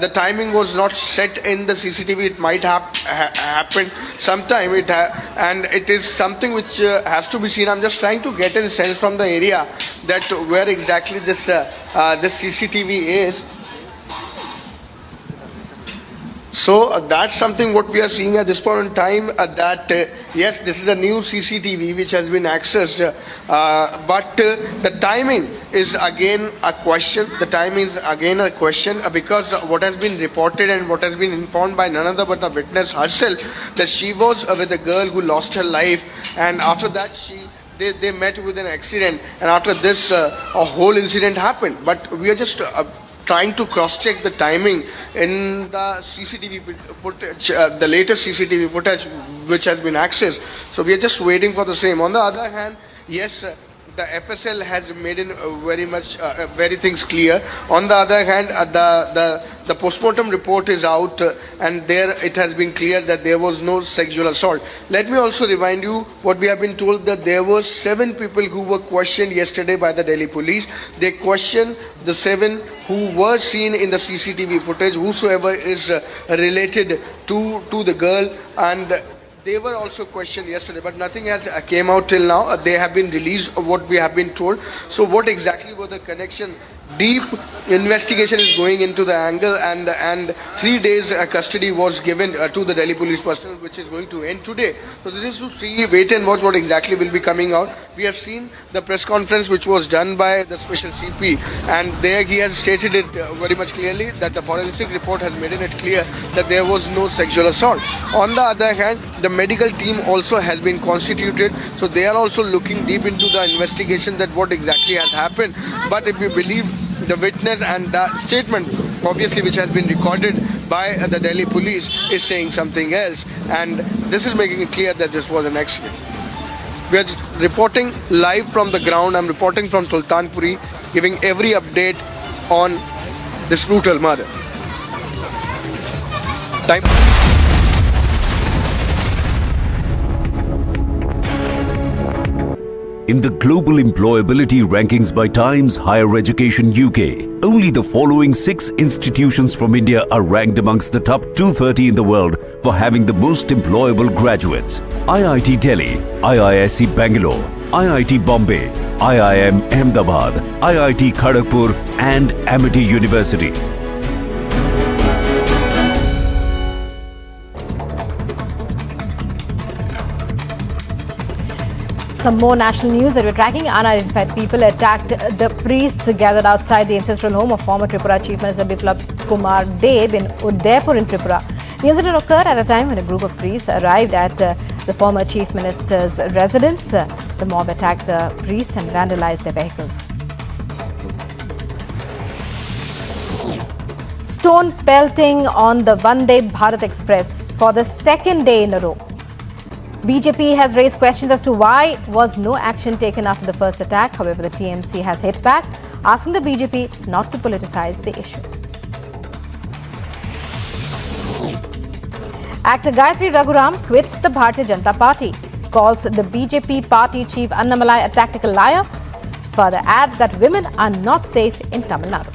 S19: the timing was not set in the CCTV, it might have happened sometime, and it is something which has to be seen. I'm just trying to get a sense from the area that where exactly this CCTV is. So that's something what we are seeing at this point in time, that yes, this is a new CCTV which has been accessed, but the timing is again a question. The timing is again a question because what has been reported and what has been informed by none other but a witness herself, that she was with a girl who lost her life, and after that they met with an accident, and after this a whole incident happened. But we are just trying to cross-check the timing in the CCTV footage, the latest CCTV footage which has been accessed. So we are just waiting for the same. On the other hand, yes, the FSL has made in very things clear. On the other hand, the postmortem report is out, and there it has been clear that there was no sexual assault. Let me also remind you what we have been told, that there were 7 people who were questioned yesterday by the Delhi police. They questioned the 7 who were seen in the CCTV footage, whosoever is related to the girl, and they were also questioned yesterday, but nothing has came out till now. They have been released, what we have been told. So what exactly was the connection? Deep investigation is going into the angle, and 3 days custody was given to the Delhi police personnel, which is going to end today. So this is to see, wait and watch what exactly will be coming out. We have seen the press conference which was done by the special CP, and there he has stated it very much clearly that the forensic report has made it clear that there was no sexual assault. On the other hand, the medical team also has been constituted, so they are also looking deep into the investigation that what exactly has happened. But if you believe the witness and the statement, obviously, which has been recorded by the Delhi police, is saying something else, and this is making it clear that this was an accident. We are reporting live from the ground. I'm reporting from Sultanpuri, giving every update on this brutal murder. Time.
S18: In the global employability rankings by Times Higher Education UK, only the following 6 institutions from India are ranked amongst the top 230 in the world for having the most employable graduates: IIT Delhi, IISc Bangalore, IIT Bombay, IIM Ahmedabad, IIT Kharagpur and Amity University.
S1: Some more national news that we're tracking. Unidentified people attacked the priests gathered outside the ancestral home of former Tripura Chief Minister Biplab Dave in Udaipur in Tripura. The incident occurred at a time when a group of priests arrived at the former Chief Minister's residence. The mob attacked the priests and vandalized their vehicles. Stone pelting on the Vande Bharat Express for the second day in a row. BJP has raised questions as to why was no action taken after the first attack. However, the TMC has hit back, asking the BJP not to politicize the issue. Actor Gayathri Raghuram quits the Bharatiya Janata Party, calls the BJP party chief Annamalai a tactical liar, further adds that women are not safe in Tamil Nadu.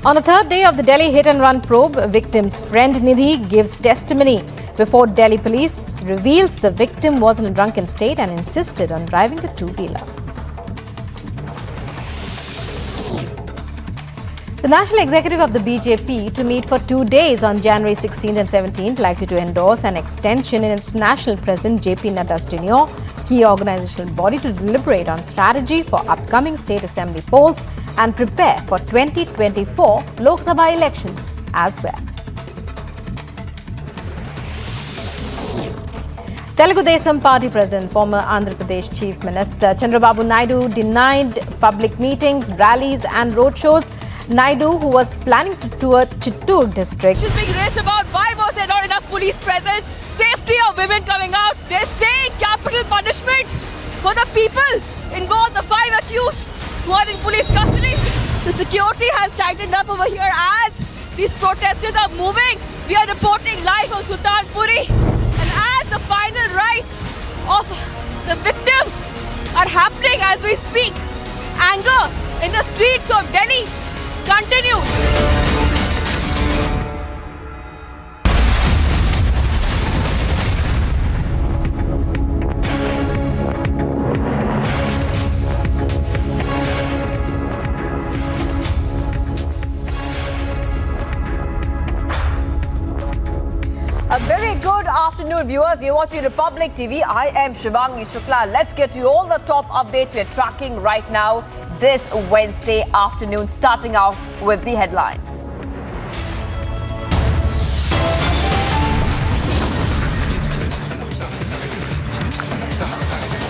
S1: On the third day of the Delhi hit-and-run probe, victim's friend Nidhi gives testimony before Delhi police, reveals the victim was in a drunken state and insisted on driving the two-wheeler. The National Executive of the BJP to meet for 2 days on January 16th and 17th, likely to endorse an extension in its national president JP Nadda's tenure, key organizational body to deliberate on strategy for upcoming state assembly polls and prepare for 2024 Lok Sabha elections as well. Telugu Desam Party President, former Andhra Pradesh Chief Minister Chandrababu Naidu denied public meetings, rallies and roadshows. Naidu, who was planning to tour Chittoor district,
S4: is being raised about why was there not enough police presence, safety of women coming out. They're saying capital punishment for the people involved, the 5 accused who are in police custody. The security has tightened up over here as these protesters are moving. We are reporting live from Sultanpuri, and as the final rites of the victim are happening as we speak, anger in the streets of Delhi continues. afternoon, viewers. You're watching Republic TV. I am Shivangi Shukla. Let's get to all the top updates we're tracking right now this Wednesday afternoon, starting off with the headlines.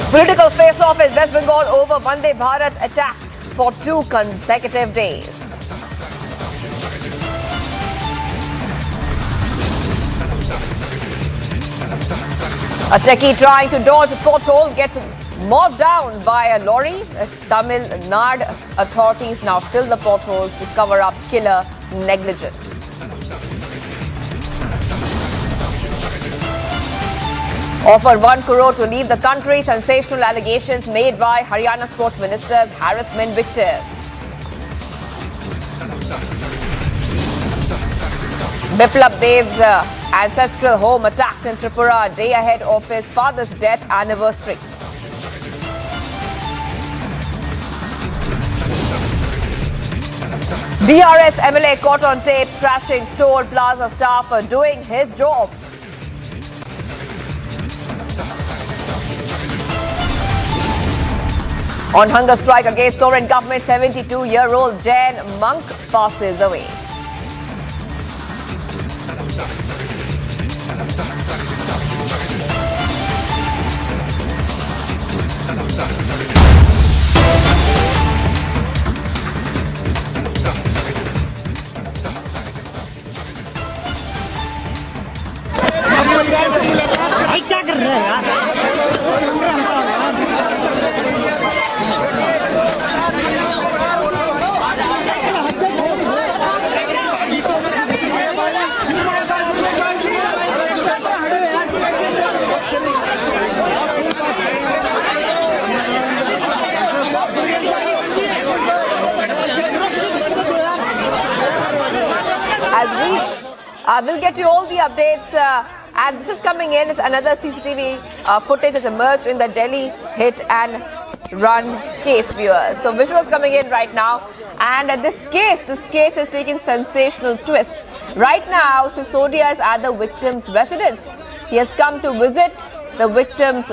S4: Political face-off in West Bengal over Vande Bharat attacked for 2 consecutive days. A techie trying to dodge a pothole gets mowed down by a lorry. Tamil Nadu authorities now fill the potholes to cover up killer negligence. Offer 1 crore to leave the country. Sensational allegations made by Haryana Sports Minister's harassment victim. Biplab Dave's ancestral home attacked in Tripura a day ahead of his father's death anniversary. BRS MLA caught on tape thrashing toll plaza staff for doing his job. On hunger strike against sovereign government, 72-year-old Jain monk passes away. We'll get you all the updates, and this is coming in as another CCTV footage has emerged in the Delhi hit and run case, viewers. So visuals coming in right now, and this case is taking sensational twists. Right now, Sisodia is at the victim's residence. He has come to visit the victim's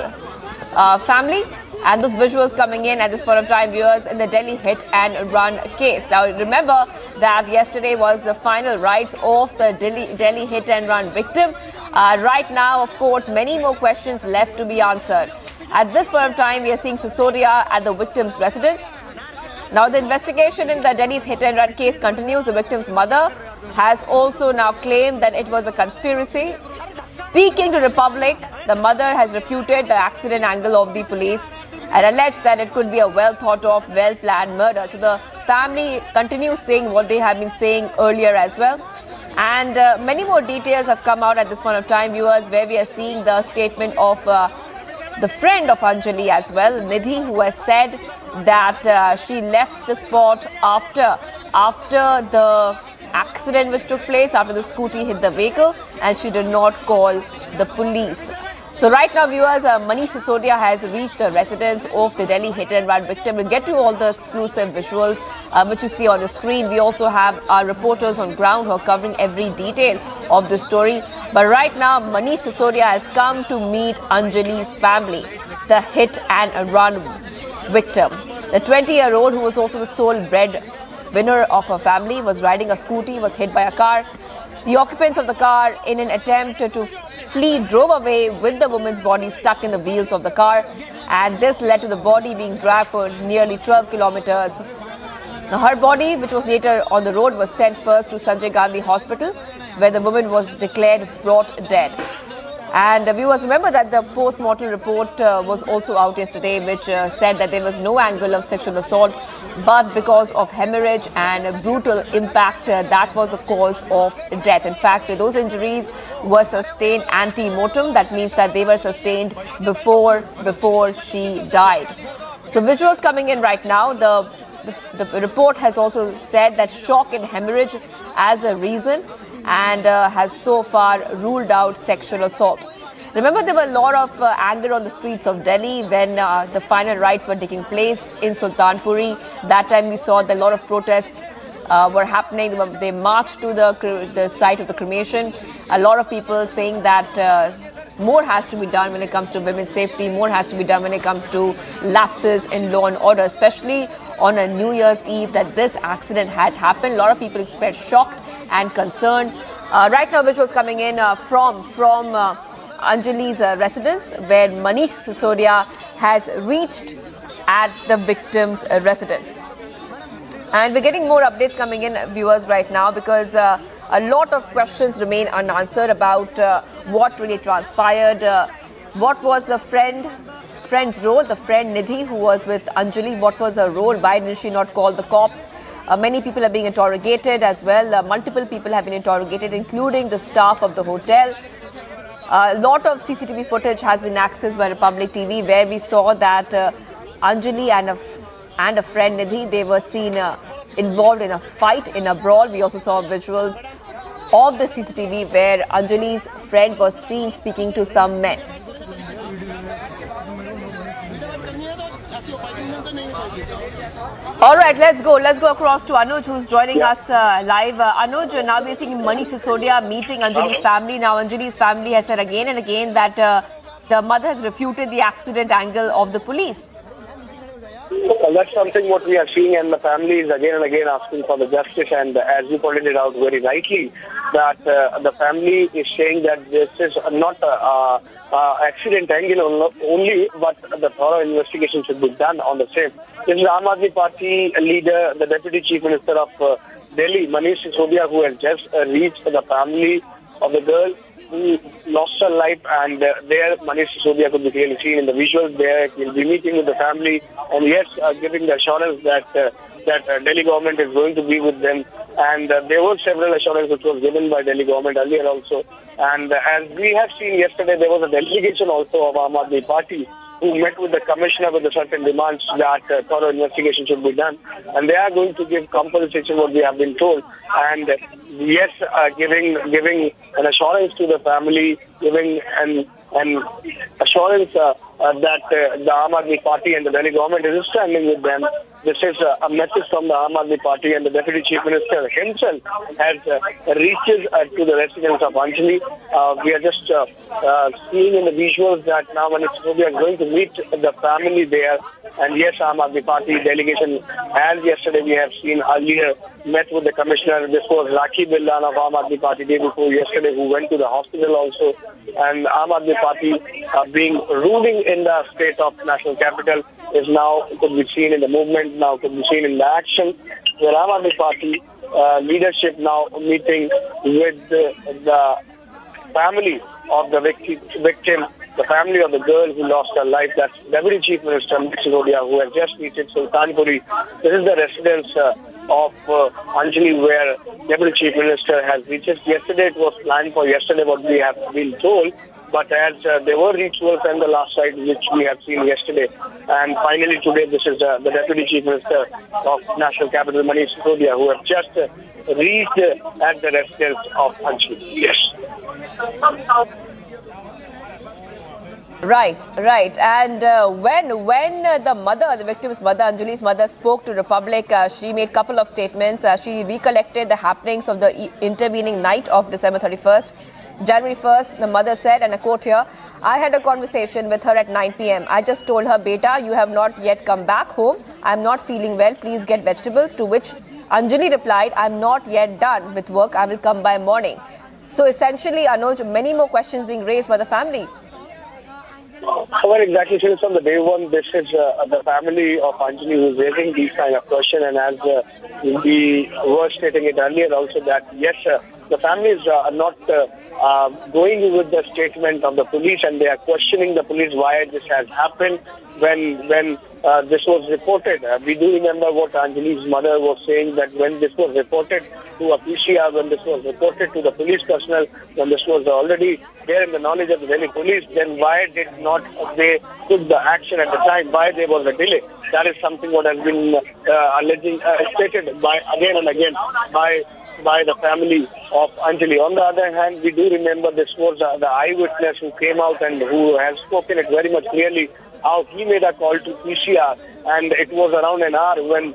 S4: family. And those visuals coming in at this point of time, viewers, in the Delhi hit and run case. Now, remember that yesterday was the final rites of the Delhi hit and run victim. Right now, of course, many more questions left to be answered. At this point of time, we are seeing Sisodia at the victim's residence. Now, the investigation in the Delhi's hit and run case continues. The victim's mother has also now claimed that it was a conspiracy. Speaking to Republic, the mother has refuted the accident angle of the police and alleged that it could be a well-thought-of, well-planned murder. So the family continues saying what they have been saying earlier as well. And many more details have come out at this point of time, viewers, where we are seeing the statement of the friend of Anjali as well, Nidhi, who has said that she left the spot after the accident which took place, after the scooty hit the vehicle, and she did not call the police. So right now, viewers, Manish Sisodia has reached the residence of the Delhi hit and run victim. We'll get to all the exclusive visuals which you see on the screen. We also have our reporters on ground who are covering every detail of the story. But right now, Manish Sisodia has come to meet Anjali's family, the hit and run victim. The 20-year-old, who was also the sole breadwinner of her family, was riding a scooty, was hit by a car. The occupants of the car, in an attempt to flee, drove away with the woman's body stuck in the wheels of the car, and this led to the body being dragged for nearly 12 kilometers. Now, her body, which was later on the road, was sent first to Sanjay Gandhi Hospital, where the woman was declared brought dead. And viewers, remember that the postmortem report was also out yesterday, which said that there was no angle of sexual assault, but because of hemorrhage and brutal impact, that was the cause of death. In fact, those injuries were sustained ante-mortem. That means that they were sustained before she died. So visuals coming in right now. The report has also said that shock and hemorrhage as a reason, and has so far ruled out sexual assault. Remember, there were a lot of anger on the streets of Delhi when the final rites were taking place in Sultanpuri. That time we saw that a lot of protests were happening. They marched to the site of the cremation. A lot of people saying that more has to be done when it comes to women's safety, more has to be done when it comes to lapses in law and order, especially on a New Year's Eve that this accident had happened. A lot of people expressed shocked and concerned. Right now, visuals coming in from Anjali's residence, where Manish Sisodia has reached at the victim's residence. And we're getting more updates coming in, viewers, right now, because a lot of questions remain unanswered about what really transpired. What was the friend's role, the friend Nidhi who was with Anjali? What was her role? Why did she not call the cops? Many people are being interrogated as well. Multiple people have been interrogated, including the staff of the hotel. A lot of CCTV footage has been accessed by Republic TV, where we saw that Anjali and a friend Nidhi, they were seen involved in a fight, in a brawl. We also saw visuals of the CCTV where Anjali's friend was seen speaking to some men. All right, let's go across to Anuj, who's joining us live. Anuj, now we're seeing Manish Sisodia meeting Anjali's family. Now Anjali's family has said again and again that the mother has refuted the accident angle of the police.
S10: Well, that's something what we are seeing, and the family is again and again asking for the justice. And as you pointed it out very rightly, that the family is saying that this is not accident angle only, but the thorough investigation should be done on the same. This is Aam Aadmi Party leader, the Deputy Chief Minister of Delhi, Manish Sisodia, who has just reached the family of the girl who lost her life, and there Manish Sisodia could be clearly seen in the visuals. There he'll be meeting with the family, and yes, giving the assurance that Delhi government is going to be with them. And there were several assurances which was given by Delhi government earlier also. And as we have seen yesterday, there was a delegation also of Aam Aadmi Party who met with the commissioner with a certain demands that thorough investigation should be done, and they are going to give compensation what we have been told. And yes, giving an assurance to the family, giving an assurance that the Aam Aadmi Party and the Delhi government is standing with them. This is a message from the Aam Aadmi Party, and the Deputy Chief Minister himself has reaches to the residents of Anjali. We are just seeing in the visuals that now Manish Sisodia is going to meet the family there. And yes, Aam Aadmi Party delegation, as yesterday we have seen earlier, met with the commissioner. This was Rakhi Billan of Aam Aadmi Party day before yesterday, who went to the hospital also. And Aam Aadmi Party being ruling in the state of national capital is now could be seen in the movement, now could be seen in the action. The Aam Aadmi Party leadership now meeting with the family of the victim, the family of the girl who lost her life. That's Deputy Chief Minister Manish Sisodia, who has just reached Sultanpuri. This is the residence of Anjali, where Deputy Chief Minister has reached. Yesterday it was planned for yesterday, what we have been told. But as there were rituals and the last side which we have seen yesterday, and finally today this is the Deputy Chief Minister of National Capital, Manish Sisodia, who have just reached at the residence of Anjali. Yes.
S4: Right. And when the mother, the victim's mother, Anjali's mother, spoke to Republic, she made a couple of statements. She recollected the happenings of the intervening night of December 31st. January 1st, the mother said, and I quote here, "I had a conversation with her at 9 p.m. I just told her, beta, you have not yet come back home. I'm not feeling well. Please get vegetables." To which Anjali replied, "I'm not yet done with work. I will come by morning." So essentially, Anuj, many more questions being raised by the family.
S10: Well, exactly. Since from the day one, this is the family of Anjali who is raising these kind of questions. And as we were stating it earlier also, that yes, the families are not going with the statement of the police, and they are questioning the police why this has happened when this was reported. We do remember what Anjali's mother was saying, that when this was reported to a PCR, when this was reported to the police personnel, when this was already there in the knowledge of the Delhi police, then why did not they took the action at the time? Why there was a delay? That is something what has been stated by again and again by the family of Anjali. On the other hand, we do remember this was the eyewitness who came out and who has spoken it very much clearly, how he made a call to PCR, and it was around an hour when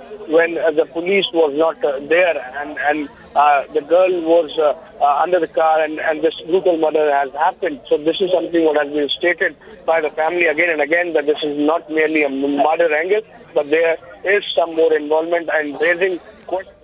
S10: the police was not there, and the girl was under the car, and this brutal murder has happened. So this is something what has been stated by the family again and again, that this is not merely a murder angle, but there is some more involvement and raising questions.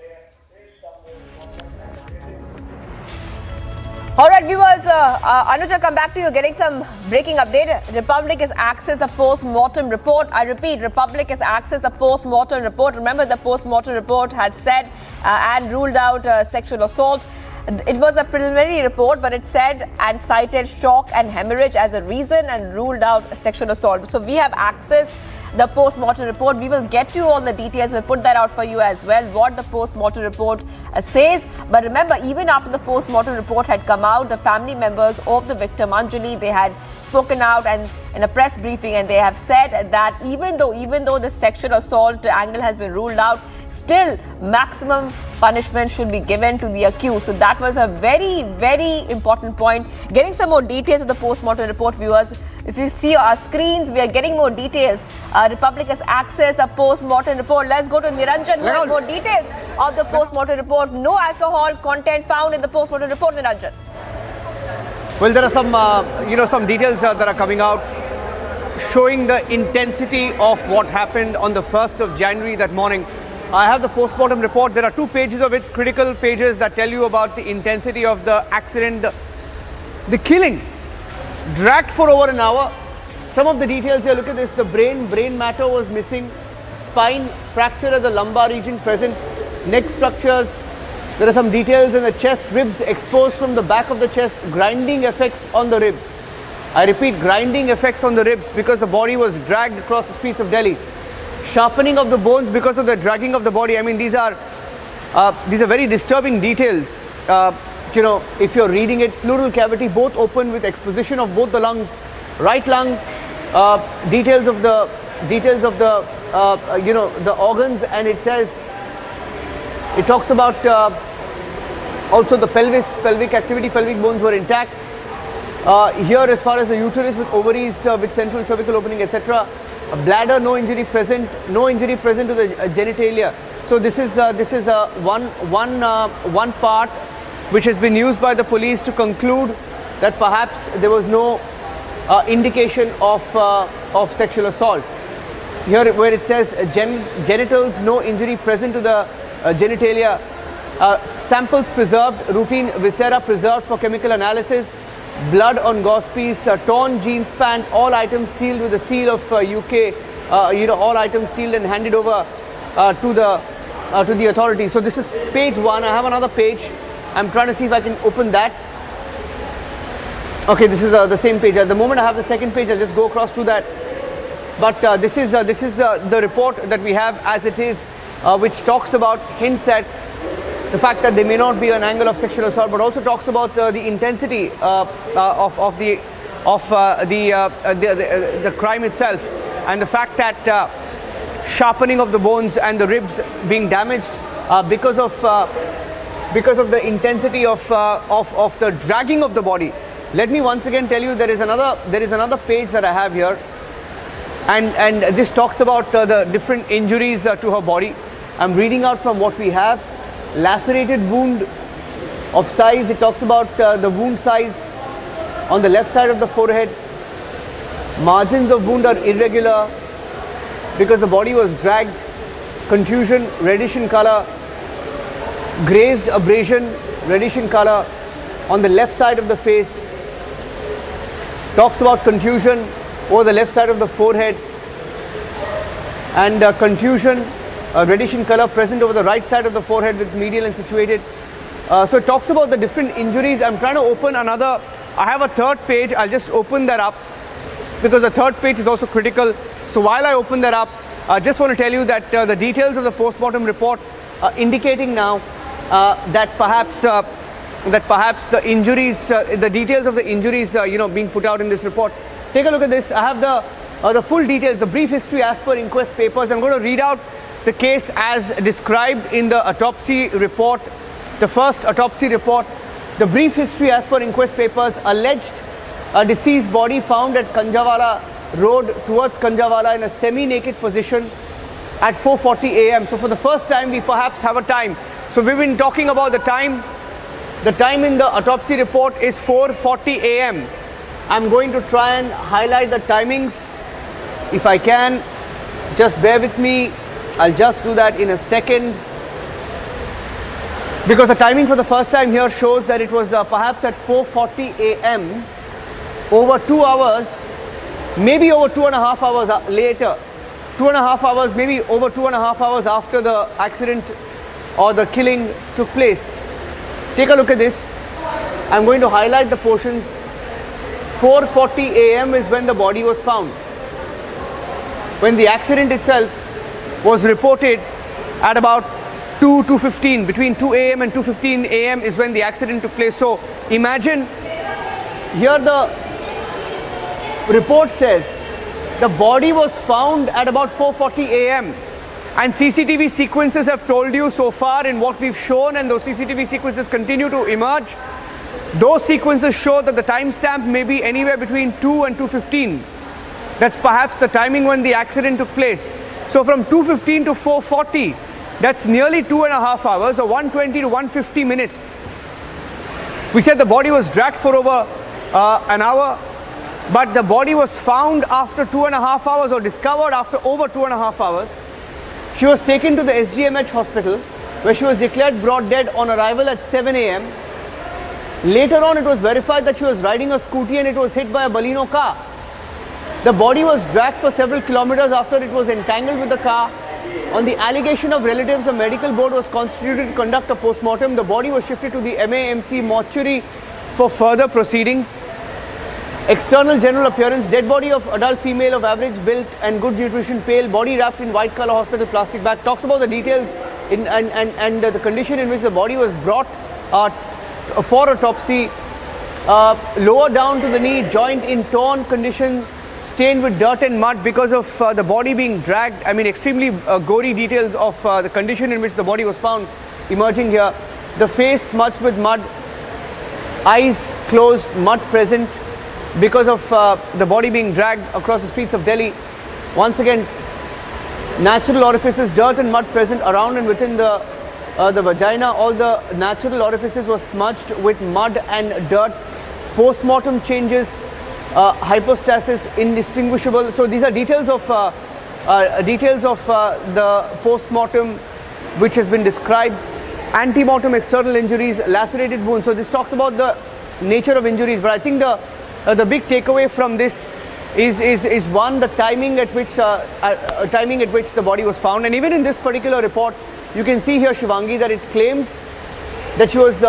S4: All right, viewers, Anuj, I'll come back to you. Getting some breaking update. Republic has accessed the post-mortem report. I repeat, Republic has accessed the post-mortem report. Remember, the post-mortem report had said and ruled out sexual assault. It was a preliminary report, but it said and cited shock and hemorrhage as a reason and ruled out sexual assault. So we have accessed the post-mortem report. We will get you all the details. We'll put that out for you as well, what the post-mortem report says. But remember, even after the post-mortem report had come out, the family members of the victim, Anjali, they had spoken out and in a press briefing, and they have said that even though the sexual assault angle has been ruled out, still maximum punishment should be given to the accused. So that was a very, very important point. Getting some more details of the post-mortem report, viewers. If you see our screens, we are getting more details. Republic has accessed a post-mortem report. Let's go to Niranjan, who has more details of the post-mortem report. No alcohol content found in the post-mortem report, Niranjan.
S20: Well, there are some details that are coming out showing the intensity of what happened on the 1st of January that morning. I have the post-mortem report. There are 2 pages of it, critical pages that tell you about the intensity of the accident, the killing, dragged for over an hour. Some of the details here, look at this, the brain matter was missing, spine fracture at the lumbar region present, neck structures. There are some details in the chest, ribs exposed from the back of the chest, grinding effects on the ribs. I repeat, grinding effects on the ribs because the body was dragged across the streets of Delhi. Sharpening of the bones because of the dragging of the body. I mean, these are very disturbing details. If you're reading it, pleural cavity both open with exposition of both the lungs, right lung, details of the organs, and it says, it talks about also the pelvic activity, pelvic bones were intact. Here, as far as the uterus with ovaries with central cervical opening, etc. Bladder, no injury present to the genitalia. So this is one part which has been used by the police to conclude that perhaps there was no indication of sexual assault. Here, where it says genitals, no injury present to the genitalia. Samples preserved, routine viscera preserved for chemical analysis. Blood on gauze piece, torn jeans pant, all items sealed with the seal of UK, all items sealed and handed over to the authorities. So this is page 1. I have another page. I'm trying to see if I can open that. Okay, this is the same page. At the moment I have the second page, I'll just go across to that. But this is the report that we have as it is, which talks about, hints at the fact that there may not be an angle of sexual assault, but also talks about the intensity of the crime itself, and the fact that sharpening of the bones and the ribs being damaged because of the intensity of the dragging of the body. Let me once again tell you, there is another page that I have here, and this talks about the different injuries to her body. I'm reading out from what we have. Lacerated wound of size, it talks about the wound size on the left side of the forehead. Margins of wound are irregular because the body was dragged. Contusion, reddish in color. Grazed abrasion, reddish in color on the left side of the face. Talks about contusion over the left side of the forehead, and contusion, reddish in color present over the right side of the forehead with medial and situated. So it talks about the different injuries. I'm trying to open another. I have a third page. I'll just open that up because the third page is also critical. So while I open that up, I just want to tell you that the details of the post-mortem report indicating now that perhaps the injuries, the details of the injuries, being put out in this report. Take a look at this. I have the full details, the brief history as per inquest papers. I'm going to read out the case as described in the autopsy report, the first autopsy report. The brief history as per inquest papers: alleged deceased body found at Kanjawala road towards Kanjawala in a semi-naked position at 4:40 a.m. So for the first time, we perhaps have a time. So we've been talking about the time. The time in the autopsy report is 4:40 a.m. I'm going to try and highlight the timings if I can. Just bear with me. I'll just do that in a second. Because the timing for the first time here shows that it was perhaps at 4:40 a.m. over 2 hours, maybe over 2.5 hours later. 2.5 hours, maybe over 2.5 hours after the accident or the killing took place. Take a look at this. I'm going to highlight the portions. 4:40 a.m. is when the body was found. When the accident itself was reported at about 2:15, between 2 a.m. and 2:15 a.m. is when the accident took place. So imagine, here the report says the body was found at about 4:40 a.m. and CCTV sequences have told you so far in what we've shown, and those CCTV sequences continue to emerge. Those sequences show that the timestamp may be anywhere between 2 and 2:15. That's perhaps the timing when the accident took place. So from 2:15 to 4:40, that's nearly 2.5 hours, or 120 to 150 minutes. We said the body was dragged for over an hour, but the body was found after 2.5 hours, or discovered after over 2.5 hours. She was taken to the SGMH hospital, where she was declared brought dead on arrival at 7 a.m. Later on, it was verified that she was riding a scooty and it was hit by a Baleno car. The body was dragged for several kilometers after it was entangled with the car. On the allegation of relatives, a medical board was constituted to conduct a postmortem. The body was shifted to the MAMC mortuary for further proceedings. External general appearance: dead body of adult female of average build and good nutrition, pale, body wrapped in white color hospital plastic bag. Talks about the details and the condition in which the body was brought for autopsy. Lower down to the knee, joint in torn condition, stained with dirt and mud because of the body being dragged. I mean, extremely gory details of the condition in which the body was found emerging here. The face smudged with mud, eyes closed, mud present because of the body being dragged across the streets of Delhi. Once again, natural orifices, dirt and mud present around and within the vagina. All the natural orifices were smudged with mud and dirt. Postmortem changes, hypostasis indistinguishable. So these are details of the postmortem which has been described. Antemortem external injuries, lacerated wounds. So this talks about the nature of injuries, but I think the big takeaway from this is one, the timing at which the body was found. And even in this particular report, you can see here, Shivangi, that it claims that she was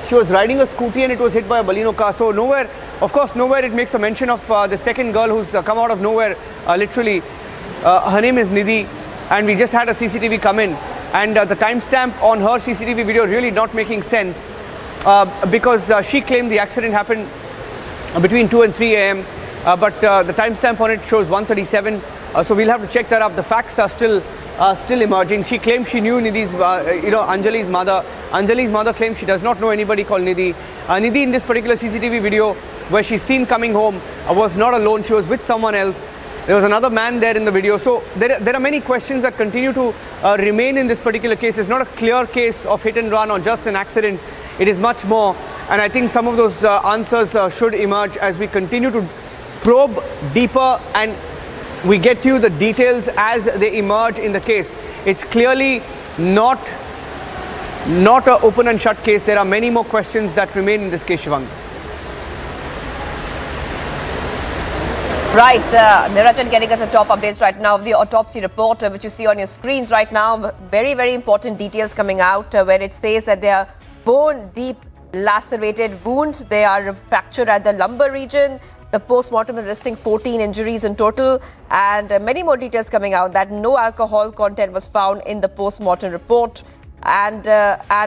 S20: she was riding a scooty and it was hit by a Baleno car. So nowhere, of course, nowhere it makes a mention of the second girl who's come out of nowhere, literally. Her name is Nidhi, and we just had a CCTV come in, and the timestamp on her CCTV video really not making sense because she claimed the accident happened between 2 and 3 a.m. But the timestamp on it shows 1:37. So we'll have to check that up. The facts are still emerging. She claims she knew Nidhi's, Anjali's mother. Anjali's mother claims she does not know anybody called Nidhi. Nidhi, in this particular CCTV video where she's seen coming home, was not alone. She was with someone else. There was another man there in the video. So there are many questions that continue to remain in this particular case. It's not a clear case of hit and run or just an accident. It is much more. And I think some of those answers should emerge as we continue to probe deeper and we get you the details as they emerge in the case. It's clearly not an open and shut case. There are many more questions that remain in this case, Shivang.
S4: Right, Niranjan getting us a top updates right now of the autopsy report, which you see on your screens right now. Very, very important details coming out where it says that they are bone deep lacerated wounds. They are fractured at the lumbar region. The postmortem is listing 14 injuries in total, and many more details coming out that no alcohol content was found in the postmortem report, and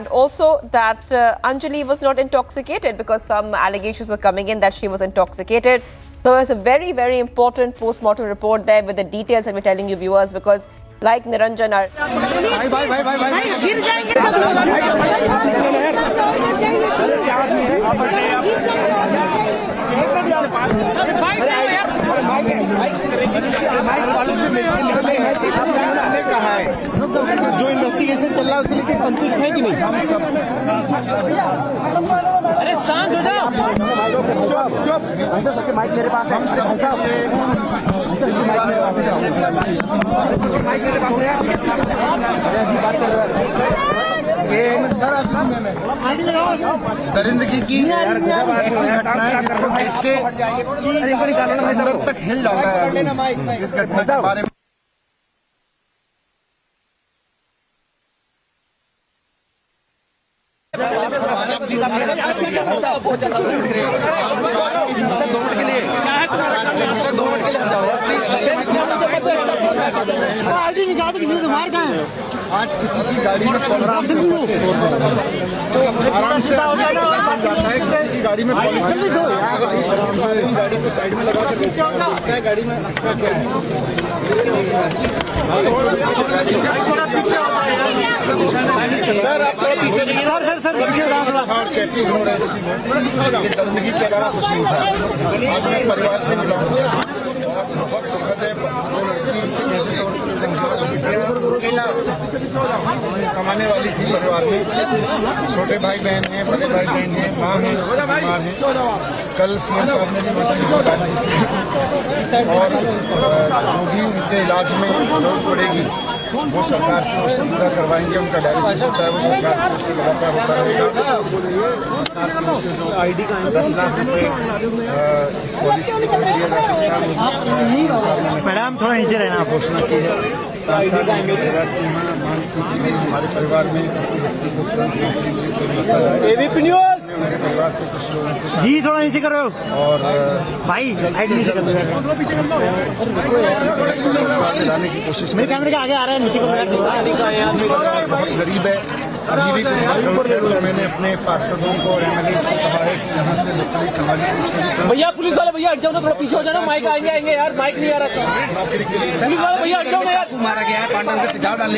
S4: also that Anjali was not intoxicated because some allegations were coming in that she was intoxicated. So it's a very, very important postmortem report there with the details that we're telling you viewers, because like Niranjan are
S11: जो investigation चल रहा है उसके लिए संतुष्ट है कि नहीं? हम सब
S8: अरे शांत हो जाओ।
S11: चुप माइक मेरे पास। हम सब सर दरिंदगी की ऐसी घटना है जिसको देख के अंदर तक हिल जाता है इस घटना के बारे में। आज किसी की गाड़ी में तो आराम से किसी की गाड़ी में गाड़ी को साइड में लगा कर गाड़ी में कैसी हो रहा है दर्दगी के अलावा कुछ नहीं था। आज मैं परिवार से मिला हूँ, बहुत दुखद है। कमाने वाली थी परिवार में, छोटे भाई बहन हैं, बड़े भाई बहन हैं, माँ है, बीमार है। कल सीएम साहब ने भी मीटिंग और जो भी उनके इलाज में जरूरत पड़ेगी वो सरकार की ओर से पूरा करवाएंगे। उनका डायलिसिस होता है वो सरकार की ओर से लगातार होता रहेगा। सरकार की ओर से जो 10 लाख रुपए इस पॉलिसी के तहत दिया जा सकता है, मैडम थोड़ा नीचे रहना, घोषणा की है। साथ साथ हमारे परिवार में किसी व्यक्ति को मेरे परिवार से कुछ लोगों को जी थोड़ा नीचे करो और भाई दिलाने की कोशिश मेरे कैमरे के आगे आ रहा है, नीचे बहुत गरीब है। अभी भी तो मैंने अपने पार्षदों को और MLA को कहा है कि यहाँ से लोकली सामाजिक रूप से
S8: भैया पुलिस वाले भैया हट जाओ ना, थोड़ा पीछे हो जाना। माइक आएंगे यार, माइक नहीं आ रहा। पुलिस वाले भैया हट जाओ ना यार, मारा गया है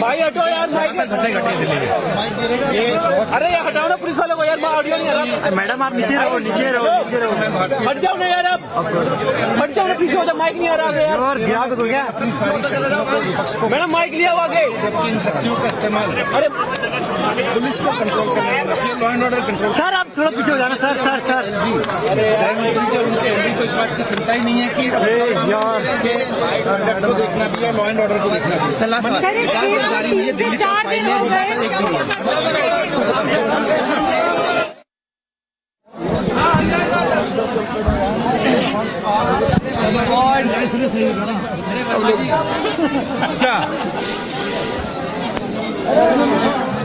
S8: भाई, हटो यार माइक अरे यार हटाओ ना पुलिस वाले को यार, ऑडियो नहीं आ रहा।
S11: मैडम आप नीचे रहो, नीचे रहो,
S8: हट जाओ ना यार, आप हट जाओ ना, पीछे हो जाओ, माइक नहीं आ रहा यार।
S11: और गिरा दो क्या
S19: अपनी सारी शक्तियों को विपक्ष को,
S8: मैडम माइक लिया हुआ आगे,
S19: जबकि इन शक्तियों का इस्तेमाल
S8: अरे
S19: पुलिस को कंट्रोल करने में, law and order control.
S11: Sir आप थोड़ा पीछे हो जाना सर
S19: जी। गृहमंत्री और उनके MD को इस बात की चिंता ही नहीं है कि यार इसके कंडक्ट को देखना भी है, लॉ एंड ऑर्डर को देखना भी है।
S22: 4 दिन हो गए।
S11: क्या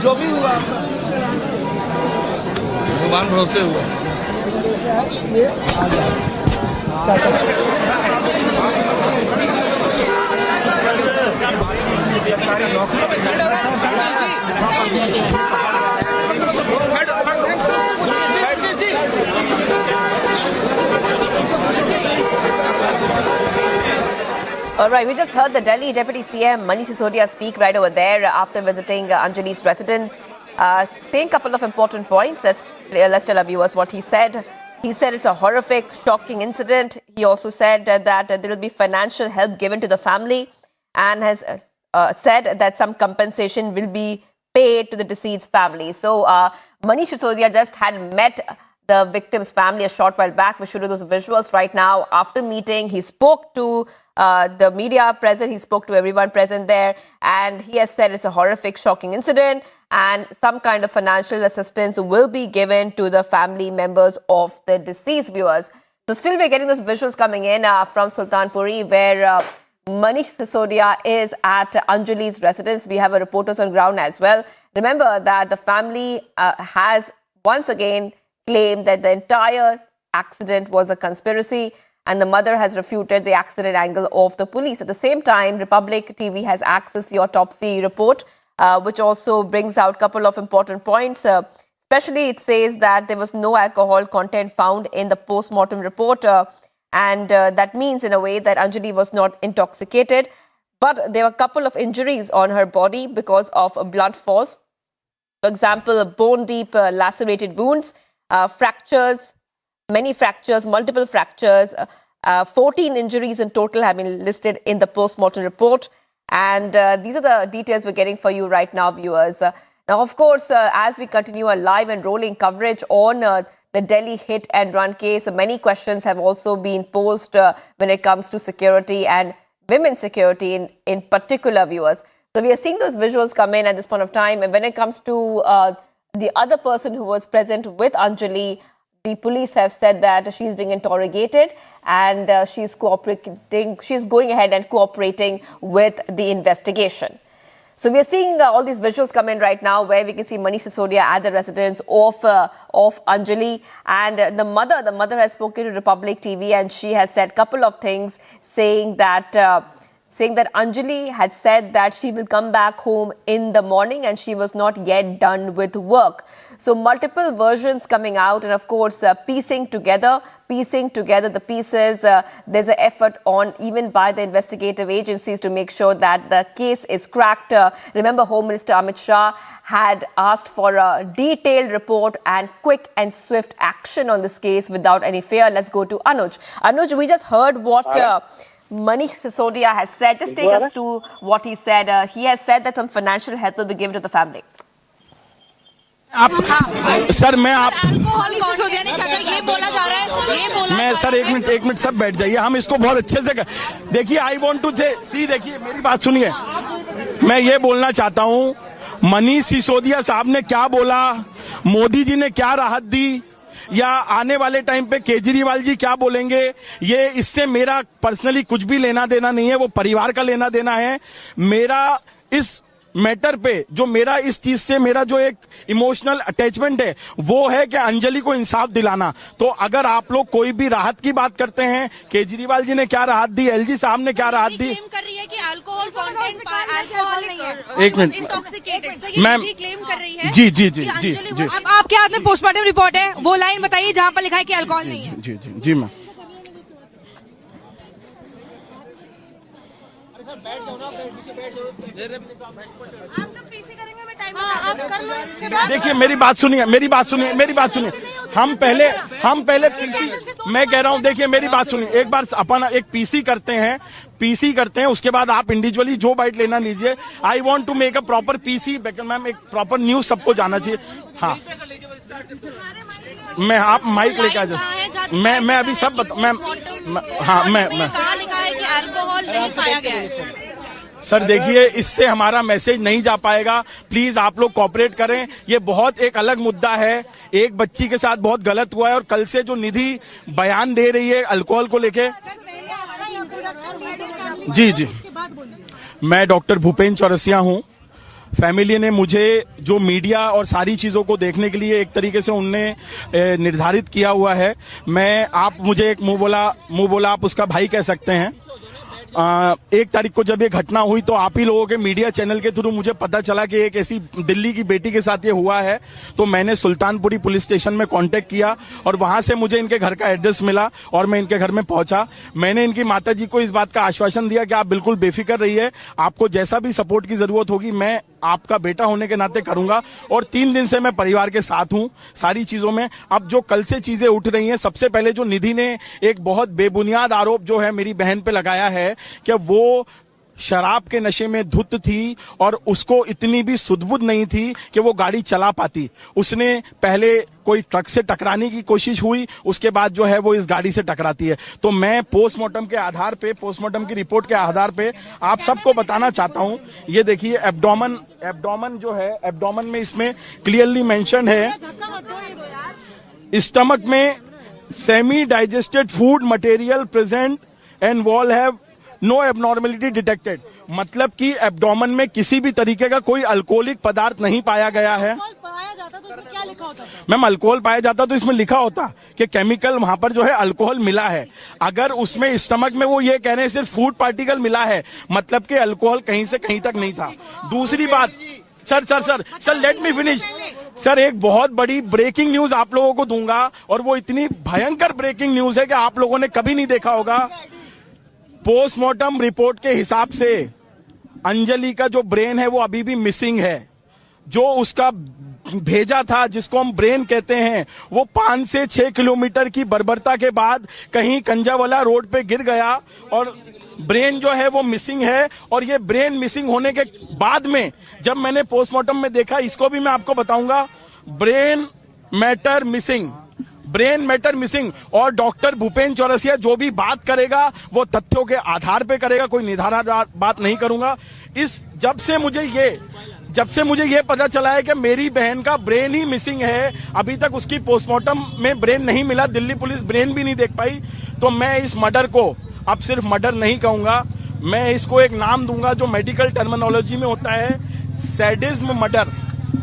S8: जो भी हुआ
S11: भगवान भरोसे हुआ।
S4: All right, we just heard the Delhi Deputy CM Manish Sisodia speak right over there after visiting Anjali's residence. Saying a couple of important points. Let's tell our viewers what he said. He said it's a horrific, shocking incident. He also said that there will be financial help given to the family and has said that some compensation will be paid to the deceased's family. So Manish Sisodia just had met the victim's family a short while back. We showed you those visuals right now. After meeting, he spoke to the media present, he spoke to everyone present there, and he has said it's a horrific, shocking incident and some kind of financial assistance will be given to the family members of the deceased, viewers. So still we're getting those visuals coming in from Sultanpuri where Manish Sisodia is at Anjali's residence. We have a reporters on ground as well. Remember that the family has once again claimed that the entire accident was a conspiracy and the mother has refuted the accident angle of the police. At the same time, Republic TV has accessed the autopsy report, which also brings out a couple of important points. Especially, it says that there was no alcohol content found in the postmortem report. And that means, in a way, that Anjali was not intoxicated. But there were a couple of injuries on her body because of blunt force. For example, bone-deep lacerated wounds, fractures, many fractures, multiple fractures, 14 injuries in total have been listed in the post-mortem report. And these are the details we're getting for you right now, viewers. Now, of course, as we continue our live and rolling coverage on the Delhi hit and run case, many questions have also been posed when it comes to security and women's security in particular, viewers. So we are seeing those visuals come in at this point of time. And when it comes to the other person who was present with Anjali, the police have said that she's being interrogated and she's cooperating. She's going ahead and cooperating with the investigation. So we are seeing all these visuals come in right now, where we can see Manish Sisodia at the residence of Anjali, and the mother has spoken to Republic TV, and she has said a couple of things, saying that Anjali had said that she will come back home in the morning and she was not yet done with work. So multiple versions coming out, and of course piecing together the pieces. There's an effort on even by the investigative agencies to make sure that the case is cracked. Remember, Home Minister Amit Shah had asked for a detailed report and quick and swift action on this case without any fear. Let's go to Anuj. Anuj, we just heard what Manish Sisodia has said. Just take us to what he said. He has said that some financial help will be given to the family.
S17: Sir मैं sir एक minute सब बैठ जाइए, हम इसको बहुत अच्छे से देखिए। आई वांट टू सी, देखिए मेरी बात सुनिए, मैं ये बोलना चाहता हूँ, मनीष सिसोदिया साहब ने क्या बोला, मोदी जी ने क्या राहत दी, या आने वाले टाइम पे केजरीवाल जी क्या बोलेंगे, ये इससे मेरा पर्सनली कुछ भी लेना देना नहीं है, वो परिवार का लेना देना है। मेरा इस मैटर पे जो मेरा इस चीज से मेरा जो एक इमोशनल अटैचमेंट है वो है कि अंजलि को इंसाफ दिलाना। तो अगर आप लोग कोई भी राहत की बात करते हैं, केजरीवाल जी ने क्या राहत दी, एलजी साहब ने क्या राहत दी,
S16: क्लेम कर रही है कि अल्कोहल कंटेंट
S17: एक मिनट मैम
S16: क्लेम कर रही है।
S17: जी जी जी जी जी
S4: अब आपके हाथ में पोस्टमार्टम रिपोर्ट है, वो लाइन बताइए जहाँ पर लिखा है कि अल्कोहल नहीं है।
S17: जी जी जी मैम। देखिए मेरी बात सुनिए, हम पहले पीसी, मैं कह रहा हूँ, देखिए मेरी बात सुनिए, एक बार अपन एक पीसी करते हैं, उसके बाद आप इंडिविजुअली जो बाइट लेना लीजिए। I want to make a proper PC, ma'am एक प्रॉपर न्यूज सबको जाना चाहिए। हाँ मैं आप माइक लेके आ जाओ, मैं अभी सब मैम, हाँ मैं
S16: लिखा है कि अल्कोहल नहीं पाया गया है।
S17: सर देखिए इससे हमारा मैसेज नहीं जा पाएगा, प्लीज आप लोग कोऑपरेट करें। ये बहुत एक अलग मुद्दा है, एक बच्ची के साथ बहुत गलत हुआ है, और कल से जो निधि बयान दे रही है अल्कोहल को लेके। जी जी, मैं डॉक्टर भूपेंद्र चौरसिया हूँ। फैमिली ने मुझे जो मीडिया और सारी चीजों को देखने के लिए एक तरीके से उनने निर्धारित किया हुआ है। मैं, आप मुझे एक मुंह बोला आप उसका भाई कह सकते हैं। 1 तारीख को जब ये घटना हुई तो आप ही लोगों के मीडिया चैनल के थ्रू मुझे पता चला कि एक ऐसी दिल्ली की बेटी के साथ ये हुआ है। तो मैंने सुल्तानपुरी पुलिस स्टेशन में कांटेक्ट किया और वहां से मुझे इनके घर का एड्रेस मिला और मैं इनके घर में पहुंचा। मैंने इनकी माताजी को इस बात का आश्वासन दिया कि आप बिल्कुल बेफिक्र रहिए, आपको जैसा भी सपोर्ट की जरूरत होगी मैं आपका बेटा होने के नाते करूंगा। और 3 दिन से मैं परिवार के साथ हूं सारी चीजों में। अब जो कल से चीजें उठ रही हैं, सबसे पहले जो निधि ने एक बहुत बेबुनियाद आरोप जो है मेरी बहन पे लगाया है कि वो शराब के नशे में धुत थी और उसको इतनी भी सुध-बुध नहीं थी कि वो गाड़ी चला पाती। उसने पहले कोई ट्रक से टकराने की कोशिश हुई, उसके बाद जो है वो इस गाड़ी से टकराती है। तो मैं पोस्टमार्टम के आधार पे, पोस्टमार्टम की रिपोर्ट के आधार पे आप सबको बताना चाहता हूं। ये देखिए एब्डोमेन जो है, एब्डोमेन में इसमें क्लियरली मेंशन है, स्टमक में semi digested food material present and wall have no abnormality detected. मतलब कि एब्डोमेन में किसी भी तरीके का कोई अल्कोहलिक पदार्थ नहीं पाया गया है। मैम अल्कोहल पाया जाता तो इसमें लिखा होता कि केमिकल वहां पर जो है अल्कोहल मिला है। अगर उसमें स्टमक में वो ये कह रहे हैं सिर्फ फूड पार्टिकल मिला है, मतलब कि अल्कोहल कहीं से कहीं तक नहीं था। दूसरी बात, sir late me finish. Sir एक बहुत बड़ी ब्रेकिंग न्यूज आप लोगों को दूंगा और वो इतनी भयंकर ब्रेकिंग न्यूज है कि आप लोगों ने कभी नहीं देखा होगा। पोस्टमार्टम रिपोर्ट के हिसाब से अंजलि का जो ब्रेन है वो अभी भी मिसिंग है। जो उसका भेजा था, जिसको हम ब्रेन कहते हैं, वो 5 से 6 किलोमीटर की बर्बरता के बाद कहीं कंजावाला रोड पे गिर गया और ब्रेन जो है वो मिसिंग है। और ये ब्रेन मिसिंग होने के बाद में जब मैंने पोस्टमार्टम में देखा, इसको भी मैं आपको बताऊंगा, brain matter missing, brain matter missing. और डॉक्टर भूपेंद्र चौरसिया जो भी बात करेगा वो तथ्यों के आधार पे करेगा, कोई निधारादार बात नहीं करूंगा। जब से मुझे ये पता चला है कि मेरी बहन का ब्रेन ही मिसिंग है, अभी तक उसकी पोस्टमार्टम में ब्रेन नहीं मिला, दिल्ली पुलिस ब्रेन भी नहीं देख पाई, तो मैं इस मर्डर को अब सिर्फ मर्डर नहीं कहूंगा, मैं इसको एक नाम दूंगा जो मेडिकल टर्मिनोलॉजी में होता है, सैडिज्म मर्डर।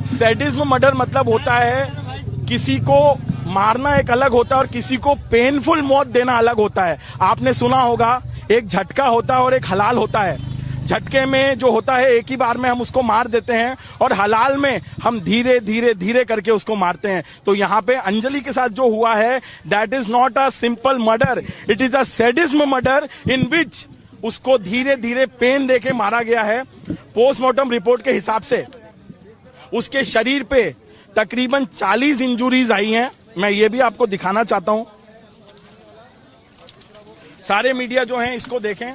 S17: सैडिज्म मर्डर मतलब होता है किसी को मारना एक अलग होता है और किसी को पेनफुल मौत देना अलग होता है। आपने सुना होगा एक झटका होता है और एक हलाल होता है। झटके में जो होता है एक ही बार में हम उसको मार देते हैं और हलाल में हम धीरे धीरे धीरे करके उसको मारते हैं। तो यहाँ पे अंजलि के साथ जो हुआ है, that is not a simple murder, it is a sadism murder in which उसको धीरे धीरे पेन देके मारा गया है। पोस्टमार्टम रिपोर्ट के हिसाब से उसके शरीर पे तकरीबन 40 इंजुरीज आई हैं। मैं ये भी आपको दिखाना चाहता हूं, सारे मीडिया जो हैं इसको देखें।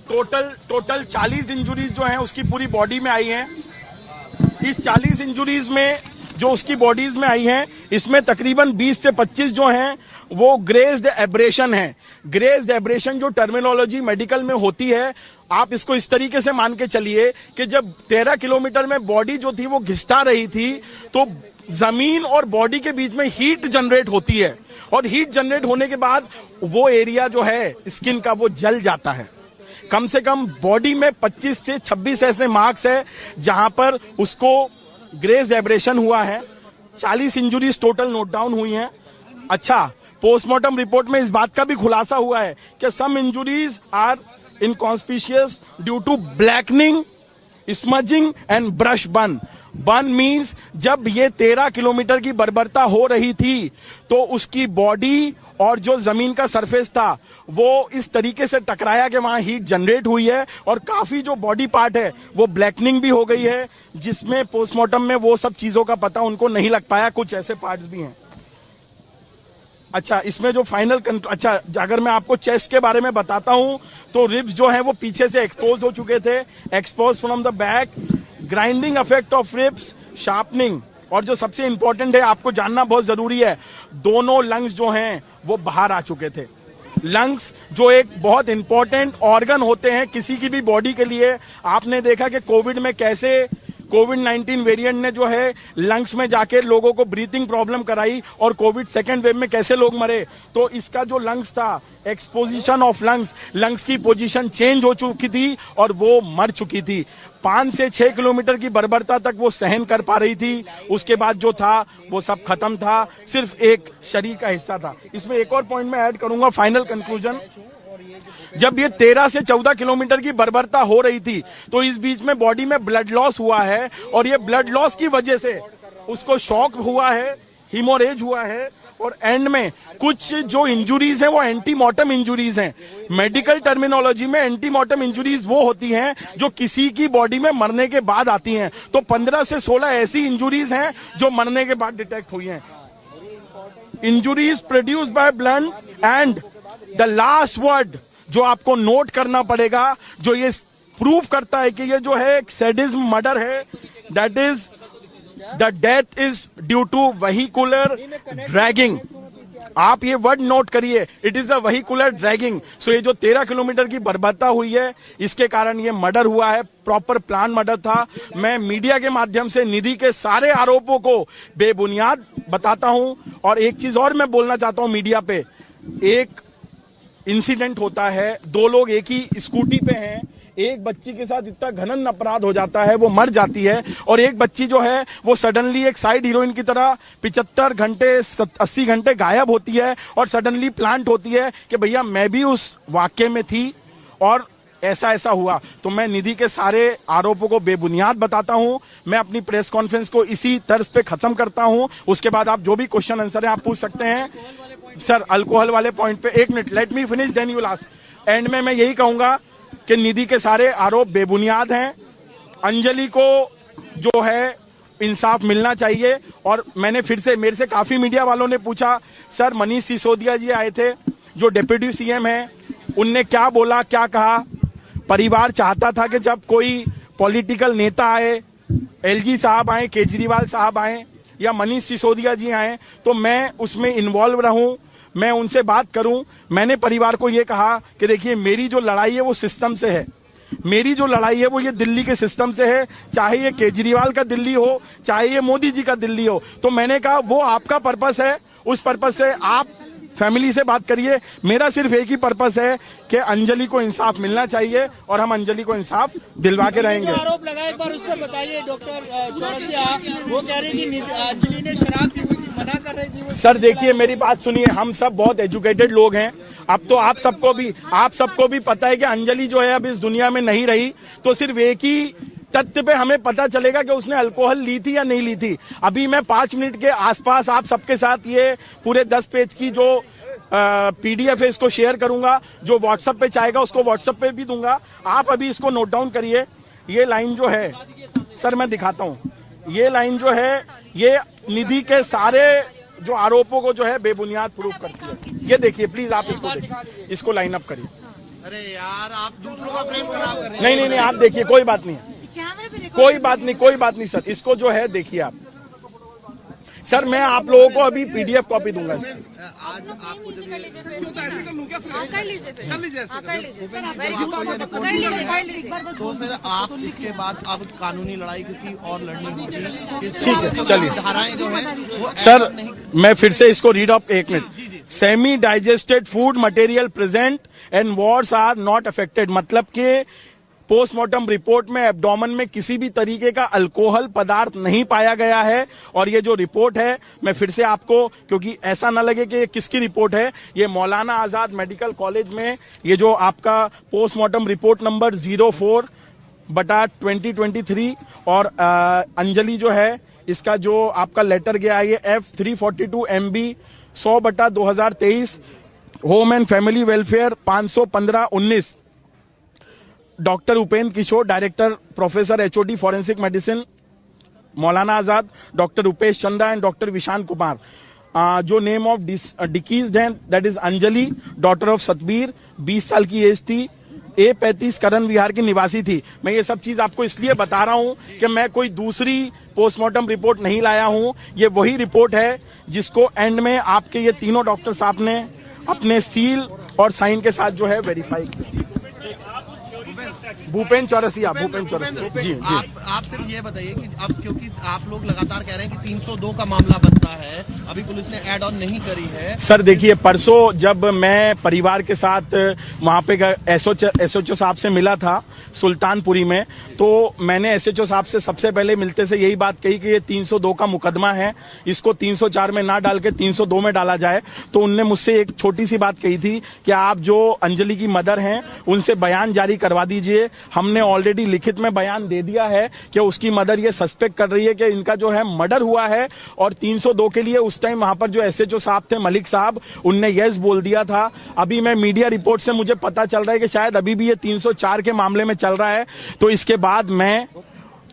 S17: टोटल 40 इंजुरीज जो हैं उसकी पूरी बॉडी में आई हैं। इस 40 इंजुरीज में जो उसकी बॉडीज में आई हैं, इसमें तकरीबन 20 से 25 जो हैं वो ग्रेज्ड एब्रेशन है। ग्रेज्ड एब्रेशन जो टर्मिनोलॉजी मेडिकल में होती है, आप इसको इस तरीके से मान के चलिए कि जब 13 किलोमीटर में बॉडी जो थी वो घिसटा रही थी, तो जमीन और बॉडी के बीच में हीट जनरेट होती है और हीट जनरेट होने के बाद वो एरिया जो है स्किन का वो जल जाता है। कम से कम बॉडी में 25 से 26 ऐसे मार्क्स है जहां पर उसको ग्रेज एब्रेशन हुआ है। 40 इंजुरीज टोटल नोट डाउन हुई हैं। अच्छा, पोस्टमार्टम रिपोर्ट में इस बात का भी खुलासा हुआ है कि some injuries are inconspicuous due to blackening, smudging and brush burn. Burn means जब ये 13 किलोमीटर की बर्बरता हो रही थी तो उसकी बॉडी और जो जमीन का सरफेस था वो इस तरीके से टकराया कि वहां हीट जनरेट हुई है और काफी जो बॉडी पार्ट है वो ब्लैकनिंग भी हो गई है, जिसमें पोस्टमार्टम में वो सब चीजों का पता उनको नहीं लग पाया। कुछ ऐसे पार्ट्स भी हैं। अच्छा, इसमें जो फाइनल अच्छा, अगर मैं आपको चेस्ट के बारे में बताता हूं तो रिब्स जो है वो पीछे से एक्सपोज हो चुके थे, expose from the back, grinding effect of ribs, sharpening, और जो सबसे इंपॉर्टेंट है आपको जानना बहुत जरूरी है, दोनों लंग्स जो हैं वो बाहर आ चुके थे। लंग्स जो एक बहुत इंपॉर्टेंट ऑर्गन होते हैं किसी की भी बॉडी के लिए। आपने देखा कि कोविड में कैसे कोविड-19 वेरिएंट ने जो है लंग्स में जाके लोगों को ब्रीथिंग प्रॉब्लम कराई और कोविड सेकेंड वेव में कैसे लोग मरे। तो इसका जो लंग्स था, एक्सपोजिशन ऑफ लंग्स, लंग्स की पोजीशन चेंज हो चुकी थी और वो मर चुकी थी। 5 से 6 किलोमीटर की बर्बरता तक वो सहन कर पा रही थी, उसके बाद जो था वो सब खत्म था, सिर्फ एक शरीर का हिस्सा था। इसमें एक और पॉइंट मैं ऐड करूंगा, फाइनल कंक्लूजन। जब ये 13 से 14 किलोमीटर की बर्बरता हो रही थी तो इस बीच में बॉडी में ब्लड लॉस हुआ है और ये ब्लड लॉस की वजह से उसको शॉक हुआ है, हीमोरेज हुआ है और एंड में कुछ जो इंजुरीज हैं वो एंटीमॉर्टम इंजुरीज हैं। मेडिकल टर्मिनोलॉजी में एंटीमॉर्टम इंजुरीज वो होती हैं जो किसी की बॉडी में मरने के बाद आती हैं। तो 15 से 16 ऐसी इंजुरीज हैं जो मरने के बाद डिटेक्ट हुई हैं। Injuries produced by blood and the last word जो आपको नोट करना पड़ेगा, जो ये प्रूफ करता है कि ये जो है एक सैडिज्म मर्डर है, that is the death is due to vehicular dragging. आप ये वर्ड नोट करिए, it is a vehicular dragging. So ये जो 13 किलोमीटर की बर्बरता हुई है इसके कारण ये मर्डर हुआ है, प्रॉपर प्लान मर्डर था। मैं मीडिया के माध्यम से निधि के सारे आरोपों को बेबुनियाद बताता हूं। और एक चीज और मैं बोलना चाहता हूं मीडिया पे, एक इंसिडेंट होता है, 2 लोग एक ही स्कूटी पे हैं, एक बच्ची के साथ इतना घनन अपराध हो जाता है वो मर जाती है और एक बच्ची जो है वो सडनली एक साइड हीरोइन की तरह 75 घंटे 80 घंटे गायब होती है और सडनली प्लांट होती है कि भैया मैं भी उस वाक्य में थी और ऐसा ऐसा हुआ। तो मैं निधि के सारे आरोपों को बेबुनियाद बताता हूं। मैं अपनी प्रेस कॉन्फ्रेंस को इसी तर्ज पे खत्म करता हूं। उसके बाद आप जो भी क्वेश्चन आंसर है आप पूछ सकते हैं। सर, अल्कोहल वाले पॉइंट पे 1 minute, let me finish then you last. End में मैं यही कहूंगा कि निधि के सारे आरोप बेबुनियाद हैं। अंजलि को जो है इंसाफ मिलना चाहिए। और मैंने फिर से, मेरे से काफी मीडिया वालों ने पूछा, सर मनीष सिसोदिया जी आए थे जो डिप्टी सीएम हैं, उनने क्या बोला, क्या कहा? परिवार चाहता था कि जब कोई पॉलिटिकल नेता आए, एलजी साहब आए, केजरीवाल साहब आए या मनीष सिसोदिया जी आए, तो मैं उसमें इन्वॉल्व रहूं, मैं उनसे बात करूं। मैंने परिवार को ये कहा कि देखिए मेरी जो लड़ाई है वो सिस्टम से है, मेरी जो लड़ाई है वो ये दिल्ली के सिस्टम से है, चाहे ये केजरीवाल का दिल्ली हो, चाहे ये मोदी जी का दिल्ली हो। तो मैंने कहा वो आपका पर्पस है, उस पर्पस से आप फैमिली से बात करिए। मेरा सिर्फ एक ही पर्पस है कि अंजलि को इंसाफ मिलना चाहिए और हम अंजलि को इंसाफ दिलवा के रहेंगे।
S12: आरोप लगा, एक बार उस पर बताइए डॉक्टर चौरसिया, वो कह रही थी अंजलि ने शराब मना कर रही थी।
S17: सर देखिए मेरी बात सुनिए, हम सब बहुत एजुकेटेड लोग हैं। अब तो आप सबको भी पता है कि अंजलि जो है अब इस दुनिया में नहीं रही, तो सिर्फ एक ही तथ्य पे हमें पता चलेगा कि उसने अल्कोहल ली थी या नहीं ली थी। अभी मैं 5 मिनट के आसपास आप सबके साथ ये पूरे 10 पेज की जो पीडीएफ है इसको शेयर करूंगा, जो व्हाट्सएप पे चाहेगा उसको व्हाट्सएप पे भी दूंगा। आप अभी इसको नोट डाउन करिए। ये लाइन जो है सर मैं दिखाता हूँ, ये लाइन जो है ये निधि के सारे जो आरोपों को जो है बेबुनियाद प्रूफ करती है। ये देखिए प्लीज आप इसको देखिए, इसको लाइन अप करिए।
S12: अरे यार आप दूसरों का फ्रेम खराब कर रहे हैं।
S17: नहीं आप देखिए, कोई बात नहीं, कोई बात नहीं सर, इसको जो है देखिए आप। सर मैं आप लोगों को अभी पीडीएफ कॉपी दूंगा इसकी।
S12: आज आपको तो फिर आप इसके बाद अब कानूनी लड़ाई क्योंकि और लड़नी होगी।
S17: ठीक है चलिए,
S12: धाराएं जो है वो
S17: सर मैं फिर से इसको रीड ऑफ, एक minute. Semi digested food material present and wards are not affected, मतलब कि पोस्टमार्टम रिपोर्ट में एब्डोमेन में किसी भी तरीके का अल्कोहल पदार्थ नहीं पाया गया है। और ये जो रिपोर्ट है मैं फिर से आपको, क्योंकि ऐसा ना लगे कि ये किसकी रिपोर्ट है, ये मौलाना आजाद मेडिकल कॉलेज में ये जो आपका पोस्टमार्टम रिपोर्ट नंबर 04/2023 और अंजलि जो है इसका जो आपका लेटर गया है ये F342 MB 100/2023 home and family welfare 515/19 doctor Upendra Kishore director professor HOD forensic medicine Maulana Azad, doctor Rupesh चंदा एंड डॉक्टर विशांत कुमार, जो नेम ऑफ डिकीज्ड हैं that is Anjali daughter of Satbir, 20 साल की एज थी, A35 करण विहार की निवासी थी। मैं ये सब चीज आपको इसलिए बता रहा हूं कि मैं कोई दूसरी पोस्टमार्टम रिपोर्ट नहीं लाया हूं, ये वही रिपोर्ट है जिसको एंड में आपके ये तीनों डॉक्टर साहब ने अपने सील और साइन के साथ जो है वेरीफाई किया। भूपेंद्र चौरसिया जी।
S12: आप सिर्फ ये बताइए कि अब क्योंकि आप लोग लगातार कह रहे हैं कि 302 का मामला बनता है, अभी पुलिस ने ऐड ऑन नहीं करी है।
S17: सर देखिए परसों जब मैं परिवार के साथ वहां पे एसएचओ साहब से मिला था सुल्तानपुरी में, तो मैंने एसएचओ साहब से सबसे पहले मिलते से यही बात कही कि ये 302 का मुकदमा है, इसको 304 में ना डाल के 302 में डाला जाए। तो उनने मुझसे एक छोटी सी बात कही थी कि आप जो अंजलि की मदर हैं उनसे बयान जारी करवा दीजिए। हमने ऑलरेडी लिखित में बयान दे दिया है कि उसकी मदर ये सस्पेक्ट कर रही है कि इनका जो है मर्डर हुआ है, और 302 के लिए उस टाइम वहां पर जो एसएचओ साहब थे मलिक साहब, उनने यस बोल दिया था। अभी मैं मीडिया रिपोर्ट से मुझे पता चल रहा है कि शायद अभी भी ये 304 के मामले में चल रहा है। तो इसके बाद मैं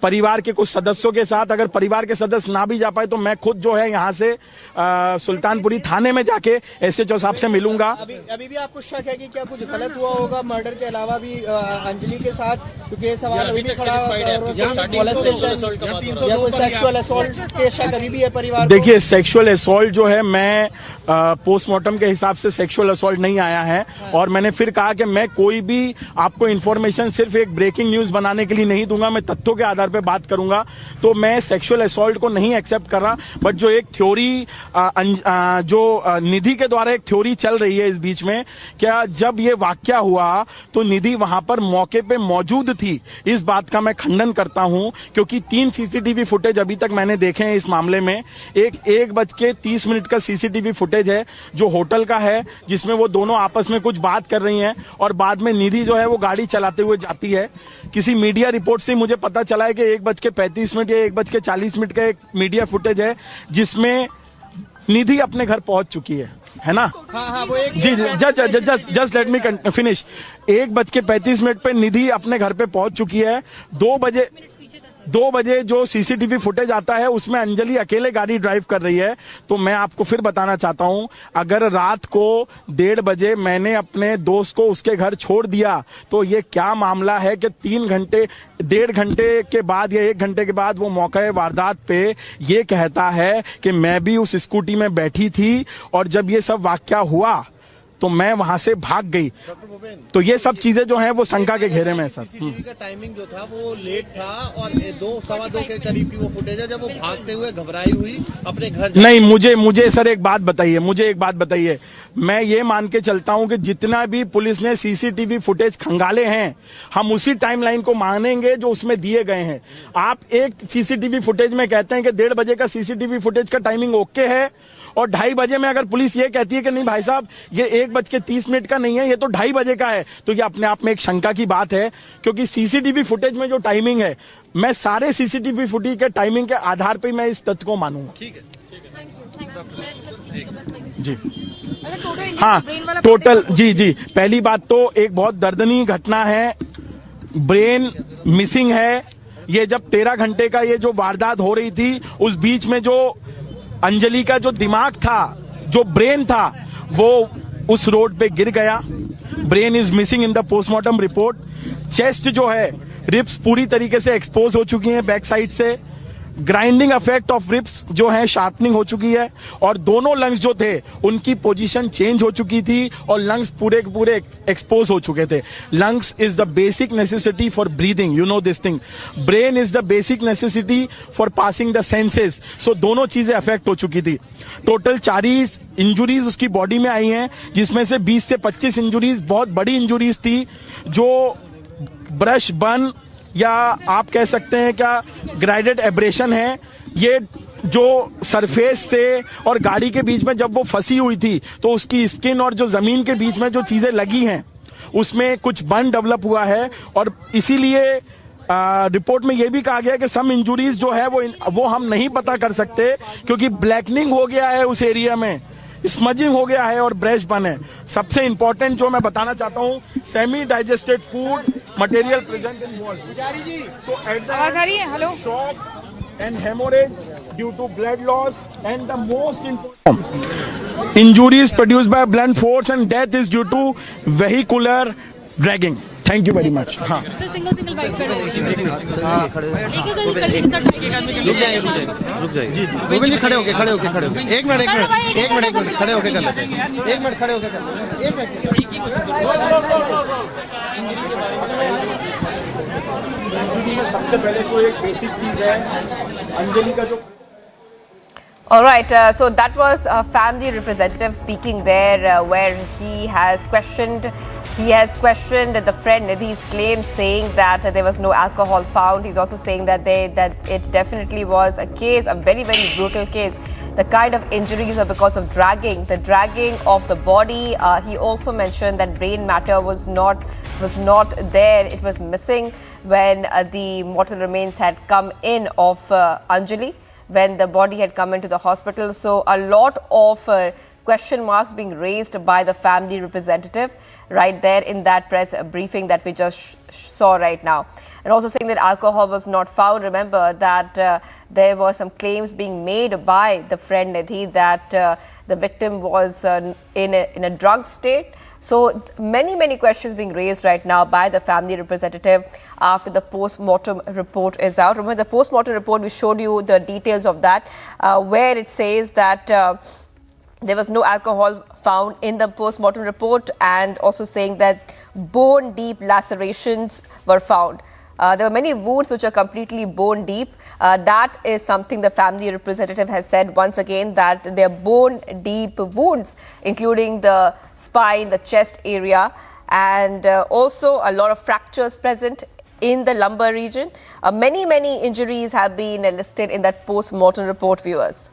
S17: परिवार के कुछ सदस्यों के साथ, अगर परिवार के सदस्य ना भी जा पाए तो मैं खुद जो है यहाँ से सुल्तानपुरी थाने में जाके एसएचओ साहब से मिलूंगा।
S12: अभी भी आपको शक है कि क्या कुछ गलत हुआ होगा मर्डर के अलावा भी अंजलि के साथ, क्योंकि ये सवाल अभी भी खड़ा सेक्सुअल असॉल्ट के शक अभी भी है परिवार।
S17: देखिए सेक्सुअल असॉल्ट जो है, मैं पोस्टमार्टम के हिसाब से सेक्सुअल असॉल्ट नहीं आया है। और मैंने फिर कहा कि मैं कोई भी आपको इन्फॉर्मेशन सिर्फ एक ब्रेकिंग न्यूज बनाने के लिए नहीं दूंगा, मैं तथ्यों के आधार पे बात करूंगा। तो मैं सेक्सुअल असॉल्ट को नहीं एक्सेप्ट कर रहा, बट जो एक थ्योरी जो निधि के द्वारा एक थ्योरी चल रही है इस बीच में, क्या जब ये वाकया हुआ तो निधि वहां पर मौके पे मौजूद थी, इस बात का मैं खंडन करता हूं। क्योंकि 3 सीसीटीवी फुटेज अभी तक मैंने देखे हैं इस मामले में। 1:30 का सीसीटीवी फुटेज है जो होटल का है, जिसमें वो दोनों आपस में कुछ बात कर रही हैं और बाद में निधि जो है वो गाड़ी चलाते हुए जाती है। किसी मीडिया रिपोर्ट से मुझे पता चला है कि 1:35 या 1:40 का एक मीडिया फुटेज है जिसमें निधि अपने घर पहुंच चुकी है ना?
S12: हाँ, वो एक
S17: जी जस्ट लेट मी फिनिश। 1:35 पे निधि अपने घर पे पहुंच चुकी है। 2 बजे जो सीसीटीवी फुटेज आता है उसमें अंजलि अकेले गाड़ी ड्राइव कर रही है। तो मैं आपको फिर बताना चाहता हूं, अगर रात को 1:30 बजे मैंने अपने दोस्त को उसके घर छोड़ दिया तो ये क्या मामला है कि 3 घंटे 1.5 घंटे के बाद या 1 घंटे के बाद वो मौके वारदात पे ये कहता है कि मैं भी उस स्कूटी में बैठी थी और जब ये सब वाकया हुआ तो मैं वहां से भाग गई। तो ये सब चीजें जो हैं वो शंका के घेरे में है सर।
S12: सीसीटीवी का टाइमिंग जो था वो लेट था और 2-2:15 के करीब की वो फुटेज है जब वो भागते हुए घबराई हुई अपने घर
S17: नहीं, मुझे सर एक बात बताइए, मैं ये मान के चलता हूं कि जितना भी पुलिस ने सीसीटीवी फुटेज खंगाले हैं हम उसी टाइमलाइन को मानेंगे जो उसमें दिए गए हैं। आप एक सीसीटीवी फुटेज में कहते हैं कि 1:30 बजे का सीसीटीवी फुटेज का टाइमिंग ओके है और 2:30 बजे में अगर पुलिस ये कहती है कि नहीं भाई साहब ये 1:30 का नहीं है, ये तो 2:30 बजे का है, तो ये अपने आप में एक शंका की बात है। क्योंकि सीसीटीवी फुटेज में जो टाइमिंग है, मैं सारे सीसीटीवी फुटेज के टाइमिंग के आधार पर मैं इस तथ्य को मानूंगा।
S12: ठीक है
S17: जी हाँ, टोटल जी पहली बात तो एक बहुत दर्दनीय घटना है, ब्रेन मिसिंग है। ये जब 13 घंटे का ये जो वारदात हो रही थी उस बीच में जो अंजलि का जो दिमाग था, जो ब्रेन था, वो उस रोड पे गिर गया। Brain is missing in the postmortem report. Chest जो है, रिब्स पूरी तरीके से एक्सपोज हो चुकी हैं बैक साइड से। ग्राइंडिंग इफेक्ट ऑफ रिब्स जो है शार्पनिंग हो चुकी है और दोनों लंग्स जो थे उनकी पोजीशन चेंज हो चुकी थी और लंग्स पूरे के पूरे एक्सपोज हो चुके थे। Lungs is the basic necessity for breathing, you know this thing. Brain is the basic necessity for passing the senses. So दोनों चीजें अफेक्ट हो चुकी थी। टोटल 40 इंजुरीज उसकी बॉडी में आई हैं, जिसमें से 20 से 25 इंजुरीज बहुत बड़ी इंजुरीज थी जो ब्रश बर्न या आप कह सकते हैं क्या ग्राइडेड एब्रेशन है। ये जो सरफेस थे और गाड़ी के बीच में जब वो फंसी हुई थी तो उसकी स्किन और जो जमीन के बीच में जो चीजें लगी हैं उसमें कुछ बर्न डेवलप हुआ है और इसीलिए रिपोर्ट में ये भी कहा गया कि सम इंजुरीज जो है वो हम नहीं पता कर सकते क्योंकि ब्लैकनिंग हो गया है उस एरिया में, स्मजिंग हो गया है और ब्रेश बन है। सबसे इंपॉर्टेंट जो मैं बताना चाहता हूँ, semi digested food material present in wall. So at the
S4: आवाज आ रही है? Hello.
S17: Shock and haemorrhage due to blood loss and the most important injuries produced by blunt force and death is due to vehicular dragging. Thank you very much. हाँ
S16: single byte कर
S12: रुक जाइए जी गोविंद जी खड़े होके एक मिनट खड़े होके कर लेते हैं। एक मिनट खड़े होके कर लेते हैं।
S17: सबसे पहले तो एक बेसिक चीज है अंजलि का जो
S4: All right, so that was a family representative speaking there where he has questioned the friend Nidhi's claim, saying that there was no alcohol found. He's also saying that it definitely was a case, a very, very brutal case. The kind of injuries were because of the dragging of the body. He also mentioned that brain matter was not there. It was missing when the mortal remains had come in of Anjali, when the body had come into the hospital. So a lot of question marks being raised by the family representative right there in that press briefing that we just saw right now. And also saying that alcohol was not found. Remember that there were some claims being made by the friend Nidhi that the victim was in a drunk state. So many questions being raised right now by the family representative after the post-mortem report is out. Remember the post-mortem report, we showed you the details of that, where it says that there was no alcohol found in the post-mortem report, and also saying that bone deep lacerations were found. There were many wounds which are completely bone deep. That is something the family representative has said once again, that they are bone deep wounds, including the spine, the chest area, and also a lot of fractures present in the lumbar region. Many injuries have been listed in that post-mortem report, viewers.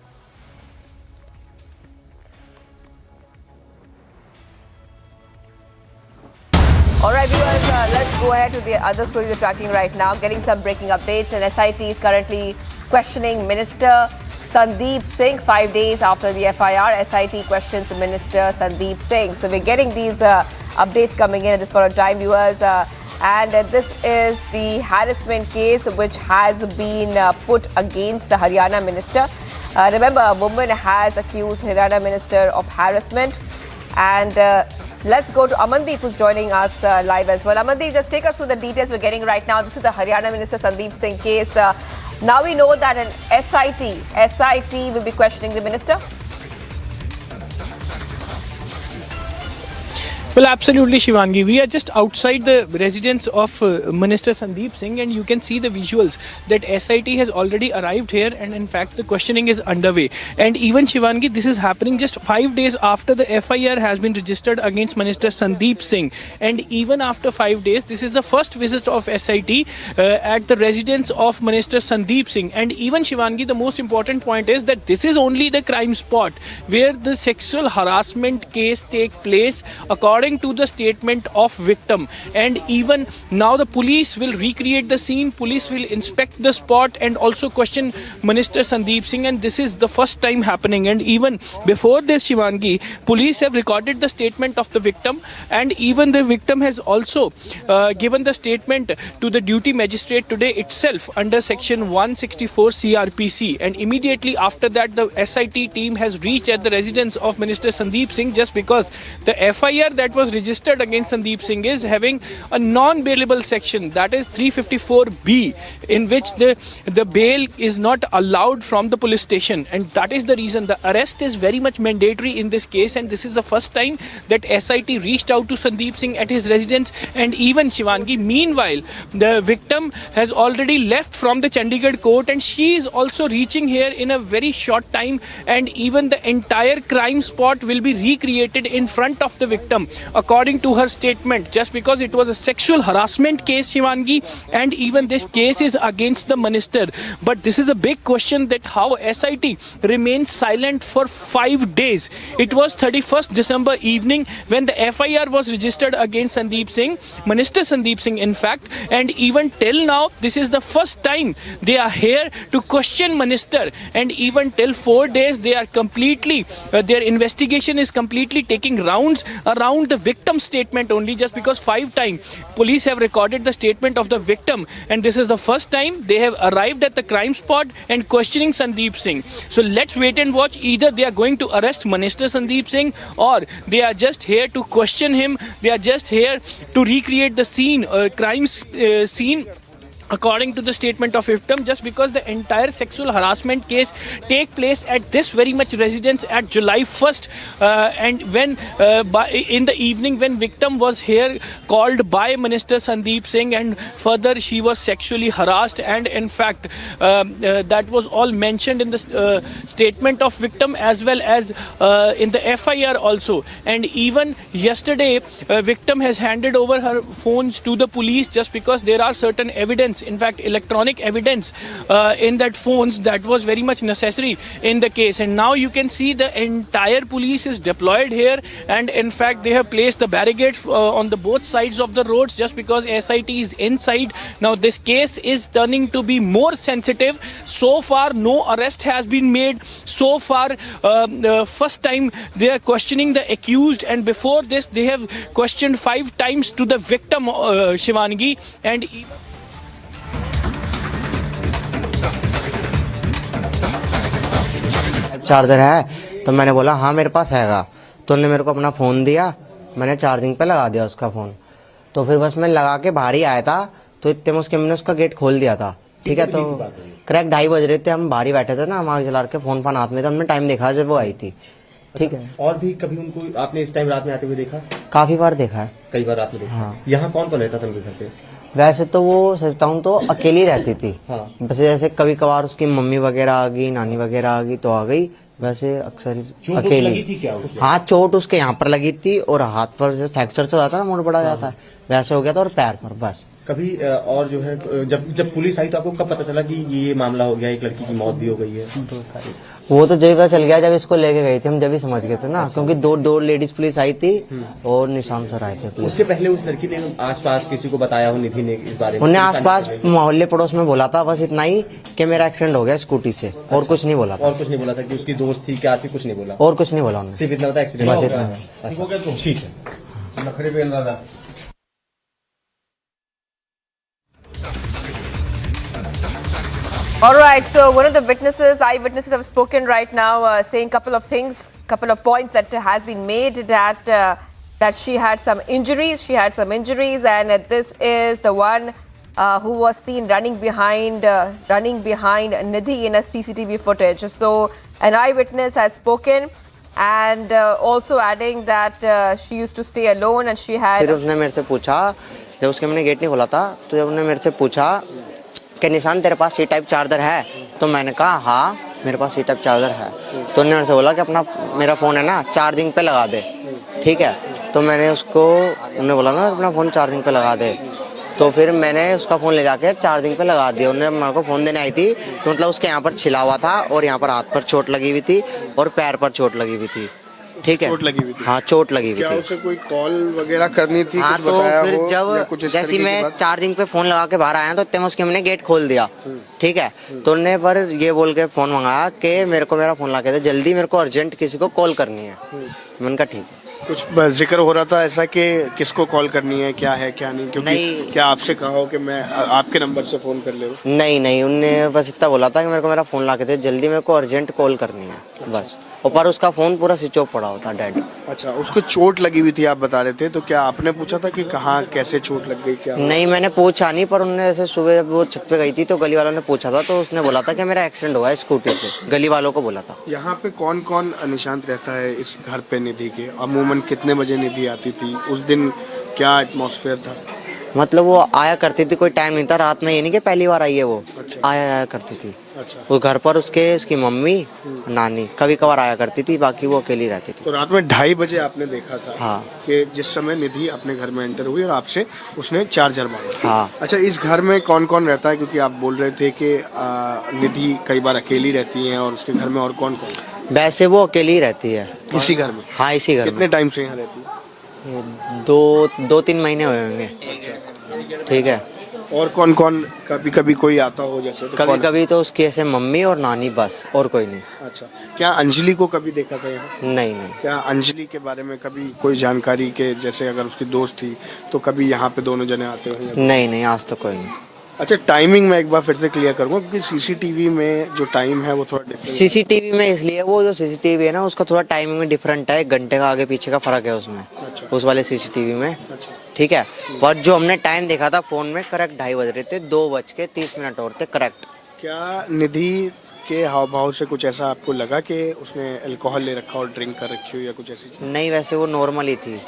S4: All right, viewers, let's go ahead to the other story we're tracking right now. Getting some breaking updates, and SIT is currently questioning Minister Sandeep Singh 5 days after the FIR. SIT questions Minister Sandeep Singh. So we're getting these updates coming in at this point of time, viewers. And this is the harassment case which has been put against the Haryana minister. Remember, a woman has accused Haryana minister of harassment. And let's go to Amandeep, who's joining us live as well. Amandeep, just take us through the details we're getting right now. This is the Haryana minister Sandeep Singh case. Now we know that an SIT will be questioning the minister.
S5: Well, absolutely, Shivangi. We are just outside the residence of Minister Sandeep Singh, and you can see the visuals that SIT has already arrived here, and in fact the questioning is underway. And even, Shivangi, this is happening just 5 days after the FIR has been registered against Minister Sandeep Singh. And even after 5 days, this is the first visit of SIT at the residence of Minister Sandeep Singh. And even, Shivangi, the most important point is that this is only the crime spot where the sexual harassment case take place, according to the statement of victim. And even now the police will recreate the scene, police will inspect the spot and also question Minister Sandeep Singh, and this is the first time happening. And even before this, Shivangi, police have recorded the statement of the victim, and even the victim has also given the statement to the duty magistrate today itself under section 164 CRPC. And immediately after that, the SIT team has reached at the residence of Minister Sandeep Singh, just because the FIR that was registered against Sandeep Singh is having a non-bailable section, that is 354B, in which the bail is not allowed from the police station. And that is the reason the arrest is very much mandatory in this case. And this is the first time that SIT reached out to Sandeep Singh at his residence. And even, Shivangi, meanwhile, the victim has already left from the Chandigarh court, and she is also reaching here in a very short time. And even the entire crime spot will be recreated in front of the victim, according to her statement, just because it was a sexual harassment case, Shivangi, and even this case is against the minister. But this is a big question, that how SIT remained silent for 5 days. It was 31st December evening when the FIR was registered against Sandeep Singh, Minister Sandeep Singh in fact, and even till now this is the first time they are here to question minister. And even till 4 days they are completely, their investigation is completely taking rounds around the victim statement only, just because 5 times police have recorded the statement of the victim, and this is the first time they have arrived at the crime spot and questioning Sandeep Singh. So let's wait and watch. Either they are going to arrest Minister Sandeep Singh, or they are just here to question him. They are just here to recreate the scene, scene, according to the statement of victim, just because the entire sexual harassment case take place at this very much residence at July 1st, and when in the evening when victim was here called by Minister Sandeep Singh, and further she was sexually harassed, and in fact that was all mentioned in the statement of victim as well as in the FIR also. And even yesterday victim has handed over her phones to the police, just because there are certain evidence, in fact electronic evidence in that phones that was very much necessary in the case. And now you can see the entire police is deployed here, and in fact they have placed the barricades on the both sides of the roads, just because SIT is inside. Now this case is turning to be more sensitive. So far no arrest has been made. So far first time they are questioning the accused, and before this they have questioned 5 times to the victim, Shivangi. And
S2: charger है, तो मैंने बोला हाँ मेरे पास हैगा, तो उन्होंने मेरे को अपना फ़ोन दिया, मैंने चार्जिंग पे लगा दिया उसका फ़ोन। तो फिर बस मैं लगा के बाहर ही आया था, तो इतने में उसके मैंने उसका गेट खोल दिया था। ठीक है, तो करेक्ट 2:30 बज रहे थे, हम बाहर ही बैठे थे ना, हमारे चला के फ़ोन हाथ में था, हमने टाइम देखा जब वो आई थी। ठीक है,
S22: और भी कभी उनको आपने इस टाइम रात में आते हुए देखा?
S2: काफी बार देखा है।
S22: कई बार आपने देखा? हाँ। यहाँ कौन कौन रहता था उनके घर पे?
S2: वैसे तो वो सोचता हूँ तो अकेली रहती थी।
S22: हाँ।
S2: वैसे जैसे कभी कभार उसकी मम्मी वगैरह आ गई, नानी वगैरह आ गई तो आ गई, वैसे अक्सर अकेली।
S22: लगी थी क्या उसे?
S2: हाँ, चोट उसके यहाँ पर लगी थी, और हाथ पर जैसे फ्रैक्चर से जाता है ना, मोड़ पड़ा जाता है, वैसे हो गया था, और पैर पर बस।
S22: कभी और जो है जब पुलिस आई तो आपको कब पता चला कि ये मामला हो गया, एक लड़की की मौत भी हो गई है?
S2: वो तो जब पता चल गया जब इसको लेके गई थी, हम जब ही समझ गए थे ना। अच्छा। क्योंकि दो लेडीज पुलिस आई थी और निशान सर आए थे।
S22: उसके पहले उस लड़की ने आसपास किसी को बताया हो, निधि ने इस बारे में?
S2: उन्हें आसपास मोहल्ले पड़ोस में बोला था बस इतना ही कि मेरा एक्सीडेंट हो गया स्कूटी से, और कुछ नहीं बोला था।
S22: और कुछ नहीं बोला था कि उसकी दोस्त थी क्या थी? कुछ नहीं बोला?
S2: और कुछ नहीं बोला उन्होंने,
S22: सिर्फ इतना था एक्सीडेंट
S2: बस इतना।
S22: ठीक है।
S4: All right, so one of the witnesses, eyewitnesses have spoken right now, saying couple of things, couple of points that has been made, that she had some injuries. And this is the one who was seen running behind Nidhi in a CCTV footage. So an eyewitness has spoken, and also adding that she used to stay alone and she had.
S2: फिर उसने मेरे से पूछा, जब उसके मैंने gate नहीं खोला था, तो जब उसने मेरे से पूछा कि निशान तेरे पास C-type चार्जर है, तो मैंने कहा हाँ मेरे पास C-type चार्जर है। तो उन्होंने मेरे से बोला कि अपना मेरा फ़ोन है ना चार्जिंग पे लगा दे, ठीक है। तो मैंने उसको उन्होंने बोला ना अपना फ़ोन चार्जिंग पे लगा दे, तो फिर मैंने उसका फ़ोन ले जाके चार्जिंग पे लगा दिया। उन्होंने मेरे को फ़ोन देने आई थी, तो मतलब उसके यहाँ पर छिला हुआ था और यहाँ पर हाथ पर चोट लगी हुई थी और पैर पर चोट लगी हुई थी, ठीक है।
S19: चोट लगी हुई थी?
S2: हाँ चोट लगी हुई
S19: क्या
S2: थी।
S19: उसे कोई कॉल वगैरह करनी थी?
S2: हाँ तो फिर जब जैसे मैं चार्जिंग पे फ़ोन लगा के बाहर आया तो इतने में उसके मैंने गेट खोल दिया, ठीक है। तो उन्होंने पर ये बोल के फ़ोन मंगाया कि मेरे को मेरा फ़ोन ला के दे जल्दी, मेरे को अर्जेंट किसी को कॉल करनी है। मैंने कहा ठीक है।
S19: कुछ जिक्र हो रहा था ऐसा कि किसको कॉल करनी है, क्या है क्या नहीं, क्योंकि क्या आपसे कहा हो कि मैं आपके नंबर से फ़ोन कर ले?
S2: नहीं, उनने बस इतना बोला था कि मेरे को मेरा फ़ोन ला के दे जल्दी, मेरे को अर्जेंट कॉल करनी है बस। और पर उसका फ़ोन पूरा स्विच ऑफ पड़ा होता डेड।
S19: अच्छा, उसको चोट लगी हुई थी आप बता रहे थे, तो क्या आपने पूछा था कि कहाँ कैसे चोट लग गई क्या?
S2: नहीं मैंने पूछा नहीं, पर उन्होंने ऐसे सुबह जब वो छत पे गई थी तो गली वालों ने पूछा था, तो उसने बोला था कि मेरा एक्सीडेंट हुआ है स्कूटी से, गली वालों को बोला था।
S19: यहाँ पे कौन कौन निशांत रहता है इस घर पे निधि के? अमूमन कितने बजे निधि आती थी? उस दिन क्या एटमॉस्फेयर था?
S2: मतलब वो आया करती थी, कोई टाइम नहीं था रात में, ये नहीं कि पहली बार आई है वो। अच्छा। आया करती थी।
S19: अच्छा।
S2: वो घर पर उसकी मम्मी नानी कभी कभार आया करती थी, बाकी वो अकेली रहती थी।
S19: तो रात में 2:30 बजे आपने देखा था?
S2: हाँ।
S19: कि जिस समय निधि अपने घर में एंटर हुई और आपसे उसने चार्जर मांगा?
S2: हाँ।
S19: अच्छा, इस घर में कौन कौन रहता है? क्योंकि आप बोल रहे थे कि निधि कई बार अकेली रहती है, और उसके घर में और कौन कौन?
S2: वैसे वो अकेली रहती है
S19: इसी घर में?
S2: हाँ इसी घर में।
S19: कितने टाइम से यहाँ रहती है?
S2: 2-3 महीने हुए होंगे। ठीक है।
S19: और कौन कौन कभी कभी कोई आता हो जैसे? तो
S2: कभी कभी तो उसकी ऐसे मम्मी और नानी बस, और कोई नहीं।
S19: अच्छा, क्या अंजलि को कभी देखा था यहाँ?
S2: नहीं।
S19: क्या अंजलि के बारे में कभी कोई जानकारी के, जैसे अगर उसकी दोस्त थी तो कभी यहाँ पे दोनों जने आते हो?
S2: नहीं आज तो कोई नहीं।
S19: अच्छा, टाइमिंग मैं एक बार फिर से क्लियर करूँगा, क्योंकि सीसीटीवी में जो टाइम है वो थोड़ा डिफरेंट।
S2: सीसीटीवी में इसलिए वो जो सीसीटीवी है ना उसका थोड़ा टाइमिंग में डिफरेंट है, 1 घंटे का आगे पीछे का फर्क है उसमें। अच्छा। उस वाले सीसीटीवी में। अच्छा। ठीक है। पर जो हमने टाइम देखा था फोन में करेक्ट 2:30 बज रहे थे, 2:30 और थे करेक्ट।
S19: क्या निधि के हाव भाव से कुछ ऐसा आपको लगा कि उसने अल्कोहल ले रखा और ड्रिंक कर रखी हो या कुछ ऐसी चीज?
S2: नहीं, वैसे वो नॉर्मल ही थी।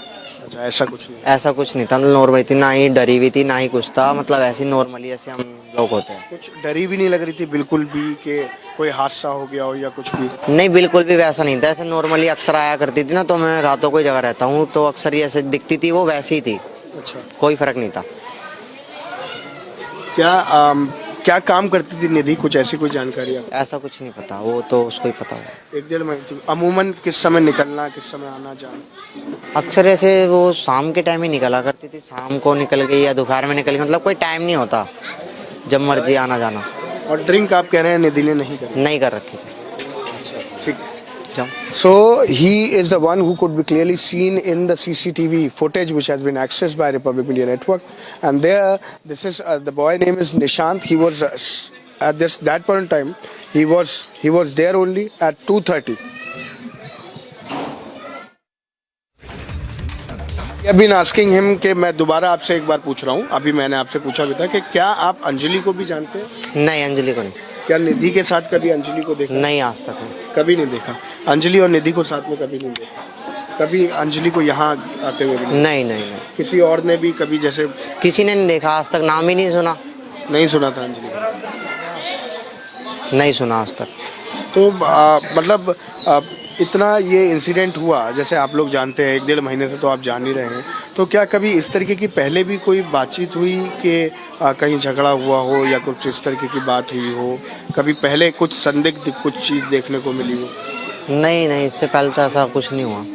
S19: अच्छा, ऐसा कुछ नहीं?
S2: ऐसा कुछ नहीं था, नॉर्मल थी, ना ही डरी हुई थी ना ही कुछ था, मतलब ऐसी नॉर्मली ऐसे हम लोग होते हैं।
S19: कुछ डरी भी नहीं लग रही थी बिल्कुल भी कि कोई हादसा हो गया हो या कुछ भी?
S2: नहीं, बिल्कुल भी वैसा नहीं था। ऐसे नॉर्मली अक्सर आया करती थी ना, तो मैं रातों को जगह रहता हूँ तो अक्सर ही ऐसे दिखती थी, वो वैसी ही थी।
S19: अच्छा,
S2: कोई फर्क नहीं था।
S19: क्या काम करती थी निधि, कुछ ऐसी कोई जानकारी आपको?
S2: ऐसा कुछ नहीं पता, वो तो उसको ही पता होगा।
S19: 1-1.5 महीने अमूमन किस समय निकलना, किस समय आना जाना?
S2: अक्सर ऐसे वो शाम के टाइम ही निकला करती थी, शाम को निकल गई या दोपहर में निकल गई, मतलब कोई टाइम नहीं होता, जब मर्जी आना जाना।
S19: और ड्रिंक आप कह रहे हैं निधि ने नहीं करी?
S2: नहीं कर रखी थी।
S19: अच्छा, ठीक है। So he is the one who could be clearly seen in the CCTV footage which has been accessed by Republic Media Network, and there, this is the boy name is Nishant. He was at that point in time he was there only at 2:30. I've been asking him कि मैं दोबारा आपसे एक बार पूछ रहा हूँ, अभी मैंने आपसे पूछा भी था कि क्या आप अंजलि को भी जानते हैं?
S2: नहीं, अंजलि को नहीं।
S19: क्या निधि के साथ कभी अंजलि को देखा?
S2: नहीं, आज तक नहीं।
S19: कभी नहीं देखा। अंजलि और निधि को साथ में कभी नहीं देखा? कभी अंजलि को यहाँ आते हुए भी
S2: नहीं।
S19: किसी और ने भी कभी, जैसे
S2: किसी ने नहीं देखा आज तक, नाम ही नहीं सुना।
S19: नहीं सुना था अंजलि?
S2: नहीं सुना आज तक।
S19: तो मतलब इतना ये इंसिडेंट हुआ, जैसे आप लोग जानते हैं 1-1.5 महीने से तो आप जान ही रहे हैं, तो क्या कभी इस तरीके की पहले भी कोई बातचीत हुई कि कहीं झगड़ा हुआ हो या कुछ इस तरीके की बात हुई हो? कभी पहले कुछ संदिग्ध कुछ चीज़ देखने को मिली हो?
S2: नहीं, इससे पहले तो ऐसा कुछ नहीं हुआ।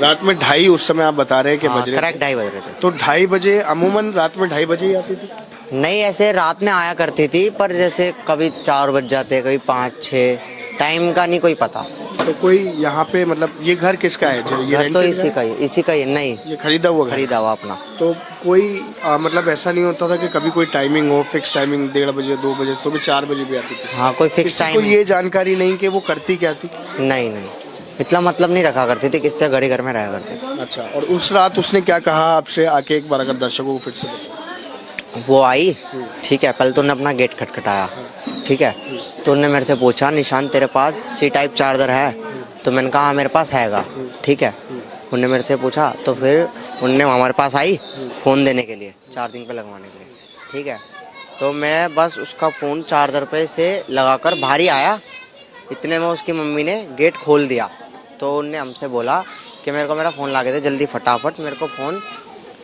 S19: रात में 2:30 उस समय आप बता रहे हैं कि बज रहे?
S2: करेक्ट 2:30 बज रहे थे।
S19: तो 2:30 बजे अमूमन रात में 2:30 बजे ही आती थी?
S2: नहीं, ऐसे रात में आया करती थी, पर जैसे कभी 4 बज जाते, कभी 5-6, टाइम का नहीं कोई पता।
S19: तो कोई यहाँ पे मतलब ये घर किसका है? जो ये
S2: घर तो
S19: rented
S2: इसी का ही नहीं,
S19: ये खरीदा हुआ
S2: अपना।
S19: तो कोई मतलब ऐसा नहीं होता था कि कभी कोई टाइमिंग हो, फिक्स टाइमिंग 1:30 बजे, 2 बजे, सुबह 4 बजे भी आती थी?
S2: हाँ, कोई फिक्स टाइम।
S19: कोई ये जानकारी नहीं कि वो करती क्या थी?
S2: नहीं, इतना मतलब नहीं रखा करती थी, किससे घर में रहा करते थे।
S19: अच्छा, और उस रात उसने क्या कहा आपसे आके, एक बार अगर दर्शकों को फिर से बताओ।
S2: वो आई, ठीक है, पहले तो उन्होंने अपना गेट खटखटाया, ठीक है, तो उन्होंने मेरे से पूछा निशान तेरे पास सी टाइप चार्जर है? तो मैंने कहा मेरे पास हैगा, ठीक है। उन्होंने मेरे से पूछा, तो फिर उनने हमारे पास आई फ़ोन देने के लिए, चार्जिंग पे लगवाने के लिए, ठीक है। तो मैं बस उसका फ़ोन चार्जर पे से लगाकर बाहर ही आया, इतने में उसकी मम्मी ने गेट खोल दिया। तो उनने हमसे बोला कि मेरे को मेरा फ़ोन ला के दे जल्दी, फटाफट मेरे को फ़ोन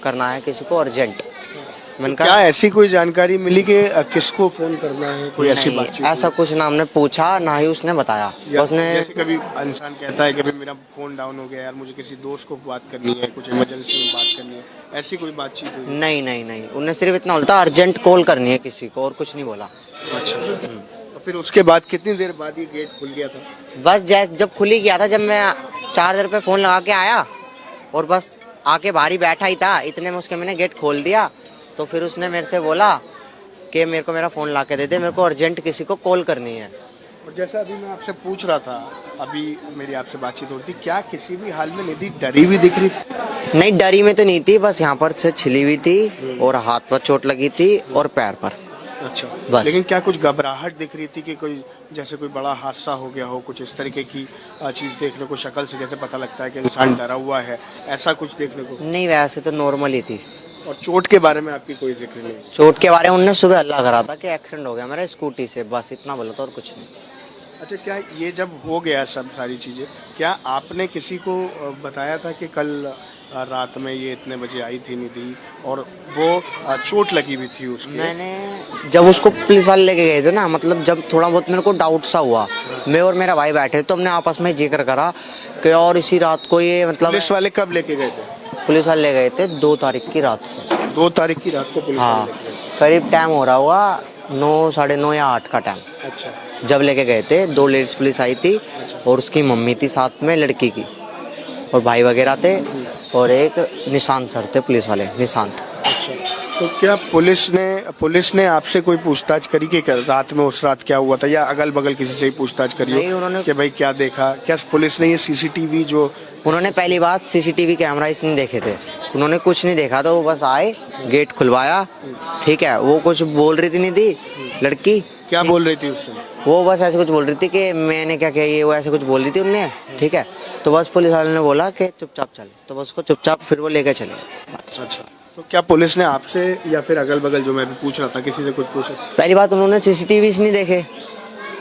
S2: करना है किसी को अर्जेंट। मैंने कहा
S19: क्या ऐसी कोई जानकारी मिली कि किसको फोन करना है? कोई ऐसी बात?
S2: ऐसा कुछ ना हमने पूछा, ना ही उसने बताया। उसने
S19: जैसे कभी इंसान कहता है कि भाई मेरा फोन डाउन हो गया यार, मुझे किसी दोस्त को बात करनी है, कुछ इमरजेंसी में बात करनी है, ऐसी कोई बातचीत हुई?
S2: नहीं, उन्हें सिर्फ इतना बोलता अर्जेंट कॉल करनी है किसी को, और कुछ नहीं बोला।
S19: अच्छा, तो फिर उसके बाद कितनी देर बाद ये गेट खुल गया था?
S2: बस जब खुल ही गया था, जब मैं चार्जर पे फ़ोन लगा के आया और बस आके बाहर ही बैठा ही था, इतने में उसके मैंने गेट खोल दिया। तो फिर उसने मेरे से बोला कि मेरे को मेरा फ़ोन ला के दे दे, मेरे को अर्जेंट किसी को कॉल करनी है।
S19: और जैसा अभी मैं आपसे पूछ रहा था, अभी मेरी आपसे बातचीत होती, क्या किसी भी हाल में निधि डरी हुई दिख रही थी?
S2: नहीं, डरी में तो नहीं थी, बस यहाँ पर से छिली हुई थी और हाथ पर चोट लगी थी और पैर पर।
S19: अच्छा,
S2: बस।
S19: लेकिन क्या कुछ घबराहट दिख रही थी कि कोई जैसे कोई बड़ा हादसा हो गया हो, कुछ इस तरीके की चीज़ देखने को, शक्ल से जैसे पता लगता है कि इंसान डरा हुआ है, ऐसा कुछ देखने को?
S2: नहीं, वैसे तो नॉर्मल ही थी।
S19: और चोट के बारे में आपकी कोई जिक्र नहीं?
S2: चोट के बारे में उन्होंने सुबह अल्लाह करा था कि एक्सीडेंट हो गया मेरा स्कूटी से, बस इतना बोला था और कुछ नहीं।
S19: अच्छा, क्या ये जब हो गया सब सारी चीज़ें, क्या आपने किसी को बताया था कि कल रात में ये इतने बजे आई थी निधि और वो चोट लगी हुई थी उसकी?
S2: मैंने जब उसको पुलिस वाले लेके गए थे ना, मतलब जब थोड़ा बहुत मेरे को डाउट सा हुआ, मैं और मेरा भाई बैठे तो हमने आपस में जिक्र करा कि और इसी रात को ये मतलब।
S19: पुलिस वाले कब लेके गए थे?
S2: पुलिस वाले ले गए थे 2 तारीख की रात को।
S19: 2 तारीख की रात को पुलिस?
S2: हाँ, करीब टाइम हो रहा हुआ 9, साढ़े 9 या 8 का टाइम।
S19: अच्छा,
S2: जब लेके गए थे 2 लेडीज पुलिस आई थी और उसकी मम्मी थी साथ में लड़की की, और भाई वगैरह थे और एक निशांत सर थे पुलिस वाले, निशांत।
S19: अच्छा, तो क्या पुलिस ने आपसे कोई पूछताछ करी कि रात में उस रात क्या हुआ था, या अगल बगल किसी से ही पूछताछ करी हो?
S2: उन्होंने
S19: कि भाई क्या देखा? क्या पुलिस ने ये सीसीटीवी जो
S2: उन्होंने पहली बात सीसीटीवी कैमरा इसने देखे थे, उन्होंने कुछ नहीं देखा था, वो बस आए, गेट खुलवाया, ठीक है। वो कुछ बोल रही थी नहीं थी लड़की।
S19: क्या बोल रही थी उससे?
S2: वो बस ऐसे कुछ बोल रही थी कि मैंने क्या किया, ये वो ऐसे कुछ बोल रही थी उनने, ठीक है। तो बस पुलिस वाले ने बोला कि चुपचाप चल, तो बस उसको चुपचाप फिर वो लेके चले बस।
S19: अच्छा, तो क्या पुलिस ने आपसे या फिर अगल बगल जो मैं भी पूछ रहा था, किसी से कुछ पूछा?
S2: पहली बात उन्होंने सीसीटीवी नहीं देखे,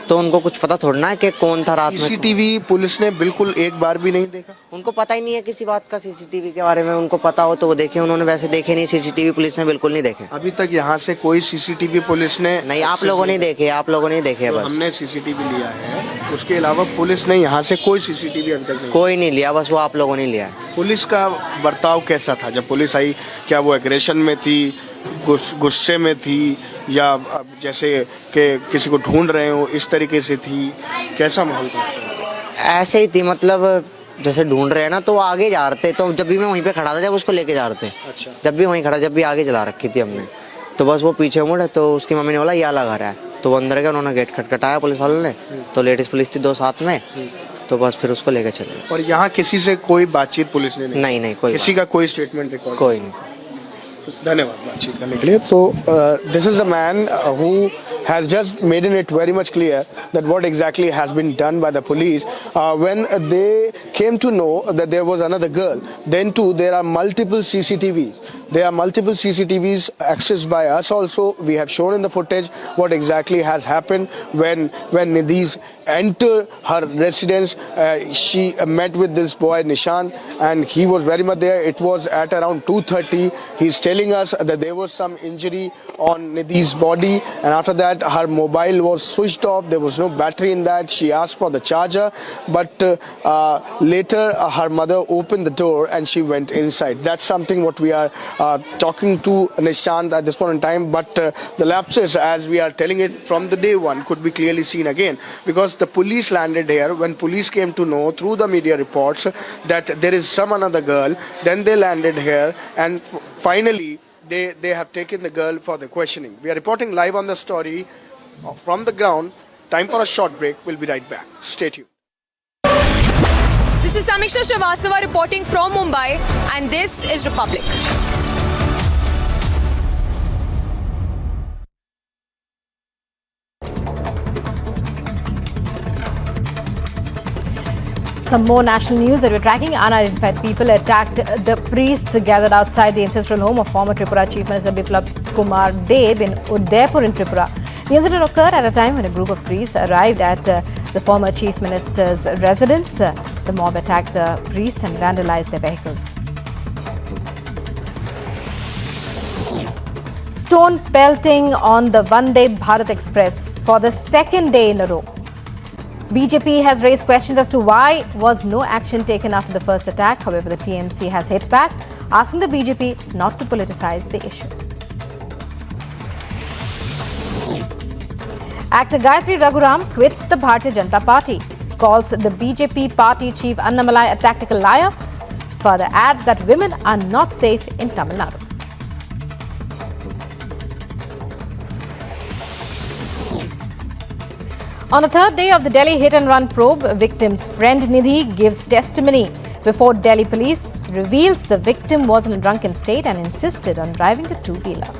S2: तो उनको कुछ पता थोड़ा है कि कौन था रात में।
S19: सीसीटीवी पुलिस ने बिल्कुल एक बार भी नहीं देखा?
S2: उनको पता ही नहीं है किसी बात का सीसीटीवी के बारे में, उनको पता हो तो वो देखे, उन्होंने वैसे देखे नहीं सीसीटीवी, पुलिस ने बिल्कुल नहीं देखे।
S19: अभी तक यहाँ से कोई सीसीटीवी पुलिस ने
S2: नहीं, आप लोगों ने देखे, आप लोगों ने देखे बस।
S19: हमने सीसीटीवी लिया है, उसके अलावा पुलिस ने यहाँ से कोई सीसीटीवी अभी तक नहीं?
S2: कोई नहीं लिया, बस वो आप लोगों ने लिया है।
S19: पुलिस का बर्ताव कैसा था जब पुलिस आई? क्या वो एग्रेशन में थी, गुस्से में थी, या जैसे कि किसी को ढूंढ रहे हो इस तरीके से थी? कैसा माहौल था?
S2: ऐसे ही थी, मतलब जैसे ढूंढ रहे हैं ना, तो वो आगे जा रहे थे, तो जब भी मैं वहीं पे खड़ा था जब उसको लेके जा रहे थे।
S19: अच्छा,
S2: जब भी वहीं खड़ा, जब भी आगे चला रखी थी हमने, तो बस वो पीछे मुड़े, तो उसकी मम्मी ने बोला ये अलग घर है, तो वो अंदर गए, उन्होंने गेट खटखटाया पुलिस वालों ने, तो लेडीज पुलिस थी 2 साथ में, तो बस फिर उसको लेके चले।
S19: और यहाँ किसी से कोई बातचीत पुलिस ने
S2: नहीं, कोई
S19: किसी का कोई स्टेटमेंट रिकॉर्ड?
S2: कोई नहीं।
S19: धन्यवाद बातचीत करने के लिए। तो this is a man who has just made it very much clear that what exactly has been done by the police when they came to know that there was another girl. Then too there are multiple CCTVs. There are multiple CCTVs accessed by us also. We have shown in the footage what exactly has happened when Nidhi's entered her residence. She met with this boy Nishan and he was very much there. It was at around 2:30. He stayed telling us that there was some injury on Nidhi's body, and after that her mobile was switched off. There was no battery in that. She asked for the charger, but later her mother opened the door and she went inside. That's something what we are talking to Nishant at this point in time, but the lapses, as we are telling it from the day one, could be clearly seen again, because the police landed here. When police came to know through the media reports that there is some another girl, then they landed here, and finally they have taken the girl for the questioning. We are reporting live on the story from the ground. Time for a short break. We'll be right back. Stay tuned.
S3: This is Samiksha Srivastava reporting from Mumbai, and this is Republic.
S1: Some more national news that we're tracking. Unidentified people attacked the priests gathered outside the ancestral home of former Tripura Chief Minister Biplab Dave in Udaipur in Tripura. The incident occurred at a time when a group of priests arrived at the former Chief Minister's residence. The mob attacked the priests and vandalized their vehicles. Stone pelting on the Vande Bharat Express for the second day in a row. BJP has raised questions as to why was no action taken after the first attack. However, the TMC has hit back, asking the BJP not to politicize the issue. Actor Gayathri Raghuram quits the Bharatiya Janata Party, calls the BJP party chief Annamalai a tactical liar, further adds that women are not safe in Tamil Nadu. On the third day of the Delhi hit-and-run probe, victim's friend Nidhi gives testimony before Delhi police, reveals the victim was in a drunken state and insisted on driving the two-wheeler.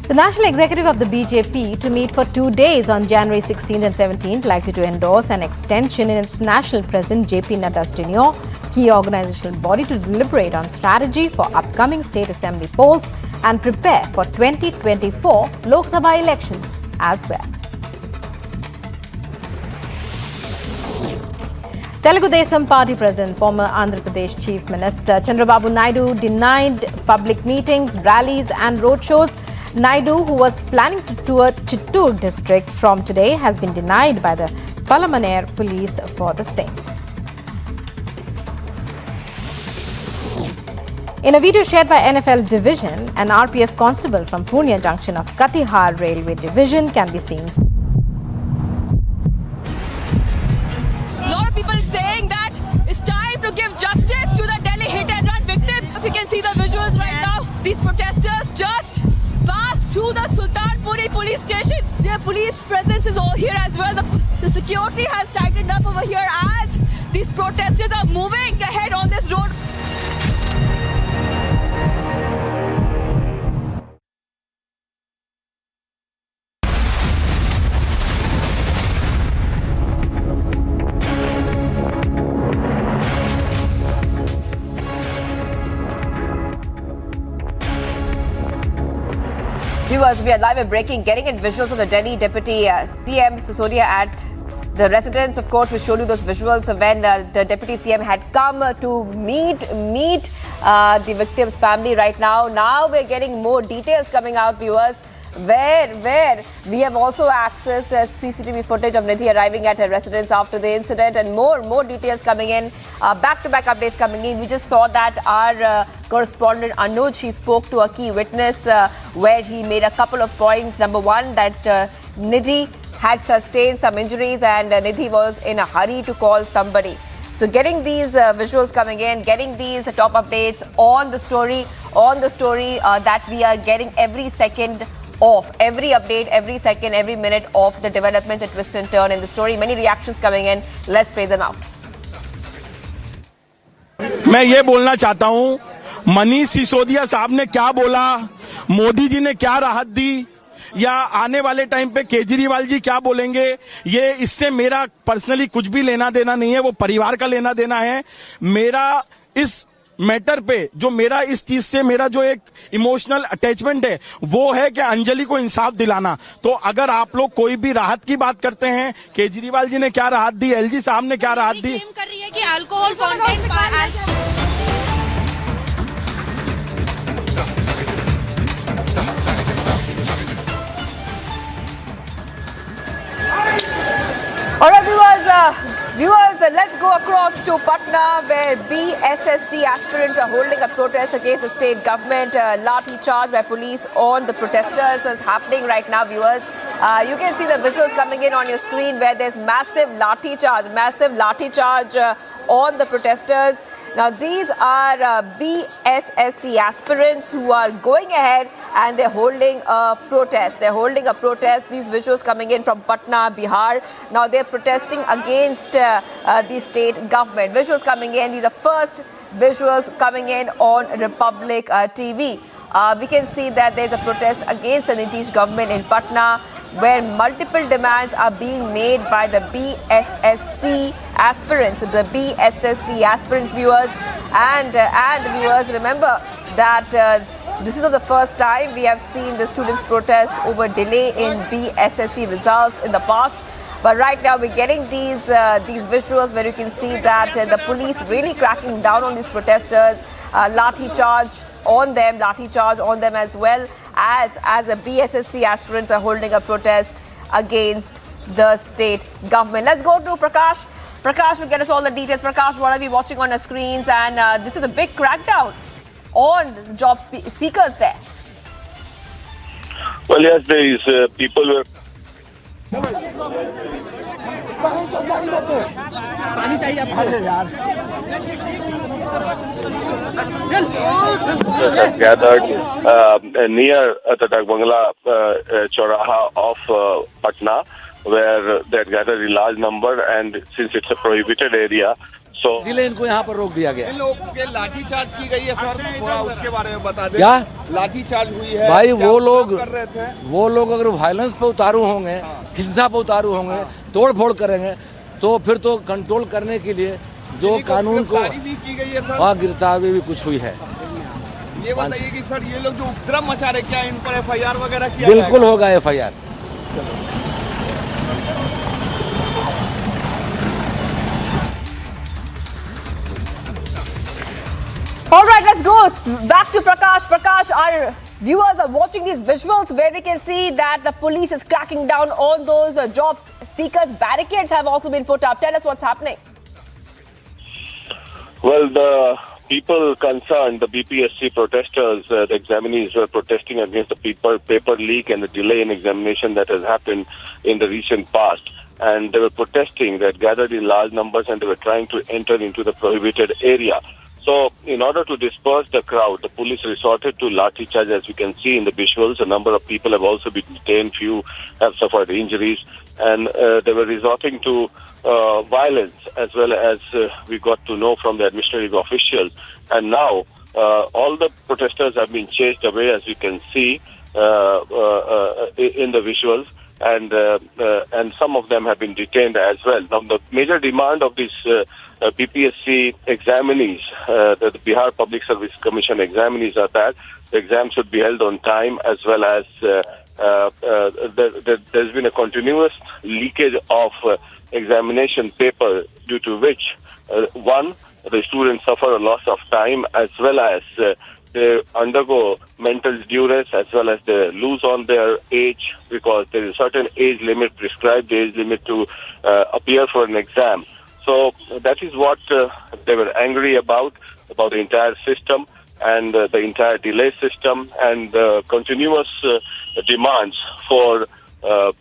S1: The National Executive of the BJP to meet for 2 days on January 16th and 17th, likely to endorse an extension in its national president JP Nadda's tenure, key organizational body to deliberate on strategy for upcoming state assembly polls and prepare for 2024 Lok Sabha elections as well. Telugu Desam Party President, former Andhra Pradesh Chief Minister Chandrababu Naidu denied public meetings, rallies and roadshows. Naidu, who was planning to tour Chittoor district from today, has been denied by the Palamaneer police for the same. In a video shared by NFL Division, an RPF constable from Pune junction of Katihar Railway Division can be seen.
S4: A lot of people saying that it's time to give justice to the Delhi hit-and-run victim. If you can see the visuals right now, these protesters just passed through the Sultanpuri police station. Their police presence is all here as well. The security has tightened up over here as these protesters are moving ahead on this road. Viewers, we are live and breaking, getting in visuals of the Delhi Deputy CM Sisodia at the residence. Of course, we showed you those visuals when the Deputy CM had come to meet the victim's family right now. Now we're getting more details coming out, viewers, where we have also accessed CCTV footage of Nidhi arriving at her residence after the incident, and more details coming in, back-to-back updates coming in. We just saw that our correspondent Anuj, he spoke to a key witness where he made a couple of points. Number one, that Nidhi had sustained some injuries and Nidhi was in a hurry to call somebody. So getting these visuals coming in, getting these top updates on the story that we are getting every second of every update, every second, every minute of the developments, a twist and turn in the story. Many reactions coming in. Let's play them out.
S17: मैं ये बोलना चाहता हूँ, मनीष सिसोदिया साहब ने क्या बोला, मोदी जी ने क्या राहत दी, या आने वाले टाइम पे केजरीवाल जी क्या बोलेंगे, ये इससे मेरा पर्सनली कुछ भी लेना देना नहीं है, वो परिवार का लेना देना है. मेरा इस मैटर पे जो मेरा इस चीज से मेरा जो एक इमोशनल अटैचमेंट है वो है कि अंजलि को इंसाफ दिलाना. तो अगर आप लोग कोई भी राहत की बात करते हैं, केजरीवाल जी ने क्या राहत दी, एलजी साहब ने क्या राहत दी,
S16: कर रही है कि alcohol content
S1: let's go across to Patna, where BSSC aspirants are holding a protest against the state government. Lathi charge by police on the protesters is happening right now, viewers. You can see the visuals coming in on your screen where there's massive lathi charge on the protesters. Now, these are BSSC aspirants who are going ahead and they're holding a protest. These visuals coming in from Patna, Bihar. Now, they're protesting against the state government. Visuals coming in. These are first visuals coming in on Republic TV. We can see that there's a protest against the Nitish government in Patna, where multiple demands are being made by the BSSC aspirants, viewers. And viewers, remember that this is not the first time we have seen the students protest over delay in BSSC results in the past. But right now we're getting these visuals where you can see that the police really cracking down on these protesters. Lathi charge on them as well as the BSSC aspirants are holding a protest against the state government. Let's go to Prakash. Prakash will get us all the details. Prakash, what are we watching on our screens? And this is a big crackdown on the job seekers there.
S6: Well, yes, there is people who gathered near the Bangla Choraha of Patna, where they had gathered a large number, and since it's a prohibited area, so
S21: इसलिए इनको यहाँ पर रोक दिया गया।
S12: इन लोगों के लाठी चार्ज की गई है सर, थोड़ा उसके बारे में बता दें।
S21: क्या
S12: लाठी चार्ज हुई है
S21: भाई? वो लोग अगर वायलेंस पे उतारू होंगे, हिंसा पे उतारू होंगे, तोड़ फोड़ करेंगे, तो फिर तो कंट्रोल करने के लिए जो कानून को गिरफ्तारी भी कुछ हुई है।
S12: ये बताइए कि सर ये लोग जो उपद्रव मचा रहे, क्या इन पर FIR वगैरह किया?
S21: बिल्कुल होगा FIR।
S1: All right, let's go back to Prakash. Prakash, our viewers are watching these visuals where we can see that the police is cracking down on those job seekers. Barricades have also been put up. Tell us what's happening.
S6: well, the people concerned, the BPSC protesters, the examinees were protesting against the paper leak and the delay in examination that has happened in the recent past. And they were protesting, they had gathered in large numbers and they were trying to enter into the prohibited area. So, in order to disperse the crowd, the police resorted to lathi charge. As we can see in the visuals, a number of people have also been detained, few have suffered injuries, and they were resorting to violence, as well as we got to know from the administrative officials. And now, all the protesters have been chased away, as you can see in the visuals, and some of them have been detained as well. Now, the major demand of these BPSC examinees, the Bihar Public Service Commission examinees, are that the exam should be held on time, as well as there's been a continuous leakage of examination paper, due to which, one, the students suffer a loss of time, as well as they undergo mental duress, as well as they lose on their age, because there is a certain age limit, prescribed age limit to appear for an exam. So that is what they were angry about the entire system and the entire delay system and the continuous demands for the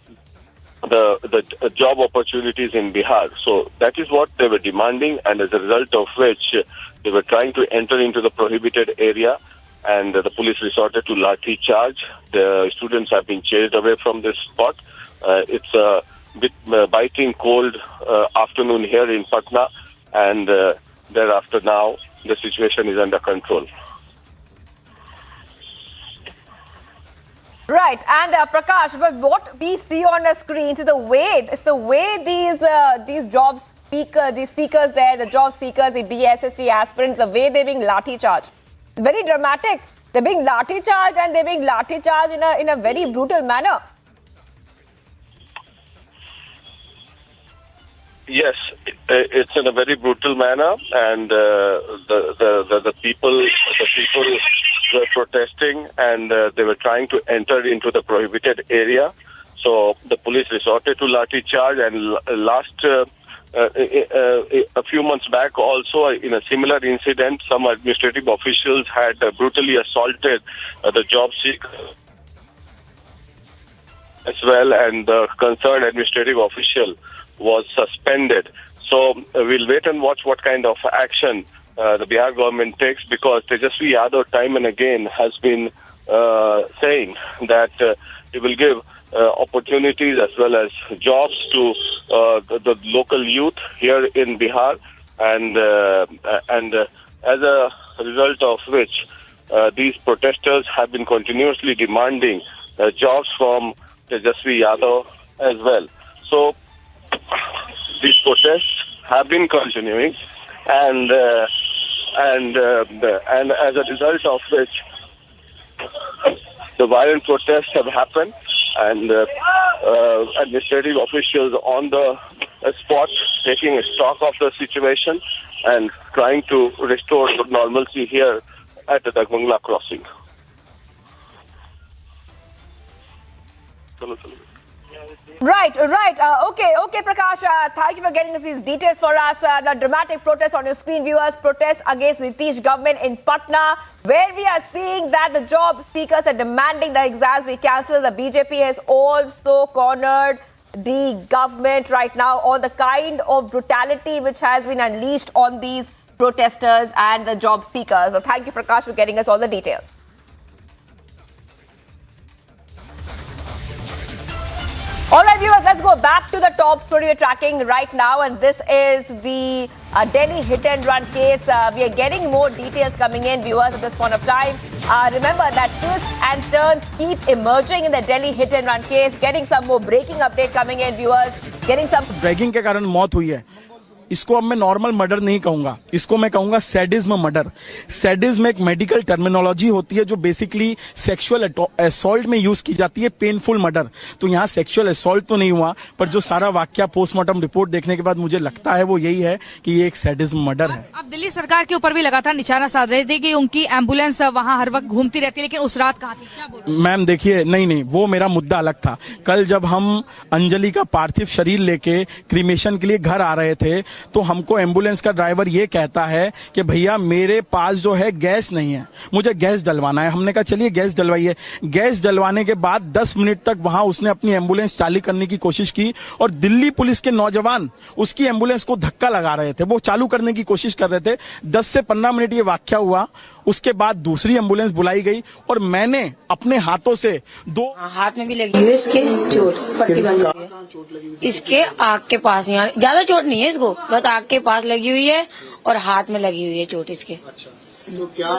S6: job opportunities in Bihar. So that is what they were demanding, and as a result of which they were trying to enter into the prohibited area, and the police resorted to lathi charge. The students have been chased away from this spot. It's a bit biting cold afternoon here in Patna, and thereafter now the situation is under control.
S1: Right, and Prakash, but what we see on the screen is the way these job seekers there, the job seekers, the BSSC aspirants, the way they're being lathi charged. It's very dramatic. They're being lathi charged, and they're being lathi charged in a very brutal manner.
S6: Yes, it's in a very brutal manner, and the people were protesting, and they were trying to enter into the prohibited area. So the police resorted to lathi charge, and last a few months back also in a similar incident, some administrative officials had brutally assaulted the job seekers as well, and the concerned administrative official was suspended. So we'll wait and watch what kind of action the Bihar government takes, because Tejasvi Yadav time and again has been saying that he will give opportunities as well as jobs to the local youth here in Bihar, and as a result of which these protesters have been continuously demanding jobs from Tejasvi Yadav as well. So these protests have been continuing, and as a result of which the violent protests have happened, and administrative officials on the spot taking stock of the situation and trying to restore normalcy here at the Dagbangla crossing.
S4: Right. Okay, Prakash. Thank you for getting us these details for us. The dramatic protest on your screen, viewers. Protest against Nitish government in Patna, where we are seeing that the job seekers are demanding the exams be cancelled. The BJP has also cornered the government right now on the kind of brutality which has been unleashed on these protesters and the job seekers. So thank you, Prakash, for getting us all the details. All right, viewers, let's go back to the top story we're tracking right now, and this is the Delhi hit-and-run case. We are getting more details coming in, viewers, at this point of time. Remember that twists and turns keep emerging in the Delhi hit-and-run case. Getting some more breaking update coming in, viewers. Getting some...
S17: dragging के कारण मौत हुई है। इसको अब मैं normal murder नहीं कहूंगा, इसको मैं कहूंगा सैडिज्म मर्डर। सैडिज्म एक मेडिकल टर्मिनोलॉजी होती है जो बेसिकली सेक्सुअल असॉल्ट में यूज की जाती है, पेनफुल मर्डर। तो यहाँ सेक्सुअल असॉल्ट तो नहीं हुआ, पर जो सारा वाक्य पोस्टमार्टम रिपोर्ट देखने के बाद मुझे लगता है वो यही है कि ये एक सैडिज्म मर्डर है।
S7: अब दिल्ली सरकार के ऊपर भी लगातार निशाना साध रहे थे कि उनकी एम्बुलेंस वहाँ हर वक्त घूमती रहती है, लेकिन उस रात कहाँ थी? क्या बोल?
S17: मैम देखिए, नहीं, वो मेरा मुद्दा अलग था। कल जब हम अंजलि का पार्थिव शरीर लेके क्रीमेशन के लिए घर आ रहे थे, तो हमको एम्बुलेंस का ड्राइवर ये कहता है कि भैया मेरे पास जो है गैस नहीं है, मुझे गैस डलवाना है। हमने कहा चलिए गैस डलवाइए। गैस डलवाने के बाद 10 मिनट तक वहां उसने अपनी एम्बुलेंस चालू करने की कोशिश की, और दिल्ली पुलिस के नौजवान उसकी एम्बुलेंस को धक्का लगा रहे थे, वो चालू करने की कोशिश कर रहे थे। 10 से 15 मिनट ये वाक्य हुआ। उसके बाद दूसरी एम्बुलेंस बुलाई गई और मैंने अपने हाथों से
S13: हाथ में भी लगी हुई इसके चोट, पट्टी बंधी हुई है इसके आँख के पास। यहाँ ज्यादा चोट नहीं है इसको, बस आँख के पास लगी हुई है और हाथ में लगी हुई है चोट इसके।
S23: अच्छा, तो क्या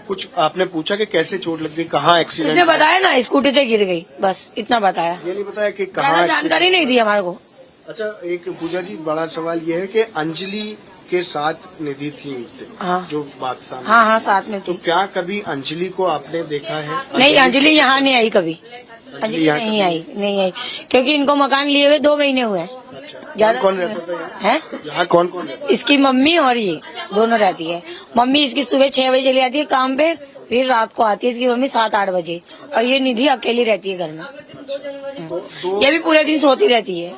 S23: कुछ आपने पूछा कि कैसे चोट लग गई, कहाँ एक्सीडेंट?
S13: उसने बताया ना, स्कूटी से गिर गई, बस इतना बताया।
S23: ये नहीं बताया कि कहाँ?
S13: ज्यादा जानकारी नहीं दी हमारे को।
S23: अच्छा, एक पूजा जी, बड़ा सवाल ये है कि अंजलि के साथ निधि थी,
S13: हाँ,
S23: जो बात सामने।
S13: हाँ, साथ में थी।
S23: तो क्या कभी अंजलि को आपने देखा है?
S13: नहीं, अंजलि यहाँ नहीं आई कभी। अंजलि नहीं आई, क्योंकि इनको मकान लिए हुए 2 महीने हुए।
S23: ज्यादा कौन रहता है यहाँ? कौन रहता है?
S13: इसकी मम्मी और ये दोनों रहती है। मम्मी इसकी सुबह 6 बजे चली जाती है काम पे, फिर रात को आती है इसकी मम्मी 7-8 बजे, और ये निधि अकेली रहती है घर में। ये भी पूरे दिन सोती रहती है।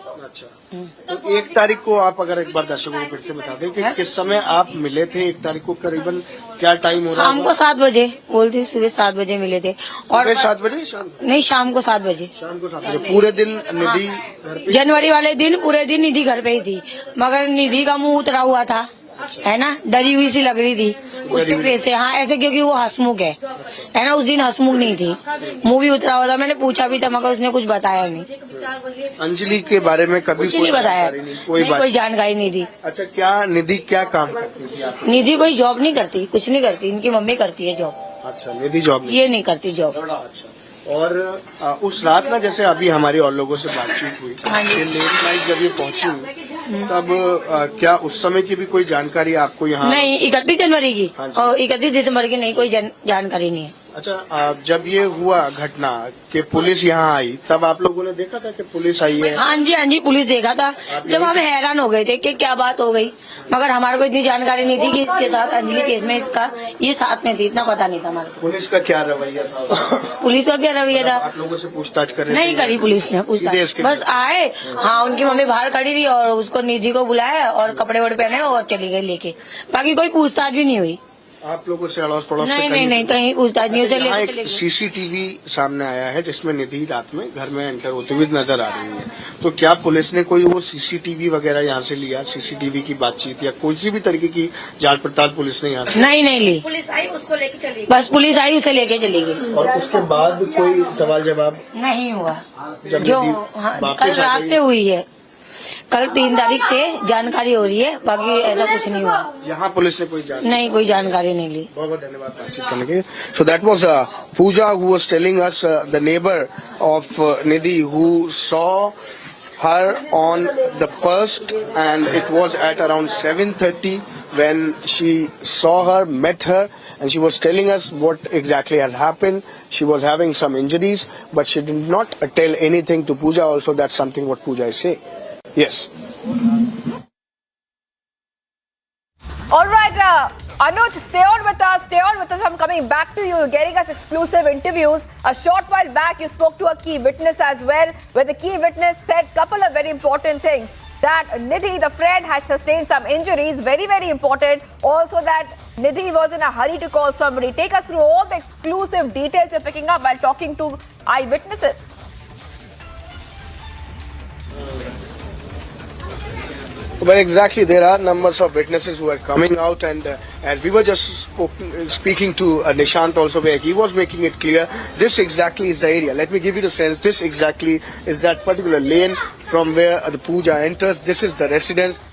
S23: तो 1 तारीख को आप अगर एक बार दर्शकों को फिर से बता दें कि किस समय आप मिले थे 1 तारीख को, करीबन क्या टाइम हो रहा है?
S13: शाम को 7 बजे बोलते, सुबह 7 बजे मिले थे। और
S23: 7 बजे?
S13: नहीं, शाम को 7 बजे।
S23: शाम को 7 बजे पूरे दिन निधि घर पे?
S13: जनवरी वाले दिन पूरे दिन निधि घर पे ही थी, मगर निधि का मुंह उतरा हुआ था, है ना, डरी हुई सी लग रही थी उसके फेस से। हाँ, ऐसे क्योंकि वो हंसमुख है ना, उस दिन हंसमुख नहीं थी, मुंह भी उतरा हुआ था। मैंने पूछा भी था मगर उसने कुछ बताया नहीं।
S23: अंजलि के बारे में कभी
S13: कुछ नहीं बताया, कोई जानकारी नहीं दी।
S23: अच्छा, क्या निधि क्या काम करती थी?
S13: निधि कोई जॉब नहीं करती, कुछ नहीं करती, इनकी मम्मी करती है जॉब।
S23: अच्छा, निधि जॉब
S13: ये नहीं करती जॉब।
S23: अच्छा, और उस रात ना, जैसे अभी हमारी और लोगों से बातचीत हुई, लेट नाइट जब ये पहुंची तब क्या उस समय की भी कोई जानकारी आपको यहाँ?
S13: नहीं, 31 जनवरी की और 31 दिसंबर की नहीं, कोई जानकारी नहीं है।
S23: अच्छा, जब ये हुआ घटना कि पुलिस यहाँ आई, तब आप लोगों ने देखा था कि पुलिस आई है?
S13: हाँ जी, पुलिस देखा था। जब हम हैरान हो गए थे कि क्या बात हो गई, मगर हमारे को इतनी जानकारी नहीं थी कि इसके साथ अंजलि केस में इसका ये साथ में थी, इतना पता नहीं था हमारे को।
S23: पुलिस का क्या रवैया था?
S13: पुलिस का क्या रवैया था?
S23: आप लोगों से पूछताछ कर रहे थे?
S13: नहीं करी पुलिस ने पूछताछ, बस आए। हाँ, उनकी मम्मी बाहर खड़ी थी और उसको निधि को बुलाया और कपड़े वड़े पहने और चली गई लेके, बाकी कोई पूछताछ भी नहीं हुई।
S23: आप लोगों से अड़ोस पड़ोस से
S13: नहीं, कहीं पूछताछ नहीं। उसे
S23: यहाँ एक सीसीटीवी सामने आया है जिसमें निधि रात में घर में एंटर होते हुए नजर आ रही है, तो क्या पुलिस ने कोई वो सीसीटीवी वगैरह यहाँ से लिया? सीसीटीवी की बातचीत या कोई भी तरीके की जांच पड़ताल पुलिस ने यहाँ से
S13: नहीं ली। पुलिस आई, उसको लेके चली गई। बस पुलिस आई, उसे लेके चली गई।
S23: और उसके बाद कोई सवाल जवाब
S13: नहीं हुआ। जो कल रात से हुई है, कल 3 तारीख से जानकारी हो रही है, बाकी ऐसा कुछ नहीं हुआ।
S23: यहाँ पुलिस ने कोई
S13: जानकारी नहीं ली।
S23: बहुत बहुत धन्यवाद बातचीत करने के। So that was Pooja who was telling us the neighbour of Nidhi who saw her on the first, and it was at around 7:30 when she saw her, met her, and she was telling us what exactly had happened. She was having some injuries, but she did not tell anything to Pooja also. That's something what Pooja is saying. Yes.
S4: All right, Anuj, stay on with us. I'm coming back to you. You're getting us exclusive interviews. A short while back, you spoke to a key witness as well, where the key witness said a couple of very important things. That Nidhi, the friend, had sustained some injuries, very, very important. Also that Nidhi was in a hurry to call somebody. Take us through all the exclusive details you're picking up while talking to eyewitnesses.
S23: Well, exactly. There are numbers of witnesses who are coming out, and as we were just speaking to Nishant also, where he was making it clear, this exactly is the area. Let me give you the sense. This exactly is that particular lane from where the puja enters. This is the residence.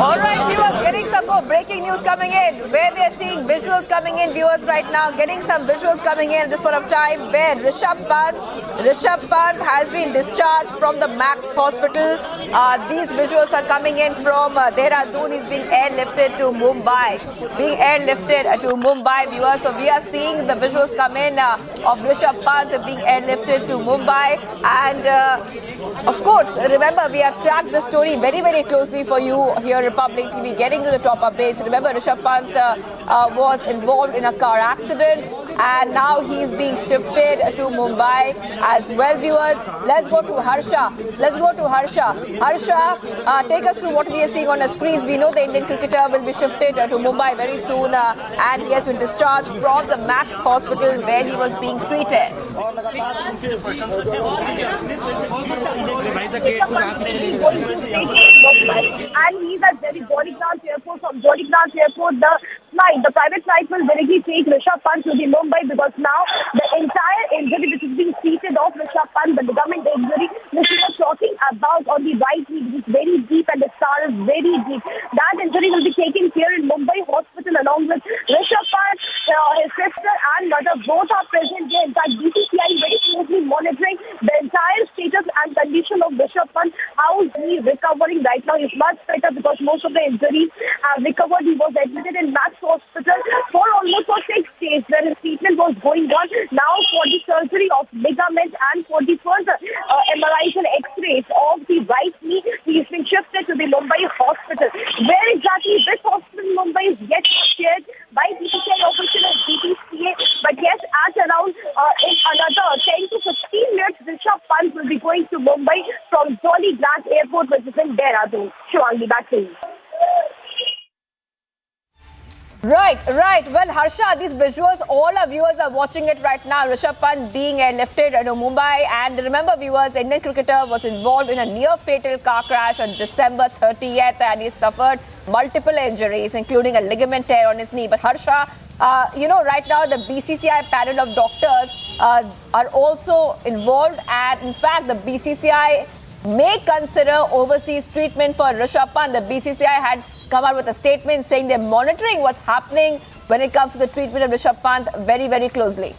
S4: All right, viewers, getting some more breaking news coming in, where we are seeing visuals coming in, viewers, right now, getting some visuals coming in at this point of time, where Rishabh Pant has been discharged from the Max Hospital. These visuals are coming in from Dehradun. He's being airlifted to Mumbai. Viewers. So we are seeing the visuals come in of Rishabh Pant being airlifted to Mumbai. And of course, remember, we have tracked the story very, very closely for you here, Republic TV, getting to the top updates. Remember, Rishabh Pant was involved in a car accident, and now he is being shifted to Mumbai as well, viewers. Let's go to Harsha. Harsha, take us through what we are seeing on the screens. We know the Indian cricketer will be shifted to Mumbai very soon, and he has been discharged from the Max Hospital where he was being treated.
S9: And he's at Jolly Grant Airport. From Jolly Grant Airport, the private flight will directly take Rishabh Pant to the Mumbai, because now the entire injury which is being treated of Rishabh Pant, the ligament injury which we were talking about on the right knee, which is very deep and the scar is very deep. That injury will be taken care in Mumbai Hospital along with Rishabh Pant, his sister and mother. Both are present there. In fact, BCCI is very closely monitoring the entire status and condition of Rishabh Pant. How is he recovering right now? He's much better because most of the injuries have recovered. He was admitted in Max Hospital for almost 6 days where his treatment was going on. Now for the surgery of ligament and for the further MRIs and X-rays of the right knee, he is being shifted to the Mumbai Hospital. Where exactly this hospital in Mumbai is yet shared by BCCI official and BPCA. But yes, at around in another 10 to 15 minutes, Rishabh Pant will be going to Mumbai from Jolly Grant Airport, which is in Dehradun. Shivangi, back to you.
S4: Right. Well, Harsha, these visuals, all our viewers are watching it right now. Rishabh Pant being airlifted to Mumbai. And remember, viewers, Indian cricketer was involved in a near-fatal car crash on December 30th, and he suffered multiple injuries, including a ligament tear on his knee. But Harsha, right now the BCCI panel of doctors are also involved, and in fact, the BCCI may consider overseas treatment for Rishabh Pant. The BCCI had come out with a statement saying they're monitoring what's happening when it comes to the treatment of Rishabh Pant very, very closely.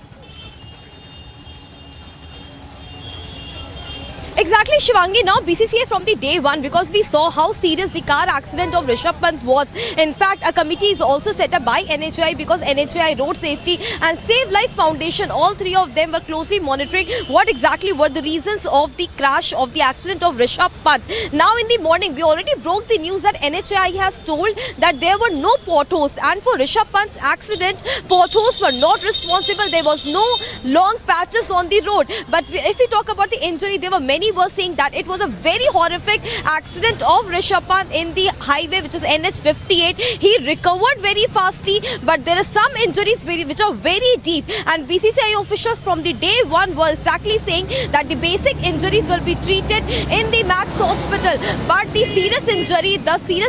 S3: Exactly,
S14: Exactly, Shivangi. Now BCCI from the day one, because we saw how serious the car accident of Rishabh Pant was. In fact, a committee is also set up by NHAI, because NHAI Road Safety and Save Life Foundation, all three of them were closely monitoring what exactly were the reasons of the crash of the accident of Rishabh Pant. Now in the morning, we already broke the news that NHAI has told that there were no potholes, and for Rishabh Pant's accident, potholes were not responsible. There was no long patches on the road. But if we talk about the injury, there were many were saying that it was a very horrific accident of Rishabh Pant in the highway, which is NH58. He recovered very fastly, but there are some injuries which are very deep. And BCCI officials from the day one were exactly saying that the basic injuries will be treated in the Max Hospital. But the serious injury,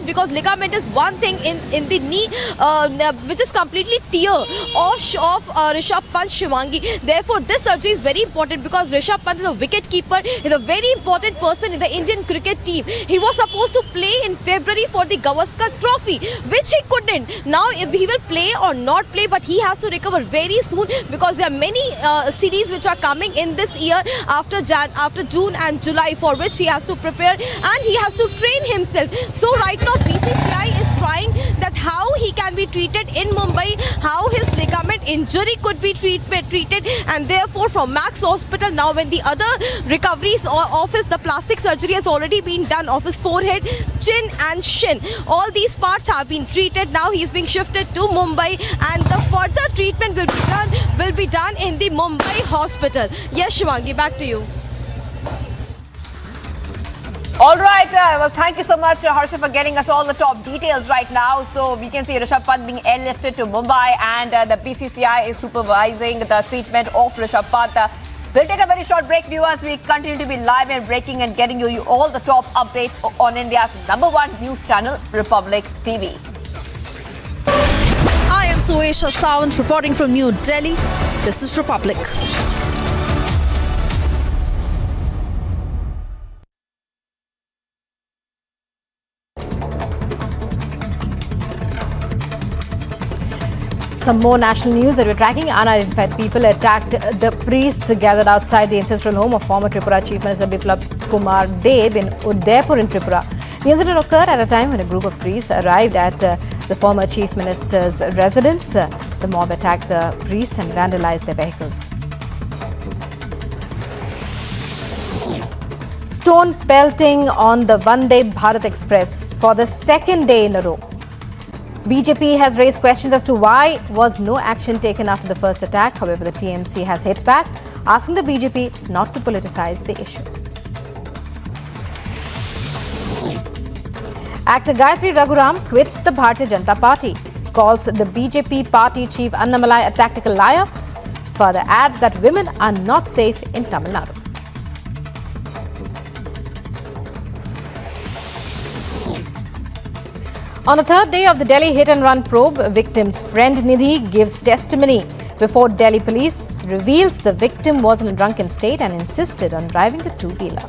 S14: because ligament is one thing in the knee, which is completely tear of Rishabh Pant, Shivangi. Therefore, this surgery is very important, because Rishabh Pant is a wicket keeper, is a very important person in the Indian cricket team. He was supposed to play in February for the Gavaskar Trophy, which he couldn't. Now, if he will play or not play, but he has to recover very soon, because there are many series which are coming in this year after June and July, for which he has to prepare and he has to train himself. So right now, BCCI is trying that how he can be treated in Mumbai, how his ligament injury could be treated, and therefore from Max Hospital, now when the other recoveries of the plastic surgery has already been done of his forehead, chin and shin, all these parts have been treated. Now he is being shifted to Mumbai, and the further treatment will be done in the Mumbai hospital. Yes, Shivangi, back to you.
S4: All right, well, thank you so much, Harsha, for getting us all the top details right now. So we can see Rishabh Pant being airlifted to Mumbai, and the BCCI is supervising the treatment of Rishabh Pant. We'll take a very short break, viewers. We continue to be live and breaking and getting you all the top updates on India's #1 news channel, Republic TV.
S15: I am Suesha Sawant reporting from New Delhi. This is Republic.
S1: Some more national news that we're tracking. Unidentified people attacked the priests gathered outside the ancestral home of former Tripura Chief Minister Biplab Dave in Udaipur in Tripura. The incident occurred at a time when a group of priests arrived at the former Chief Minister's residence. The mob attacked the priests and vandalized their vehicles. Stone pelting on the Vande Bharat Express for the second day in a row. BJP has raised questions as to why was no action taken after the first attack. However, the TMC has hit back, asking the BJP not to politicize the issue. Actor Gayathri Raghuram quits the Bharatiya Janata Party, calls the BJP party chief Annamalai a tactical liar, further adds that women are not safe in Tamil Nadu. On the third day of the Delhi hit-and-run probe, victim's friend Nidhi gives testimony before Delhi police, reveals the victim was in a drunken state and insisted on driving the two-wheeler.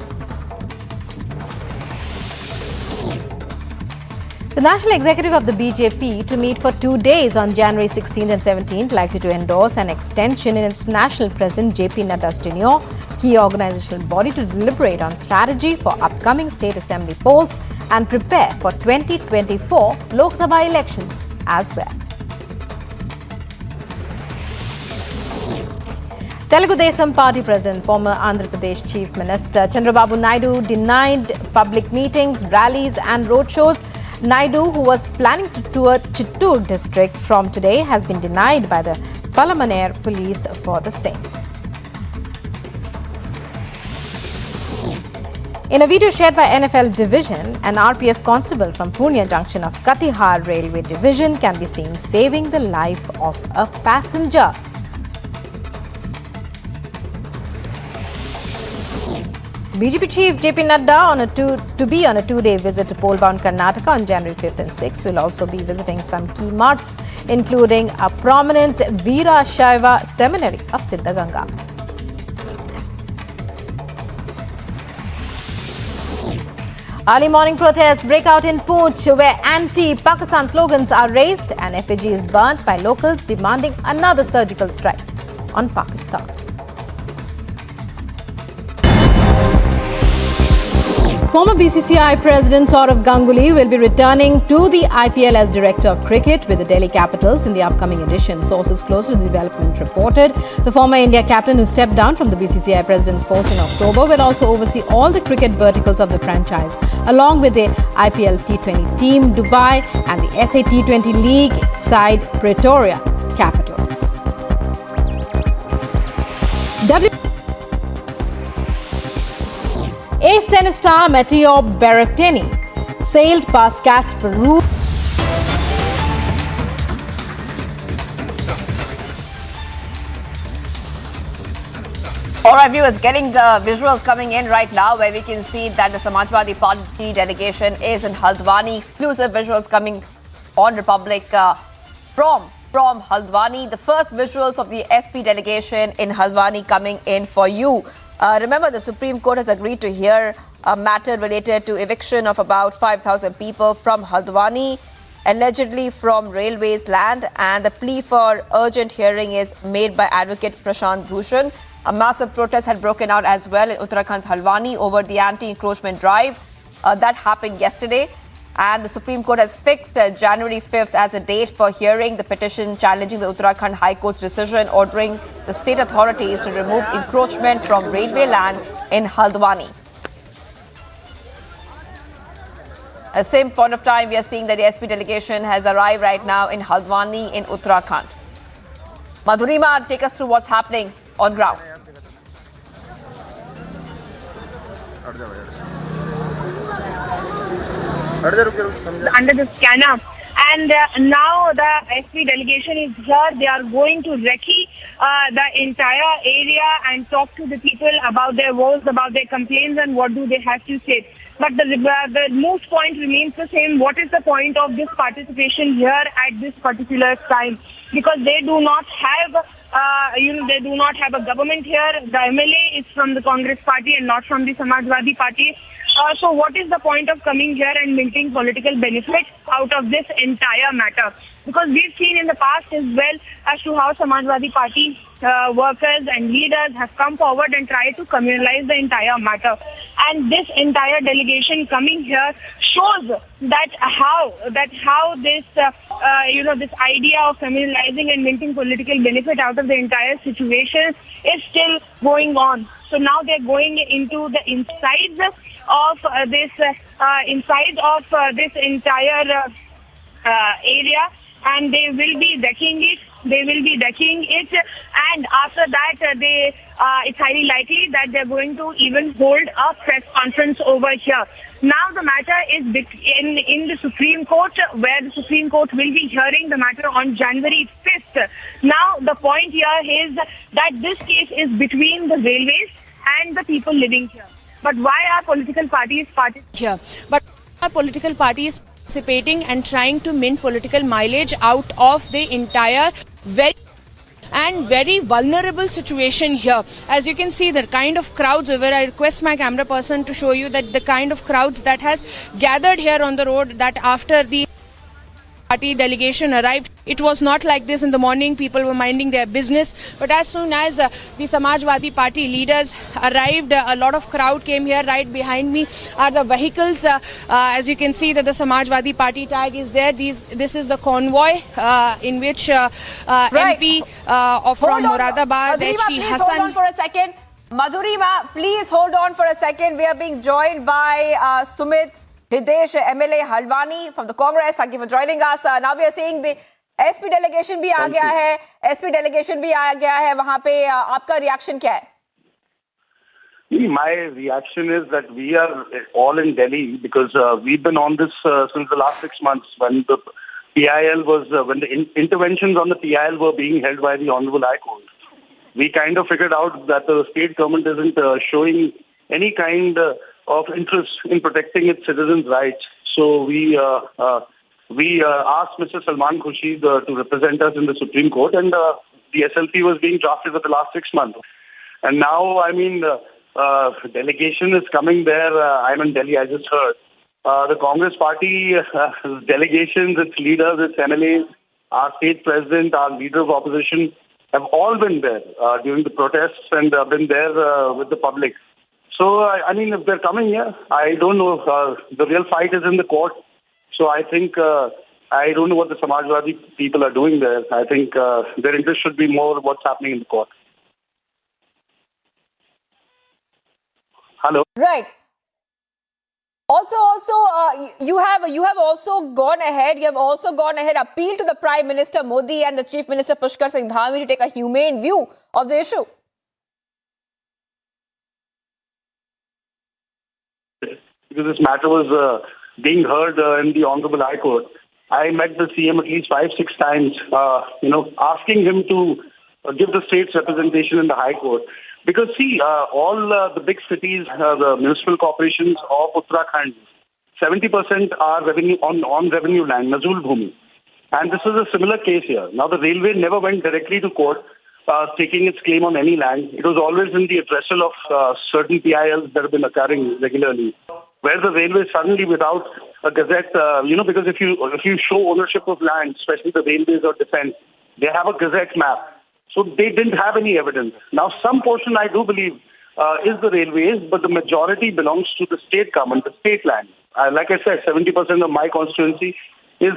S1: The National Executive of the BJP to meet for 2 days on January 16th and 17th, likely to endorse an extension in its national president JP Nadda's tenure, key organizational body to deliberate on strategy for upcoming state assembly polls and prepare for 2024 Lok Sabha elections as well. Telugu Desam Party President, former Andhra Pradesh Chief Minister Chandrababu Naidu denied public meetings, rallies and roadshows. Naidu, who was planning to tour Chittoor district from today, has been denied by the Palamaneer police for the same. In a video shared by NFL Division, an RPF constable from Pune junction of Katihar Railway Division can be seen saving the life of a passenger. BJP Chief JP Nadda to be on a 2-day visit to poll-bound Karnataka on January 5th and 6th. Will also be visiting some key marts, including a prominent Veera Shaiva seminary of Siddhaganga. Early morning protests break out in Poonch, where anti-Pakistan slogans are raised and effigy is burnt by locals demanding another surgical strike on Pakistan.
S10: Former BCCI President Saurav Ganguly will be returning to the IPL as Director of Cricket with the Delhi Capitals in the upcoming edition. Sources close to the development reported. The former India captain who stepped down from the BCCI President's post in October will also oversee all the cricket verticals of the franchise, along with the IPL T20 team, Dubai, and the SA T20 League side Pretoria Capitals. Ace tennis star Matteo Berrettini sailed past Casper Ruud.
S18: All right, viewers, getting the visuals coming in right now where we can see that the Samajwadi Party delegation is in Haldwani. Exclusive visuals coming on Republic from Haldwani. The first visuals of the SP delegation in Haldwani coming in for you. Remember, the Supreme Court has agreed to hear a matter related to eviction of about 5,000 people from Haldwani, allegedly from railways land, and the plea for urgent hearing is made by Advocate Prashant Bhushan. A massive protest had broken out as well in Uttarakhand's Haldwani over the anti-encroachment drive. That happened yesterday. And the Supreme Court has fixed January 5th as a date for hearing the petition challenging the Uttarakhand High Court's decision ordering the state authorities to remove encroachment from railway land in Haldwani. At the same point of time, we are seeing that the SP delegation has arrived right now in Haldwani in Uttarakhand. Madhurima, take us through what's happening on ground.
S9: Under the scanner, and now the SP delegation is here. They are going to recce the entire area and talk to the people about their woes, about their complaints, and what do they have to say. But the most point remains the same. What is the point of this participation here at this particular time? Because they do not have, they do not have a government here. The MLA is from the Congress party and not from the Samajwadi party. So what is the point of coming here and minting political benefits out of this entire matter? Because we've seen in the past as well as to how Samajwadi Party workers and leaders have come forward and tried to communalize the entire matter. And this entire delegation coming here shows that how this this idea of communalizing and minting political benefit out of the entire situation is still going on. So now they're going into the insides of this entire area, and they will be decking it. And after that, it's highly likely that they're going to even hold a press conference over here. Now the matter is in the Supreme Court, where the Supreme Court will be hearing the matter on January 5th. Now the point here is that this case is between the railways and the people living here. But why are political parties
S20: here? But are political parties participating and trying to mint political mileage out of the entire very vulnerable situation here? As you can see, the kind of crowds over, I request my camera person to show you that the kind of crowds that has gathered here on the road, that after the party delegation arrived, it was not like this in the morning. People were minding their business, but as soon as the Samajwadi Party leaders arrived, a lot of crowd came here. Right behind me are the vehicles. As you can see that the Samajwadi Party tag is there. This is the convoy in which MP from Moradabad, HT Hassan.
S18: Hold on for a second. Madhurima, please hold on for a second. We are being joined by Sumit Hridesh, MLA Haldwani from the Congress. Thank you for joining us. Now we are seeing the SP delegation भी आ गया है. SP delegation भी आ गया है. वहाँ पे आपका reaction क्या है?
S6: My reaction is that we are all in Delhi because we've been on this since the last 6 months when the PIL was, when the interventions on the PIL were being held by the Honorable High Court. We kind of figured out that the state government isn't showing any kind of interest in protecting its citizens' rights. So we asked Mr. Salman Khurshid to represent us in the Supreme Court, and the SLP was being drafted for the last 6 months. And now, I mean, delegation is coming there. I'm in Delhi, I just heard. The Congress Party delegations, its leaders, its MLAs, our state president, our leader of opposition have all been there during the protests and been there with the public.
S5: So, I mean, if they're coming here, I don't know. The real fight is in the court. So I think, I don't know what the Samajwadi people are doing there. I think their interest should be more what's happening in the court. Hello?
S18: Right. Also, you have also gone ahead. You have also gone ahead, appealed to the Prime Minister Modi and the Chief Minister Pushkar Singh Dhami to take a humane view of the issue.
S5: Because this matter was being heard in the Honorable High Court. I met the CM at least 5-6 times, asking him to give the state's representation in the High Court. Because see, all the big cities, the municipal corporations of Uttarakhand, 70% are on revenue land, Nazul Bhumi. And this is a similar case here. Now the railway never went directly to court, taking its claim on any land. It was always in the addressal of certain PILs that have been occurring regularly. Where the railway suddenly, without a gazette, because if you show ownership of land, especially the railways or defense, they have a gazette map. So they didn't have any evidence. Now, some portion, I do believe, is the railways, but the majority belongs to the state government, the state land. Like I said, 70% of my constituency is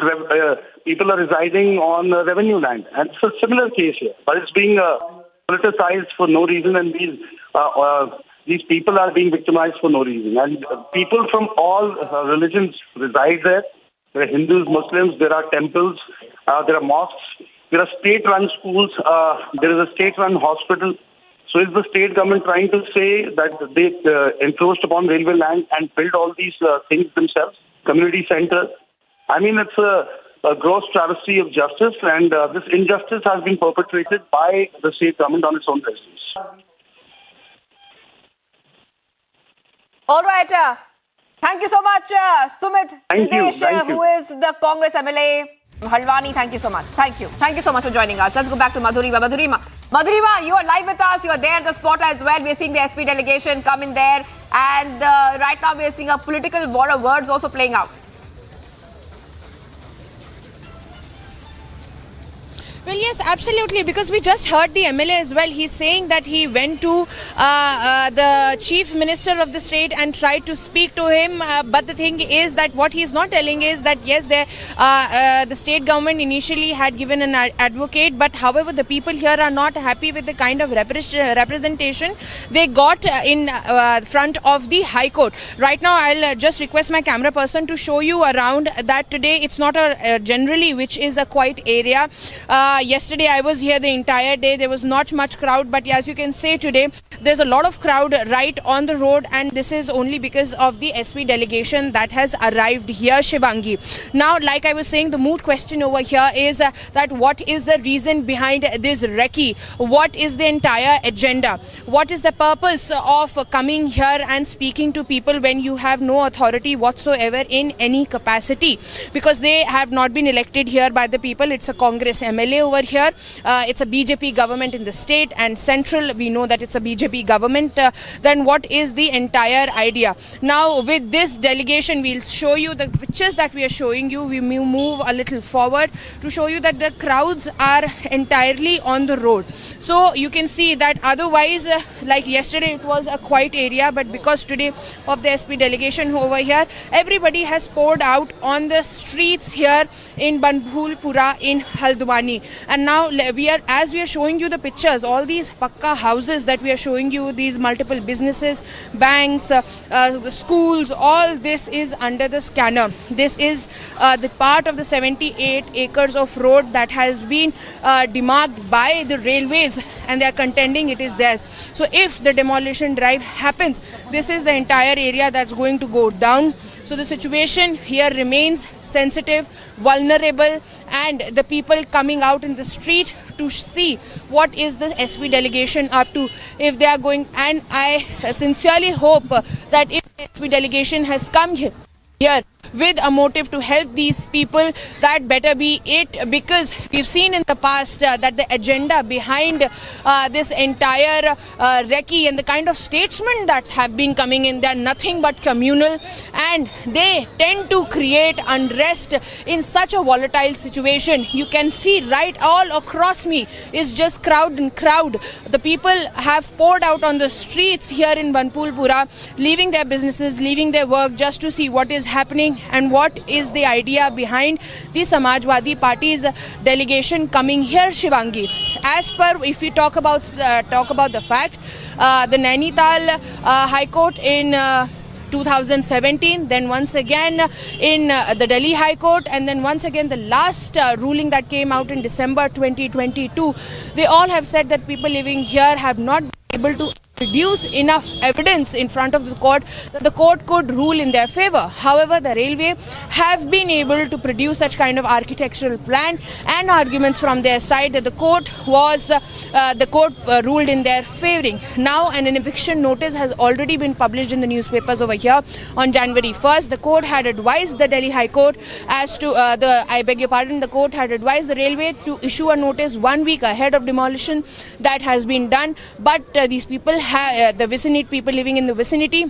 S5: people are residing on revenue land. And it's a similar case here. But it's being politicized for no reason, and these people are being victimized for no reason. And people from all religions reside there. There are Hindus, Muslims, there are temples, there are mosques. There are state-run schools. There is a state-run hospital. So is the state government trying to say that they encroached upon railway land and built all these things themselves? Community centers? I mean, it's a gross travesty of justice, and this injustice has been perpetrated by the state government on its own residents.
S18: All right. Thank you so much, Sumit Desh, who is the Congress MLA. Haldwani, thank you so much. Thank you. Thank you so much for joining us. Let's go back to Madhurima. Madhurima, you are live with us. You are there at the spot as well. We are seeing the SP delegation come in there. And right now we are seeing a political war of words also playing out.
S20: Well, yes, absolutely, because we just heard the MLA as well. He's saying that he went to the chief minister of the state and tried to speak to him. But the thing is that what he's not telling is that, yes, the state government initially had given an advocate. But however, the people here are not happy with the kind of representation they got in front of the High Court. Right now, I'll just request my camera person to show you around that today it's not a generally, which is a quiet area. Yesterday I was here the entire day. There was not much crowd, but as you can say today, there's a lot of crowd right on the road, and this is only because of the SP delegation that has arrived here, Shivangi. Now, like I was saying, the moot question over here is that what is the reason behind this recce? What is the entire agenda? What is the purpose of coming here and speaking to people when you have no authority whatsoever in any capacity? Because they have not been elected here by the people. It's a Congress MLA over here. It's a BJP government in the state, and central, we know that it's a BJP government. Then what is the entire idea? Now, with this delegation, we'll show you the pictures that we are showing you. We move a little forward to show you that the crowds are entirely on the road. So you can see that otherwise, like yesterday, it was a quiet area, but because today of the SP delegation over here, everybody has poured out on the streets here in Banbhulpura in Haldwani. And now as we are showing you the pictures, all these pakka houses that we are showing you, these multiple businesses, banks, schools, all this is under the scanner. This is the part of the 78 acres of road that has been demarked by the railways, and they are contending it is theirs. So if the demolition drive happens, this is the entire area that's going to go down. So the situation here remains sensitive, vulnerable, and the people coming out in the street to see what is the SP delegation up to, if they are going. And I sincerely hope that if the SP delegation has come here with a motive to help these people, that better be it, because we've seen in the past that the agenda behind this entire recce and the kind of statesmen that have been coming in, they're nothing but communal, and they tend to create unrest in such a volatile situation. You can see right all across me is just crowd and crowd. The people have poured out on the streets here in Banpulpura, leaving their businesses, leaving their work, just to see what is happening and what is the idea behind the Samajwadi Party's delegation coming here, Shivangi. As per, if we talk about the fact, the Nainital High Court in 2017, then once again in the Delhi High Court, and then once again the last ruling that came out in December 2022, they all have said that people living here have not been able to produce enough evidence in front of the court that the court could rule in their favor. However, the railway have been able to produce such kind of architectural plan and arguments from their side that the court ruled in their favoring. Now an eviction notice has already been published in the newspapers over here on January 1st. The court had advised the Delhi High Court as to the court had advised the railway to issue a notice 1 week ahead of demolition. That has been done, but these people people living in the vicinity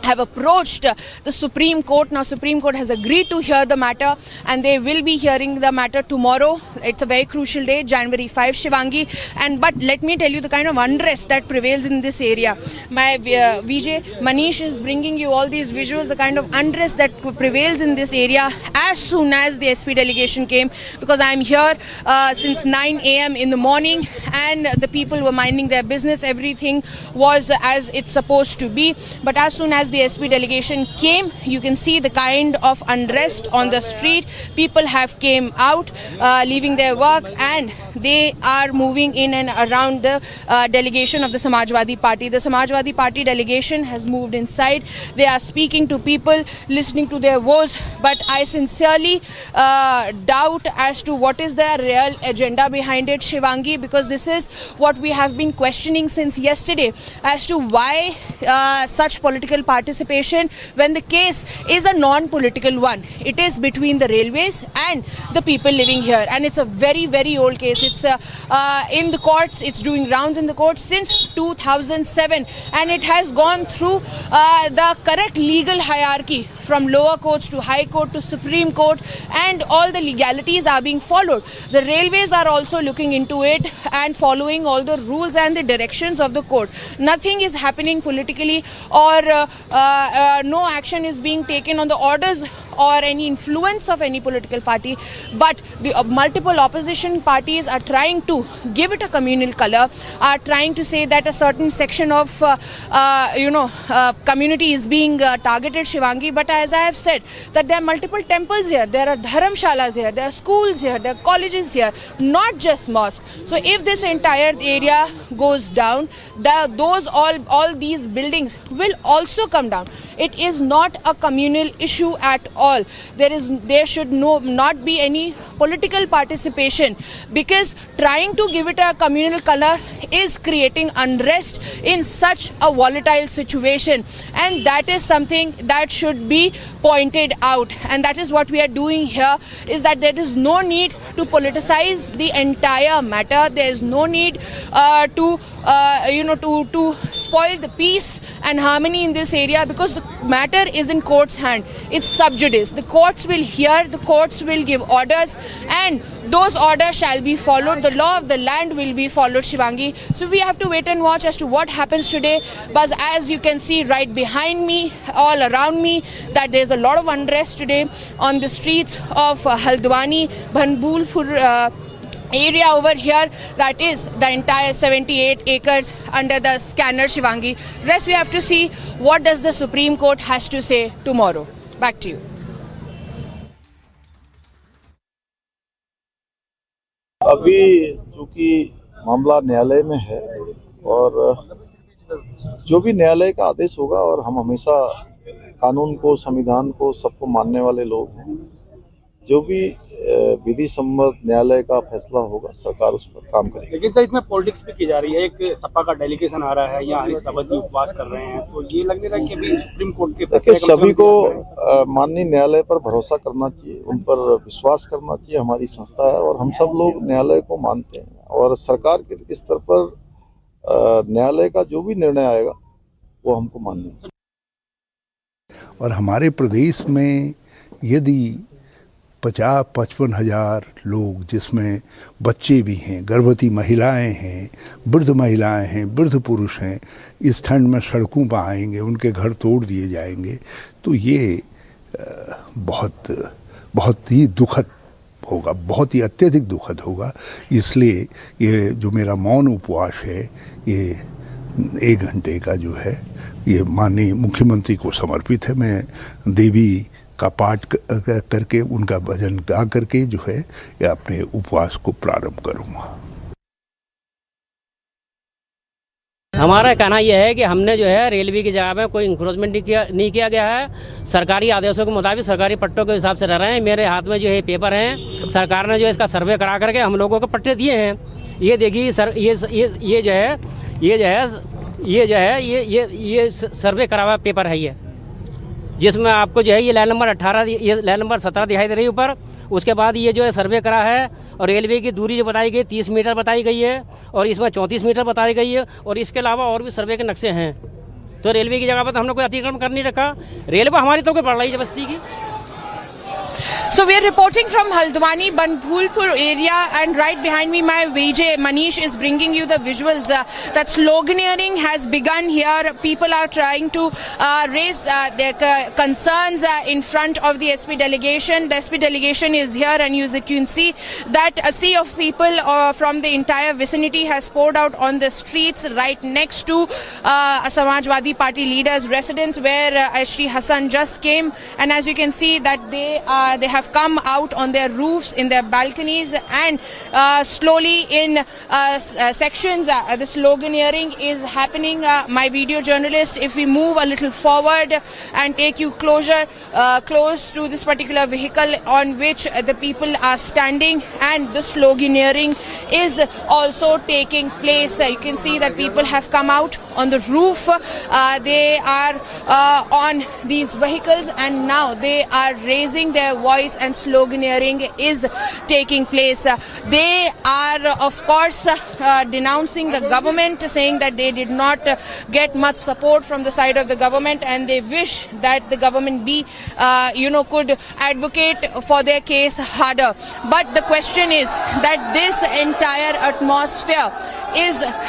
S20: have approached the Supreme Court. Now Supreme Court has agreed to hear the matter, and they will be hearing the matter tomorrow. It's a very crucial day, January 5, Shivangi. But let me tell you the kind of unrest that prevails in this area. My VJ Manish is bringing you all these visuals, the kind of unrest that prevails in this area as soon as the SP delegation came, because I'm here since 9 a.m. in the morning, and the people were minding their business. Everything was as it's supposed to be. But as soon as the SP delegation came, you can see the kind of unrest on the street. People have came out, leaving their work, and they are moving in and around the delegation of the Samajwadi Party. The Samajwadi Party delegation has moved inside. They are speaking to people, listening to their woes, but I sincerely doubt as to what is the real agenda behind it, Shivangi, because this is what we have been questioning since yesterday as to why such political participation when the case is a non-political one. It is between the railways and the people living here, and it's a very, very old case. It's in the courts. It's doing rounds in the courts since 2007, and it has gone through the correct legal hierarchy from lower courts to high court to Supreme Court, and all the legalities are being followed. The railways are also looking into it and following all the rules and the directions of the court. Nothing is happening politically, or no action is being taken on the orders or any influence of any political party, but the multiple opposition parties are trying to give it a communal color, are trying to say that a certain section of community is being targeted, Shivangi. But as I have said, that there are multiple temples here, there are dharamshalas here, there are schools here, there are colleges here, not just mosques. So if this entire area goes down, all these buildings will also come down. It is not a communal issue at all. There should not be any political participation, because trying to give it a communal color is creating unrest in such a volatile situation, and that is something that should be pointed out. And that is what we are doing here, is that there is no need to politicize the entire matter. There is no need to spoil the peace and harmony in this area, because the matter is in court's hand. It's sub judice. The courts will hear, the courts will give orders, and those orders shall be followed. The law of the land will be followed, Shivangi. So we have to wait and watch as to what happens today. But as you can see right behind me, all around me, that there's a lot of unrest today on the streets of Haldwani, Banpulpura area over here. That is the entire 78 acres under the scanner, Shivangi. Rest we have to see what does the Supreme Court has to say tomorrow. Back to you.
S8: अभी चूंकि मामला न्यायालय में है, और जो भी न्यायालय का आदेश होगा, और हम हमेशा कानून को, संविधान को, सबको मानने वाले लोग हैं, जो भी विधि सम्मत न्यायालय का फैसला होगा सरकार उस पर काम करेगी।
S2: लेकिन सर इसमें पॉलिटिक्स भी की जा रही है, एक सपा का डेलीगेशन आ रहा है या हरीश जी उपवास कर रहे हैं, तो ये लगने रहा है कि अभी सुप्रीम कोर्ट के
S8: देखिए सभी को माननीय न्यायालय पर भरोसा करना चाहिए, उन पर विश्वास करना चाहिए। हमारी संस्था है और हम सब लोग न्यायालय को मानते हैं और सरकार के स्तर पर न्यायालय का जो भी निर्णय आएगा वो हमको मानना है।
S11: और हमारे प्रदेश में यदि 50-55 हजार लोग, जिसमें बच्चे भी हैं, गर्भवती महिलाएं हैं, वृद्ध महिलाएं हैं, वृद्ध पुरुष हैं, इस ठंड में सड़कों पर आएंगे, उनके घर तोड़ दिए जाएंगे, तो ये बहुत ही दुखद होगा, बहुत ही अत्यधिक दुखद होगा। इसलिए ये जो मेरा मौन उपवास है, ये 1 घंटे का जो है, ये माननीय मुख्यमंत्री को समर्पित है। मैं देवी का पाठ करके, उनका भजन गा करके जो है ये अपने उपवास को प्रारंभ करूंगा।
S22: हमारा कहना यह है कि हमने जो है रेलवे की जगह में कोई इंक्रोचमेंट नहीं किया गया है। सरकारी आदेशों के मुताबिक सरकारी पट्टों के हिसाब से रह रहे हैं। मेरे हाथ में जो है पेपर हैं, सरकार ने जो है इसका सर्वे करा करके हम लोगों को पट्टे दिए हैं। ये देखिए सर, ये सर्वे करा हुआ पेपर है, ये जिसमें आपको जो है ये लाइन नंबर 18, ये लाइन नंबर 17 दिखाई दे रही है ऊपर। उसके बाद ये जो है सर्वे करा है और रेलवे की दूरी जो बताई गई 30 मीटर बताई गई है और इसमें 34 मीटर बताई गई है और इसके अलावा और भी सर्वे के नक्शे हैं। तो रेलवे की जगह पर तो हमने कोई अतिक्रमण कर नहीं रखा, रेलवे हमारी तो कोई बढ़ रही है बस्ती की।
S20: So we are reporting from Haldwani, Bandhulpur area, and right behind me my VJ Manish is bringing you the visuals. That sloganeering has begun here. People are trying to raise their concerns in front of the SP delegation. The SP delegation is here, and as you can see that a sea of people from the entire vicinity has poured out on the streets right next to a Samajwadi Party leader's residence where Shri Hassan just came, and as you can see that they have come out on their roofs, in their balconies, and slowly in sections the sloganeering is happening. My video journalist, if we move a little forward and take you close to this particular vehicle on which the people are standing, and the sloganeering is also taking place. You can see that people have come out on the roof. They are on these vehicles, and now they are raising their voice, and sloganeering is taking place. They are of course denouncing the government, saying that they did not get much support from the side of the government, and they wish that the government could advocate for their case harder. But the question is that this entire atmosphere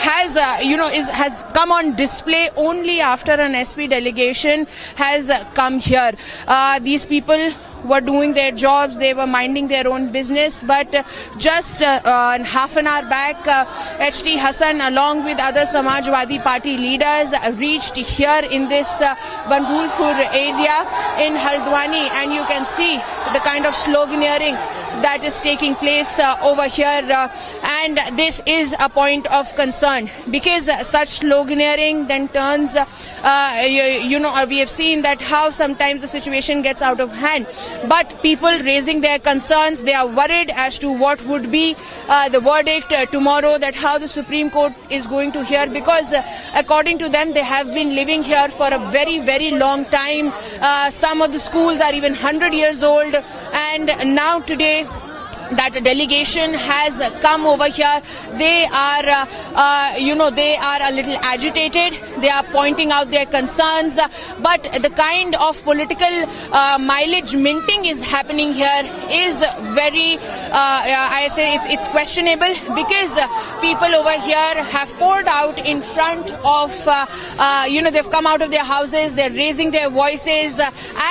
S20: has come on display only after an SP delegation has come here. These people were doing their jobs, they were minding their own business, but just half an hour back HT Hassan along with other Samajwadi Party leaders reached here in this Bandhulpur area in Haldwani, and you can see the kind of sloganeering that is taking place over here, and this is a point of concern because such sloganeering then turns we have seen that how sometimes the situation gets out of hand, but people raising their concerns, they are worried as to what would be the verdict tomorrow, that how the Supreme Court is going to hear, because according to them they have been living here for a very, very long time. Some of the schools are even 100 years old, and now today that a delegation has come over here. They are they are a little agitated, they are pointing out their concerns, but the kind of political mileage minting is happening here is very I say it's questionable, because people over here have poured out in front of they've come out of their houses, they're raising their voices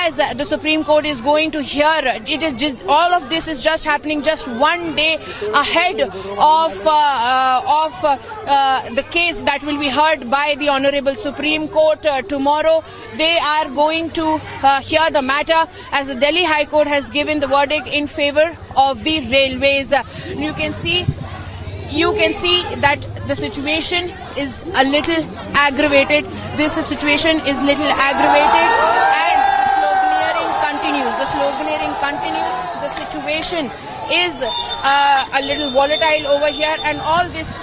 S20: as the Supreme Court is going to hear. It is just, all of this is just happening just one day ahead of the case that will be heard by the Honorable Supreme Court tomorrow. They are going to hear the matter as the Delhi High Court has given the verdict in favor of the railways. You can see that the situation is a little aggravated. This situation is little aggravated, and the sloganeering continues. The situation situation is a little volatile over here, and all this